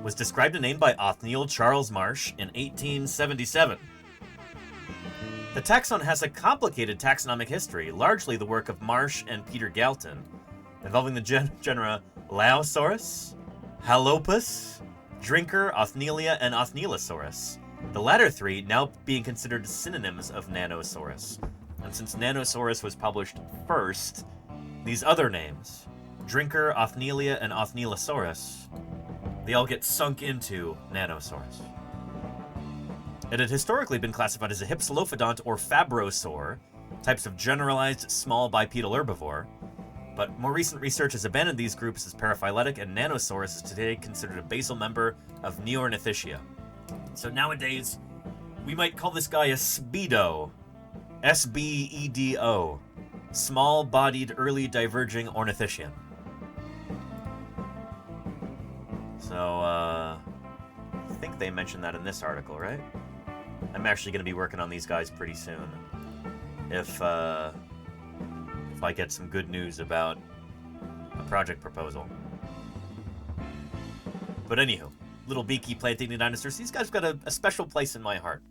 was described and named by Othniel Charles Marsh in 1877. The taxon has a complicated taxonomic history, largely the work of Marsh and Peter Galton, involving the genera Laosaurus, Halopus, Drinker, Othnielia, and Othnilosaurus. The latter three now being considered synonyms of Nanosaurus. And since Nanosaurus was published first, these other names, Drinker, Othnielia, and Othnilosaurus, they all get sunk into Nanosaurus. It had historically been classified as a hypsilophodont or fabrosaur, types of generalized small bipedal herbivore, but more recent research has abandoned these groups as paraphyletic, and Nanosaurus is today considered a basal member of Neornithischia. So nowadays, we might call this guy a Speedo. S-B-E-D-O. Small-bodied, early diverging ornithischian. So, I think they mentioned that in this article, right? I'm actually going to be working on these guys pretty soon. If I get some good news about a project proposal. But anywho, little beaky plant-eating dinosaurs, these guys have got a special place in my heart.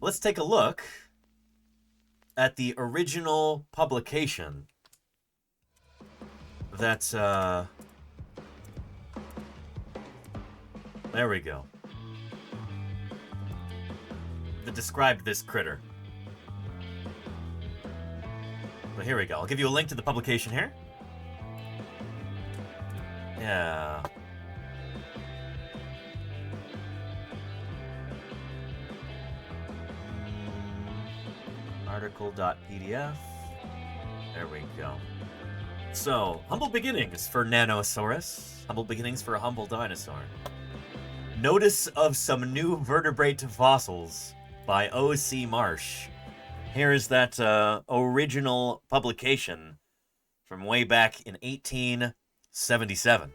Let's take a look at the original publication that's, there we go. That described this critter. But here we go. I'll give you a link to the publication here. Yeah. Article.pdf. There we go. So, humble beginnings for Nanosaurus. Humble beginnings for a humble dinosaur. Notice of some new vertebrate fossils by O.C. Marsh. Here is that original publication from way back in 1877.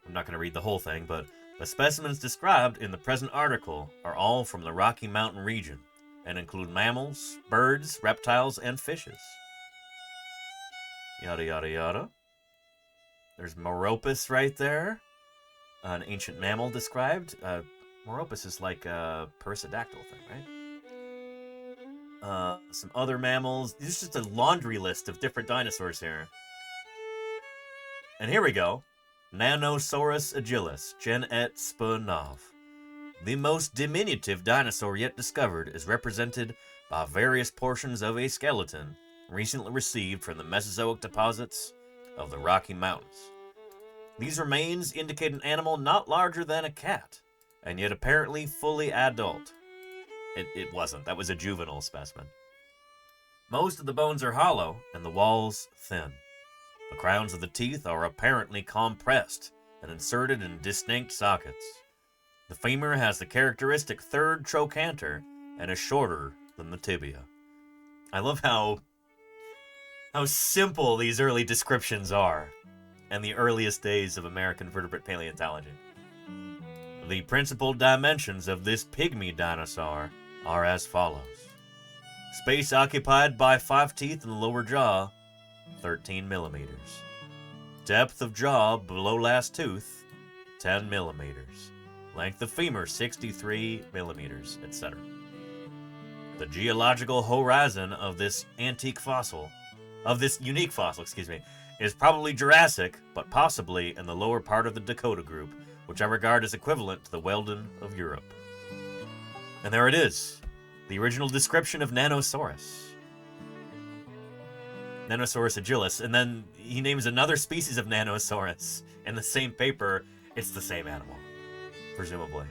I'm not going to read the whole thing, but the specimens described in the present article are all from the Rocky Mountain region and include mammals, birds, reptiles, and fishes. Yada, yada, yada. There's Meropus right there, an ancient mammal described. Meropus is like a perissodactyl thing, right? Some other mammals. This is just a laundry list of different dinosaurs here. And here we go. Nanosaurus agilis, gen et spinav. The most diminutive dinosaur yet discovered is represented by various portions of a skeleton recently received from the Mesozoic deposits of the Rocky Mountains. These remains indicate an animal not larger than a cat, and yet apparently fully adult. It wasn't. That was a juvenile specimen. Most of the bones are hollow, and the walls thin. The crowns of the teeth are apparently compressed and inserted in distinct sockets. The femur has the characteristic third trochanter and is shorter than the tibia. I love how simple these early descriptions are, and the earliest days of American vertebrate paleontology. The principal dimensions of this pygmy dinosaur are as follows. Space occupied by 5 teeth in the lower jaw, 13 millimeters. Depth of jaw below last tooth, 10 millimeters. Length of femur, 63 millimeters, etc. The geological horizon of this unique fossil, is probably Jurassic, but possibly in the lower part of the Dakota group, which I regard as equivalent to the Wealden of Europe. And there it is, the original description of Nanosaurus. Nanosaurus agilis, and then he names another species of Nanosaurus in the same paper. It's the same animal, presumably.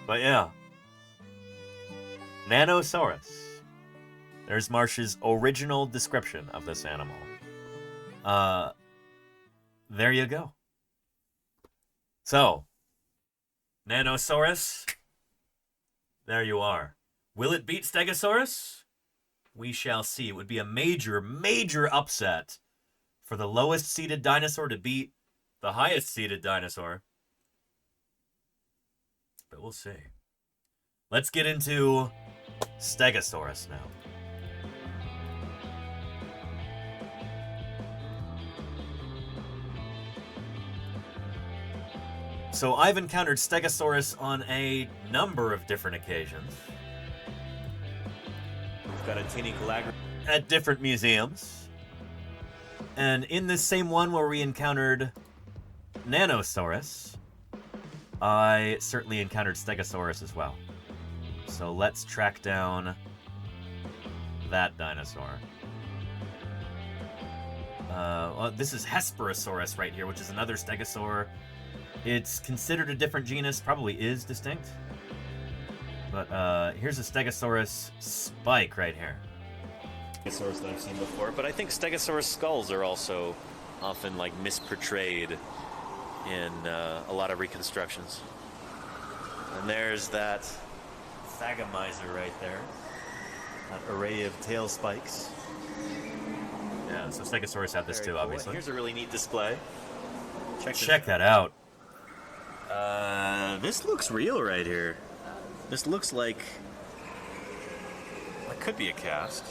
But yeah, Nanosaurus. There's Marsh's original description of this animal. There you go. So, Nanosaurus, there you are. Will it beat Stegosaurus? We shall see. It would be a major, major upset for the lowest seated dinosaur to beat the highest seated dinosaur. But we'll see. Let's get into Stegosaurus now. So I've encountered Stegosaurus on a number of different occasions. We've got a Tinicolag at different museums. And in this same one where we encountered Nanosaurus, I certainly encountered Stegosaurus as well. So let's track down that dinosaur. Well, this is Hesperosaurus right here, which is another stegosaur. It's considered a different genus, probably is distinct. But here's a Stegosaurus spike right here. Stegosaurus that I've seen before, but I think Stegosaurus skulls are also often like misportrayed in a lot of reconstructions. And there's that Thagomizer right there. That array of tail spikes. Yeah, so Stegosaurus had this too, obviously. Here's a really neat display. Check that out. This looks real right here. This looks like it could be a cast.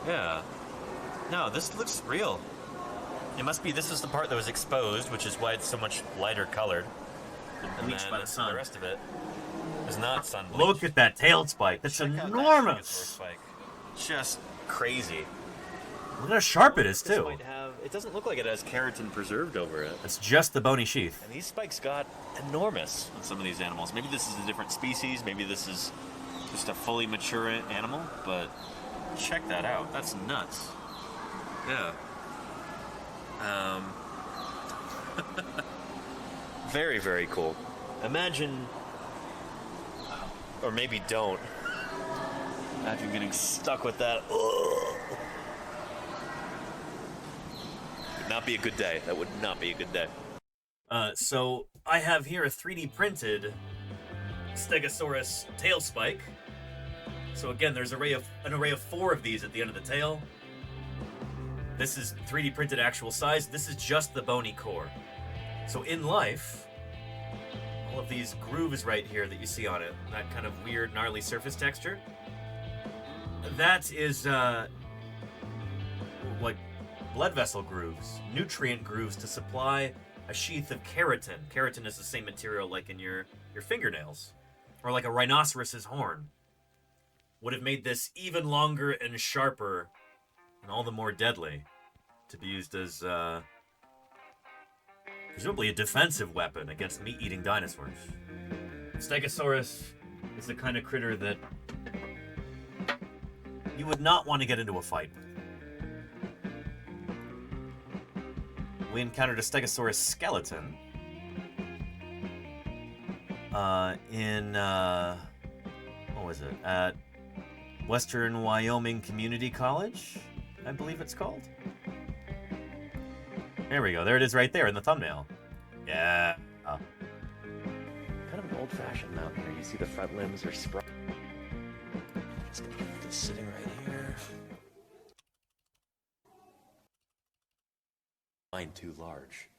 Yeah. No, this looks real. It must be, this is the part that was exposed, which is why it's so much lighter colored. And bleached by the sun. The rest of it is not sun bleached. Look at that tail spike. That's enormous. Just crazy. Look how sharp it is, too. It doesn't look like it has keratin preserved over it. It's just the bony sheath. And these spikes got enormous on some of these animals. Maybe this is a different species. Maybe this is just a fully mature animal. But check that out. That's nuts. Yeah. Very, very cool. Imagine, or maybe don't, imagine getting stuck with that. Ugh. not be a good day. That would not be a good day. So I have here a 3D printed Stegosaurus tail spike. So again, there's an array of 4 of these at the end of the tail. This is 3D printed actual size. This is just the bony core. So in life, all of these grooves right here that you see on it, that kind of weird, gnarly surface texture, that is like blood vessel grooves, nutrient grooves to supply a sheath of keratin. Keratin is the same material like in your fingernails, or like a rhinoceros's horn. Would have made this even longer and sharper, and all the more deadly, to be used as presumably a defensive weapon against meat-eating dinosaurs. Stegosaurus is the kind of critter that you would not want to get into a fight with. We encountered a Stegosaurus skeleton in, what was it, at Western Wyoming Community College, I believe it's called. There we go. There it is right there in the thumbnail. Yeah. Kind of an old-fashioned mount here. You see the front limbs are sprawled. Just gonna get this sitting right here. Mine too large.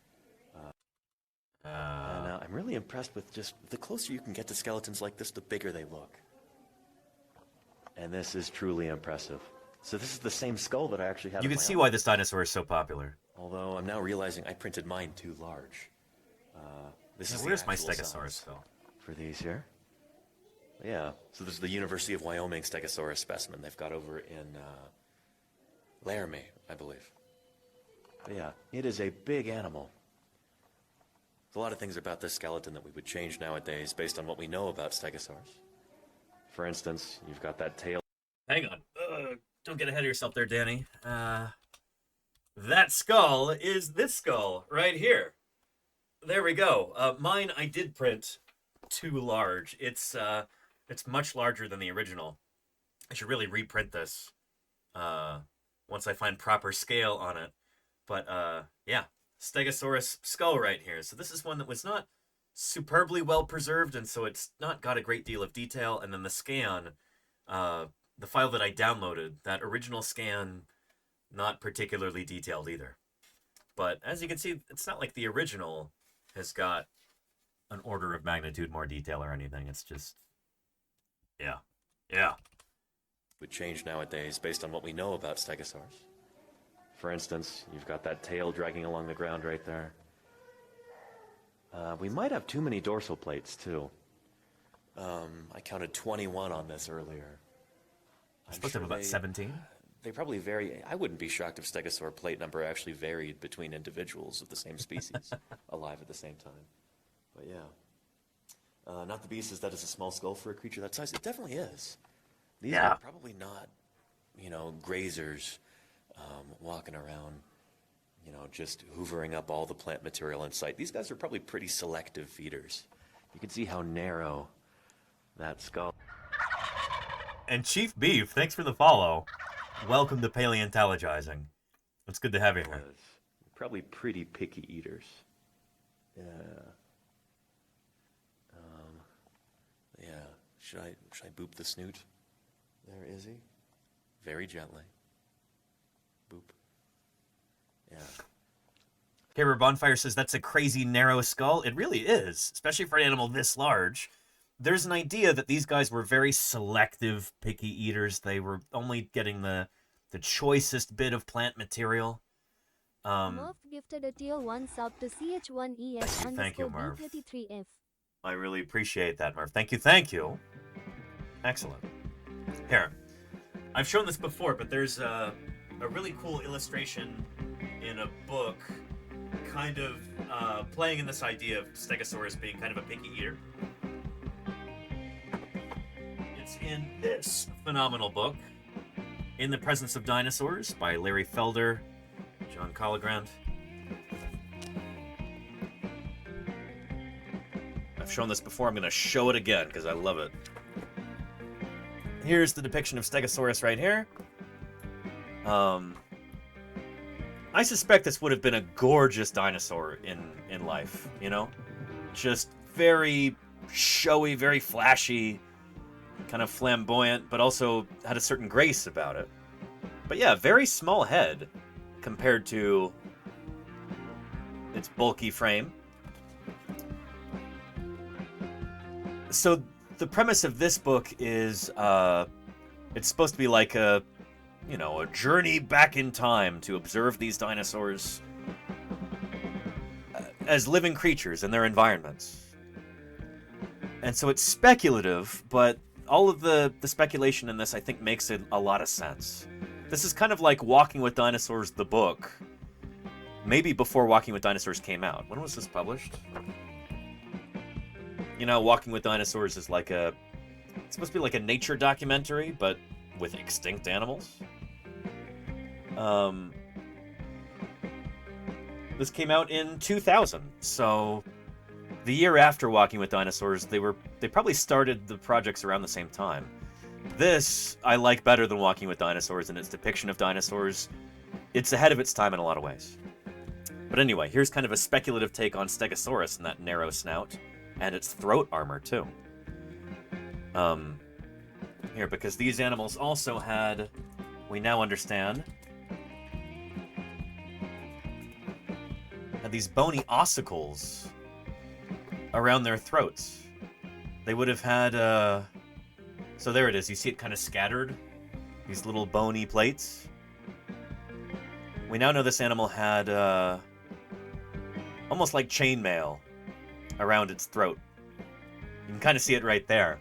And I'm really impressed with just the closer you can get to skeletons like this, the bigger they look. And this is truly impressive. So this is the same skull that I actually had. You can see why this dinosaur is so popular. Although I'm now realizing I printed mine too large. This is where's my Stegosaurus skull for these here? Yeah. So this is the University of Wyoming Stegosaurus specimen they've got over in Laramie, I believe. But yeah, it is a big animal. There's a lot of things about this skeleton that we would change nowadays based on what we know about Stegosaurus. For instance, you've got that tail. Hang on. Don't get ahead of yourself there, Danny. That skull is this skull right here. There we go. Mine I did print too large. It's much larger than the original. I should really reprint this once I find proper scale on it. But yeah, Stegosaurus skull right here. So this is one that was not superbly well preserved, and so it's not got a great deal of detail. And then the scan, the file that I downloaded, that original scan, not particularly detailed either. But as you can see, it's not like the original has got an order of magnitude more detail or anything. It's just, yeah. Would change nowadays based on what we know about Stegosaurus. For instance, you've got that tail dragging along the ground right there. We might have too many dorsal plates, too. I counted 21 on this earlier. I'm supposed to have about 17? They probably vary. I wouldn't be shocked if Stegosaur plate number actually varied between individuals of the same species alive at the same time. But yeah. Not the beast is that is a small skull for a creature that size. It definitely is. These are probably not, grazers walking around, just hoovering up all the plant material in sight. These guys are probably pretty selective feeders. You can see how narrow that skull. And Chief Beef, thanks for the follow. Welcome to Paleontologizing. It's good to have you here. Probably pretty picky eaters. Yeah. Yeah. Should I boop the snoot? There is he. Very gently. Boop. Yeah. Caber Bonfire says that's a crazy narrow skull. It really is, especially for an animal this large. There's an idea that these guys were very selective picky eaters. They were only getting the choicest bit of plant material. Murph gifted a tier 1 sub to CH1ES Thank you, Murph. B33F. I really appreciate that, Murph. Thank you. Excellent. Here, I've shown this before, but there's a really cool illustration in a book kind of playing in this idea of Stegosaurus being kind of a picky eater. It's in this phenomenal book, In the Presence of Dinosaurs, by Larry Felder, John Collegrand. I've shown this before. I'm going to show it again because I love it. Here's the depiction of Stegosaurus right here. I suspect this would have been a gorgeous dinosaur in life, you know? Just very showy, very flashy, kind of flamboyant, but also had a certain grace about it. But yeah, very small head compared to its bulky frame. So the premise of this book is it's supposed to be like a journey back in time to observe these dinosaurs as living creatures in their environments. And so it's speculative, but all of the speculation in this, I think, makes it a lot of sense. This is kind of like Walking with Dinosaurs, the book. Maybe before Walking with Dinosaurs came out. When was this published? You know, Walking with Dinosaurs is like it's supposed to be like a nature documentary, but with extinct animals. This came out in 2000, so the year after Walking with Dinosaurs, they probably started the projects around the same time. This I like better than Walking with Dinosaurs in its depiction of dinosaurs. It's ahead of its time in a lot of ways. But anyway, here's kind of a speculative take on Stegosaurus and that narrow snout, and its throat armor too. Here, because these animals also had, we now understand, had these bony ossicles around their throats. They would have had, so there it is, you see it kind of scattered, these little bony plates. We now know this animal had, almost like chainmail around its throat. You can kind of see it right there.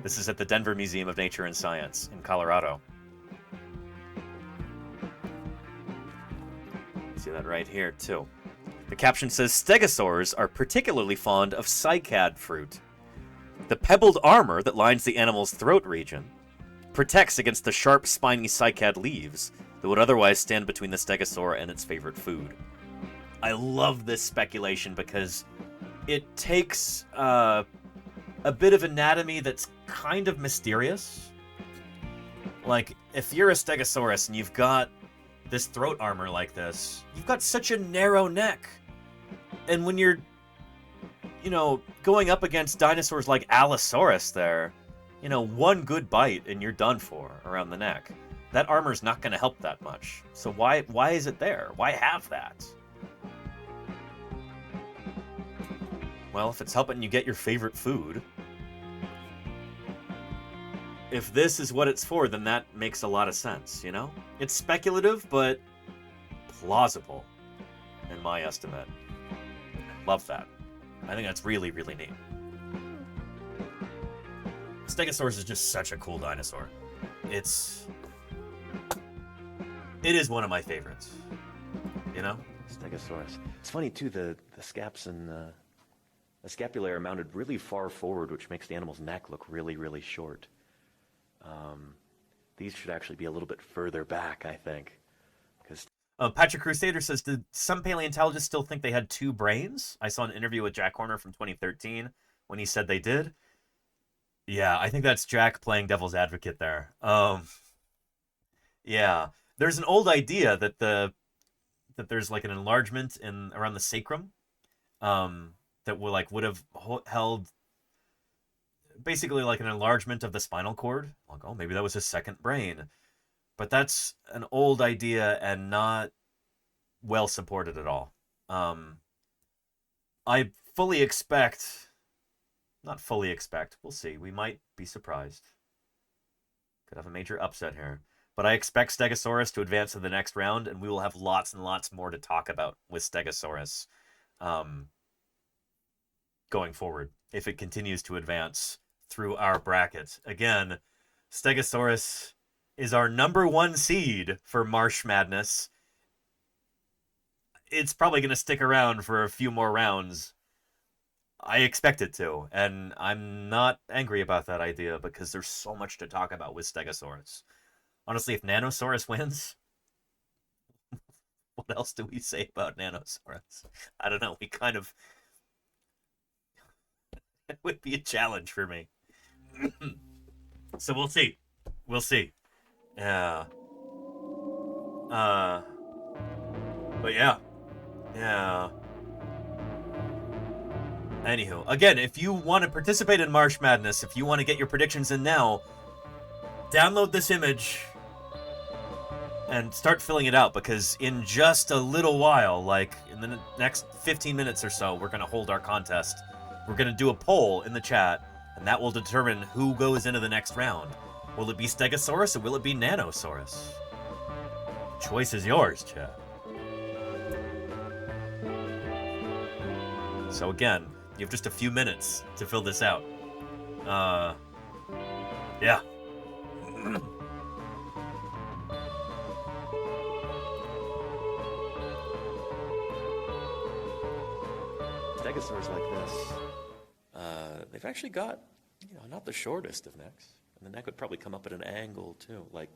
This is at the Denver Museum of Nature and Science in Colorado. See that right here, too. The caption says, Stegosaurs are particularly fond of cycad fruit. The pebbled armor that lines the animal's throat region protects against the sharp, spiny cycad leaves that would otherwise stand between the stegosaur and its favorite food. I love this speculation because it takes a bit of anatomy that's kind of mysterious. Like, if you're a Stegosaurus and you've got this throat armor like this, you've got such a narrow neck. And when you're, going up against dinosaurs like Allosaurus there, one good bite and you're done for around the neck. That armor's not going to help that much. So why is it there? Why have that? Well, if it's helping you get your favorite food, if this is what it's for, then that makes a lot of sense, you know? It's speculative, but plausible, in my estimate. Love that. I think that's really, really neat. Stegosaurus is just such a cool dinosaur. It is one of my favorites, you know? Stegosaurus. It's funny, too, the scaps and the scapulae are mounted really far forward, which makes the animal's neck look really, really short. These should actually be a little bit further back, I think. Patrick Crusader says, did some paleontologists still think they had two brains? I saw an interview with Jack Horner from 2013 when he said they did. Yeah, I think that's Jack playing devil's advocate there. Yeah, there's an old idea that there's like an enlargement around the sacrum that would have held basically like an enlargement of the spinal cord. Like, oh, maybe that was his second brain. But that's an old idea and not well supported at all. I fully expect, not fully expect, we'll see. We might be surprised. Could have a major upset here. But I expect Stegosaurus to advance to the next round, and we will have lots and lots more to talk about with Stegosaurus going forward, if it continues to advance through our bracket. Again, Stegosaurus is our #1 seed for Marsh Madness. It's probably going to stick around for a few more rounds. I expect it to, and I'm not angry about that idea because there's so much to talk about with Stegosaurus. Honestly, if Nanosaurus wins, what else do we say about Nanosaurus? I don't know. It would be a challenge for me. So we'll see. We'll see. Yeah. But yeah. Yeah. Anywho, again, if you want to participate in Marsh Madness, if you want to get your predictions in now, download this image and start filling it out, because in just a little while, like in the next 15 minutes or so, we're going to hold our contest. We're going to do a poll in the chat, and that will determine who goes into the next round. Will it be Stegosaurus or will it be Nanosaurus? The choice is yours, chat. So again, you have just a few minutes to fill this out. Yeah. Stegosaurs like this, they've actually got, you know, not the shortest of necks. And the neck would probably come up at an angle, too. Like,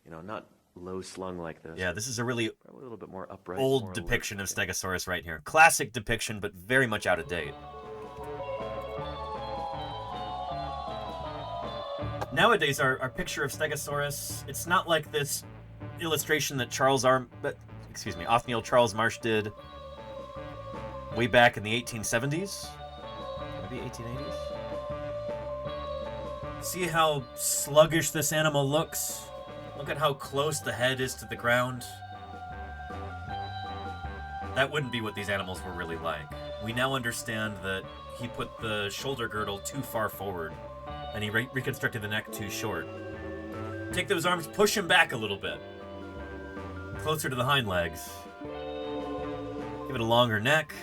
you know, not low slung like this. Yeah, this is a really probably a little bit more upright. old more depiction alert. of Stegosaurus right here. Classic depiction, but very much out of date. Nowadays, our picture of Stegosaurus, it's not like this illustration that Othniel Charles Marsh did way back in the 1870s, maybe 1880s. See how sluggish this animal looks? Look at how close the head is to the ground. That wouldn't be what these animals were really like. We now understand that he put the shoulder girdle too far forward, and he reconstructed the neck too short. Take those arms, push him back a little bit. Closer to the hind legs. Give it a longer neck.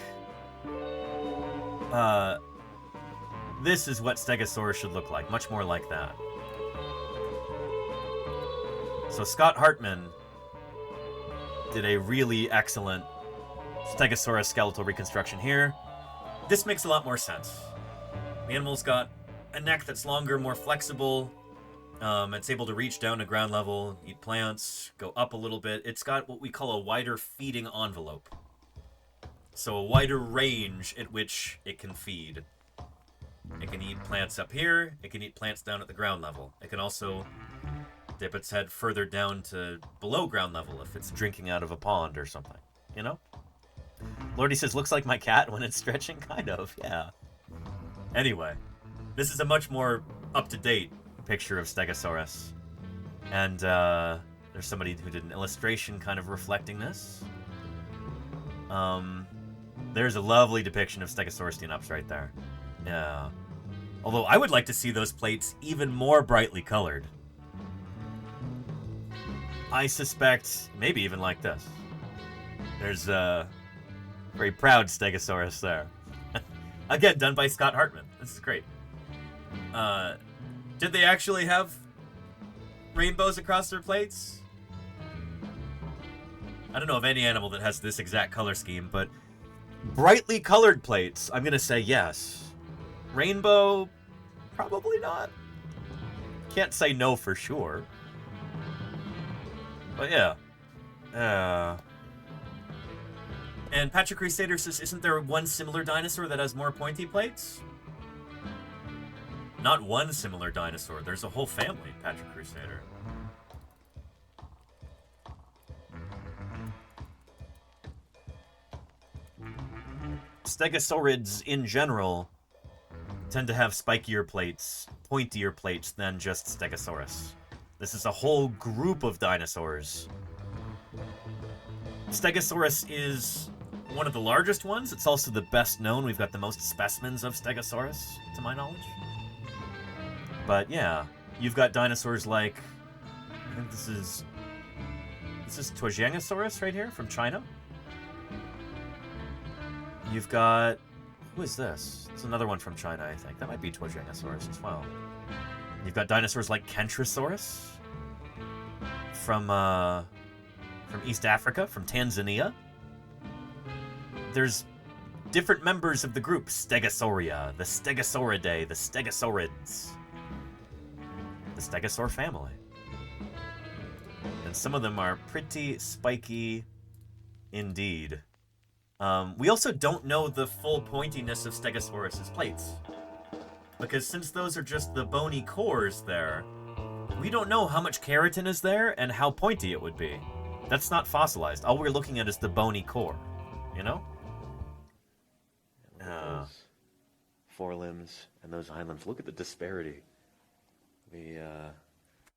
This is what Stegosaurus should look like, much more like that. So Scott Hartman did a really excellent Stegosaurus skeletal reconstruction here. This makes a lot more sense. The animal's got a neck that's longer, more flexible. It's able to reach down to ground level, eat plants, go up a little bit. It's got what we call a wider feeding envelope. So a wider range at which it can feed. It can eat plants up here. It can eat plants down at the ground level. It can also dip its head further down to below ground level if it's drinking out of a pond or something, you know? Lordy says, looks like my cat when it's stretching. Kind of, yeah. Anyway, this is a much more up-to-date picture of Stegosaurus. And there's somebody who did an illustration kind of reflecting this. There's a lovely depiction of Stegosaurus Stegosaurus right there. Yeah. Although I would like to see those plates even more brightly colored. I suspect maybe even like this. There's a very proud Stegosaurus there. Again, done by Scott Hartman. This is great. Did they actually have rainbows across their plates? I don't know of any animal that has this exact color scheme, but brightly colored plates, I'm going to say yes. Rainbow, probably not. Can't say no for sure. But yeah. And Patrick Crusader says, isn't there one similar dinosaur that has more pointy plates? Not one similar dinosaur. There's a whole family, Patrick Crusader. Stegosaurids, in general, tend to have spikier plates, pointier plates than just Stegosaurus. This is a whole group of dinosaurs. Stegosaurus is one of the largest ones. It's also the best known. We've got the most specimens of Stegosaurus, to my knowledge. But yeah, you've got dinosaurs like, I think this is Tuojiangosaurus right here from China. You've got, who is this? It's another one from China, I think. That might be Tuojiangosaurus as well. You've got dinosaurs like Kentrosaurus from East Africa, from Tanzania. There's different members of the group. Stegosauria, the Stegosauridae, the Stegosaurids. The Stegosaur family. And some of them are pretty spiky indeed. We also don't know the full pointiness of Stegosaurus's plates. Because since those are just the bony cores there, we don't know how much keratin is there and how pointy it would be. That's not fossilized. All we're looking at is the bony core, you know? Those forelimbs and those hind limbs. Look at the disparity.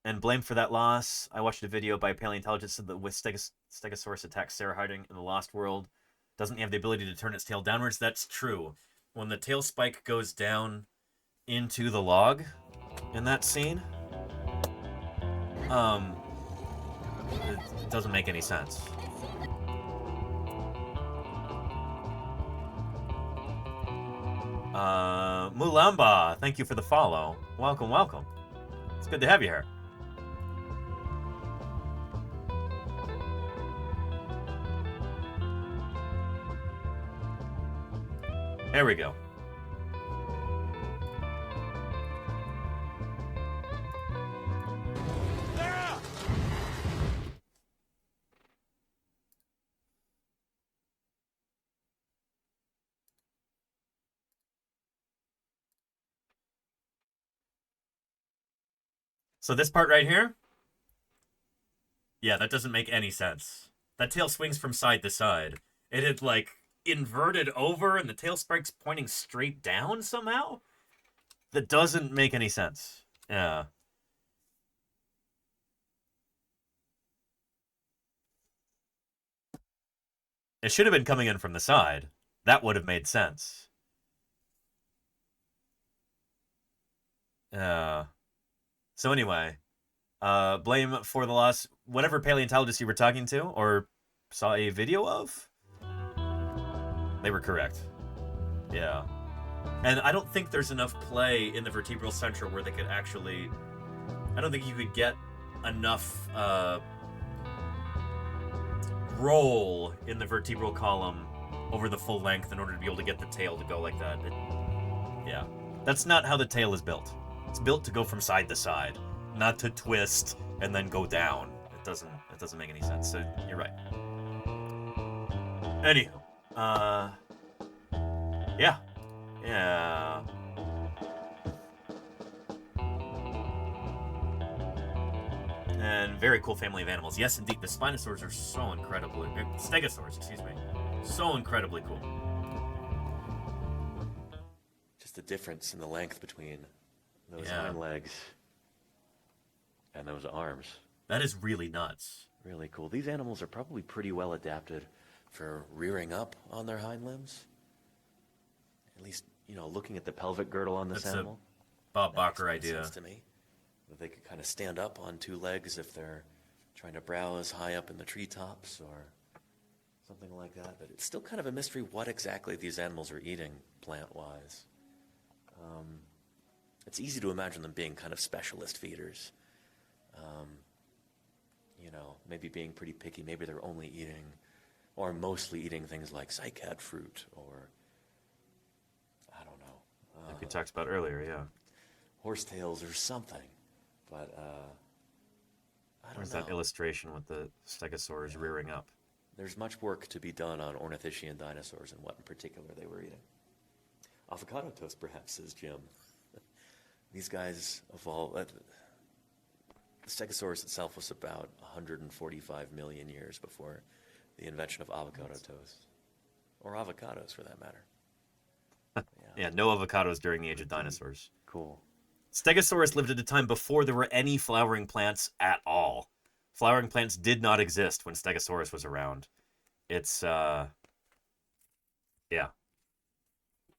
And blame for that loss. I watched a video by a paleontologist that with Stegosaurus attacks Sarah hiding in the Lost World. Doesn't have the ability to turn its tail downwards. That's true. When the tail spike goes down into the log in that scene, it doesn't make any sense. Mulamba, thank you for the follow. Welcome, welcome. It's good to have you here. There we go. So this part right here? Yeah, that doesn't make any sense. That tail swings from side to side. It had, like, inverted over and the tail spike's pointing straight down somehow? That doesn't make any sense. Yeah. It should have been coming in from the side. That would have made sense. So anyway, blame for the loss. Whatever paleontologist you were talking to or saw a video of, they were correct. Yeah. And I don't think there's enough play in the vertebral centra where they could actually... I don't think you could get enough roll in the vertebral column over the full length in order to be able to get the tail to go like that. Yeah. That's not how the tail is built. It's built to go from side to side, not to twist and then go down. It doesn't make any sense. So you're right. Anywho, yeah. And very cool family of animals. Yes, indeed. The Spinosaurs are so incredibly... Stegosaurus, excuse me. So incredibly cool. Just the difference in the length between those hind legs and those arms. That is really nuts. Really cool. These animals are probably pretty well adapted for rearing up on their hind limbs. At least, looking at the pelvic girdle on this animal. A Bob Bacher idea. Sense to me. That they could kind of stand up on two legs if they're trying to browse high up in the treetops or something like that. But it's still kind of a mystery what exactly these animals are eating plant-wise. It's easy to imagine them being kind of specialist feeders. Maybe being pretty picky. Maybe they're only eating or mostly eating things like cycad fruit or, I don't know. Like we talked about earlier, yeah. Horsetails or something. But, I don't know. There's that illustration with the Stegosaurus rearing up. There's much work to be done on ornithischian dinosaurs and what in particular they were eating. Avocado toast, perhaps, says Jim. These guys evolved... The Stegosaurus itself was about 145 million years before the invention of avocado toast. Or avocados, for that matter. Yeah, no avocados during the age of dinosaurs. Cool. Stegosaurus lived at a time before there were any flowering plants at all. Flowering plants did not exist when Stegosaurus was around. It's,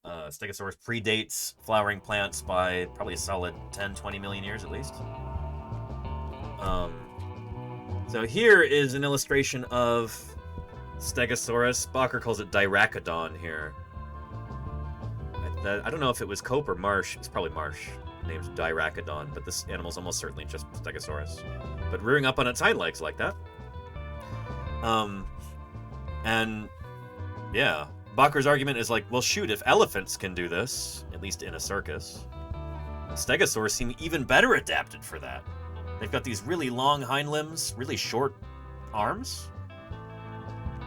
Stegosaurus predates flowering plants by probably a solid 10, 20 million years at least. So here is an illustration of Stegosaurus. Bacher calls it Diracodon here. I don't know if it was Cope or Marsh. It's probably Marsh. Named Diracodon, but this animal's almost certainly just Stegosaurus. But rearing up on its hind legs like that. And yeah, Bacher's argument is like, well, shoot, if elephants can do this, at least in a circus, Stegosaurus seem even better adapted for that. They've got these really long hind limbs, really short arms.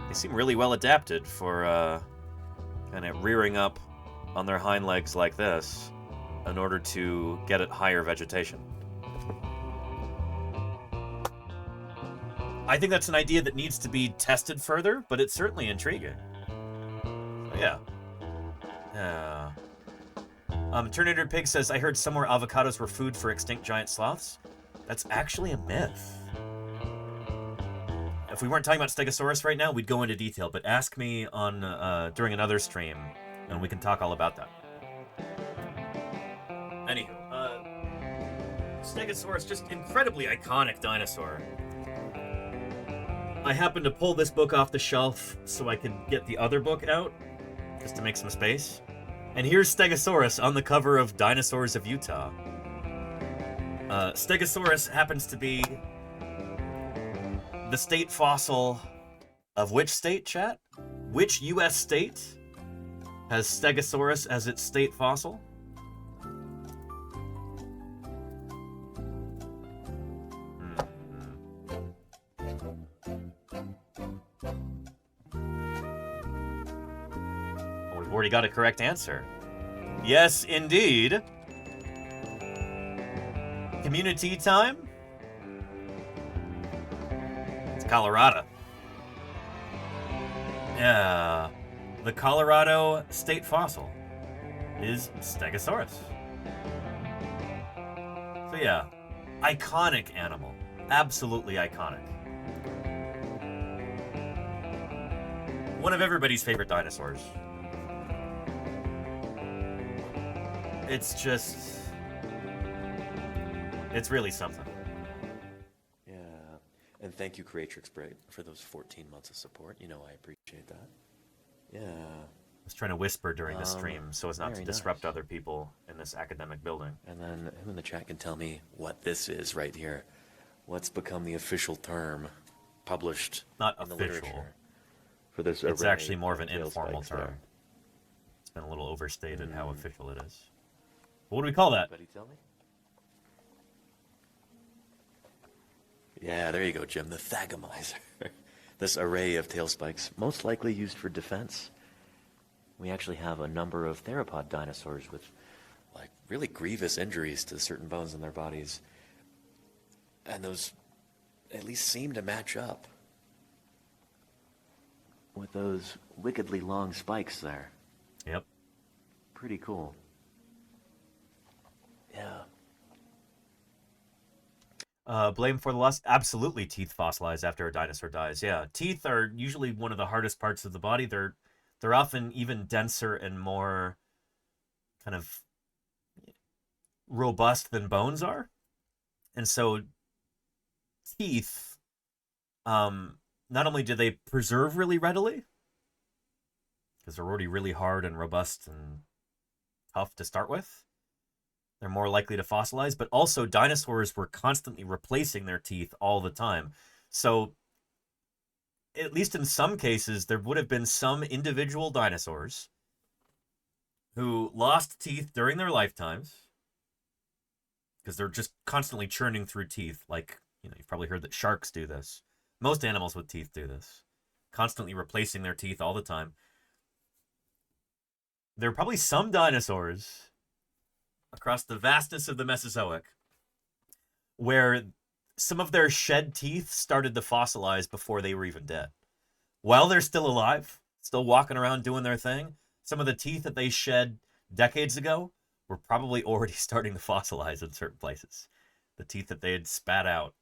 They seem really well adapted for kind of rearing up on their hind legs like this in order to get at higher vegetation. I think that's an idea that needs to be tested further, but it's certainly intriguing. So, yeah. Terminator Pig says, I heard somewhere avocados were food for extinct giant sloths. That's actually a myth. If we weren't talking about Stegosaurus right now, we'd go into detail, but ask me on during another stream, and we can talk all about that. Anywho, Stegosaurus, just incredibly iconic dinosaur. I happened to pull this book off the shelf so I could get the other book out, just to make some space. And here's Stegosaurus on the cover of Dinosaurs of Utah. Stegosaurus happens to be the state fossil of which state, chat? Which U.S. state has Stegosaurus as its state fossil? We've already got a correct answer. Yes, indeed. Community time? It's Colorado. Yeah. The Colorado state fossil is Stegosaurus. So yeah, iconic animal. Absolutely iconic. One of everybody's favorite dinosaurs. It's just... it's really something. Yeah. And thank you, Creatrix Braid, for those 14 months of support. You know I appreciate that. Yeah. I was trying to whisper during the stream so as not to disrupt other people in this academic building. And then who in the chat can tell me what this is right here? What's become the official term published Not in the official. literature for this It's array actually more of an tail informal spikes term. there? It's been a little overstated how official it is. What do we call that? Anybody tell me? Yeah, there you go, Jim. The Thagomizer. This array of tail spikes, most likely used for defense. We actually have a number of theropod dinosaurs with like really grievous injuries to certain bones in their bodies. And those at least seem to match up with those wickedly long spikes there. Yep. Pretty cool. Yeah. Blame for the loss? Absolutely, teeth fossilize after a dinosaur dies. Yeah, teeth are usually one of the hardest parts of the body. They're often even denser and more kind of robust than bones are. And so teeth, not only do they preserve really readily, because they're already really hard and robust and tough to start with, they're more likely to fossilize, but also dinosaurs were constantly replacing their teeth all the time. So, at least in some cases, there would have been some individual dinosaurs who lost teeth during their lifetimes because they're just constantly churning through teeth. Like, you've probably heard that sharks do this. Most animals with teeth do this, constantly replacing their teeth all the time. There are probably some dinosaurs across the vastness of the Mesozoic where some of their shed teeth started to fossilize before they were even dead. While they're still alive, still walking around doing their thing, some of the teeth that they shed decades ago were probably already starting to fossilize in certain places. The teeth that they had spat out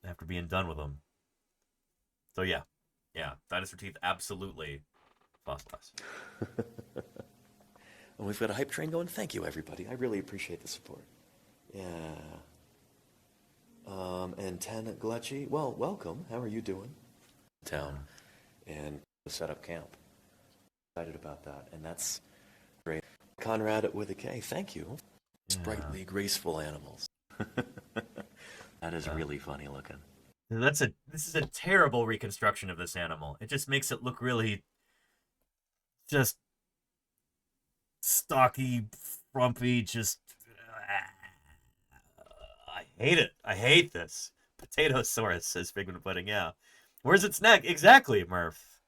after being done with them. So yeah, dinosaur teeth absolutely fossilize. And we've got a hype train going. Thank you, everybody. I really appreciate the support. Yeah. And Tan Glechi, well, welcome. How are you doing? Town and set up camp. Excited about that, and that's great. Conrad with a K. Thank you. Sprightly, graceful animals. That is really funny looking. This is a terrible reconstruction of this animal. It just makes it look really just stocky, frumpy, just... I hate it. I hate this. Potatosaurus, says Figment Pudding, yeah. Where's its neck? Exactly, Murph.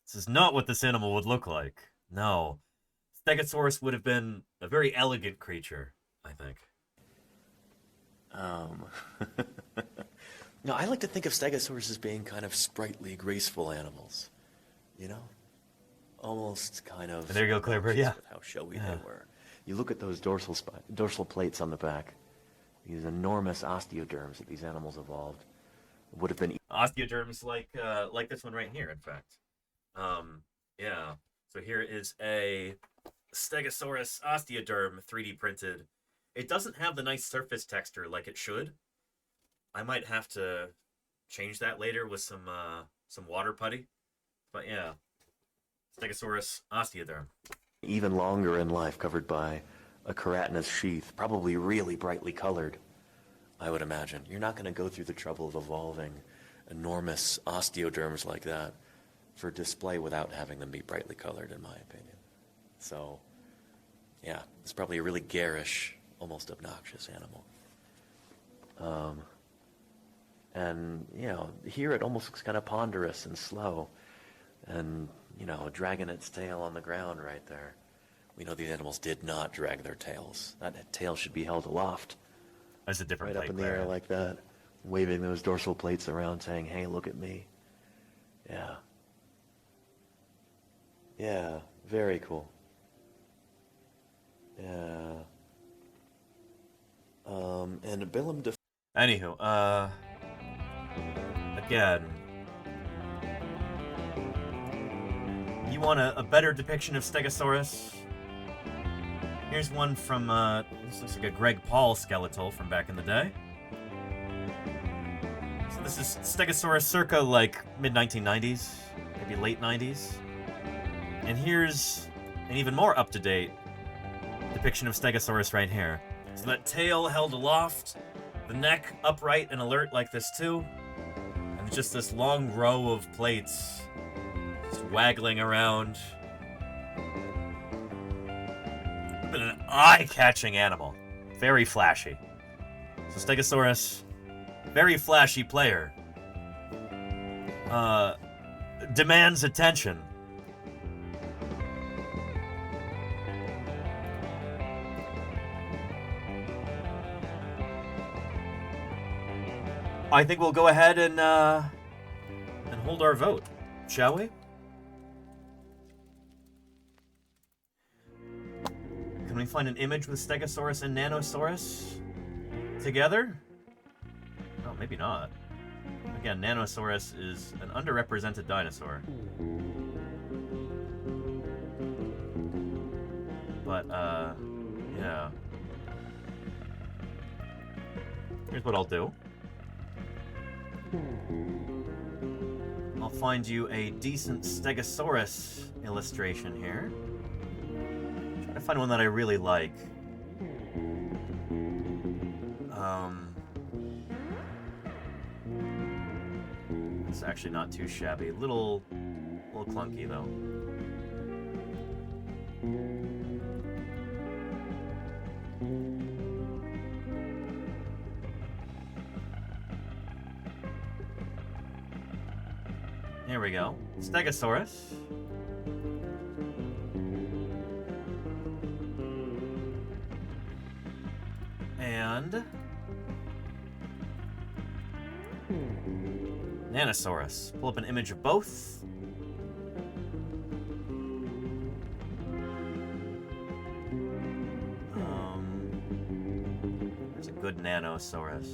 This is not what this animal would look like. No. Stegosaurus would have been a very elegant creature, I think. No, I like to think of Stegosaurus as being kind of sprightly, graceful animals. You know? Almost kind of... There you go, Claire. Yeah. With how showy they were. You look at those dorsal plates on the back. These enormous osteoderms that these animals evolved would have been... Osteoderms like this one right here, in fact. Yeah. So here is a Stegosaurus osteoderm 3D printed. It doesn't have the nice surface texture like it should. I might have to change that later with some water putty. But yeah, Stegosaurus osteoderm. Even longer in life, covered by a keratinous sheath, probably really brightly colored, I would imagine. You're not going to go through the trouble of evolving enormous osteoderms like that for display without having them be brightly colored, in my opinion. So, yeah, it's probably a really garish, almost obnoxious animal. And, you know, here it almost looks kind of ponderous and slow. And, you know, dragging its tail on the ground right there. We know these animals did not drag their tails. That tail should be held aloft. That's a different right up in the air like that, waving those dorsal plates around saying, hey, look at me. Yeah. Yeah, very cool. Yeah. And Billum def... Anywho, again, you want a better depiction of Stegosaurus? Here's one from, this looks like a Greg Paul skeletal from back in the day. So this is Stegosaurus circa, like, mid-1990s, maybe late 90s. And here's an even more up-to-date depiction of Stegosaurus right here. So that tail held aloft, the neck upright and alert like this too, and just this long row of plates just waggling around. But an eye-catching animal. Very flashy. So Stegosaurus, very flashy player. Demands attention. I think we'll go ahead and hold our vote, shall we? Can we find an image with Stegosaurus and Nanosaurus together? Oh, maybe not. Again, Nanosaurus is an underrepresented dinosaur. But, yeah. Here's what I'll do. I'll find you a decent Stegosaurus illustration here. Try to find one that I really like. It's actually not too shabby. Little clunky though. Here we go. Stegosaurus. And Nanosaurus. Pull up an image of both. There's a good Nanosaurus.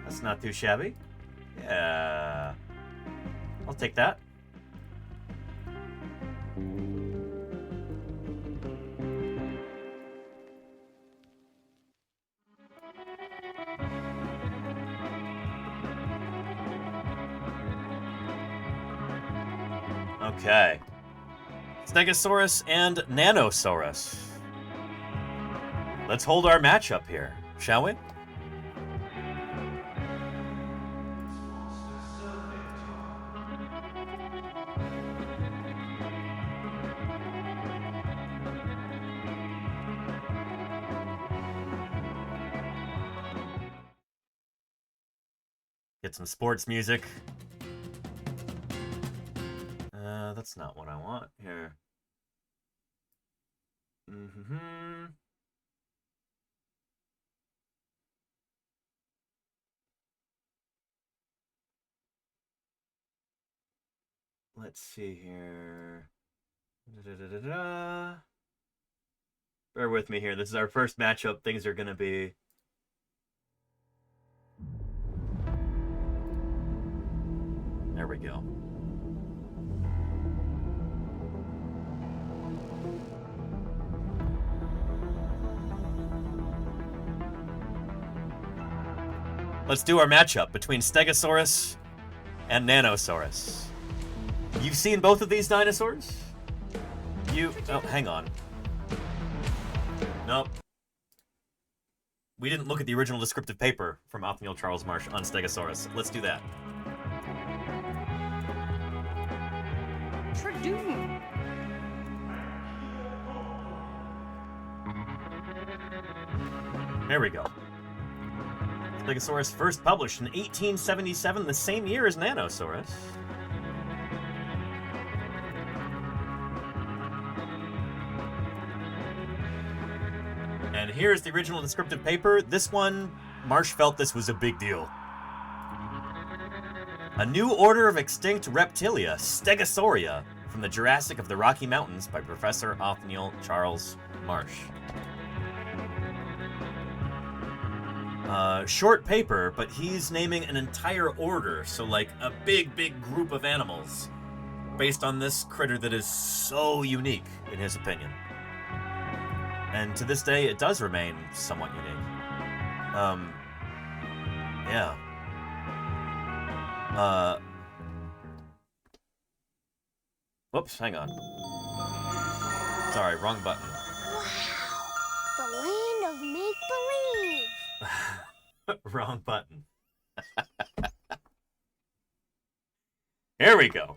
That's not too shabby. Yeah. I'll take that. Okay. Stegosaurus and Nanosaurus. Let's hold our matchup here, shall we? Get some sports music. That's not what I want here. Let's see here. Bear with me here. This is our first matchup. Things are going to be... There we go. Let's do our matchup between Stegosaurus and Nanosaurus. You've seen both of these dinosaurs? Oh, hang on. Nope. We didn't look at the original descriptive paper from Othniel Charles Marsh on Stegosaurus. Let's do that. Tradoon. There we go. Stegosaurus first published in 1877, the same year as Nanosaurus. And here's the original descriptive paper. This one, Marsh felt this was a big deal. A new order of extinct reptilia, Stegosauria, from the Jurassic of the Rocky Mountains by Professor Othniel Charles Marsh. Short paper, but he's naming an entire order, so like a big group of animals based on this critter that is so unique, in his opinion. And to this day, it does remain somewhat unique. Yeah. Whoops, hang on. Sorry, wrong button. The land of make-believe. Wrong button. Here we go.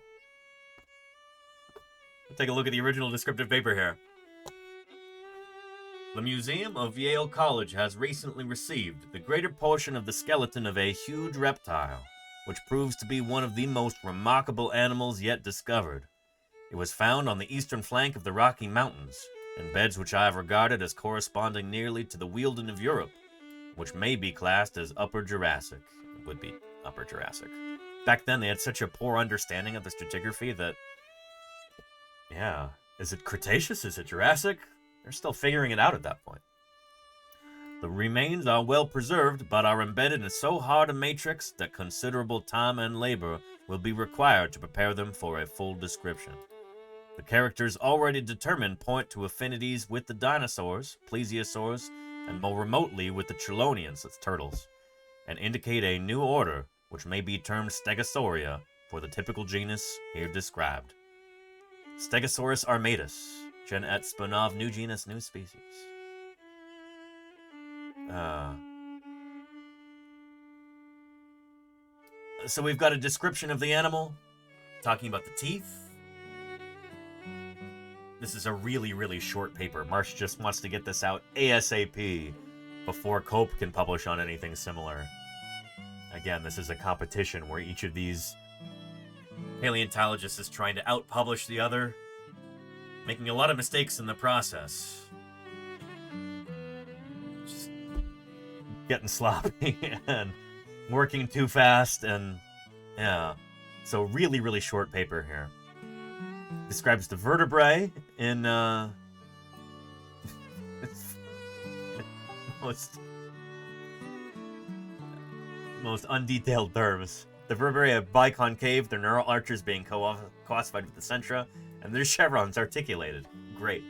Let's take a look at the original descriptive paper here. The Museum of Yale College has recently received the greater portion of the skeleton of a huge reptile, which proves to be one of the most remarkable animals yet discovered. It was found on the eastern flank of the Rocky Mountains, in beds which I have regarded as corresponding nearly to the Wealden of Europe, which may be classed as Upper Jurassic. It would be Upper Jurassic. Back then, they had such a poor understanding of the stratigraphy that... Yeah. Is it Cretaceous? Is it Jurassic? They're still figuring it out at that point. The remains are well preserved, but are embedded in so hard a matrix that considerable time and labor will be required to prepare them for a full description. The characters already determined point to affinities with the dinosaurs, plesiosaurs, and more remotely with the chelonians, that's turtles, and indicate a new order, which may be termed Stegosauria, for the typical genus here described. Stegosaurus armatus, gen et Sponov, new genus, new species. So we've got a description of the animal, talking about the teeth. This is a really short paper. Marsh just wants to get this out ASAP before Cope can publish on anything similar. Again, this is a competition where each of these paleontologists is trying to out-publish the other, making a lot of mistakes in the process. Just getting sloppy and working too fast, and yeah. So really short paper here. Describes the vertebrae in most undetailed terms. The vertebrae have biconcave, their neural arches being co-ossified with the centra, and their chevrons articulated. Great.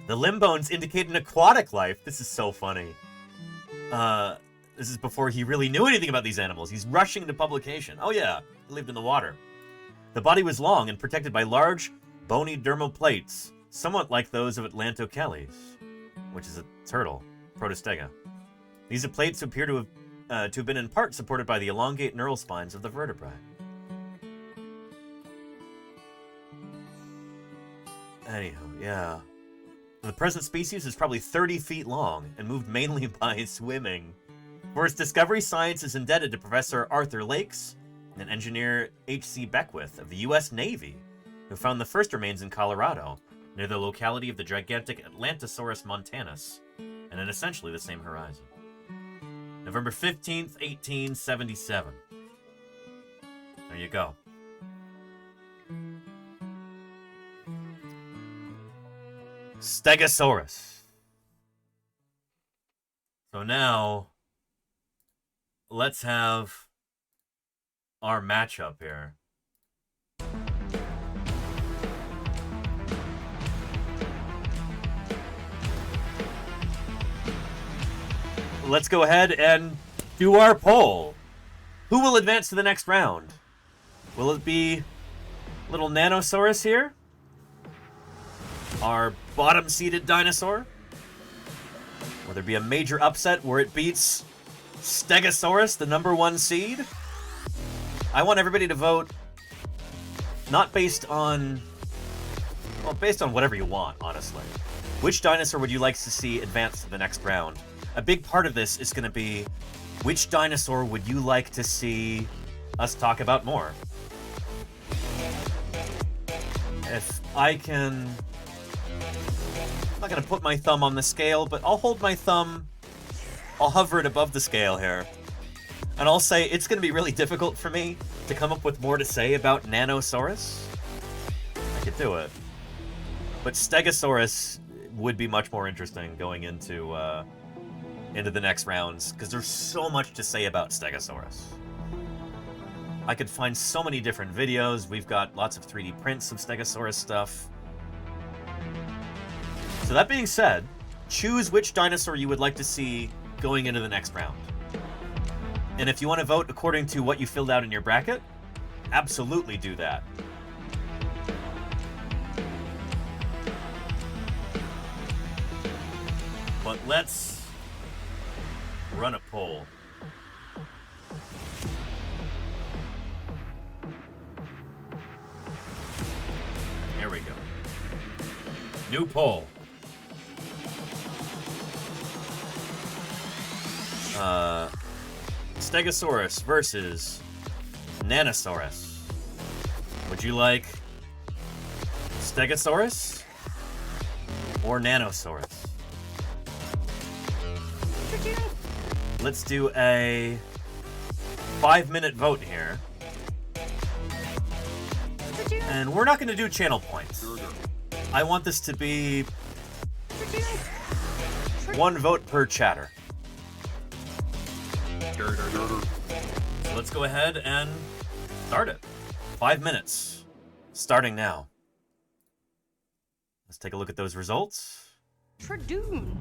The limb bones indicate an aquatic life. This is so funny. This is before he really knew anything about these animals. He's rushing to publication. Oh yeah, he lived in the water. The body was long and protected by large, bony dermal plates, somewhat like those of Atlantocheles, which is a turtle, Protostega. These plates appear to have been in part supported by the elongate neural spines of the vertebrae. Anywho, yeah. The present species is probably 30 feet long and moved mainly by swimming. For its discovery, science is indebted to Professor Arthur Lakes and engineer H.C. Beckwith of the U.S. Navy, who found the first remains in Colorado, near the locality of the gigantic Atlantosaurus montanus, and in essentially the same horizon. November 15th, 1877. There you go. Stegosaurus. So now, let's have our matchup here. Let's go ahead and do our poll. Who will advance to the next round? Will it be little Nanosaurus here? Our bottom-seeded dinosaur? Will there be a major upset where it beats Stegosaurus, the #1 seed? I want everybody to vote not based on... well, based on whatever you want, honestly. Which dinosaur would you like to see advance to the next round? A big part of this is going to be, which dinosaur would you like to see us talk about more? If I can... I'm not going to put my thumb on the scale, but I'll hold my thumb, I'll hover it above the scale here, and I'll say it's going to be really difficult for me to come up with more to say about Nanosaurus. I could do it. But Stegosaurus would be much more interesting going into the next rounds, because there's so much to say about Stegosaurus. I could find so many different videos. We've got lots of 3D prints of Stegosaurus stuff. So that being said, choose which dinosaur you would like to see going into the next round. And if you want to vote according to what you filled out in your bracket, absolutely do that. But let's run a poll. Here we go. New poll. Stegosaurus versus Nanosaurus. Would you like Stegosaurus or Nanosaurus? Let's do a 5-minute vote here. And we're not going to do channel points. I want this to be 1 vote per chatter. So let's go ahead and start it. 5 minutes. Starting now. Let's take a look at those results. Tradoon.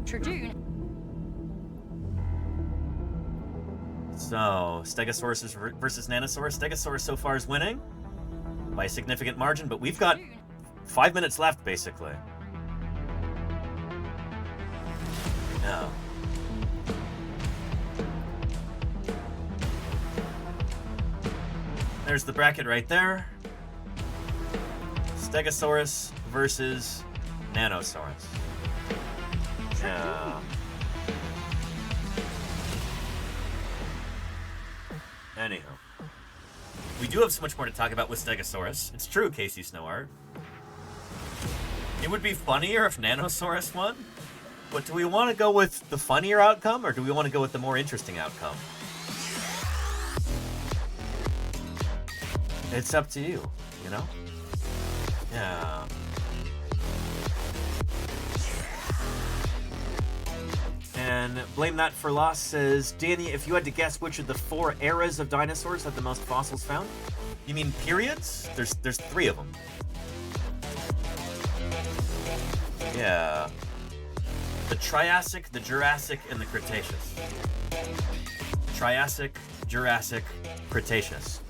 Tradoon. So, Stegosaurus versus Nanosaurus. Stegosaurus so far is winning by a significant margin, but we've got 5 minutes left, basically. Now, there's the bracket right there. Stegosaurus versus Nanosaurus. Anyhow, we do have so much more to talk about with Stegosaurus. It's true, Casey Snowart. It would be funnier if Nanosaurus won, but do we want to go with the funnier outcome, or do we want to go with the more interesting outcome? It's up to you, you know? Yeah. And Blame That for Loss says, Danny, if you had to guess which of the 4 eras of dinosaurs had the most fossils found? You mean periods? There's 3 of them. Yeah. The Triassic, the Jurassic, and the Cretaceous. Triassic, Jurassic, Cretaceous.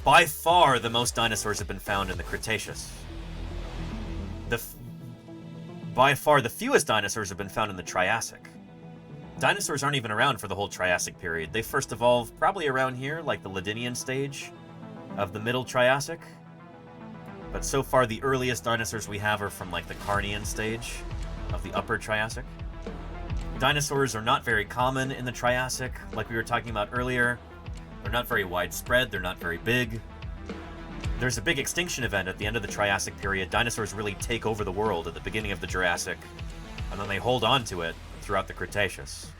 By far, the most dinosaurs have been found in the Cretaceous. By far, the fewest dinosaurs have been found in the Triassic. Dinosaurs aren't even around for the whole Triassic period. They first evolved probably around here, like the Ladinian stage of the Middle Triassic. But so far, the earliest dinosaurs we have are from like the Carnian stage of the Upper Triassic. Dinosaurs are not very common in the Triassic, like we were talking about earlier. They're not very widespread, they're not very big. there's a big extinction event at the end of the Triassic period. Dinosaurs really take over the world at the beginning of the Jurassic, and then they hold on to it throughout the Cretaceous.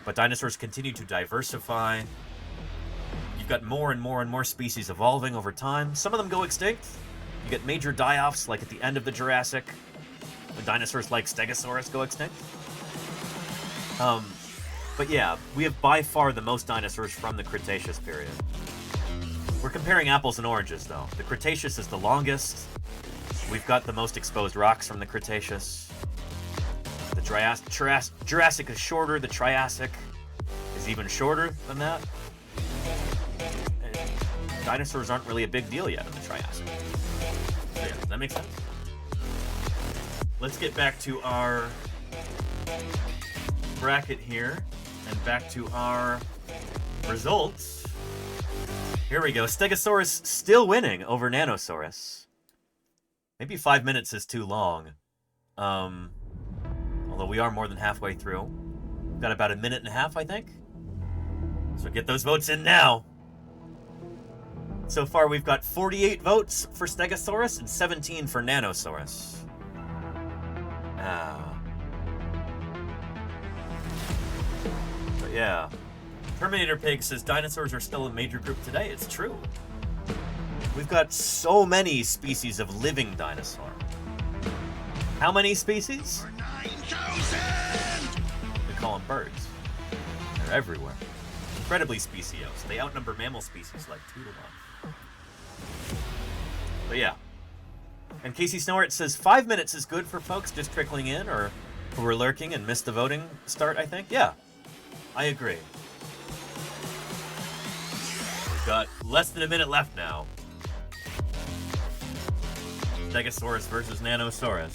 But dinosaurs continue to diversify. You've got more and more and more species evolving over time. Some of them go extinct. You get major die-offs, like at the end of the Jurassic, when dinosaurs like Stegosaurus go extinct. But yeah, we have by far the most dinosaurs from the Cretaceous period. We're comparing apples and oranges, though. The Cretaceous is the longest. We've got the most exposed rocks from the Cretaceous. The Jurassic is shorter. The Triassic is even shorter than that. And dinosaurs aren't really a big deal yet in the Triassic. So yeah, does that make sense? Let's get back to our bracket here and back to our results. Here we go. Stegosaurus still winning over Nanosaurus. Maybe 5 minutes is too long. Although we are more than halfway through. We've got about a minute and a half, I think. So get those votes in now. So far, we've got 48 votes for Stegosaurus and 17 for Nanosaurus. But yeah. Terminator Pig says dinosaurs are still a major group today. It's true. We've got so many species of living dinosaur. How many species? 9,000! We call them birds. They're everywhere. Incredibly speciose. They outnumber mammal species like 2 to 1. But yeah. And Casey Snowart says 5 minutes is good for folks just trickling in or who were lurking and missed the voting start, I think. Yeah, I agree. We've got less than a minute left now. Stegosaurus versus Nanosaurus.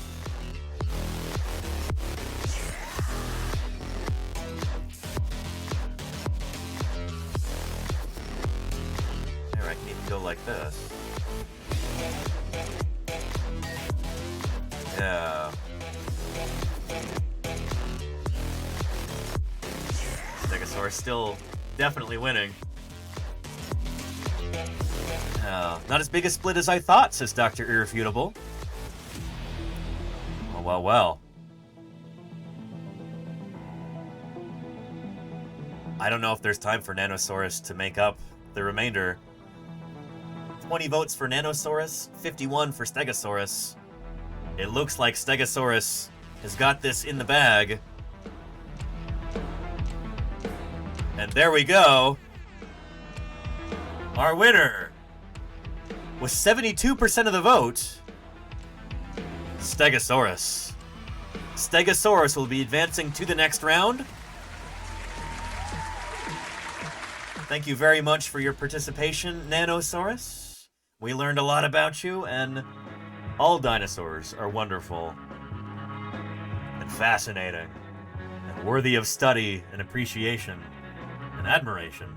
There, I can even go like this. Yeah. Stegosaurus still definitely winning. Not as big a split as I thought, says Dr. Irrefutable. Oh, well, well. I don't know if there's time for Nanosaurus to make up the remainder. 20 votes for Nanosaurus, 51 for Stegosaurus. It looks like Stegosaurus has got this in the bag. And there we go. Our winner, with 72% of the vote, Stegosaurus. Stegosaurus will be advancing to the next round. Thank you very much for your participation, Nanosaurus. We learned a lot about you, and all dinosaurs are wonderful and fascinating and worthy of study and appreciation and admiration.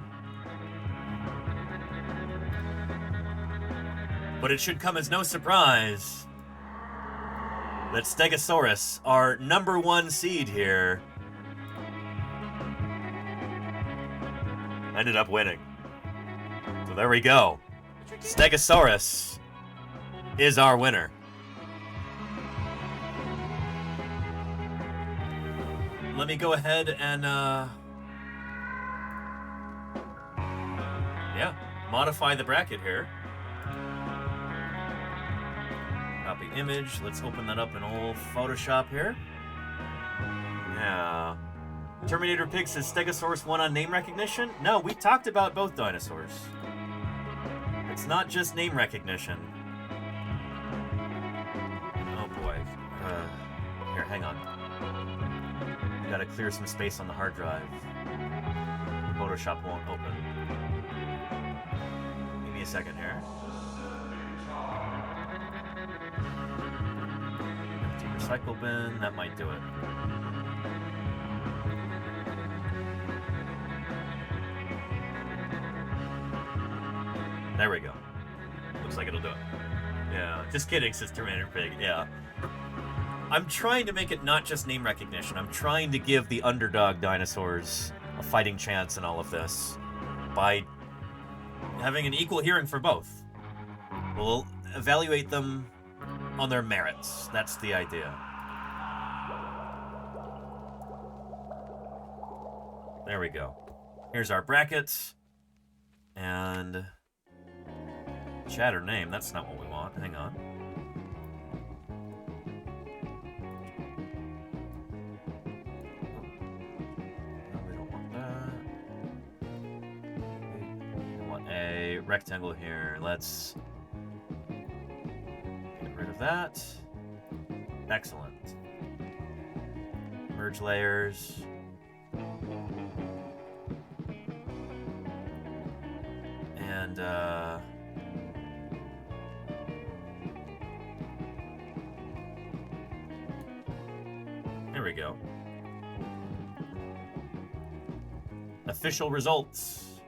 But it should come as no surprise that Stegosaurus, our #1 seed here, ended up winning. So there we go. Stegosaurus is our winner. Let me go ahead and, modify the bracket here. Copy image. Let's open that up in old Photoshop here. Yeah. Terminator Pig says Stegosaurus won on name recognition? No, we talked about both dinosaurs. It's not just name recognition. Oh boy. Here, hang on. We gotta clear some space on the hard drive. Photoshop won't open. Give me a second here. Empty recycle bin, that might do it. There we go. Looks like it'll do it. Yeah, just kidding, says Terminator Pig. Yeah. I'm trying to make it not just name recognition. I'm trying to give the underdog dinosaurs a fighting chance in all of this by having an equal hearing for both. We'll evaluate them on their merits. That's the idea. There we go. Here's our brackets. And... Chat or name, that's not what we want. Hang on. No, we don't want that. We want a rectangle here. Let's get rid of that. Excellent. Merge layers. And, there we go. Official results.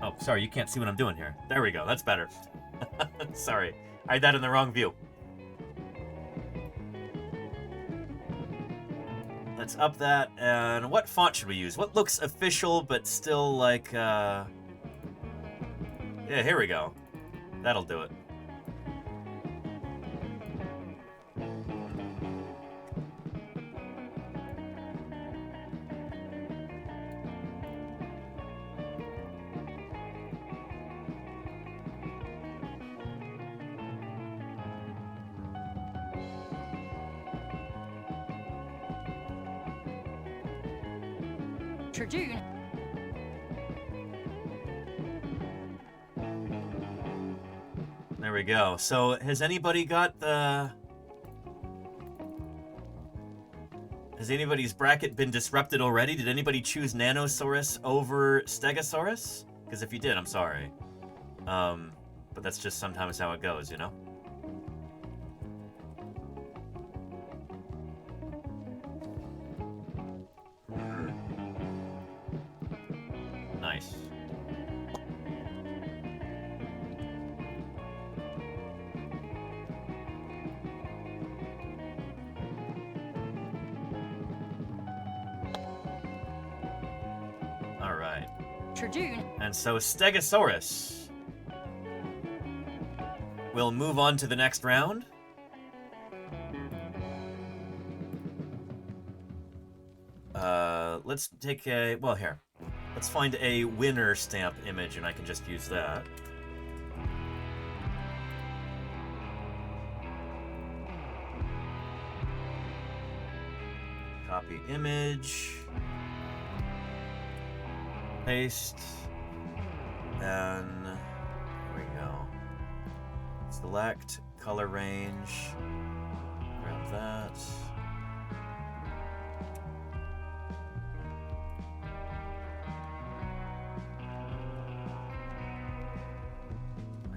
Oh, sorry, you can't see what I'm doing here. There we go, that's better. Sorry, I had that in the wrong view. Let's up that, and what font should we use? What looks official, but still like, yeah, here we go. That'll do it. June. There we go. So, has anybody got the... Has anybody's bracket been disrupted already? Did anybody choose Nanosaurus over Stegosaurus? Because if you did, I'm sorry. But that's just sometimes how it goes, you know? Nice. All right. June. And so Stegosaurus will move on to the next round. Let's take a, well, here. Let's find a winner stamp image, and I can just use that. Copy image. Paste. And there we go. Select color range. Grab that.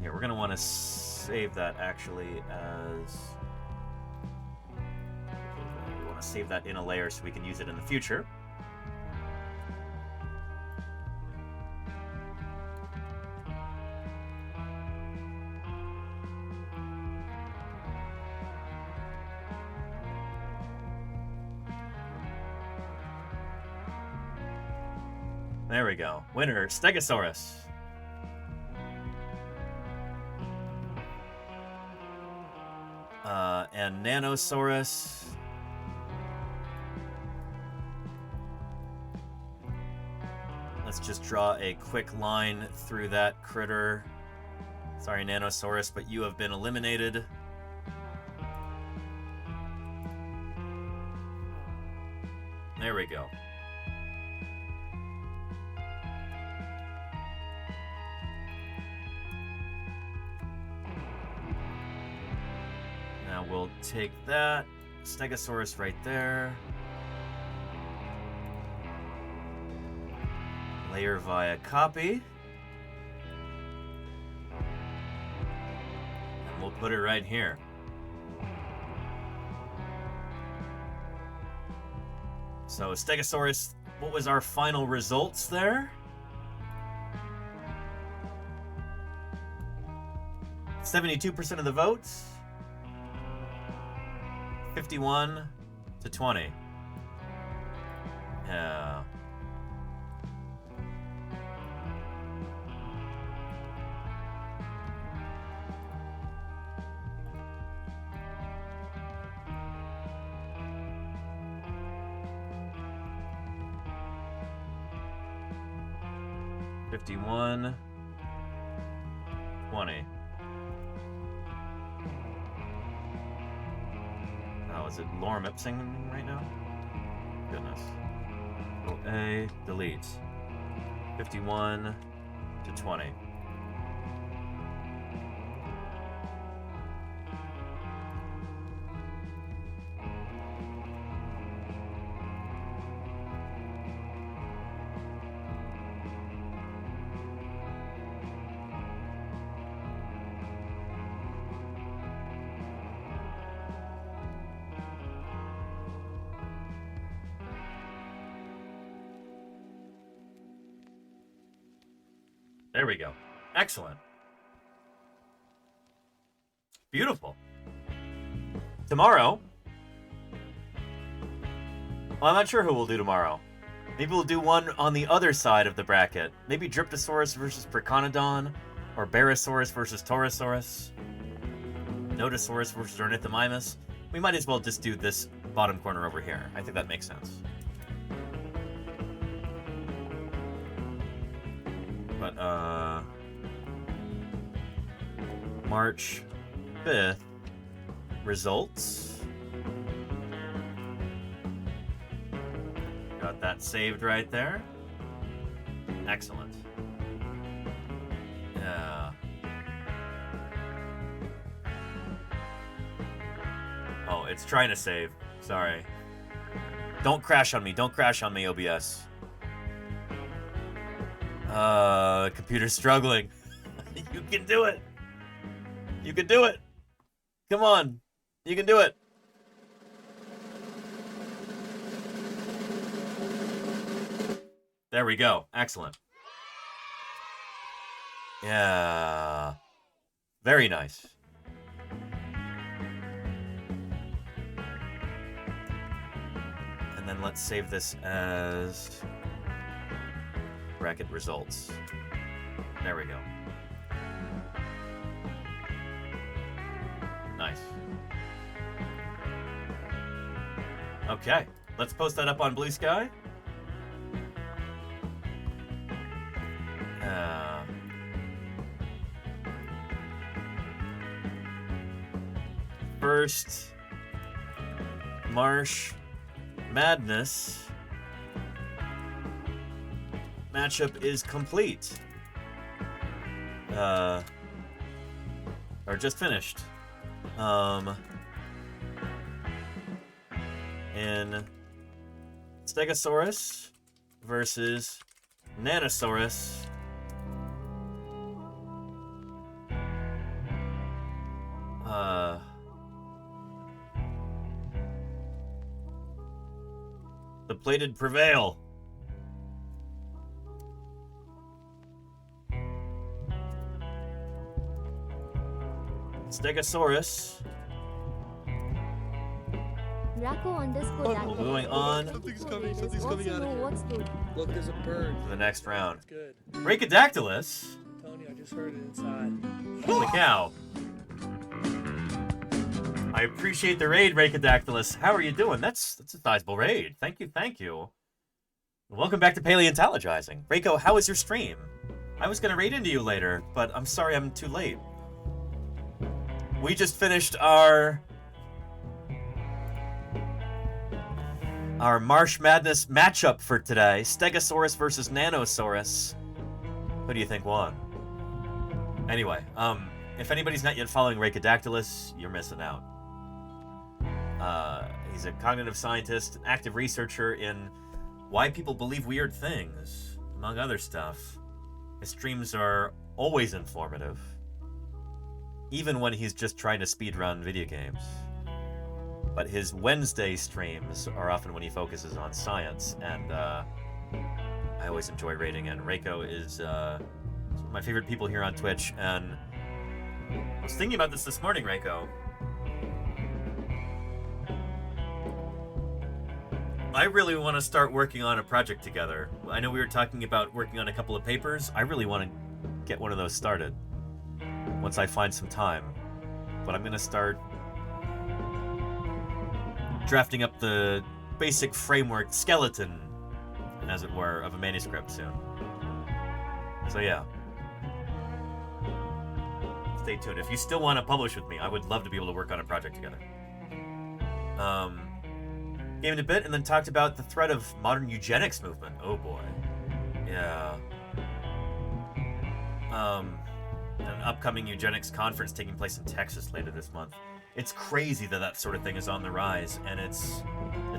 Here, we're going to want to save that actually as... We want to save that in a layer so we can use it in the future. There we go. Winner, Stegosaurus. And Nanosaurus. Let's just draw a quick line through that critter. Sorry, Nanosaurus, but you have been eliminated. There we go. Now we'll take that Stegosaurus right there. Layer via copy. And we'll put it right here. So Stegosaurus, what was our final results there? 72% of the votes. 51 to 20. Yeah. $51.20. Oh, is it Lorem Ipsing right now? Goodness. So A, delete. 51 to 20. There we go. Excellent. Beautiful. Tomorrow. Well, I'm not sure who we'll do tomorrow. Maybe we'll do one on the other side of the bracket. Maybe Dryptosaurus versus Perconodon, or Barosaurus versus Torosaurus, Nodosaurus versus Ornithomimus. We might as well just do this bottom corner over here. I think that makes sense. But, March 5th results. Got that saved right there. Excellent. Yeah. Oh, it's trying to save. Sorry. Don't crash on me. Don't crash on me, OBS. Computer's struggling. You can do it. You can do it. Come on. You can do it. There we go. Excellent. Yeah. Very nice. And then let's save this as bracket results. There we go. Nice. Okay, let's post that up on Blue Sky. First MarshMadness matchup is complete. Or just finished. In Stegosaurus versus Nanosaurus. The plated prevail. Stegosaurus. Moving on. Something's coming out of here. Look, there's a bird. To the next round. That's good. Rhacodactylus. Tony, I just heard it inside. Holy cow. I appreciate the raid, Rhacodactylus. How are you doing? That's a sizable raid. Thank you, thank you. Welcome back to Paleontologizing. Reiko, how was your stream? I was gonna raid into you later, but I'm sorry I'm too late. We just finished our MarshMadness matchup for today. Stegosaurus versus Nanosaurus. Who do you think won? Anyway, if anybody's not yet following Rhacodactylus, you're missing out. He's a cognitive scientist, an active researcher in why people believe weird things, among other stuff. His streams are always informative, even when he's just trying to speedrun video games. But his Wednesday streams are often when he focuses on science, and I always enjoy raiding in. Reiko is one of my favorite people here on Twitch, and I was thinking about this morning, Reiko. I really want to start working on a project together. I know we were talking about working on a couple of papers. I really want to get one of those started once I find some time. But I'm going to start drafting up the basic framework skeleton, as it were, of a manuscript soon. So yeah. Stay tuned. If you still want to publish with me, I would love to be able to work on a project together. Game in a bit, and then talked about the threat of modern eugenics movement. Oh boy. Yeah. An upcoming eugenics conference taking place in Texas later this month. It's crazy that that sort of thing is on the rise, and it's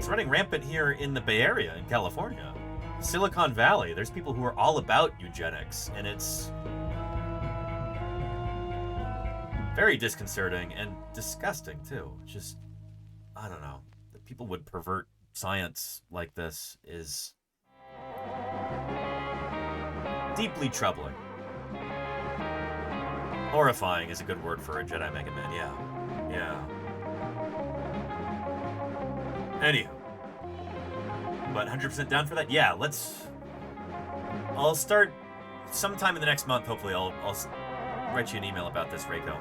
running rampant here in the Bay Area in California. Silicon Valley, there's people who are all about eugenics, and it's very disconcerting and disgusting too. Just, I don't know. That people would pervert science like this is deeply troubling. Horrifying is a good word for a Jedi Mega Man, yeah. Yeah. Anywho. But 100% down for that? Yeah, I'll start sometime in the next month, hopefully. I'll write you an email about this, Reiko.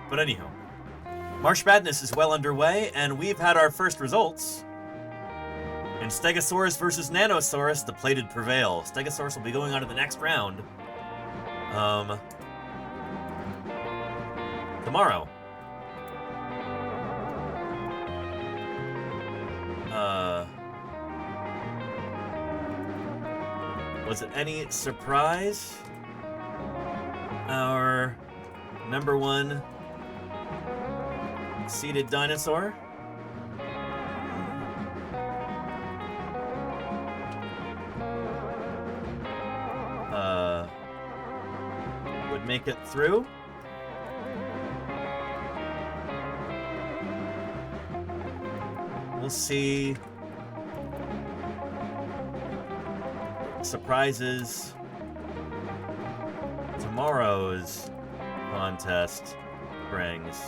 But anyhow, Marsh Madness is well underway, and we've had our first results. In Stegosaurus versus Nanosaurus, the plated prevail. Stegosaurus will be going on to the next round. Tomorrow. Was it any surprise? Our number one seated dinosaur would make it through. We'll see. Surprises tomorrow's contest brings.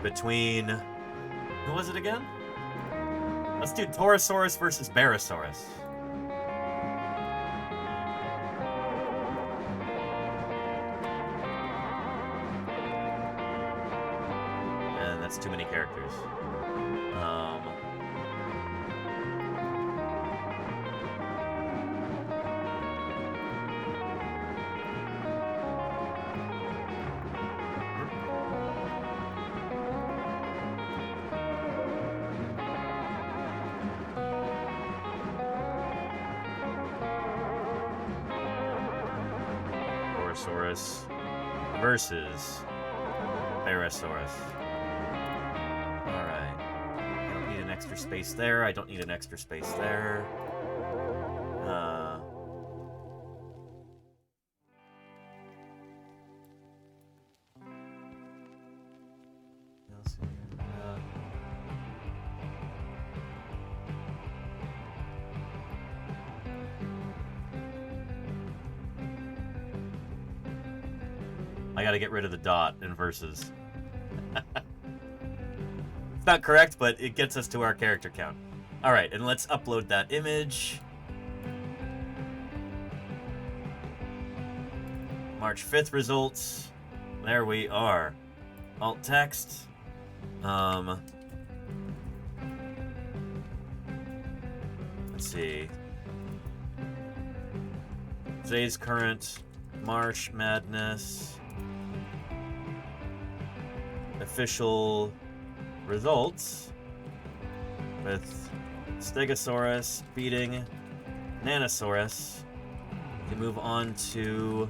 Between, who was it again? Let's do Torosaurus versus Barosaurus. And that's too many characters. Versus Barosaurus. Alright. I don't need an extra space there. I don't need an extra space there. I gotta get rid of the dot in versus. It's not correct, but it gets us to our character count. Alright, and let's upload that image. March 5th results. There we are. Alt text. Let's see. Today's current Marsh Madness official results with Stegosaurus beating Nanosaurus to move on to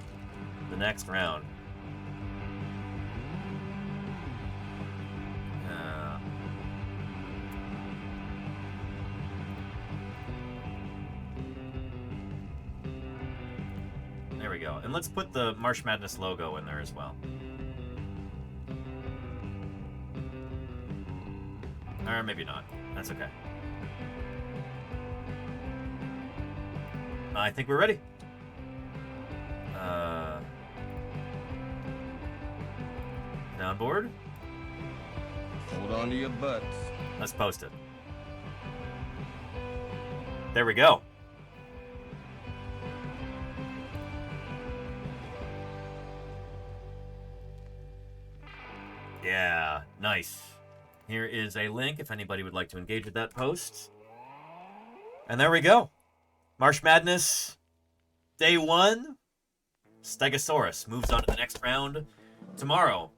the next round. There we go. And let's put the Marsh Madness logo in there as well. Or maybe not. That's okay. I think we're ready. Downboard. Hold on to your butts. Let's post it. There we go. Yeah, nice. Here is a link if anybody would like to engage with that post. And there we go. Marsh Madness, day 1. Stegosaurus moves on to the next round. Tomorrow,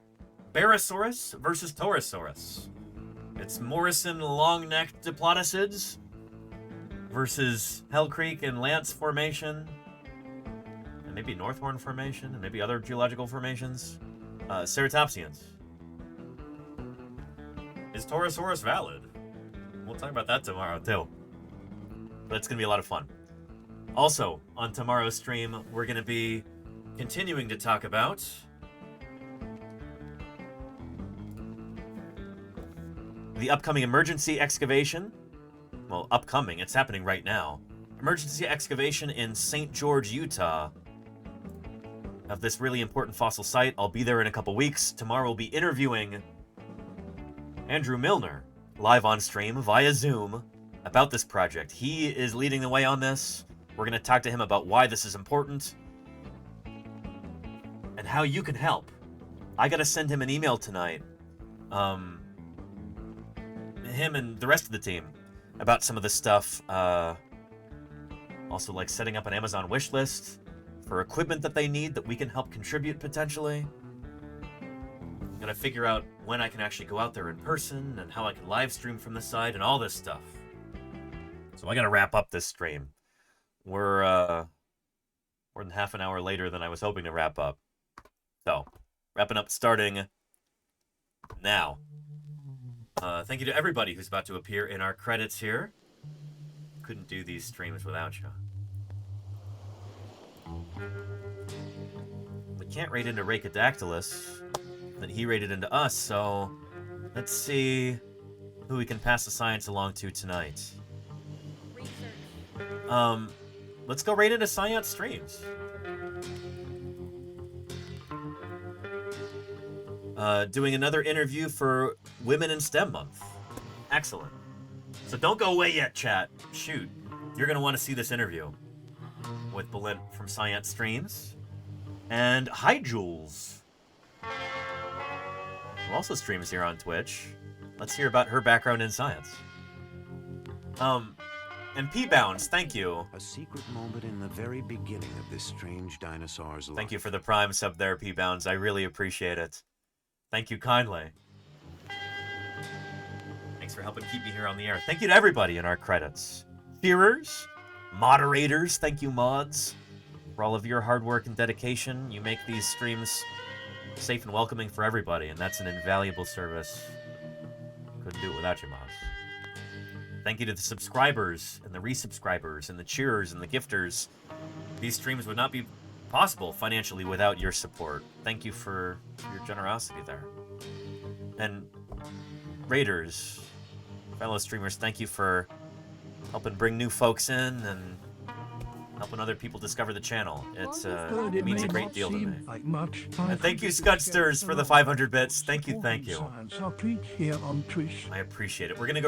Barosaurus versus Torosaurus. It's Morrison long-necked diplodocids versus Hell Creek and Lance Formation. And maybe Northhorn Formation, and maybe other geological formations. Ceratopsians. Is Torosaurus valid? We'll talk about that tomorrow, too. But it's going to be a lot of fun. Also, on tomorrow's stream, we're going to be continuing to talk about the upcoming emergency excavation. Well, upcoming. It's happening right now. Emergency excavation in St. George, Utah, of this really important fossil site. I'll be there in a couple weeks. Tomorrow we'll be interviewing Andrew Milner, live on stream via Zoom, about this project. He is leading the way on this. We're going to talk to him about why this is important and how you can help. I got to send him an email tonight, him and the rest of the team, about some of the stuff. Also, like setting up an Amazon wish list for equipment that they need that we can help contribute potentially. Gotta figure out when I can actually go out there in person and how I can live stream from the site and all this stuff. So I gotta wrap up this stream. We're more than half an hour later than I was hoping to wrap up. So, wrapping up starting now. Thank you to everybody who's about to appear in our credits here. Couldn't do these streams without you. We can't raid into Rhacodactylus, that he raided into us, so let's see who we can pass the science along to tonight. Let's go right into Science Streams. Doing another interview for Women in STEM Month. Excellent. So don't go away yet, chat. Shoot. You're going to want to see this interview with Belinda from Science Streams. And hi, Jules, who also streams here on Twitch. Let's hear about her background in science. And P-Bounds, thank you. A secret moment in the very beginning of this strange dinosaur's life. Thank you for the Prime sub there, P-Bounds. I really appreciate it. Thank you kindly. Thanks for helping keep me here on the air. Thank you to everybody in our credits. Fearers, moderators, thank you, mods, for all of your hard work and dedication. You make these streams safe and welcoming for everybody, and that's an invaluable service. Couldn't do it without you, mods. Thank you to the subscribers and the resubscribers and the cheerers and the gifters. These streams would not be possible financially without your support. Thank you for your generosity there. And raiders, fellow streamers, thank you for helping bring new folks in and helping other people discover the channel. It means a great deal to me. And thank you, Scudsters, for the 500 bits. Thank you, thank you. I appreciate it. We're going to go